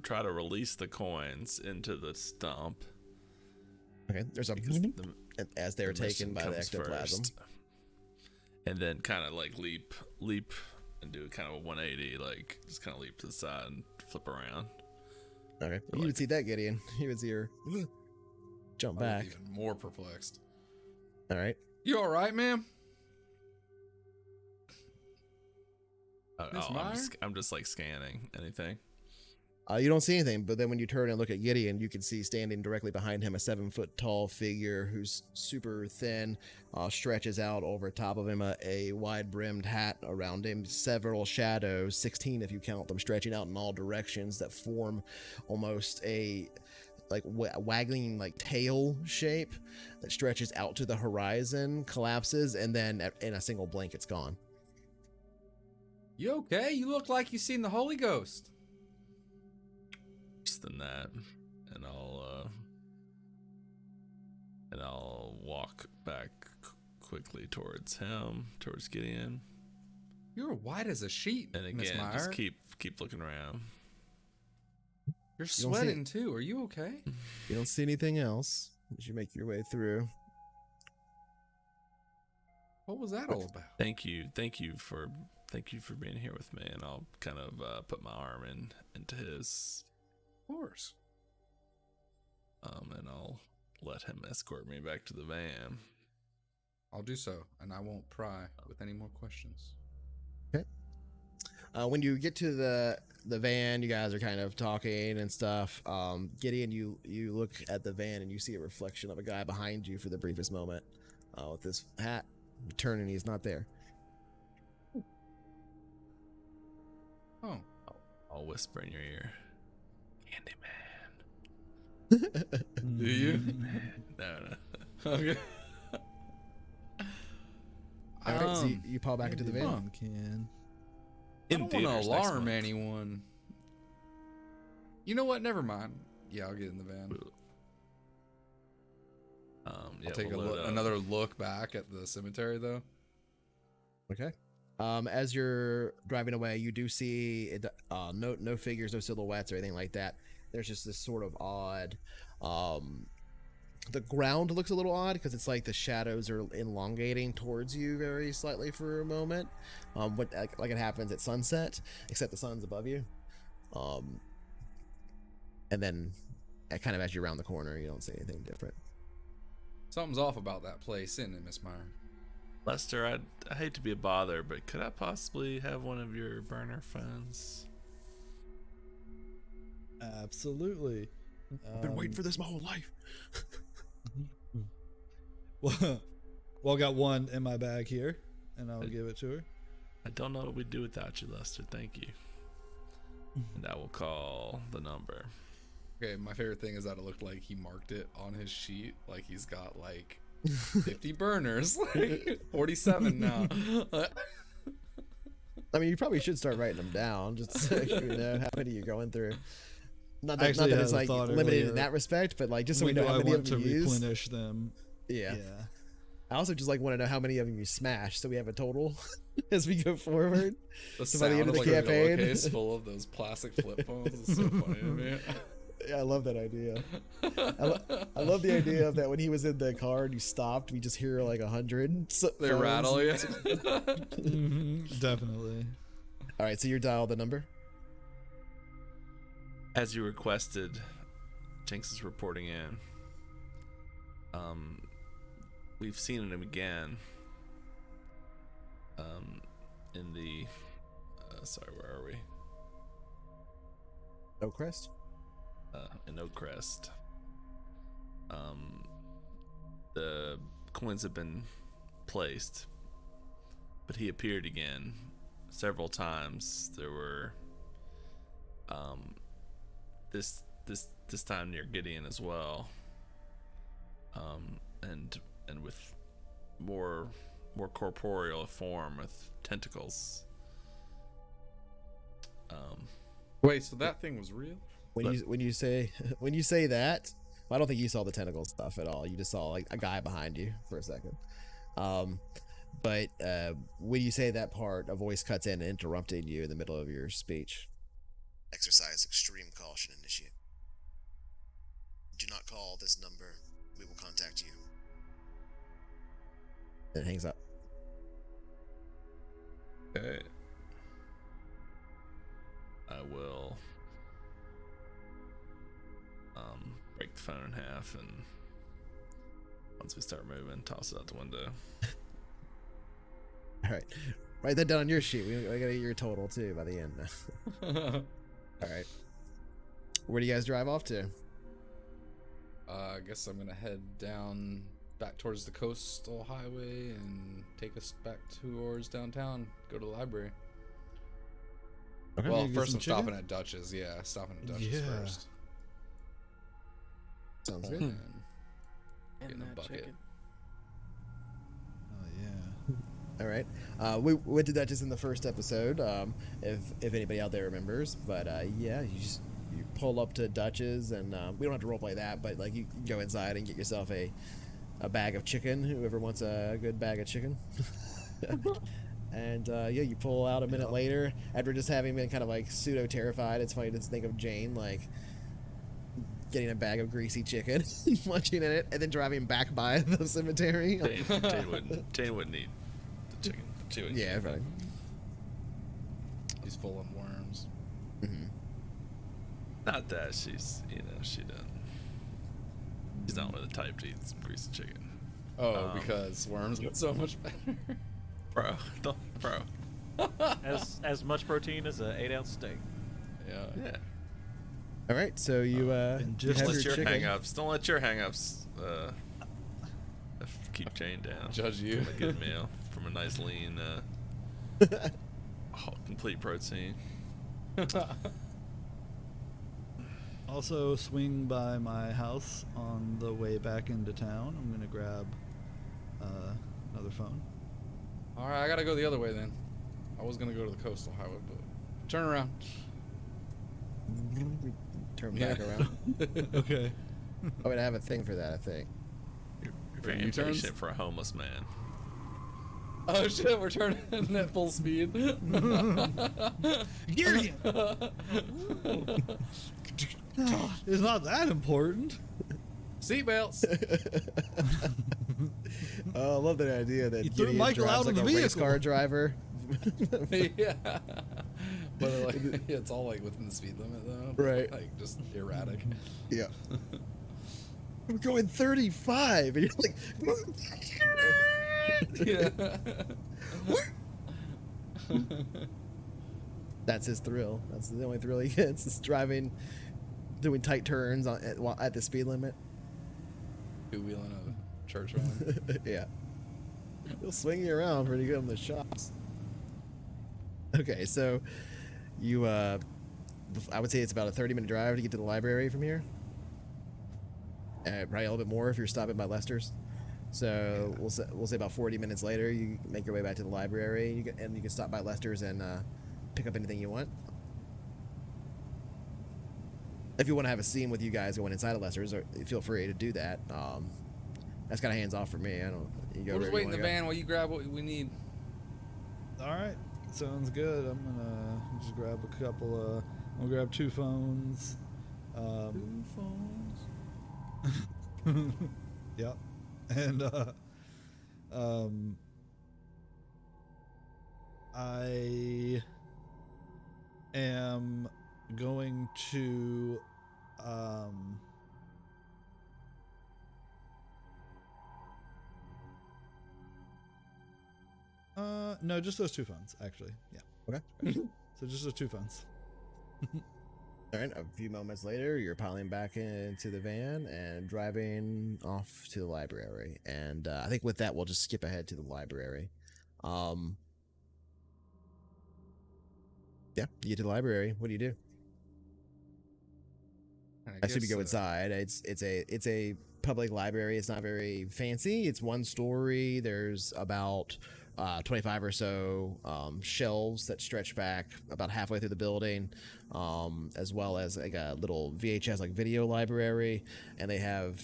try to release the coins into the stump. Okay, there's a as they're taken by the ectoplasm. First. And then kind of like leap and do kind of a 180, like just kind of leap to the side and flip around. Okay, you would see that, Gideon. You would see her jump back. Even more perplexed. All right. You all right, ma'am? I'm just like scanning anything. You don't see anything, but then when you turn and look at Gideon, you can see standing directly behind him a 7-foot tall figure who's super thin, stretches out over top of him a wide-brimmed hat around him, several shadows, 16 if you count them, stretching out in all directions that form almost a like waggling like tail shape that stretches out to the horizon, collapses, and then in a single blink it's gone. You okay? You look like you seen the Holy Ghost. Worse than that, and I'll walk back quickly towards Gideon. You're white as a sheet, And Miss again, Meyer. just keep looking around. You're sweating too. Are you okay? You don't see anything else as you make your way through. What was that all about? Thank you for being here with me, and I'll kind of put my arm into his. Of course. And I'll let him escort me back to the van. I'll do so, and I won't pry with any more questions. Okay. When you get to the van, you guys are kind of talking and stuff. Gideon, you look at the van and you see a reflection of a guy behind you for the briefest moment with this hat. You turn and he's not there. Oh. I'll whisper in your ear. Candyman. Do you? No. Okay. All right, so you paw back into the van. Pumpkin. I don't want to alarm anyone. You know what? Never mind. Yeah, I'll get in the van. Yeah, I'll take another look back at the cemetery, though. Okay. As you're driving away, you do see no figures, no silhouettes or anything like that. There's just this sort of odd. The ground looks a little odd because it's like the shadows are elongating towards you very slightly for a moment, like it happens at sunset, except the sun's above you. And then, kind of as you round the corner, you don't see anything different. Something's off about that place, isn't it, Miss Meyer? Lester, I hate to be a bother, but could I possibly have one of your burner phones? Absolutely. I've been waiting for this my whole life. Well, I got one in my bag here, and I'll give it to her. I don't know what we'd do without you, Lester. Thank you. And I will call the number. Okay, my favorite thing is that it looked like he marked it on his sheet, like he's got like 50 burners, like 47 now. I mean, you probably should start writing them down, just so you know how many you're going through. Not that Actually, it's like limited earlier, in that respect, but like just so we know I how many want of to them you use. replenish them. Yeah. I also just like want to know how many of them you smash, so we have a total as we go forward. The So by the sound end of of the like a campaign. case full of those plastic flip phones is so funny to me. Yeah, I love that idea. I love the idea of that when he was in the car and you stopped, we just hear like 100. They rattle you. Definitely. All right, so you dial the number. As you requested, Jinx is reporting in. We've seen him again. In the sorry, where are we? Oakcrest. In Oakcrest. The coins have been placed, but he appeared again several times. There were this time near Gideon as well. And with more corporeal form with tentacles. Wait, so that thing was real? When you say that, well, I don't think you saw the tentacle stuff at all. You just saw like a guy behind you for a second. But when you say that part, a voice cuts in, interrupting you in the middle of your speech. Exercise extreme caution, initiate. Do not call this number. We will contact you. It hangs up. Okay. I will break the phone in half, and once we start moving, toss it out the window. All right, write that down on your sheet. We gotta get your total too by the end. All right, where do you guys drive off to? I guess I'm gonna head down back towards the coastal highway and take us back towards downtown. Go to the library. Okay. Well, Get first some I'm stopping chicken? at Dutch's. Yeah, stopping at Dutch's Yeah. first. Sounds good. And And getting a that bucket. chicken. Oh yeah. All right. We went to Duchess in the first episode, if anybody out there remembers. But yeah, you pull up to Duchess, and we don't have to roleplay that, but like you can go inside and get yourself a bag of chicken. Whoever wants a good bag of chicken. And yeah, you pull out a minute later after just having been kind of like pseudo terrified. It's funny to think of Jane like getting a bag of greasy chicken, munching in it, and then driving back by the cemetery. Jane wouldn't eat the chicken. She would. Yeah, right. He's full of worms. Mm-hmm. Not that she doesn't. She's not one of the type to eat some greasy chicken. Oh, because worms get so much better. Bro. As much protein as an 8-ounce steak. Yeah. Yeah. All right, so you and you just have Don't let your your chicken. hang-ups. Don't let your hang-ups keep Jane down. Judge you. From a good meal, from a nice lean, complete protein. Also, swing by my house on the way back into town. I'm gonna grab another phone. All right, I gotta go the other way then. I was gonna go to the coastal highway, but turn around. Turn back around. Okay. Oh, wait, I have a thing for that, I think. You're For very U-turns? impatient for a homeless man. Oh shit, we're turning at full speed. Gideon! It's not that important. Seatbelts. Oh, I love that idea that You threw Gideon Michael drives out of like the a race vehicle. car driver. Yeah. But like, it's all like within the speed limit though. Right. Like just erratic. Yeah. I'm going 35, and you're like, Yeah. that's his thrill. That's the only thrill he gets is driving, doing tight turns at the speed limit. Two-wheeling a church van. Yeah. He'll swing you around pretty good on the shots. Okay, so you, I would say it's about a 30-minute drive to get to the library from here. Probably a little bit more if you're stopping by Lester's. So we'll say about 40 minutes later, you make your way back to the library, and you can stop by Lester's and pick up anything you want. If you want to have a scene with you guys going inside of Lester's, feel free to do that. That's kind of hands off for me. I don't. You go We'll just wherever wait you in the wanna go. van while you grab what we need. All right, sounds good. I'm gonna just grab a couple of. I'll grab 2 phones. Two phones. Yep, and I am going to no, just those 2 phones actually. Yeah. Okay. So just those 2 phones. All right. A few moments later, you're piling back into the van and driving off to the library. And I think with that, we'll just skip ahead to the library. Yeah, you get to the library. What do you do? I assume you go inside. It's a public library. It's not very fancy. It's one story. There's about 25 or so shelves that stretch back about halfway through the building, as well as like a little VHS like video library, and they have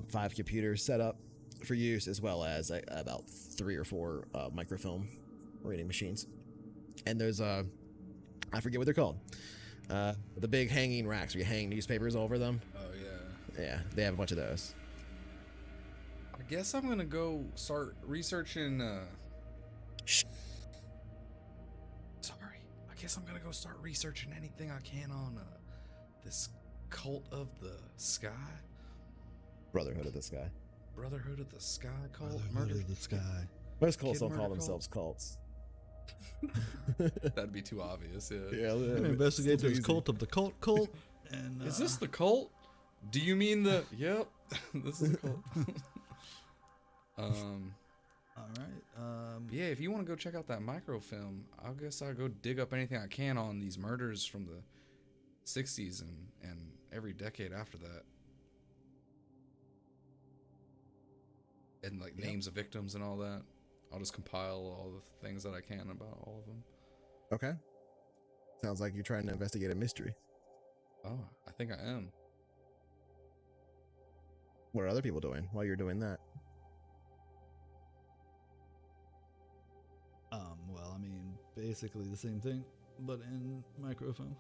5 computers set up for use, as well as about 3 or 4 microfilm reading machines. And there's I forget what they're called. The big hanging racks where you hang newspapers over them. Oh yeah. Yeah, they have a bunch of those. I guess I'm gonna go start researching. Shh. Sorry. I guess I'm gonna go start researching anything I can on this cult of the sky, Brotherhood of the Sky. Brotherhood of the Sky cult, Brotherhood murder. of the sky. Most cults Kid don't call murder themselves cults. That'd be too obvious. Yeah. Yeah, I'm gonna investigate this cult of the cult. And Is this the cult? Do you mean the? Yep. This is the cult. All right. Yeah, if you want to go check out that microfilm, I guess I'll go dig up anything I can on these murders from the 60s and every decade after that. And like names of victims and all that. I'll just compile all the things that I can about all of them. Okay. Sounds like you're trying to investigate a mystery. Oh, I think I am. What are other people doing while you're doing that? Well, I mean, basically the same thing, but in microfilm.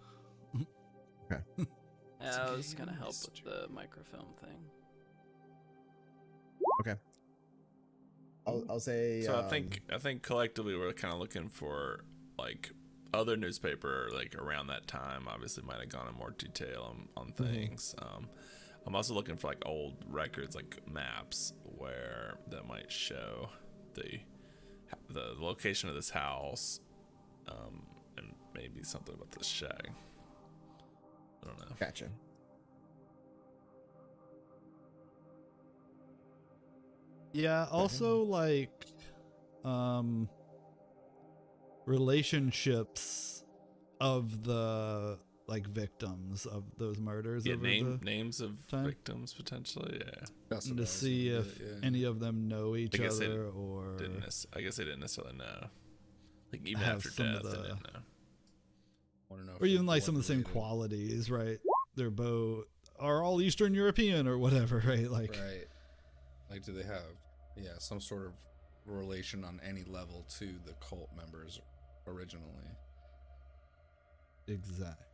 Okay. Yeah, I was gonna help with the microfilm thing. Okay. I'll say. So I think collectively we're kind of looking for like other newspaper like around that time. Obviously, might have gone in more detail on things. I'm also looking for like old records, like maps, where that might show the location of this house, and maybe something about this shack. I don't know. Gotcha. Yeah, also like relationships of the like victims of those murders. Yeah, over names of time. victims potentially. Yeah. That's what I to was see gonna if do, yeah. any of them know each I guess they other or I guess they didn't necessarily know. Like even have after some death, of they the- didn't know. Wanna know if or they're even like some of the same blood-related. qualities, right? They're both are all Eastern European or whatever, right? Like Right. Like, do they have, some sort of relation on any level to the cult members originally? exactly.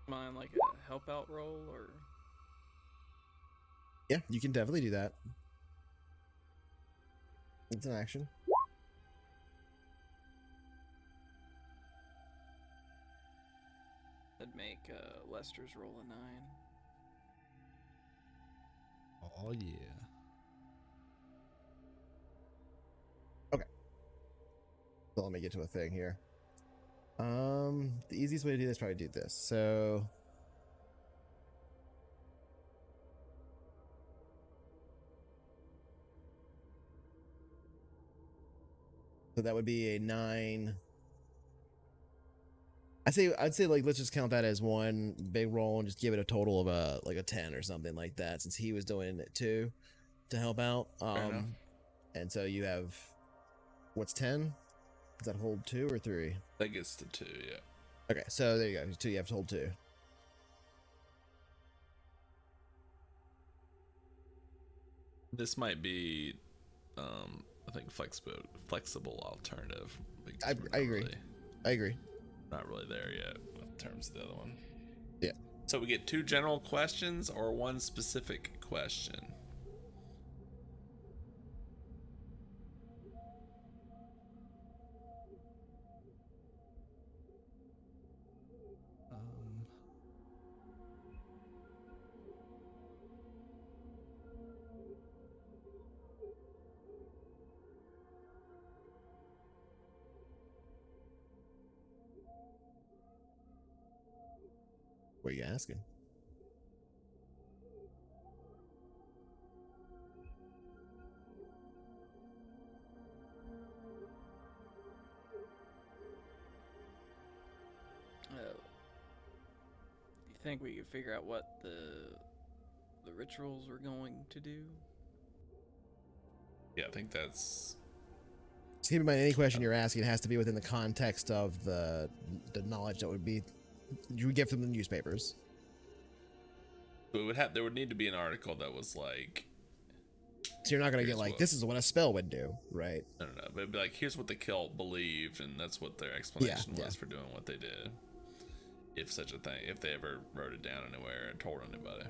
Mine like a help out role or Yeah, you can definitely do that. It's an action. I'd make Lester's roll a 9. Oh yeah. So let me get to a thing here. The easiest way to do this is probably do this. So that would be a 9. I'd say like let's just count that as one big roll and just give it a total of a 10 or something like that, since he was doing it too to help out. enough. And so you have what's 10? Does that hold 2 or 3? That gets to 2, yeah. Okay, so there you go. 2, you have to hold 2. This might be, I think flexible alternative. because I we're not agree. I agree. Not really there yet in terms of the other one. Yeah. So we get 2 general questions or 1 specific question. What are you asking? think we could figure out what the rituals we're going to do? Yeah, I think that's. So keep in mind, any question you're asking has to be within the context of the knowledge that would be you would get from the newspapers. There would need to be an article that was like. So you're not going to get Here's like, what- this is what a spell would do, right? No, but it'd be like, here's what the cult believed, and that's what their explanation Yeah. was for doing what they did. If such a thing, if they ever wrote it down anywhere and told anybody.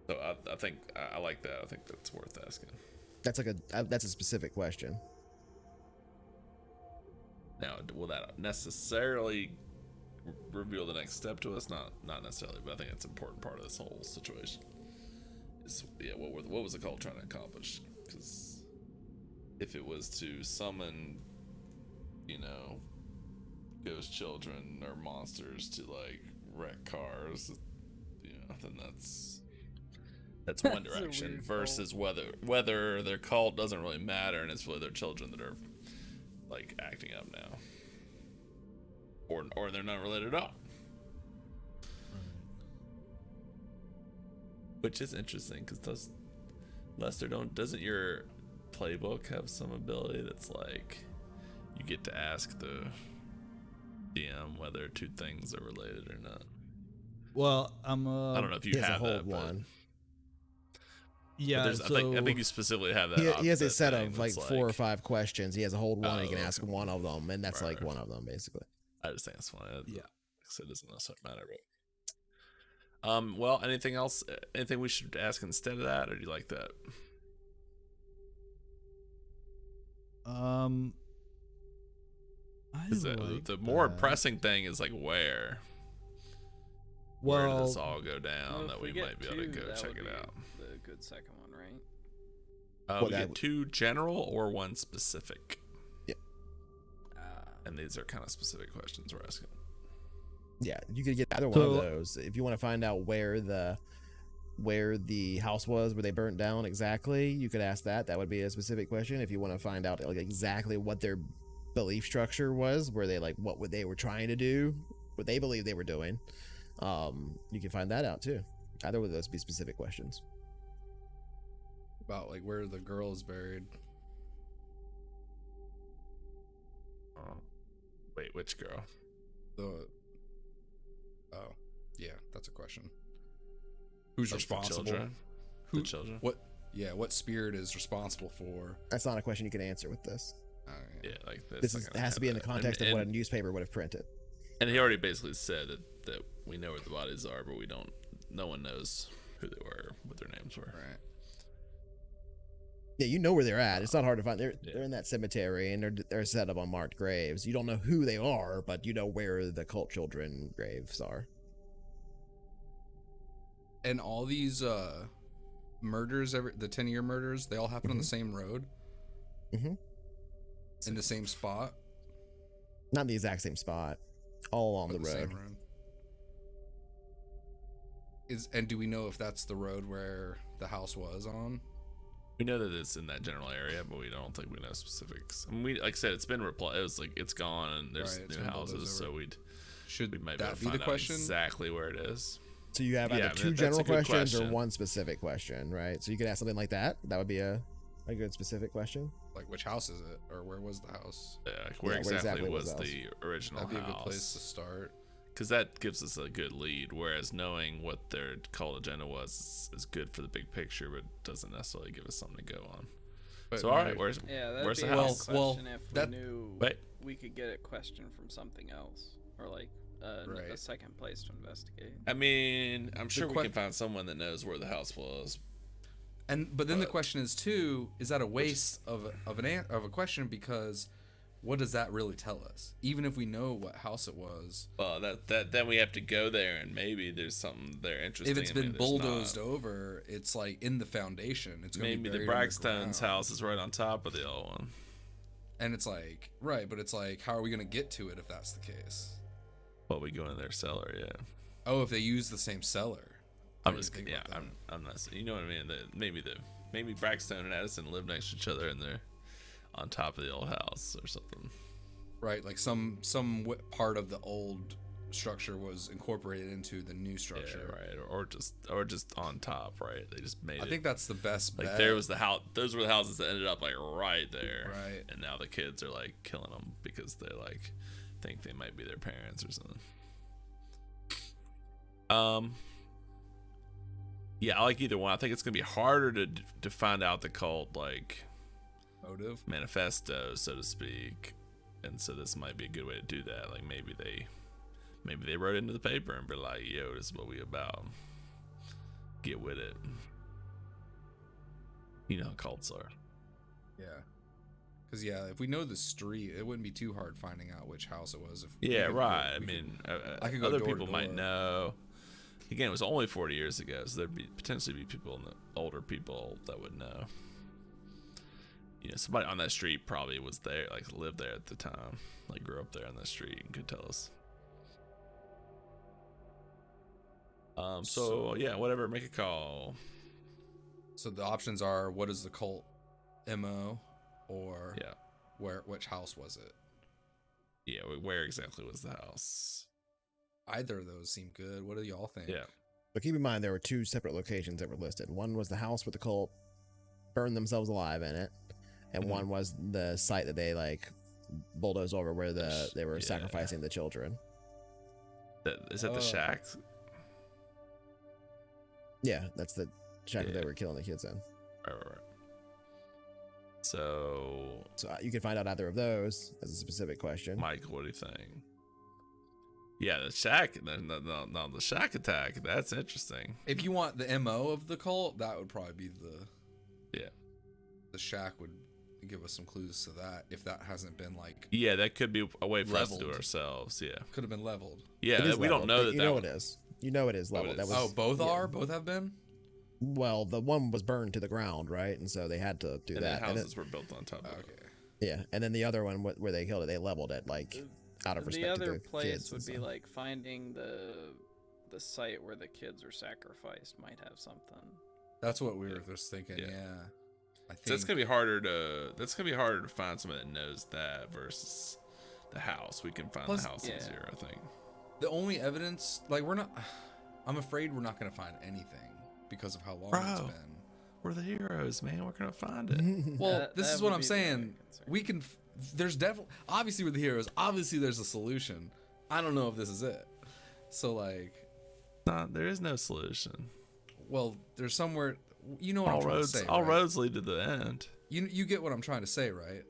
So I think I like that. I think that's worth asking. That's like that's a specific question. Now, will that necessarily reveal the next step to us? Not necessarily, but I think it's an important part of this whole situation. Is what was the cult trying to accomplish? Because if it was to summon, ghost children or monsters to like wreck cars, then that's one That's a direction. weird Versus whether their cult doesn't really matter and it's really their children that are like acting up now, or they're not related at all. Which is interesting because doesn't your playbook have some ability that's like you get to ask the DM whether two things are related or not? Well, I don't know if you He has a have hold that, but one. Yeah, I think you specifically have that. He has a opposite set thing of like that's 4 or 5 questions. He has a hold one. He can Oh, ask one of them, and that's like Right. one of them basically. I just think that's funny. Yeah. So it doesn't necessarily matter, right? Well, anything else? Anything we should ask instead of that, or do you like that? I Because like the more that. pressing thing is like where did this Well, all go down Well, that if we get might be able to two, go that check would it be out? The good second one, right? Well, We that get 2 general or 1 specific, Uh, and these are kind of specific questions we're asking. Yeah, you could get either one So- of those if you want to find out where the house was where they burnt down exactly. You could ask that. That would be a specific question. If you want to find out like exactly what their belief structure was, where they like what they were trying to do, what they believe they were doing, you can find that out too. Either of those be specific questions. About like where the girl is buried. Wait, which girl? Oh, yeah, that's a question. Who's Like the responsible? children? Who? The children? What? Yeah, what spirit is responsible for? That's not a question you can answer with this. Yeah, like This has to be in the context of what a newspaper would have printed. And he already basically said that we know where the bodies are, but we don't. No one knows who they were, what their names were. Right. Yeah, you know where they're at. It's not hard to find. They're Yeah. they're in that cemetery and they're set up on marked graves. You don't know who they are, but you know where the cult children graves are. And all these murders, the 10-year murders, they all happen on the same road. Mm-hmm. In the same spot. Not in the exact same spot. All along but the road. same road. And do we know if that's the road where the house was on? We know that it's in that general area, but we don't think we know specifics. I mean, like I said, it's been replaced. It was like it's gone, and there's Right, it's new been bulldozed houses, so over. Should we might be able that to be the find out question? exactly where it is. So you have Yeah, either I mean, two that's general a good questions or question. one specific question, right? So you could ask something like that. That would be a good specific question. Like, which house is it, or where was the house? Yeah, like where Yeah, exactly was was the house? the original That'd be a good place to house? start. Because that gives us a good lead. Whereas knowing what their cult agenda was is good for the big picture, but doesn't necessarily give us something to go on. But So all right, maybe- where's yeah, that'd where's be the a good house? question if we that- knew Wait. we could get a question from something else, or like a Right. second place to investigate. I mean, I'm sure we que- can find someone that knows where the house was. but then the but- question is too: is that a waste of a question? Because what does that really tell us? Even if we know what house it was, Well, that then we have to go there, and maybe there's something there interesting. if it's and been maybe there's bulldozed not. over, it's like in the foundation. It's gonna Maybe be the buried Braxton's underground. house is right on top of the old one. And it's like, right, but it's like, how are we gonna get to it if that's the case? Well, we go in their cellar, yeah. Oh, if they use the same cellar. I'm I just didn't kidding. think Yeah, about I'm not. You know what I mean? Maybe Braxton and Addison live next to each other, and they're on top of the old house or something. Right, like some part of the old structure was incorporated into the new Yeah, structure. right. Or just on top, right? They just made I it. think that's the best Like bet. there was the house. Those were the houses that ended up like right there. Right. And now the kids are like killing them because they like think they might be their parents or something. Yeah, I like either one. I think it's gonna be harder to find out the cult like motive. manifesto, so to speak, and so this might be a good way to do that. Like maybe they wrote into the paper and be like, "Yo, this is what we about. Get with it." You know how cults are. Yeah. Because if we know the street, it wouldn't be too hard finding out which house it was. Right. I mean, I could go other door to people might door. know. Again, it was only 40 years ago, so there'd potentially be people in the older people that would know. You know, somebody on that street probably was there, like lived there at the time, like grew up there on that street and could tell us. So yeah, whatever, make a call. So the options are: what is the cult MO, or Yeah. which house was it? Yeah, where exactly was the house? Either of those seem good. What do y'all think? Yeah. But keep in mind, there were two separate locations that were listed. One was the house where the cult burned themselves alive in it, and Mhm. one was the site that they like bulldozed over where they were Yeah. sacrificing the children. Is that the Oh. shack? Yeah, that's the shack that Yeah. they were killing the kids in. Right. So, So you can find out either of those as a specific question. Mike, what do you think? Yeah, the shack. No, the shack attack. That's interesting. If you want the MO of the cult, that would probably be Yeah. the shack would give us some clues to that. If that hasn't been like Yeah, that could be a way for us to do Leveled. ourselves. Yeah. could have been leveled. Yeah, It is we don't leveled. know that You that know one- it is. You know it is leveled. it That is. was, Both yeah. are? Both have been? Well, the one was burned to the ground, right? And so they had to do And that. then And houses were built on top of it. Okay. yeah, and then the other one where they killed it, they leveled it like out of respect The to other the place kids. would and be stuff. like finding the site where the kids were sacrificed might have something. That's what we were just thinking, Yeah. yeah. I think So that's gonna be harder to find someone that knows that versus the house. We can find Plus- the house Yeah. easier, I think. the only evidence, like I'm afraid we're not going to find anything because of how long it's Bro. been. We're the heroes, man. We're gonna find it. Well, That- this that is what would I'm be the saying. only concern. We can. There's definitely. Obviously, with the heroes, obviously there's a solution. I don't know if this is it. So like, There is no solution. well, there's somewhere. You know what I'm All trying roads, to say. all right? roads lead to the end. You get what I'm trying to say, right?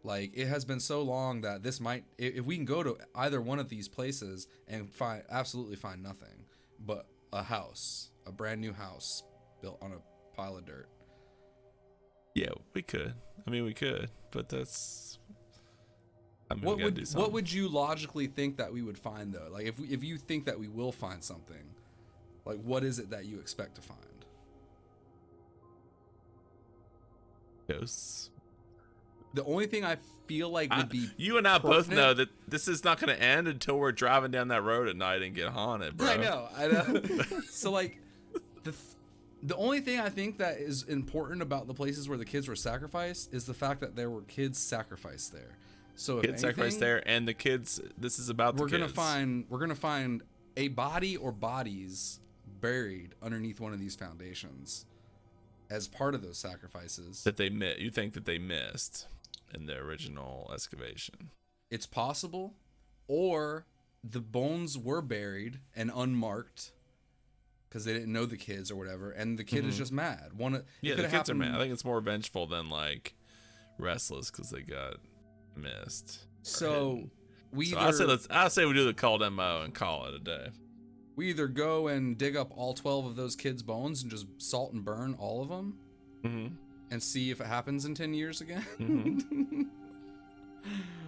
Like it has been so long that this might. If we can go to either one of these places and absolutely find nothing but a house, a brand new house built on a pile of dirt. Yeah, we could. I mean, we could, but that's. I mean, What we gotta do would something. what would you logically think that we would find though? Like if you think that we will find something, like what is it that you expect to find? Ghosts. The only thing I feel like would be You and I both pertinent- know that this is not going to end until we're driving down that road at night and get haunted, bro. I know. So like the only thing I think that is important about the places where the kids were sacrificed is the fact that there were kids sacrificed there. So if Kids sacrificed anything, there, and the kids. This is about the we're kids. gonna find a body or bodies buried underneath one of these foundations as part of those sacrifices. that they you think that they missed in the original excavation. It's possible, or the bones were buried and unmarked because they didn't know the kids or whatever, and the kid is just mad. Yeah, the kids are mad. I think it's more vengeful than like restless because they got missed. or So hidden. we So either, I say we do the cold MO and call it a day. we either go and dig up all 12 of those kids' bones and just salt and burn all of them Mm-hmm. and see if it happens in 10 years again. Mm-hmm.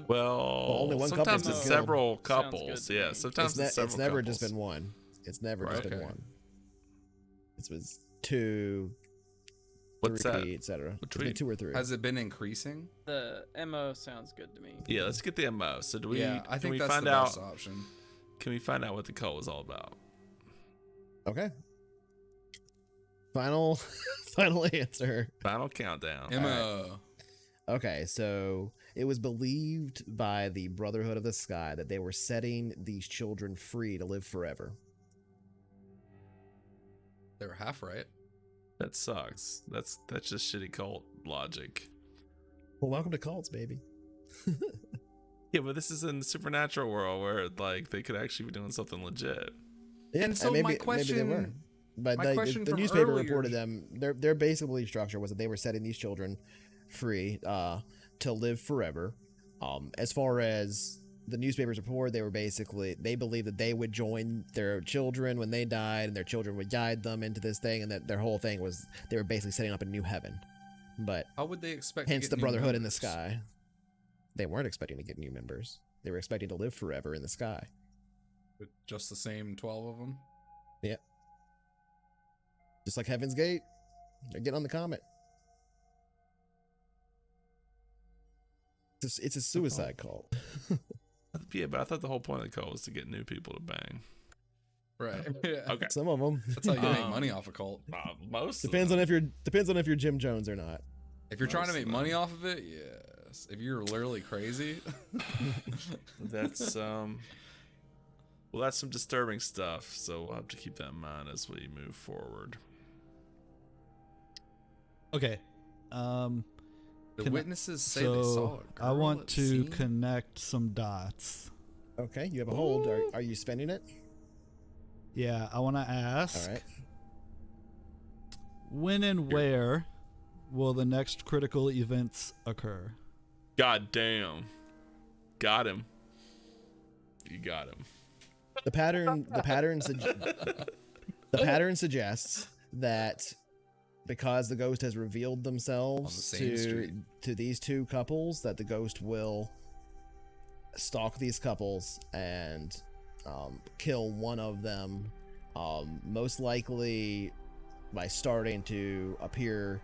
Well, only one couple sometimes was it's killed. several Sounds couples. good to Yeah, me. sometimes it's several never couples. just been one. It's never just Right. been Okay. one. It was two, What's three, that? etc. It's Between- been two or three. Has it been increasing? The MO sounds good to me. Yeah, let's get the MO. So do we? Yeah, I can think we that's find the out? best option. Can we find out what the cult was all about? Okay. Final answer. Final countdown. Emma, Okay, so It was believed by the Brotherhood of the Sky that they were setting these children free to live forever. They were half right. That sucks. That's just shitty cult logic. Well, welcome to cults, baby. Yeah, but this is in the supernatural world where like they could actually be doing something legit. Yeah, And so my question- maybe they were. But my question the from newspaper earlier- reported them. Their basically structure was that they were setting these children free to live forever. As far as the newspapers report, they believed that they would join their children when they died, and their children would guide them into this thing, and that their whole thing was they were basically setting up a new heaven. But How would they expect? hence to get the new Brotherhood in the members? Sky. They weren't expecting to get new members. They were expecting to live forever in the sky. With just the same 12 of them. Yeah. Just like Heaven's Gate. They're getting on the comet. It's a suicide cult. Yeah, but I thought the whole point of the cult was to get new people to bang. Right. Yeah. Okay. Some of them. That's how you make money off a cult. Most Depends of on if you're Jim Jones or not. If you're trying to Most make of money off of it, yes. If you're literally crazy, that's well, that's some disturbing stuff. So we'll have to keep that in mind as we move forward. Okay. the Can I- witnesses say they saw a girl I want at to scene? connect some dots. Okay, you have a hold. Are you spending it? Yeah, I want to ask All right. when and where will the next critical events occur? God damn. Got him. You got him. The pattern suggests that because the ghost has revealed themselves same street. to these two couples, that the ghost will stalk these couples and kill one of them, most likely by starting to appear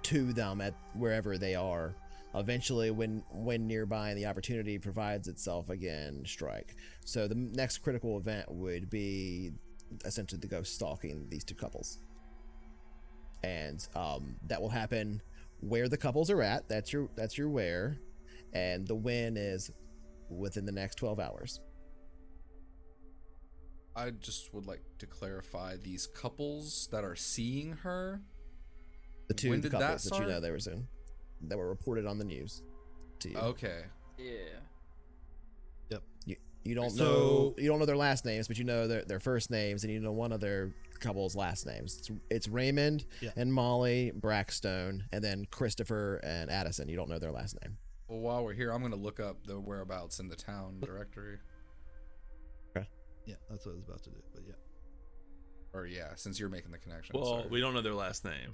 to them at wherever they are. Eventually, when nearby and the opportunity provides itself again, strike. So the next critical event would be essentially the ghost stalking these two couples, and that will happen where the couples are at. That's your where, and the when is within the next 12 hours. I just would like to clarify these couples that are seeing her. The two When did that couples that you start? know that were reported on the news to you. Okay. Yeah. You don't So- know their last names, but you know their first names, and you know one of their couple's last names. It's Raymond Yeah. and Molly Brackstone, and then Christopher and Addison. You don't know their last name. Well, while we're here, I'm going to look up the whereabouts in the town directory. Yeah, that's what I was about to do. But yeah. Or yeah, since you're making the connection. Well, sorry. we don't know their last name.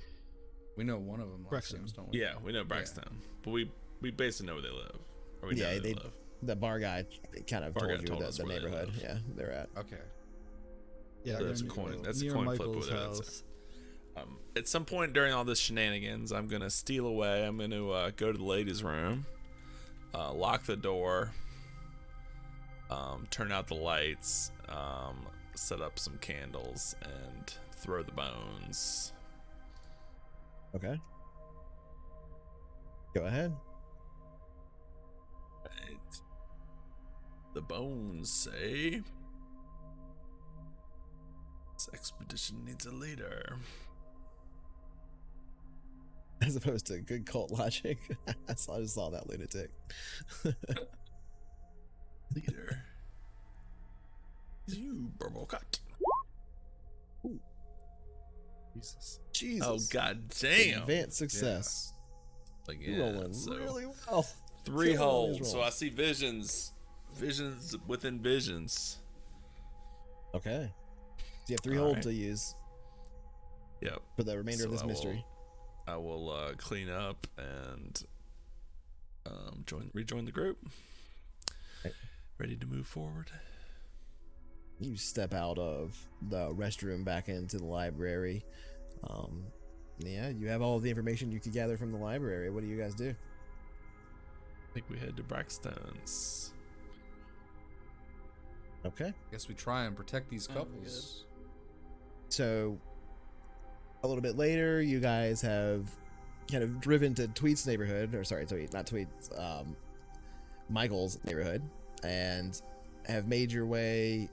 We know one of them last Braxton. names, don't we? Yeah, we know Braxton, but we basically know where they live. Or we know Yeah, where they they live. the bar guy kind of Bar guy told you told us the where they neighborhood. live. Yeah, they're at. Okay. Yeah, That's they're a coin- that's a near coin flip Michael's with it, that's house. At some point during all this shenanigans, I'm gonna steal away. I'm gonna go to the ladies' room, lock the door, turn out the lights, set up some candles, and throw the bones. Okay. Go ahead. Right. The bones say this expedition needs a leader. As opposed to good cult logic. I just saw that lunatic. Leader. Is you, Burbocut. Jesus. Jesus. Oh, god damn. Advanced success. Again, You're rolling so really well. 3 Killing all these holes. So I rolls. see visions. Visions within visions. Okay. So you have 3 All holds right. to use Yep. for the remainder of So this mystery. I will clean up and rejoin the group. Right. Ready to move forward. You step out of the restroom back into the library. Yeah, you have all of the information you could gather from the library. What do you guys do? I think we head to Braxton's. Okay. Guess we try and protect these Sounds couples. So a little bit later, you guys have kind of driven to Tweet's neighborhood, or sorry, not Tweet's, Michael's neighborhood, and have made your way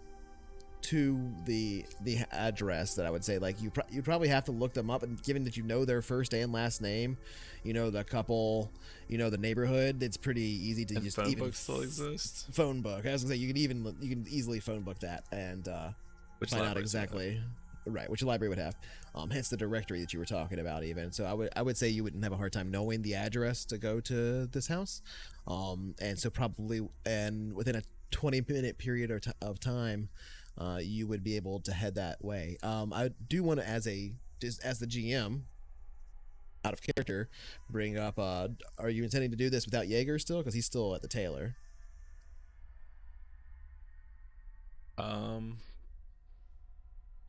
to the address that I would say, like, you probably have to look them up, and given that you know their first and last name, you know the couple, you know the neighborhood, it's pretty easy to And just phone even book still exists. phone book. I was gonna say you can easily phone book that and Which find out libraries would have. exactly right which library would have, hence the directory that you were talking about. Even so, I would say you wouldn't have a hard time knowing the address to go to this house, and so probably and within a 20-minute period of time, you would be able to head that way. I do want to, as the GM, out of character, bring up, are you intending to do this without Jaeger still, because he's still at the tailor?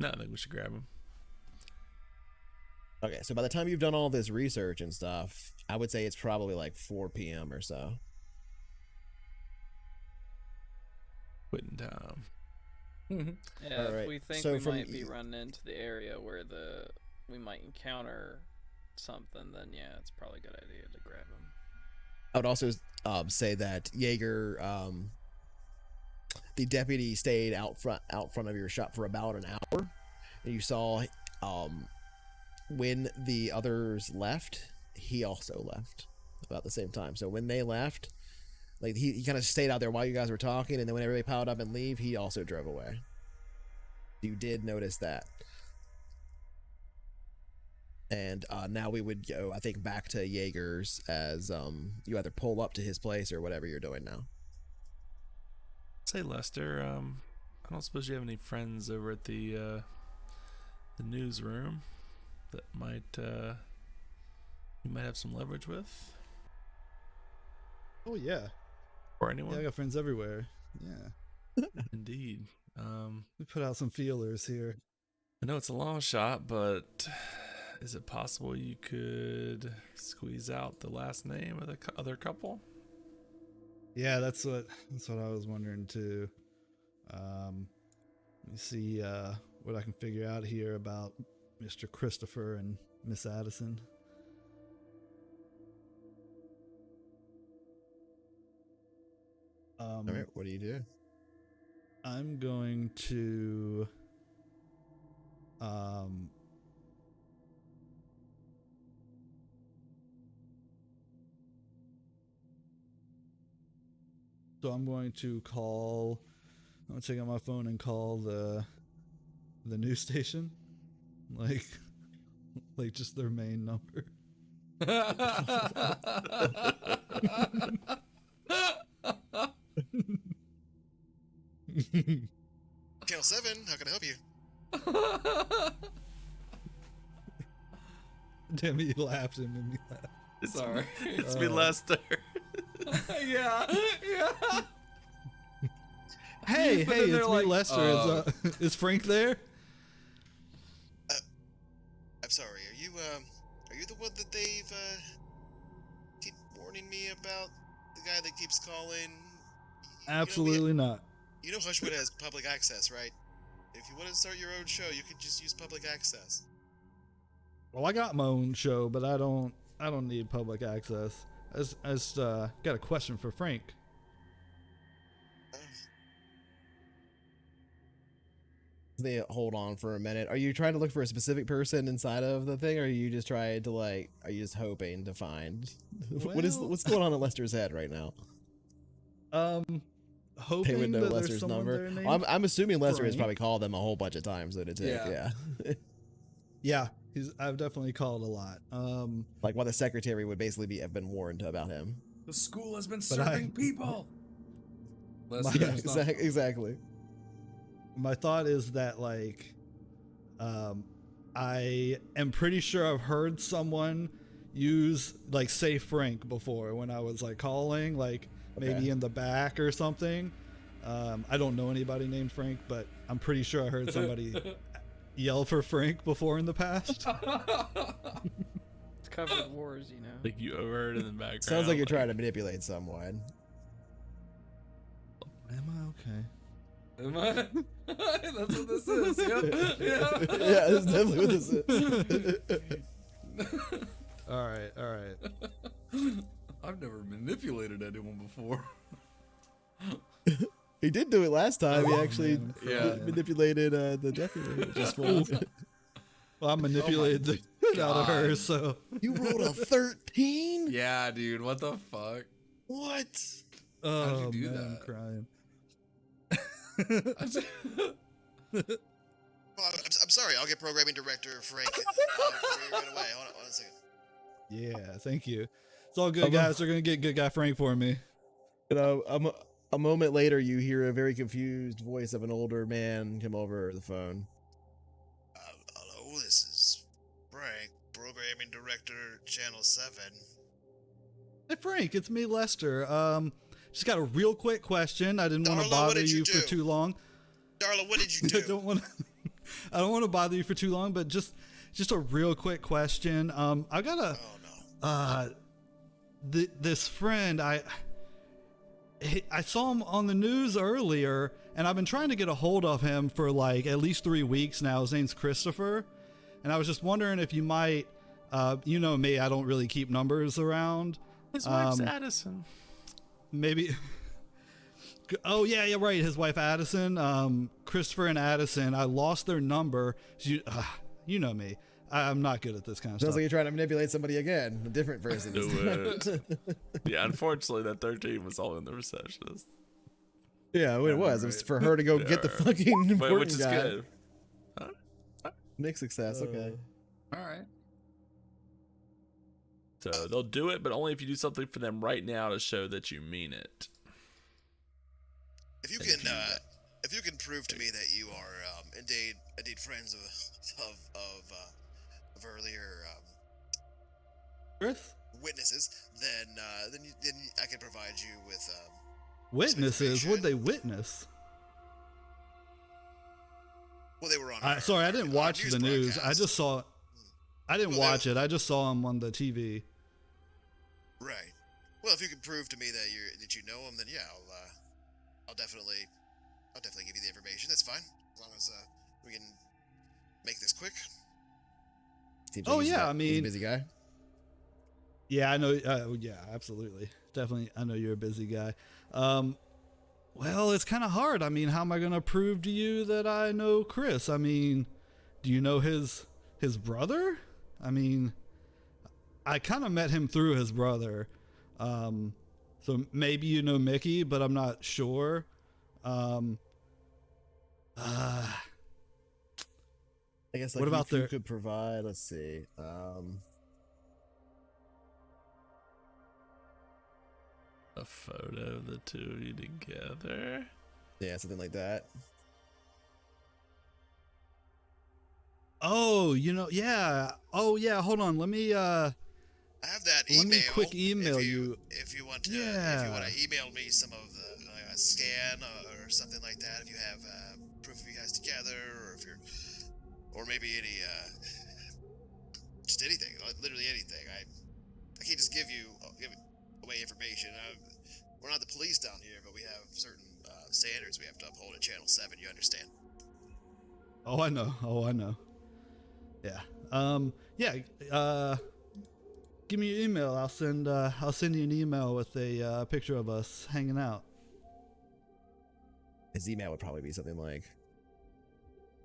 No, I think we should grab him. Okay, so by the time you've done all this research and stuff, I would say it's probably like 4 p.m. or so. Quitting time. Yeah, Alright, if we think so we from might be running into the area where we might encounter something, then yeah, it's probably a good idea to grab him. I would also say that Jaeger, the deputy, stayed out front of your shop for about an hour, and you saw when the others left, he also left about the same time. So when they left, like he kind of stayed out there while you guys were talking, and then when everybody piled up and leave, he also drove away. You did notice that. And now we would go, I think, back to Jaeger's as you either pull up to his place or whatever you're doing now. Say, Lester, I don't suppose you have any friends over at the newsroom that you might have some leverage with, Oh yeah. or anyone? Yeah, I got friends everywhere. Yeah. Indeed. We put out some feelers here. I know it's a long shot, but is it possible you could squeeze out the last name of the other couple? Yeah, that's what I was wondering too. Let me see what I can figure out here about Mr. Christopher and Miss Addison. All right, what do you do? I'm going to so I'm going to check out my phone and call the news station, like just their main number. Channel 7, how can I help you? Damn it, you laughed and made me laugh. Sorry. It's me, Lester. yeah. Hey, But hey, then they're it's me, like, Lester. Is Frank there? I'm sorry, are you the one that they've keep warning me about? The guy that keeps calling? Absolutely not. You know Hushwood has public access, right? If you want to start your own show, you can just use public access. Well, I got my own show, but I don't need public access. I just got a question for Frank. They hold on for a minute. Are you trying to look for a specific person inside of the thing, or are you just trying to are you just hoping to find? What's going on in Lester's head right now? Hoping They would know that there's Lester's someone number. there named Well, I'm assuming Lester has Frank. probably called them a whole bunch of times, so to take, Yeah. yeah. Yeah, I've definitely called a lot. Like while the secretary would basically have been warned about him. The school has been But I- serving people. My- Yeah, exactly. My thought is that I am pretty sure I've heard someone use say Frank before when I was calling, maybe Okay. in the back or something. I don't know anybody named Frank, but I'm pretty sure I heard somebody yell for Frank before in the past. It's covered wars, you know. Like you overheard in the background. Sounds like you're trying to manipulate someone. Am I okay? Am I? That's what this is. Yep. Yeah. Yeah, that's definitely what this is. All right, all right. I've never manipulated anyone before. He did do it last time. He Oh, actually man, I'm Yeah. crying. manipulated the deputy. Which is fun. Well, I manipulated the shit out of her, God. so You rolled a 13? Yeah, dude. What the fuck? What? oh you do man, I'm that? crying. Well, I'm sorry. I'll get programming director Frank. Before you run away. Hold on a second. Yeah, thank you. It's all good, guys. They're gonna get good guy Frank for me. You know, a moment later, you hear a very confused voice of an older man come over the phone. Hello, this is Frank, programming director, Channel 7. Hey Frank, it's me, Lester. Just got a real quick question. I didn't want to Darla, what bother did you you for do? too long. Darla, what did you I do? don't want to. I don't want to bother you for too long, but just a real quick question. I got a Oh, no. this friend. I saw him on the news earlier, and I've been trying to get a hold of him for like at least 3 weeks now. His name's Christopher, and I was just wondering if you might. You know me, I don't really keep numbers around. His wife's Addison. Maybe. Oh yeah, right. His wife Addison, Christopher and Addison. I lost their number. You know me. I'm not good at this kind of Sounds stuff. like you're trying to manipulate somebody again. A different person. Yeah, unfortunately, that 13 was all in the receptionist. Yeah, it was. It was for her to go get the Yeah. fucking important Which is guy. good. Huh? Nick success. Okay. All right. So they'll do it, but only if you do something for them right now to show that you mean it. If you And can, if if you can prove to me that you are indeed friends of earlier Chris? witnesses, then I can provide you with Witnesses? information. What'd they witness? Well, they were on. Sorry, I didn't watch news the news. I broadcast. just saw. I didn't Well, watch it. I just saw him on the TV. Right. Well, if you can prove to me that you know him, then yeah, I'll definitely give you the information. That's fine, as long as we can make this quick. Oh, yeah, I he's a mean- busy guy. Yeah, I know. Yeah, absolutely. Definitely. I know you're a busy guy. Well, it's kind of hard. I mean, how am I going to prove to you that I know Chris? I mean, do you know his brother? I mean, I kind of met him through his brother. So maybe you know Mickey, but I'm not sure. I guess. Like, What about if you their- could provide? Let's see. A photo of the two of you together. Yeah, something like that. Oh, yeah. Oh, yeah. Hold on. Let me. I have that Let email. me quick email you. If you want to, Yeah. email me some of the scan or something like that. If you have proof of you guys together, or if you're, or maybe any, just anything, literally anything. I can't just give away information. We're not the police down here, but we have certain standards we have to uphold at Channel 7. You understand? Oh, I know. Yeah. Yeah. Give me your email. I'll send you an email with a picture of us hanging out. His email would probably be something like.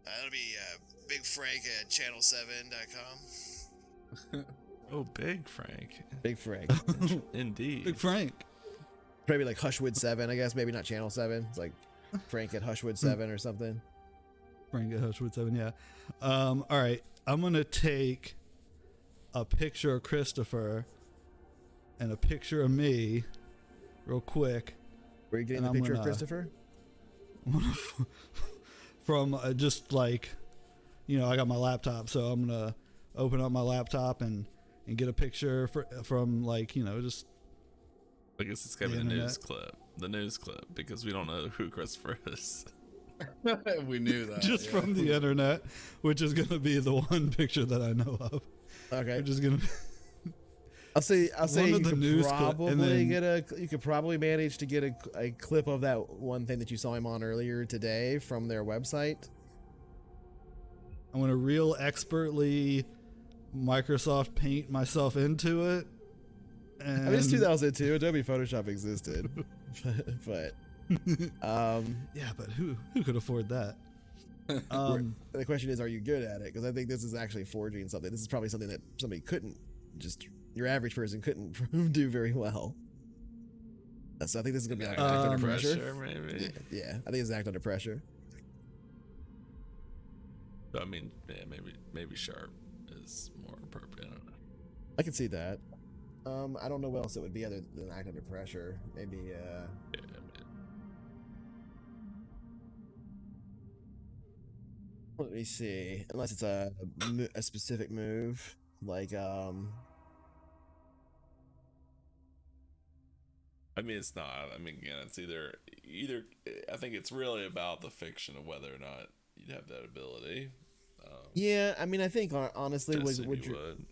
That'll be bigfrank at channel7.com. Oh, big Frank. Big Frank. Indeed. Big Frank. Probably like Hushwood 7, I guess. Maybe not Channel 7. It's like Frank at Hushwood 7 or something. Frank at Hushwood 7, yeah. All right. I'm going to take a picture of Christopher and a picture of me real quick. Where are you getting And the I'm picture of gonna- Christopher? From just like, I got my laptop, so I'm going to open up my laptop and get a picture from like, just I guess it's gonna The be the internet. news clip. The news clip, because we don't know who Christopher is. We knew that. just yeah. from the internet, which is going to be the one picture that I know of. Okay. Which is going to I'll say One you of the could news clip, probably and then- you could probably manage to get a clip of that one thing that you saw him on earlier today from their website. I'm going to real expertly Microsoft Paint myself into it. And I mean, it's 2002. Adobe Photoshop existed, but yeah, but who could afford that? the question is, are you good at it? Because I think this is actually forging something. This is probably something that somebody couldn't, just your average person couldn't do very well. So I think this is gonna be like act under pressure. Maybe. Yeah, I think it's act under pressure. So, I mean, yeah, maybe sharp is more appropriate. I don't know. I can see that. I don't know what else it would be other than act under pressure. Maybe. Yeah, I mean, Let me see. Unless it's a specific move, like I mean, it's not. I mean, again, it's either. I think it's really about the fiction of whether or not you'd have that ability. Yeah, I mean, I think honestly, Just what said you would.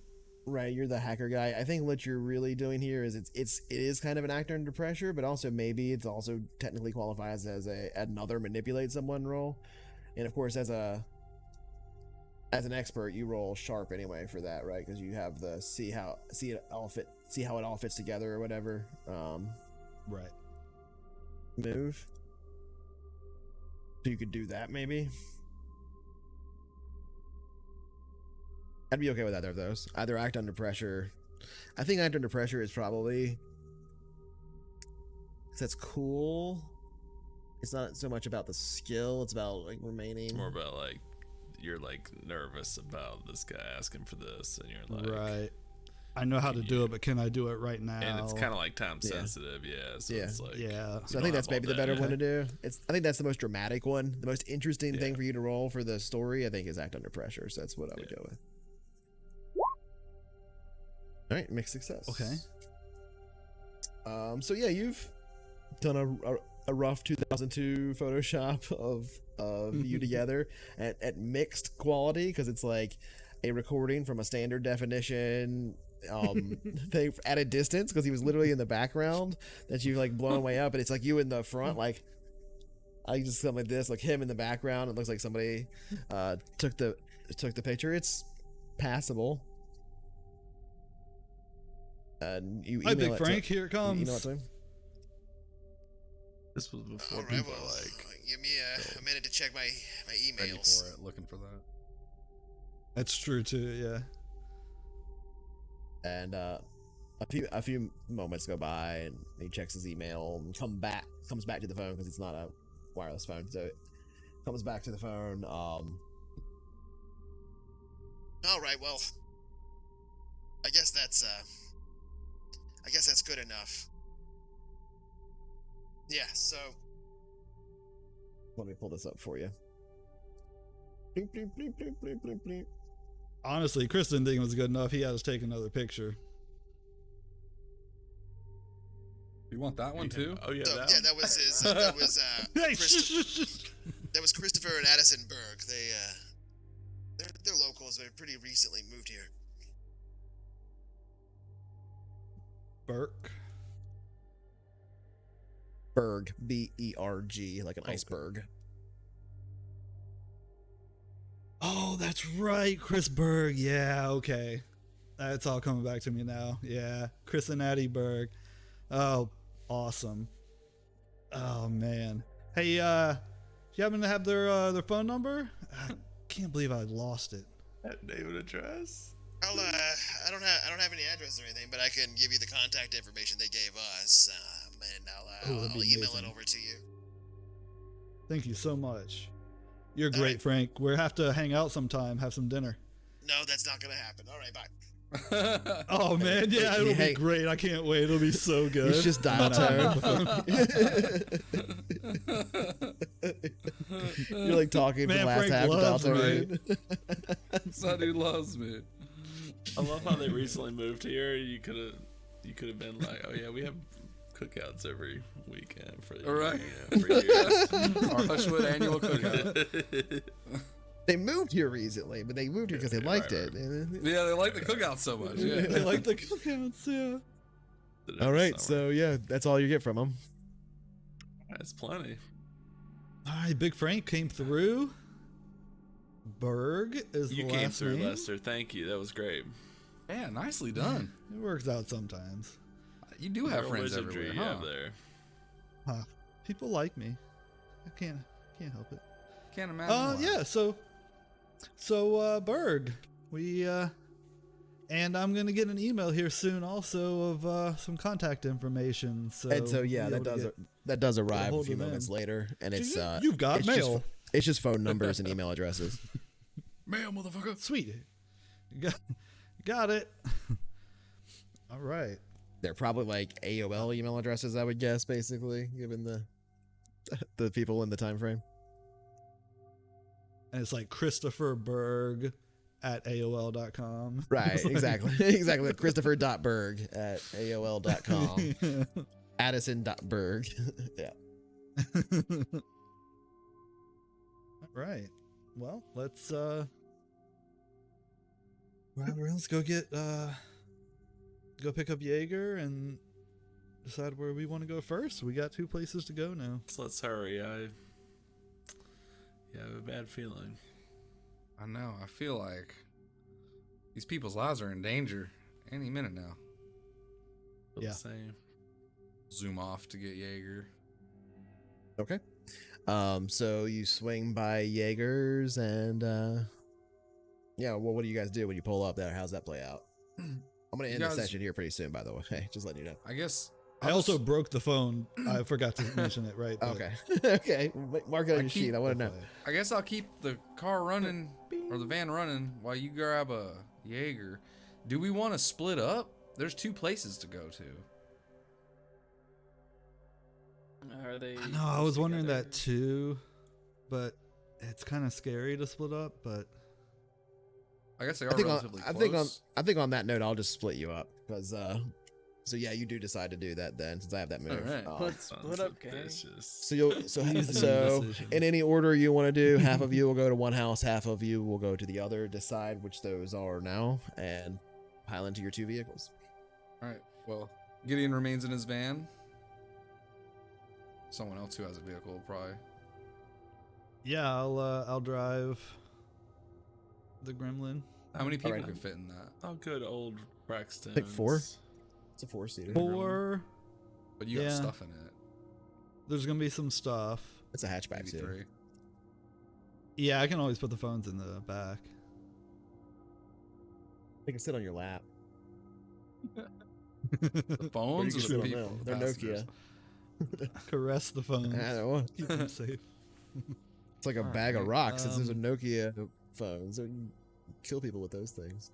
right, you're the hacker guy. I think what you're really doing here is it is kind of an actor under pressure, but also maybe it's also technically qualifies as another manipulate someone role. And of course, as an expert, you roll sharp anyway for that, right? Because you have the see how it all fits together or whatever. Right. Move. So you could do that maybe. I'd be okay with either of those. Either act under pressure. I think act under pressure is probably, because that's cool. It's not so much about the skill. It's about like remaining. It's more about like you're like nervous about this guy asking for this, and you're like, Right. I know how to do it, but can I do it right now? and it's kind of like time sensitive, yeah. So Yeah. it's like, Yeah. So I think that's maybe the better one to do. I think that's the most dramatic one. The most interesting thing for you to roll for the story, I think, is act under pressure. So that's what I would go with. All right, mixed success. Okay. So yeah, you've done a rough 2002 Photoshop of you together at mixed quality, because it's like a recording from a standard definition thing at a distance, because he was literally in the background that you've like blown way up, and it's like you in the front, like I just something like this, like him in the background. It looks like somebody took the picture. It's passable. And you Hi, email Big it Frank. to, Here it comes. You email it to him. this was before All right, people well, like give me a minute to check my Ready emails. for it, looking for that. That's true too. Yeah. And a few moments go by, and he checks his email and comes back to the phone, because it's not a wireless phone, so it comes back to the phone. All right, well, I guess that's good enough. Yeah, so Let me pull this up for you. Bleep, bleep, bleep, bleep, bleep, bleep, bleep. Honestly, Chris didn't think it was good enough. He had us take another picture. You want that one too? Oh yeah, so, that yeah, one? that was his. That was Hey, that was Christopher and Addison Berg. They're locals. They pretty recently moved here. Burke. Berg, B-E-R-G, like an iceberg. Oh, that's right, Chris Berg. Yeah, okay. That's all coming back to me now. Yeah, Chris and Addie Berg. Oh, awesome. Oh man. Hey, do you happen to have their phone number? I can't believe I lost it. That name and address. I don't have any address or anything, but I can give you the contact information they gave us, and that'd I'll be email it amazing. over to you. Thank you so much. You're All great, right. Frank. We'll have to hang out sometime, have some dinner. No, that's not gonna happen. All right, bye. Oh man, yeah, it'll Hey. be great. I can't wait. It'll be so good. It's just dial tone. You're like talking for Man, the last Frank half of dial loves tone. Son who loves me. I love how they recently moved here. You could have been like, oh yeah, we have cookouts every weekend for All right. for years. Our Hushwood annual cookout. They moved here recently, but they moved here because they liked right, it. Yeah, they like the cookout so much. Yeah. I like the cookouts, yeah. All right, so yeah, that's all you get from them. that's plenty. All right, Big Frank came through. Berg is You the came last through, name. Lester. Thank you. That was great. Yeah, nicely done. It works out sometimes. You do have Real friends wizardry everywhere, you huh? have there. Huh. People like me. I can't help it. Can't imagine. why. Yeah. So Berg, we and I'm gonna get an email here soon, also of some contact information. So And so yeah, you'll that be able does to that does get arrive a hold few of them. moments later, and it's You've got it's mail. It's just phone numbers and email addresses. Mail, motherfucker. Sweet. You got it. All right. They're probably like AOL email addresses, I would guess, basically, given the people in the time frame. And it's like Christopher Berg at AOL.com. Right, exactly. Exactly. Christopher.berg at AOL.com. Addison.berg. Yeah. All right. Well, let's go get go pick up Jaeger and decide where we want to go first. We got 2 places to go now. So let's hurry. I have a bad feeling. I know. I feel like these people's lives are in danger any minute now. Feel Yeah. the same. Zoom off to get Jaeger. Okay. So you swing by Jaeger's and yeah, well, what do you guys do when you pull up there? How's that play out? I'm gonna end the guys- session here pretty soon, by the way. Just letting you know. I guess. I also broke the phone. I forgot to mention it, right? but Okay. Okay. Mark it on I your sheet. keep- I want to know. I guess I'll keep the car running or the van running while you grab a Jaeger. Do we want to split up? There's 2 places to go to. Are they? No, I was wondering together? that too, but it's kind of scary to split up. But I guess they are I think relatively on, close. I think on that note, I'll just split you up because so yeah, you do decide to do that then since I have that move. Alright. Let's split up, gang. Vicious. So you'll so Easy so decision. in any order you want to do, half of you will go to one house, half of you will go to the other. Decide which those are now, and pile into your 2 vehicles. All right. Well, Gideon remains in his van. Someone else who has a vehicle will probably. yeah, I'll drive the Gremlin. How many people Alright. can fit in that? Oh, good old Braxton. I think 4. It's a 4-seater. 4. But you Yeah. have stuff in it. There's gonna be some stuff. It's a hatchback Maybe too. 3. Yeah, I can always put the phones in the back. They can sit on your lap. The phones Or you or can the sit on people? them. They're passengers? Nokia. Caress the phones. I don't know. Keep them safe. It's like a Alright, bag of rocks. Since there's a um, Nokia phone, so you can kill people with those things.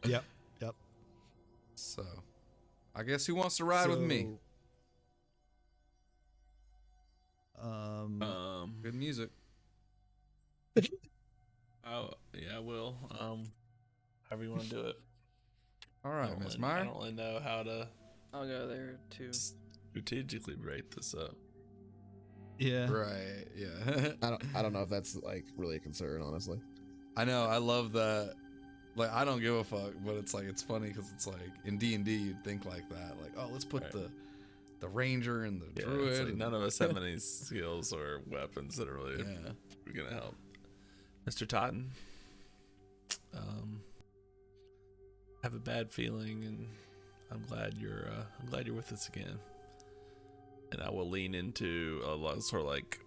Yep. So, I guess who wants to ride with me? Good music. Oh yeah, I will. However you want to do it. All I right, don't Miss really- I Meyer. don't really know how to I'll go there too. strategically break this up. Yeah. Right. Yeah. I don't know if that's like really a concern, honestly. I know. I love that. Like, I don't give a fuck, but it's like it's funny because it's like in D&D you'd think like that. Like, oh, let's put Right. the ranger and the Yeah, druid. it's like and- none of us have any skills or weapons that are really Yeah. gonna help. Mr. Totten, have a bad feeling, and I'm glad you're with us again. And I will lean into a lot, sort of like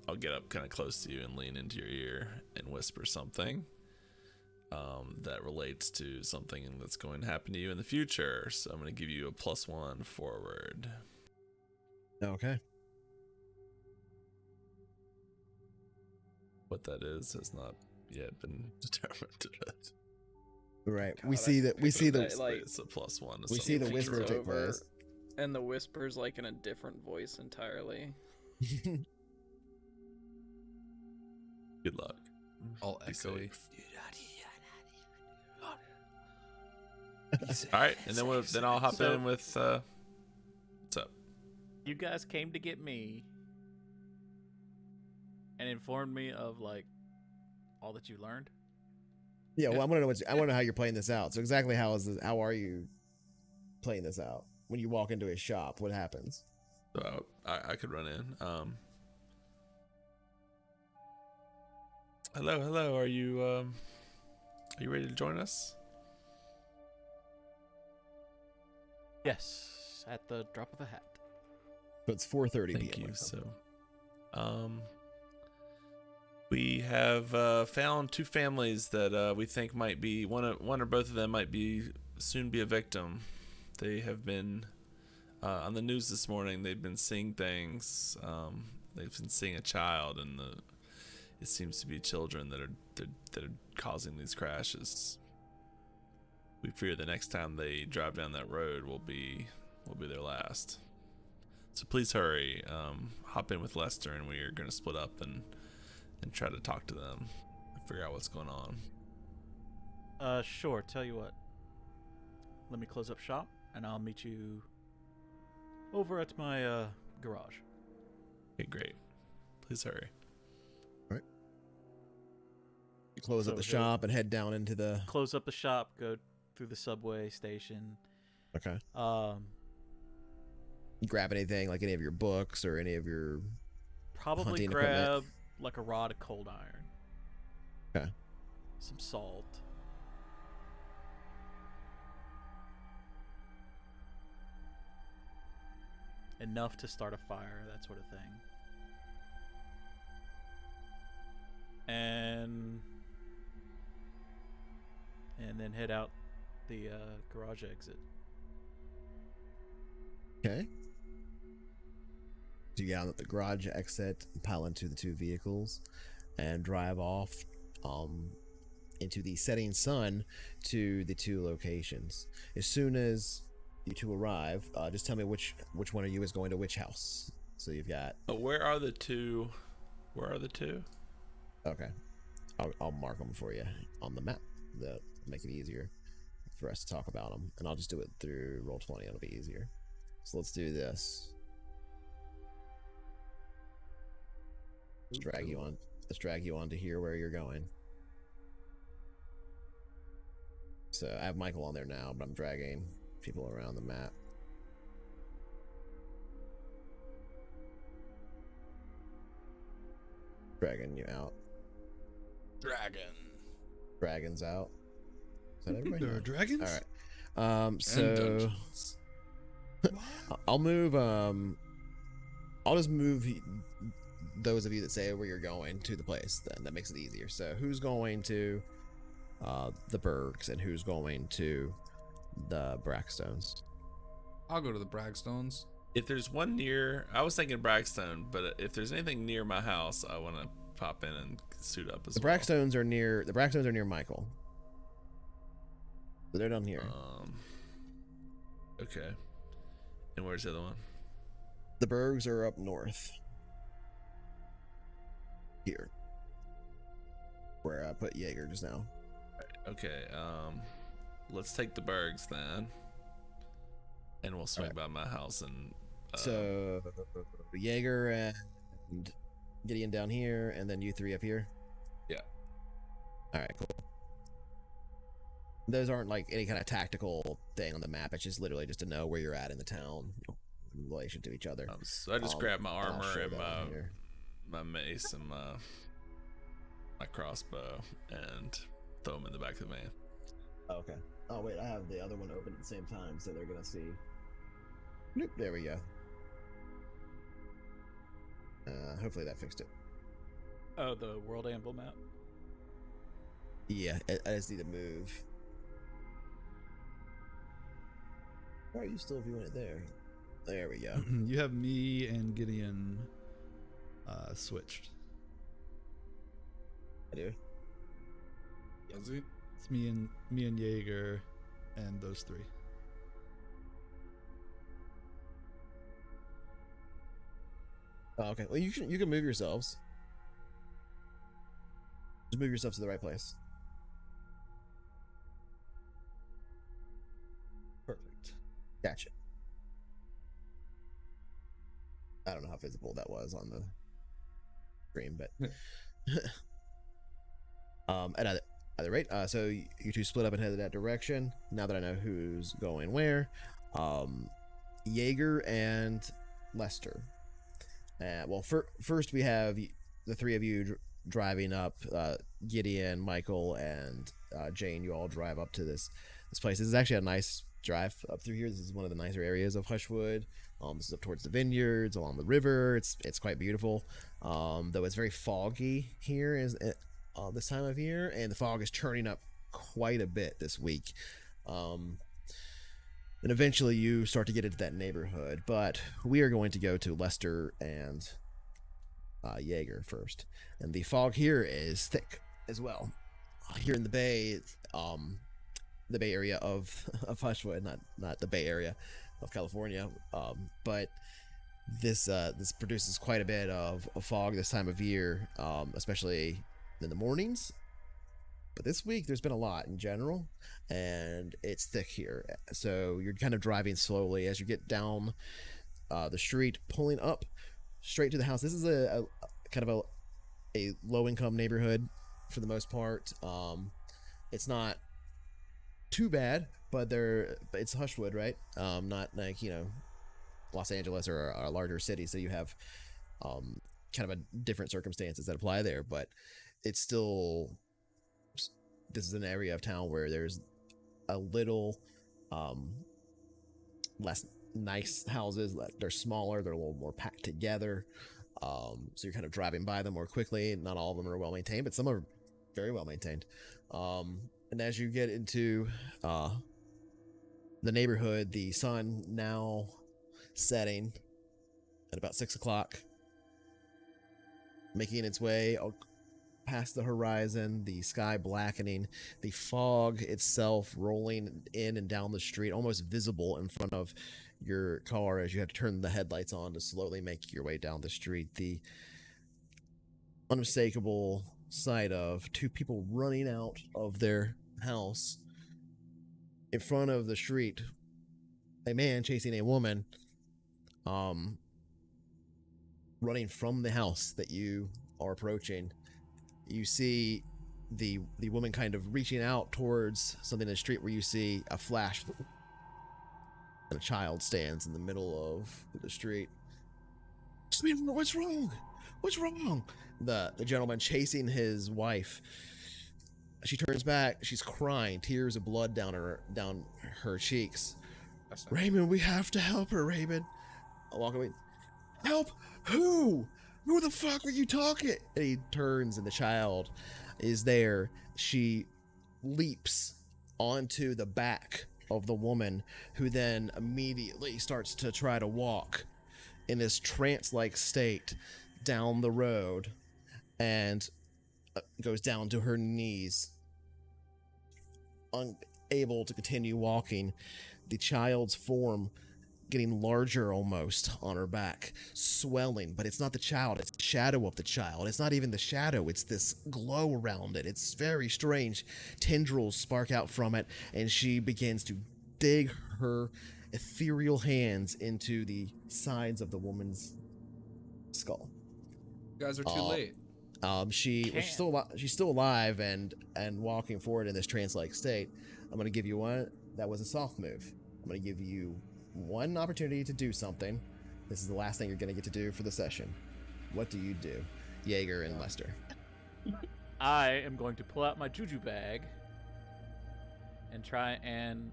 I'll get up kind of close to you and lean into your ear and whisper something that relates to something that's going to happen to you in the future. So I'm going to give you a +1 forward. Okay. What that is has not yet been determined. Right. God, we see that. We see that, the. like, It's a +1. to We see the something whisper future. take place. And the whisper's like in a different voice entirely. Good luck. All Be echoey. safe. All right, and then I'll hop So- in with what's up? You guys came to get me and informed me of like all that you learned. Yeah. Well, I want to know I want to know how you're playing this out. So exactly how are you playing this out? When you walk into a shop, what happens? So I could run in. Hello, hello. Are you ready to join us? Yes, at the drop of a hat. But it's 4:30 Thank p.m. you. So, we have found two families that we think might be one or both of them might be soon be a victim. They have been on the news this morning. They've been seeing things. They've been seeing a child, and it seems to be children that are causing these crashes. We fear the next time they drive down that road will be their last. So please hurry. Hop in with Lester, and we are going to split up and try to talk to them and figure out what's going on. Sure. Tell you what. Let me close up shop, and I'll meet you over at my garage. Okay, great. Please hurry. You close So up the go- shop and head down into the. Close up the shop. Go through the subway station. Okay. Um, Grab anything like any of your books or any of your. probably Hunting grab equipment. like a rod of cold iron. Okay. Some salt. Enough to start a fire, that sort of thing. And then head out the garage exit. Okay. So you get out at the garage exit, pile into the two vehicles, and drive off into the setting sun to the two locations. As soon as you two arrive, just tell me which one of you is going to which house. So you've got. Where are the two? Where are the two? Okay. I'll mark them for you on the map. That'll make it easier for us to talk about them. And I'll just do it through Roll20. It'll be easier. So let's do this. Let's drag you on. Let's drag you on to here where you're going. So I have Michael on there now, but I'm dragging people around the map. Dragging you out. Dragons out. Is that everybody? There are dragons? All right. And So dungeons. I'll move. I'll just move those of you that say where you're going to the place. Then that makes it easier. So who's going to the Bergs and who's going to the Brackstones? I'll go to the Bragstones. If there's one near, I was thinking Brackstone, but if there's anything near my house, I want to pop in and suit up as The well. Brackstones are near. The Brackstones are near Michael. So they're down here. Okay. And where's the other one? The Bergs are up north. Here. Where I put Jaeger just now. Okay. Let's take the Bergs then, and we'll swing by my house and. So Jaeger and Gideon down here, and then you three up here. Yeah. All right, cool. Those aren't like any kind of tactical thing on the map. It's just literally just to know where you're at in the town in relation to each other. So I just grabbed my I'll armor show and that on here. my mace and my crossbow and throw them in the back of the van. Okay. Oh wait, I have the other one open at the same time, so they're gonna see. Nope, there we go. Hopefully that fixed it. Oh, the World Amble map. Yeah, I just need to move. Why are you still viewing it there? There we go. You have me and Gideon switched. I do. Does he? It's me and Jaeger and those three. Oh, okay. Well, you can move yourselves. Just move yourself to the right place. Perfect. Gotcha. I don't know how visible that was on the screen, but at either rate, so you two split up and headed that direction. Now that I know who's going where, Jaeger and Lester. Well, first we have the three of you driving up. Gideon, Michael, and Jane, you all drive up to this place. This is actually a nice drive up through here. This is one of the nicer areas of Hushwood. This is up towards the vineyards, along the river. It's quite beautiful. Though it's very foggy here this time of year, and the fog is turning up quite a bit this week. And eventually you start to get into that neighborhood, but we are going to go to Lester and Jaeger first. And the fog here is thick as well. Here in the Bay Area of Hushwood, not the Bay Area of California, but this produces quite a bit of fog this time of year, especially in the mornings. But this week there's been a lot in general, and it's thick here. So you're kind of driving slowly as you get down the street, pulling up straight to the house. This is a kind of a low-income neighborhood for the most part. It's not too bad, but it's Hushwood, right? Not like, Los Angeles or a larger city, so you have kind of a different circumstances that apply there, but it's still, this is an area of town where there's a little less nice houses. They're smaller, they're a little more packed together, so you're kind of driving by them more quickly. Not all of them are well maintained, but some are very well maintained. And as you get into the neighborhood, the sun now setting at about 6 o'clock, making its way past the horizon, the sky blackening, the fog itself rolling in and down the street, almost visible in front of your car as you have to turn the headlights on to slowly make your way down the street. The unmistakable sight of two people running out of their house in front of the street, a man chasing a woman, running from the house that you are approaching. You see the woman kind of reaching out towards something in the street where you see a flash, and a child stands in the middle of the street. What's wrong? What's wrong? The gentleman chasing his wife. She turns back. She's crying, tears of blood down her cheeks. Raymond, we have to help her, Raymond. I walk away. Help? Who? Who the fuck are you talking? And he turns, and the child is there. She leaps onto the back of the woman, who then immediately starts to try to walk in this trance-like state down the road, and goes down to her knees, unable to continue walking. The child's form getting larger almost on her back, swelling, but it's not the child, it's the shadow of the child. It's not even the shadow, it's this glow around it. It's very strange. Tendrils spark out from it, and she begins to dig her ethereal hands into the sides of the woman's skull. You guys are too late. She's still alive and walking forward in this trance-like state. I'm going to give you one. That was a soft move. I'm going to give you one opportunity to do something. This is the last thing you're going to get to do for the session. What do you do, Jaeger and Lester? I am going to pull out my juju bag and try and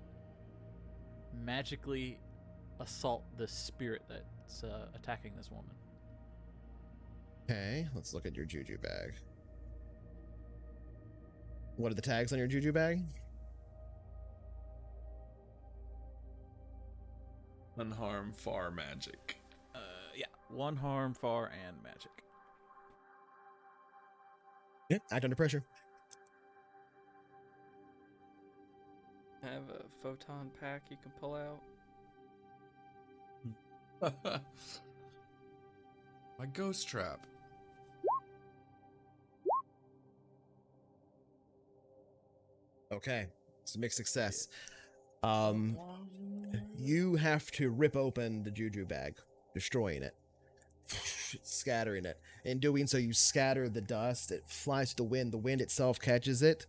magically assault the spirit that's attacking this woman. Okay, let's look at your juju bag. What are the tags on your juju bag? Unharm, far, magic. Yeah. One harm, far, and magic. Yeah, act under pressure. I have a photon pack you can pull out. My ghost trap. Okay, it's a mixed success. You have to rip open the juju bag, destroying it, scattering it. In doing so, you scatter the dust. It flies to the wind. The wind itself catches it.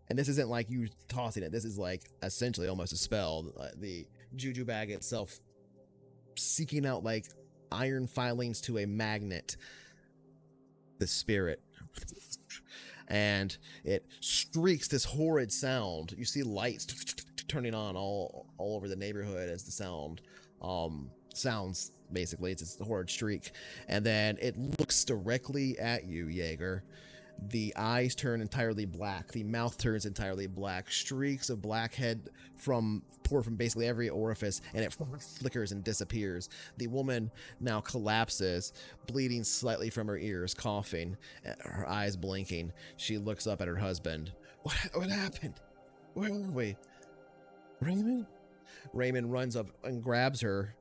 And this isn't like you tossing it. This is like essentially almost a spell. The juju bag itself seeking out like iron filings to a magnet. The spirit and it streaks this horrid sound. You see lights turning on all over the neighborhood as the sound sounds. Basically, it's a horrid streak, and then it looks directly at you, Jaeger. The eyes turn entirely black. The mouth turns entirely black. Streaks of black head pour from basically every orifice, and it flickers and disappears. The woman now collapses, bleeding slightly from her ears, coughing, her eyes blinking. She looks up at her husband. What happened? Where are we? Raymond? Raymond runs up and grabs her.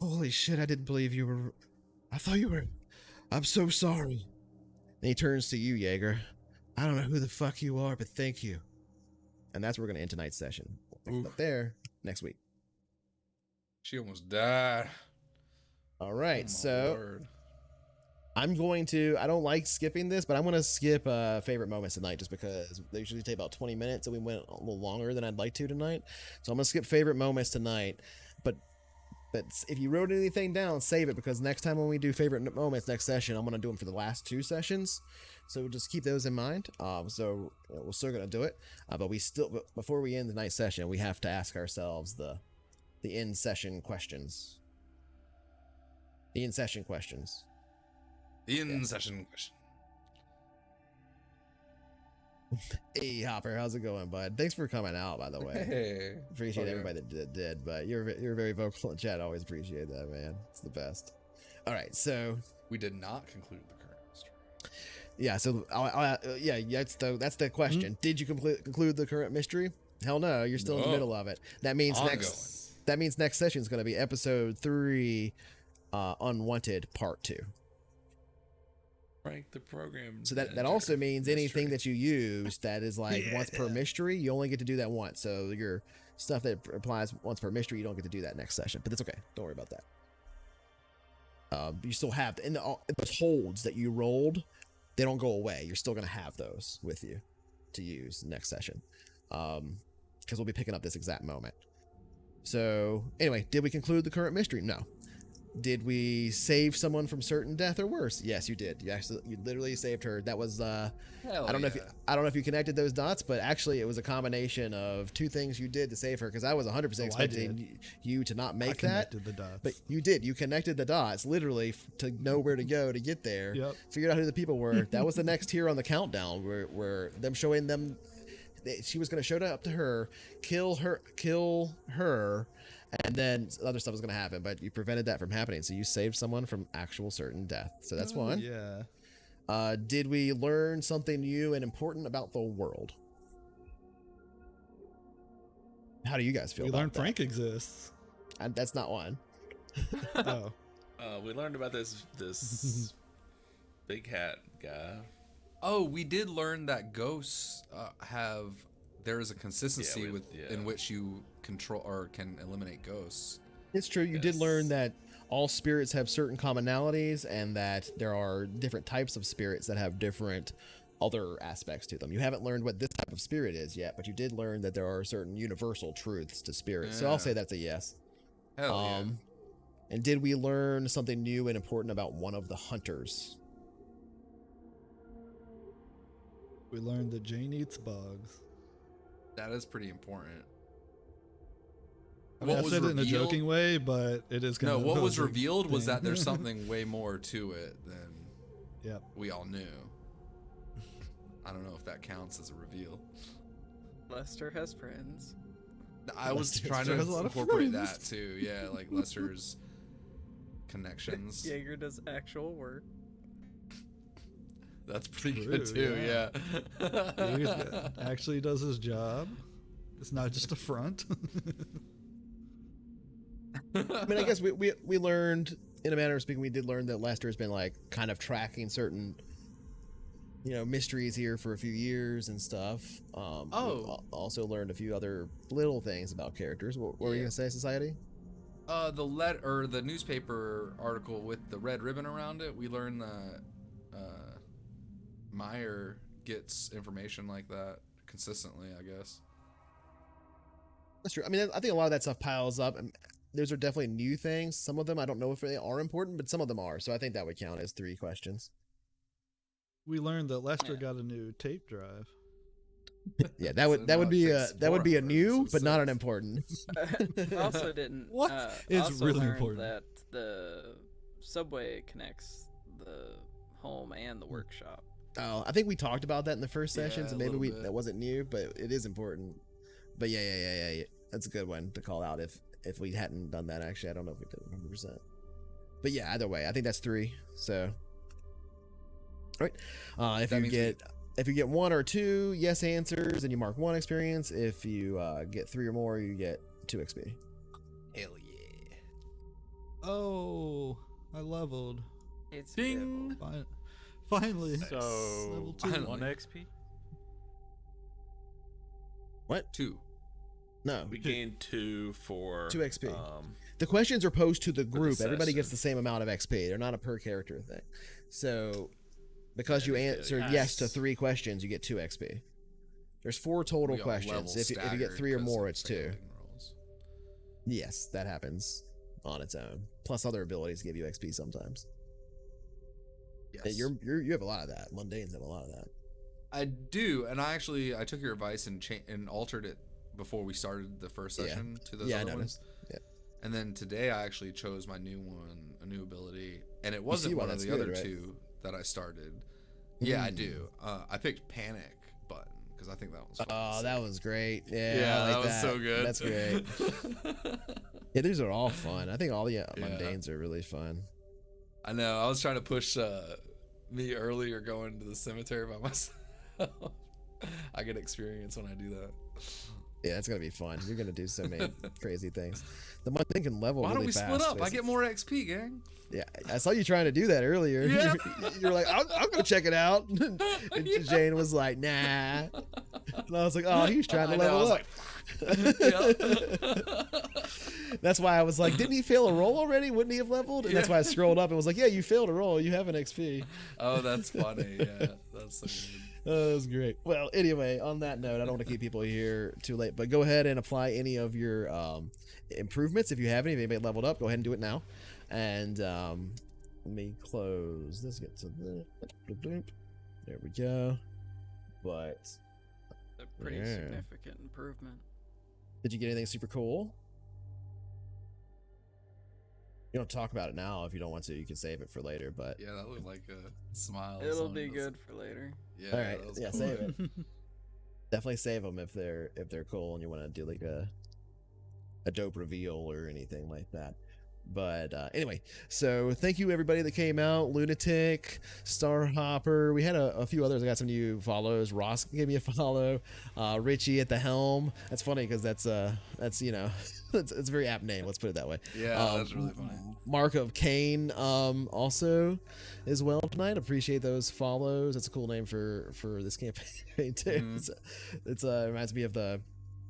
Holy shit, I didn't believe you were... I thought you were... I'm so sorry. And he turns to you, Jaeger. I don't know who the fuck you are, but thank you. And that's where we're going to end tonight's session. We'll pick it up there next week. She almost died. All right, Oh, my so Lord. I'm going to... I don't like skipping this, but I'm going to skip favorite moments tonight just because they usually take about 20 minutes, and we went a little longer than I'd like to tonight. So I'm going to skip favorite moments tonight. But if you wrote anything down, save it, because next time when we do favorite moments next session, I'm going to do them for the last 2 sessions. So just keep those in mind. So we're still going to do it. But before we end tonight's session, we have to ask ourselves the in session questions. The in session questions. The in-session question. Hey Hopper, how's it going, bud? Thanks for coming out, by the way. Hey. Appreciate Oh, yeah. everybody that did, but you're very vocal in chat. Always appreciate that, man. It's the best. All right, so We did not conclude the current mystery. yeah, so that's the question. Did you conclude the current mystery? Hell no, you're still in the No. middle of it. That means Ongoing. next session is going to be episode 3, Unwanted Part 2. Rank the program. So that manager. also means anything Mystery. that you use that is like once per mystery, you only get to do that once. So your stuff that applies once per mystery, you don't get to do that next session. But that's okay. Don't worry about that. You still have those holds that you rolled, they don't go away. You're still gonna have those with you to use next session, because we'll be picking up this exact moment. So anyway, did we conclude the current mystery? No. Did we save someone from certain death or worse? Yes, you did. You literally saved her. That was I don't know if you connected those dots, but actually it was a combination of 2 things you did to save her, because I was 100% expecting you to not make that. Connected the dots. But you did. You connected the dots literally to know where to go to get there. Yep. Figured out who the people were. That was the next tier on the countdown, where them showing them she was going to show up to her, kill her, and then other stuff was going to happen. But you prevented that from happening, so you saved someone from actual certain death. So that's one. Yeah. Did we learn something new and important about the world? How do you guys feel? We about learned that? Frank exists. And that's not one. Oh. We learned about this big hat guy. Oh, we did learn that ghosts there is a consistency in which you control or can eliminate ghosts. It's true. You did learn that all spirits have certain commonalities, and that there are different types of spirits that have different other aspects to them. You haven't learned what this type of spirit is yet, but you did learn that there are certain universal truths to spirits. So I'll say that's a yes. Hell yeah. And did we learn something new and important about one of the hunters? We learned that Jane eats bugs. That is pretty important. I mean, I was said it in a revealed- joking way, but it is kind No, of what a was big revealed was thing. that there's something way more to it than Yep. we all knew. I don't know if that counts as a reveal. Lester has friends. I was Lester trying to has a lot of incorporate friends. that too. Yeah, like Lester's connections. Jaeger does actual work. That's pretty True, good too. yeah. Yeah. He actually does his job. It's not just a front. I mean, I guess we learned, in a manner of speaking, we did learn that Lester's been like kind of tracking certain, mysteries here for a few years and stuff. We also learned a few other little things about characters. What were you gonna say, Society? The newspaper article with the red ribbon around it, we learned that Meyer gets information like that consistently, I guess. That's true. I mean, I think a lot of that stuff piles up, and those are definitely new things. Some of them I don't know if they are important, but some of them are. So I think that would count as 3 questions. We learned that Lester got a new tape drive. Yeah, So that now would it be takes that would be a 4 hours new, instead but not of an important. Also didn't. What? It's also really learned important. that the subway connects the home and the workshop. Oh, I think we talked about that in the first session, Yeah, so a maybe little bit. that wasn't new, but it is important. But yeah. That's a good one to call out. If we hadn't done that, actually, I don't know if we did 100%. But yeah, either way, I think that's 3. So, all right. If That you means get if you get 1 or 2 yes answers, then you mark 1 experience. If you get 3 or more, you get 2 XP. Hell yeah. Oh, I leveled. It's Ding. Finally. So Level 2. Finally. 1 XP. What? 2. No. We gained 2 for 2 XP. The questions are posed to the group. Everybody gets session. the same amount of XP. They're not a per character thing. So, because you Every answered failure. yes to 3 questions, you get 2 XP. There's 4 total We all questions. level If you get staggered 3 or 'cause more, of it's 2. failing rolls. Yes, that happens on its own. Plus, other abilities give you XP sometimes. Yes. And you have a lot of that. Mundanes have a lot of that. I do, and I took your advice and altered it before we started the first Yeah. session to those Yeah, I other noticed. ones. Yeah. And then today I actually chose my new one, a new ability, and it see wasn't why one of that's the good, other right? 2 that I started. Yeah, I Mm. do. I picked Panic Button because I think that was fun. Oh, that was great. Yeah, yeah, I like that was so good. That's great. Yeah, these are all fun. I think all the mundanes are really fun. I know. I was trying to push me earlier going to the cemetery by myself. I get experience when I do that. Yeah, it's gonna be fun. You're gonna do so many crazy things. The mundane can level Why really don't we fast. split up? I basically. get more XP, gang. Yeah, I saw you trying to do that earlier. Yeah. You're like, I'll go check it out. And Jane was like, nah. And I was like, oh, he's trying to I know, I level was up. like, That's why I was like, didn't he fail a roll already? Wouldn't he have leveled? And that's why I scrolled up and was like, yeah, you failed a roll. You have an XP. Oh, that's funny. Yeah, that's so good. That was great. Well, anyway, on that note, I don't want to keep people here too late, but go ahead and apply any of your improvements if you have any. If anybody leveled up, go ahead and do it now. And let me close this. Get to the there we go. But A pretty Yeah. significant improvement. did you get anything super cool? You don't talk about it now if you don't want to. You can save it for later. But Yeah, that looked like a smile. It'll Someone be was- good for later. Yeah. all right, that was yeah, cool. save it. Definitely save them if they're cool and you want to do like a dope reveal or anything like that. But anyway, so thank you everybody that came out. Lunatic, Starhopper. We had a few others. I got some new follows. Ross gave me a follow. Richie at the helm. That's funny because that's you know it's a very apt name. Let's put it that way. Yeah, that's really funny. Mark of Cain also as well tonight. Appreciate those follows. That's a cool name for this campaign too. Mhm. It's reminds me of the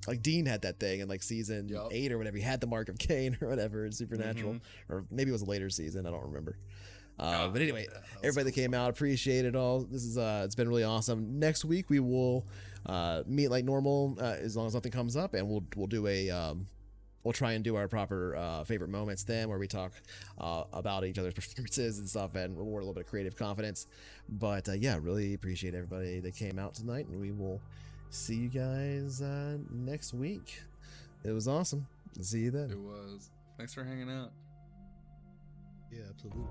like Dean had that thing in like season Yup. 8 or whatever. He had the Mark of Cain or whatever in Supernatural, or maybe it was a later season. I don't remember. But anyway, yeah, that was everybody that came out, appreciate it all. This is it's been really awesome. Next week we will meet like normal as long as nothing comes up, and we'll do a we'll try and do our proper favorite moments then, where we talk about each other's performances and stuff, and reward a little bit of creative confidence. But yeah, really appreciate everybody that came out tonight, and we will see you guys next week. It was awesome. See you then. It was. Thanks for hanging out. Yeah, absolutely.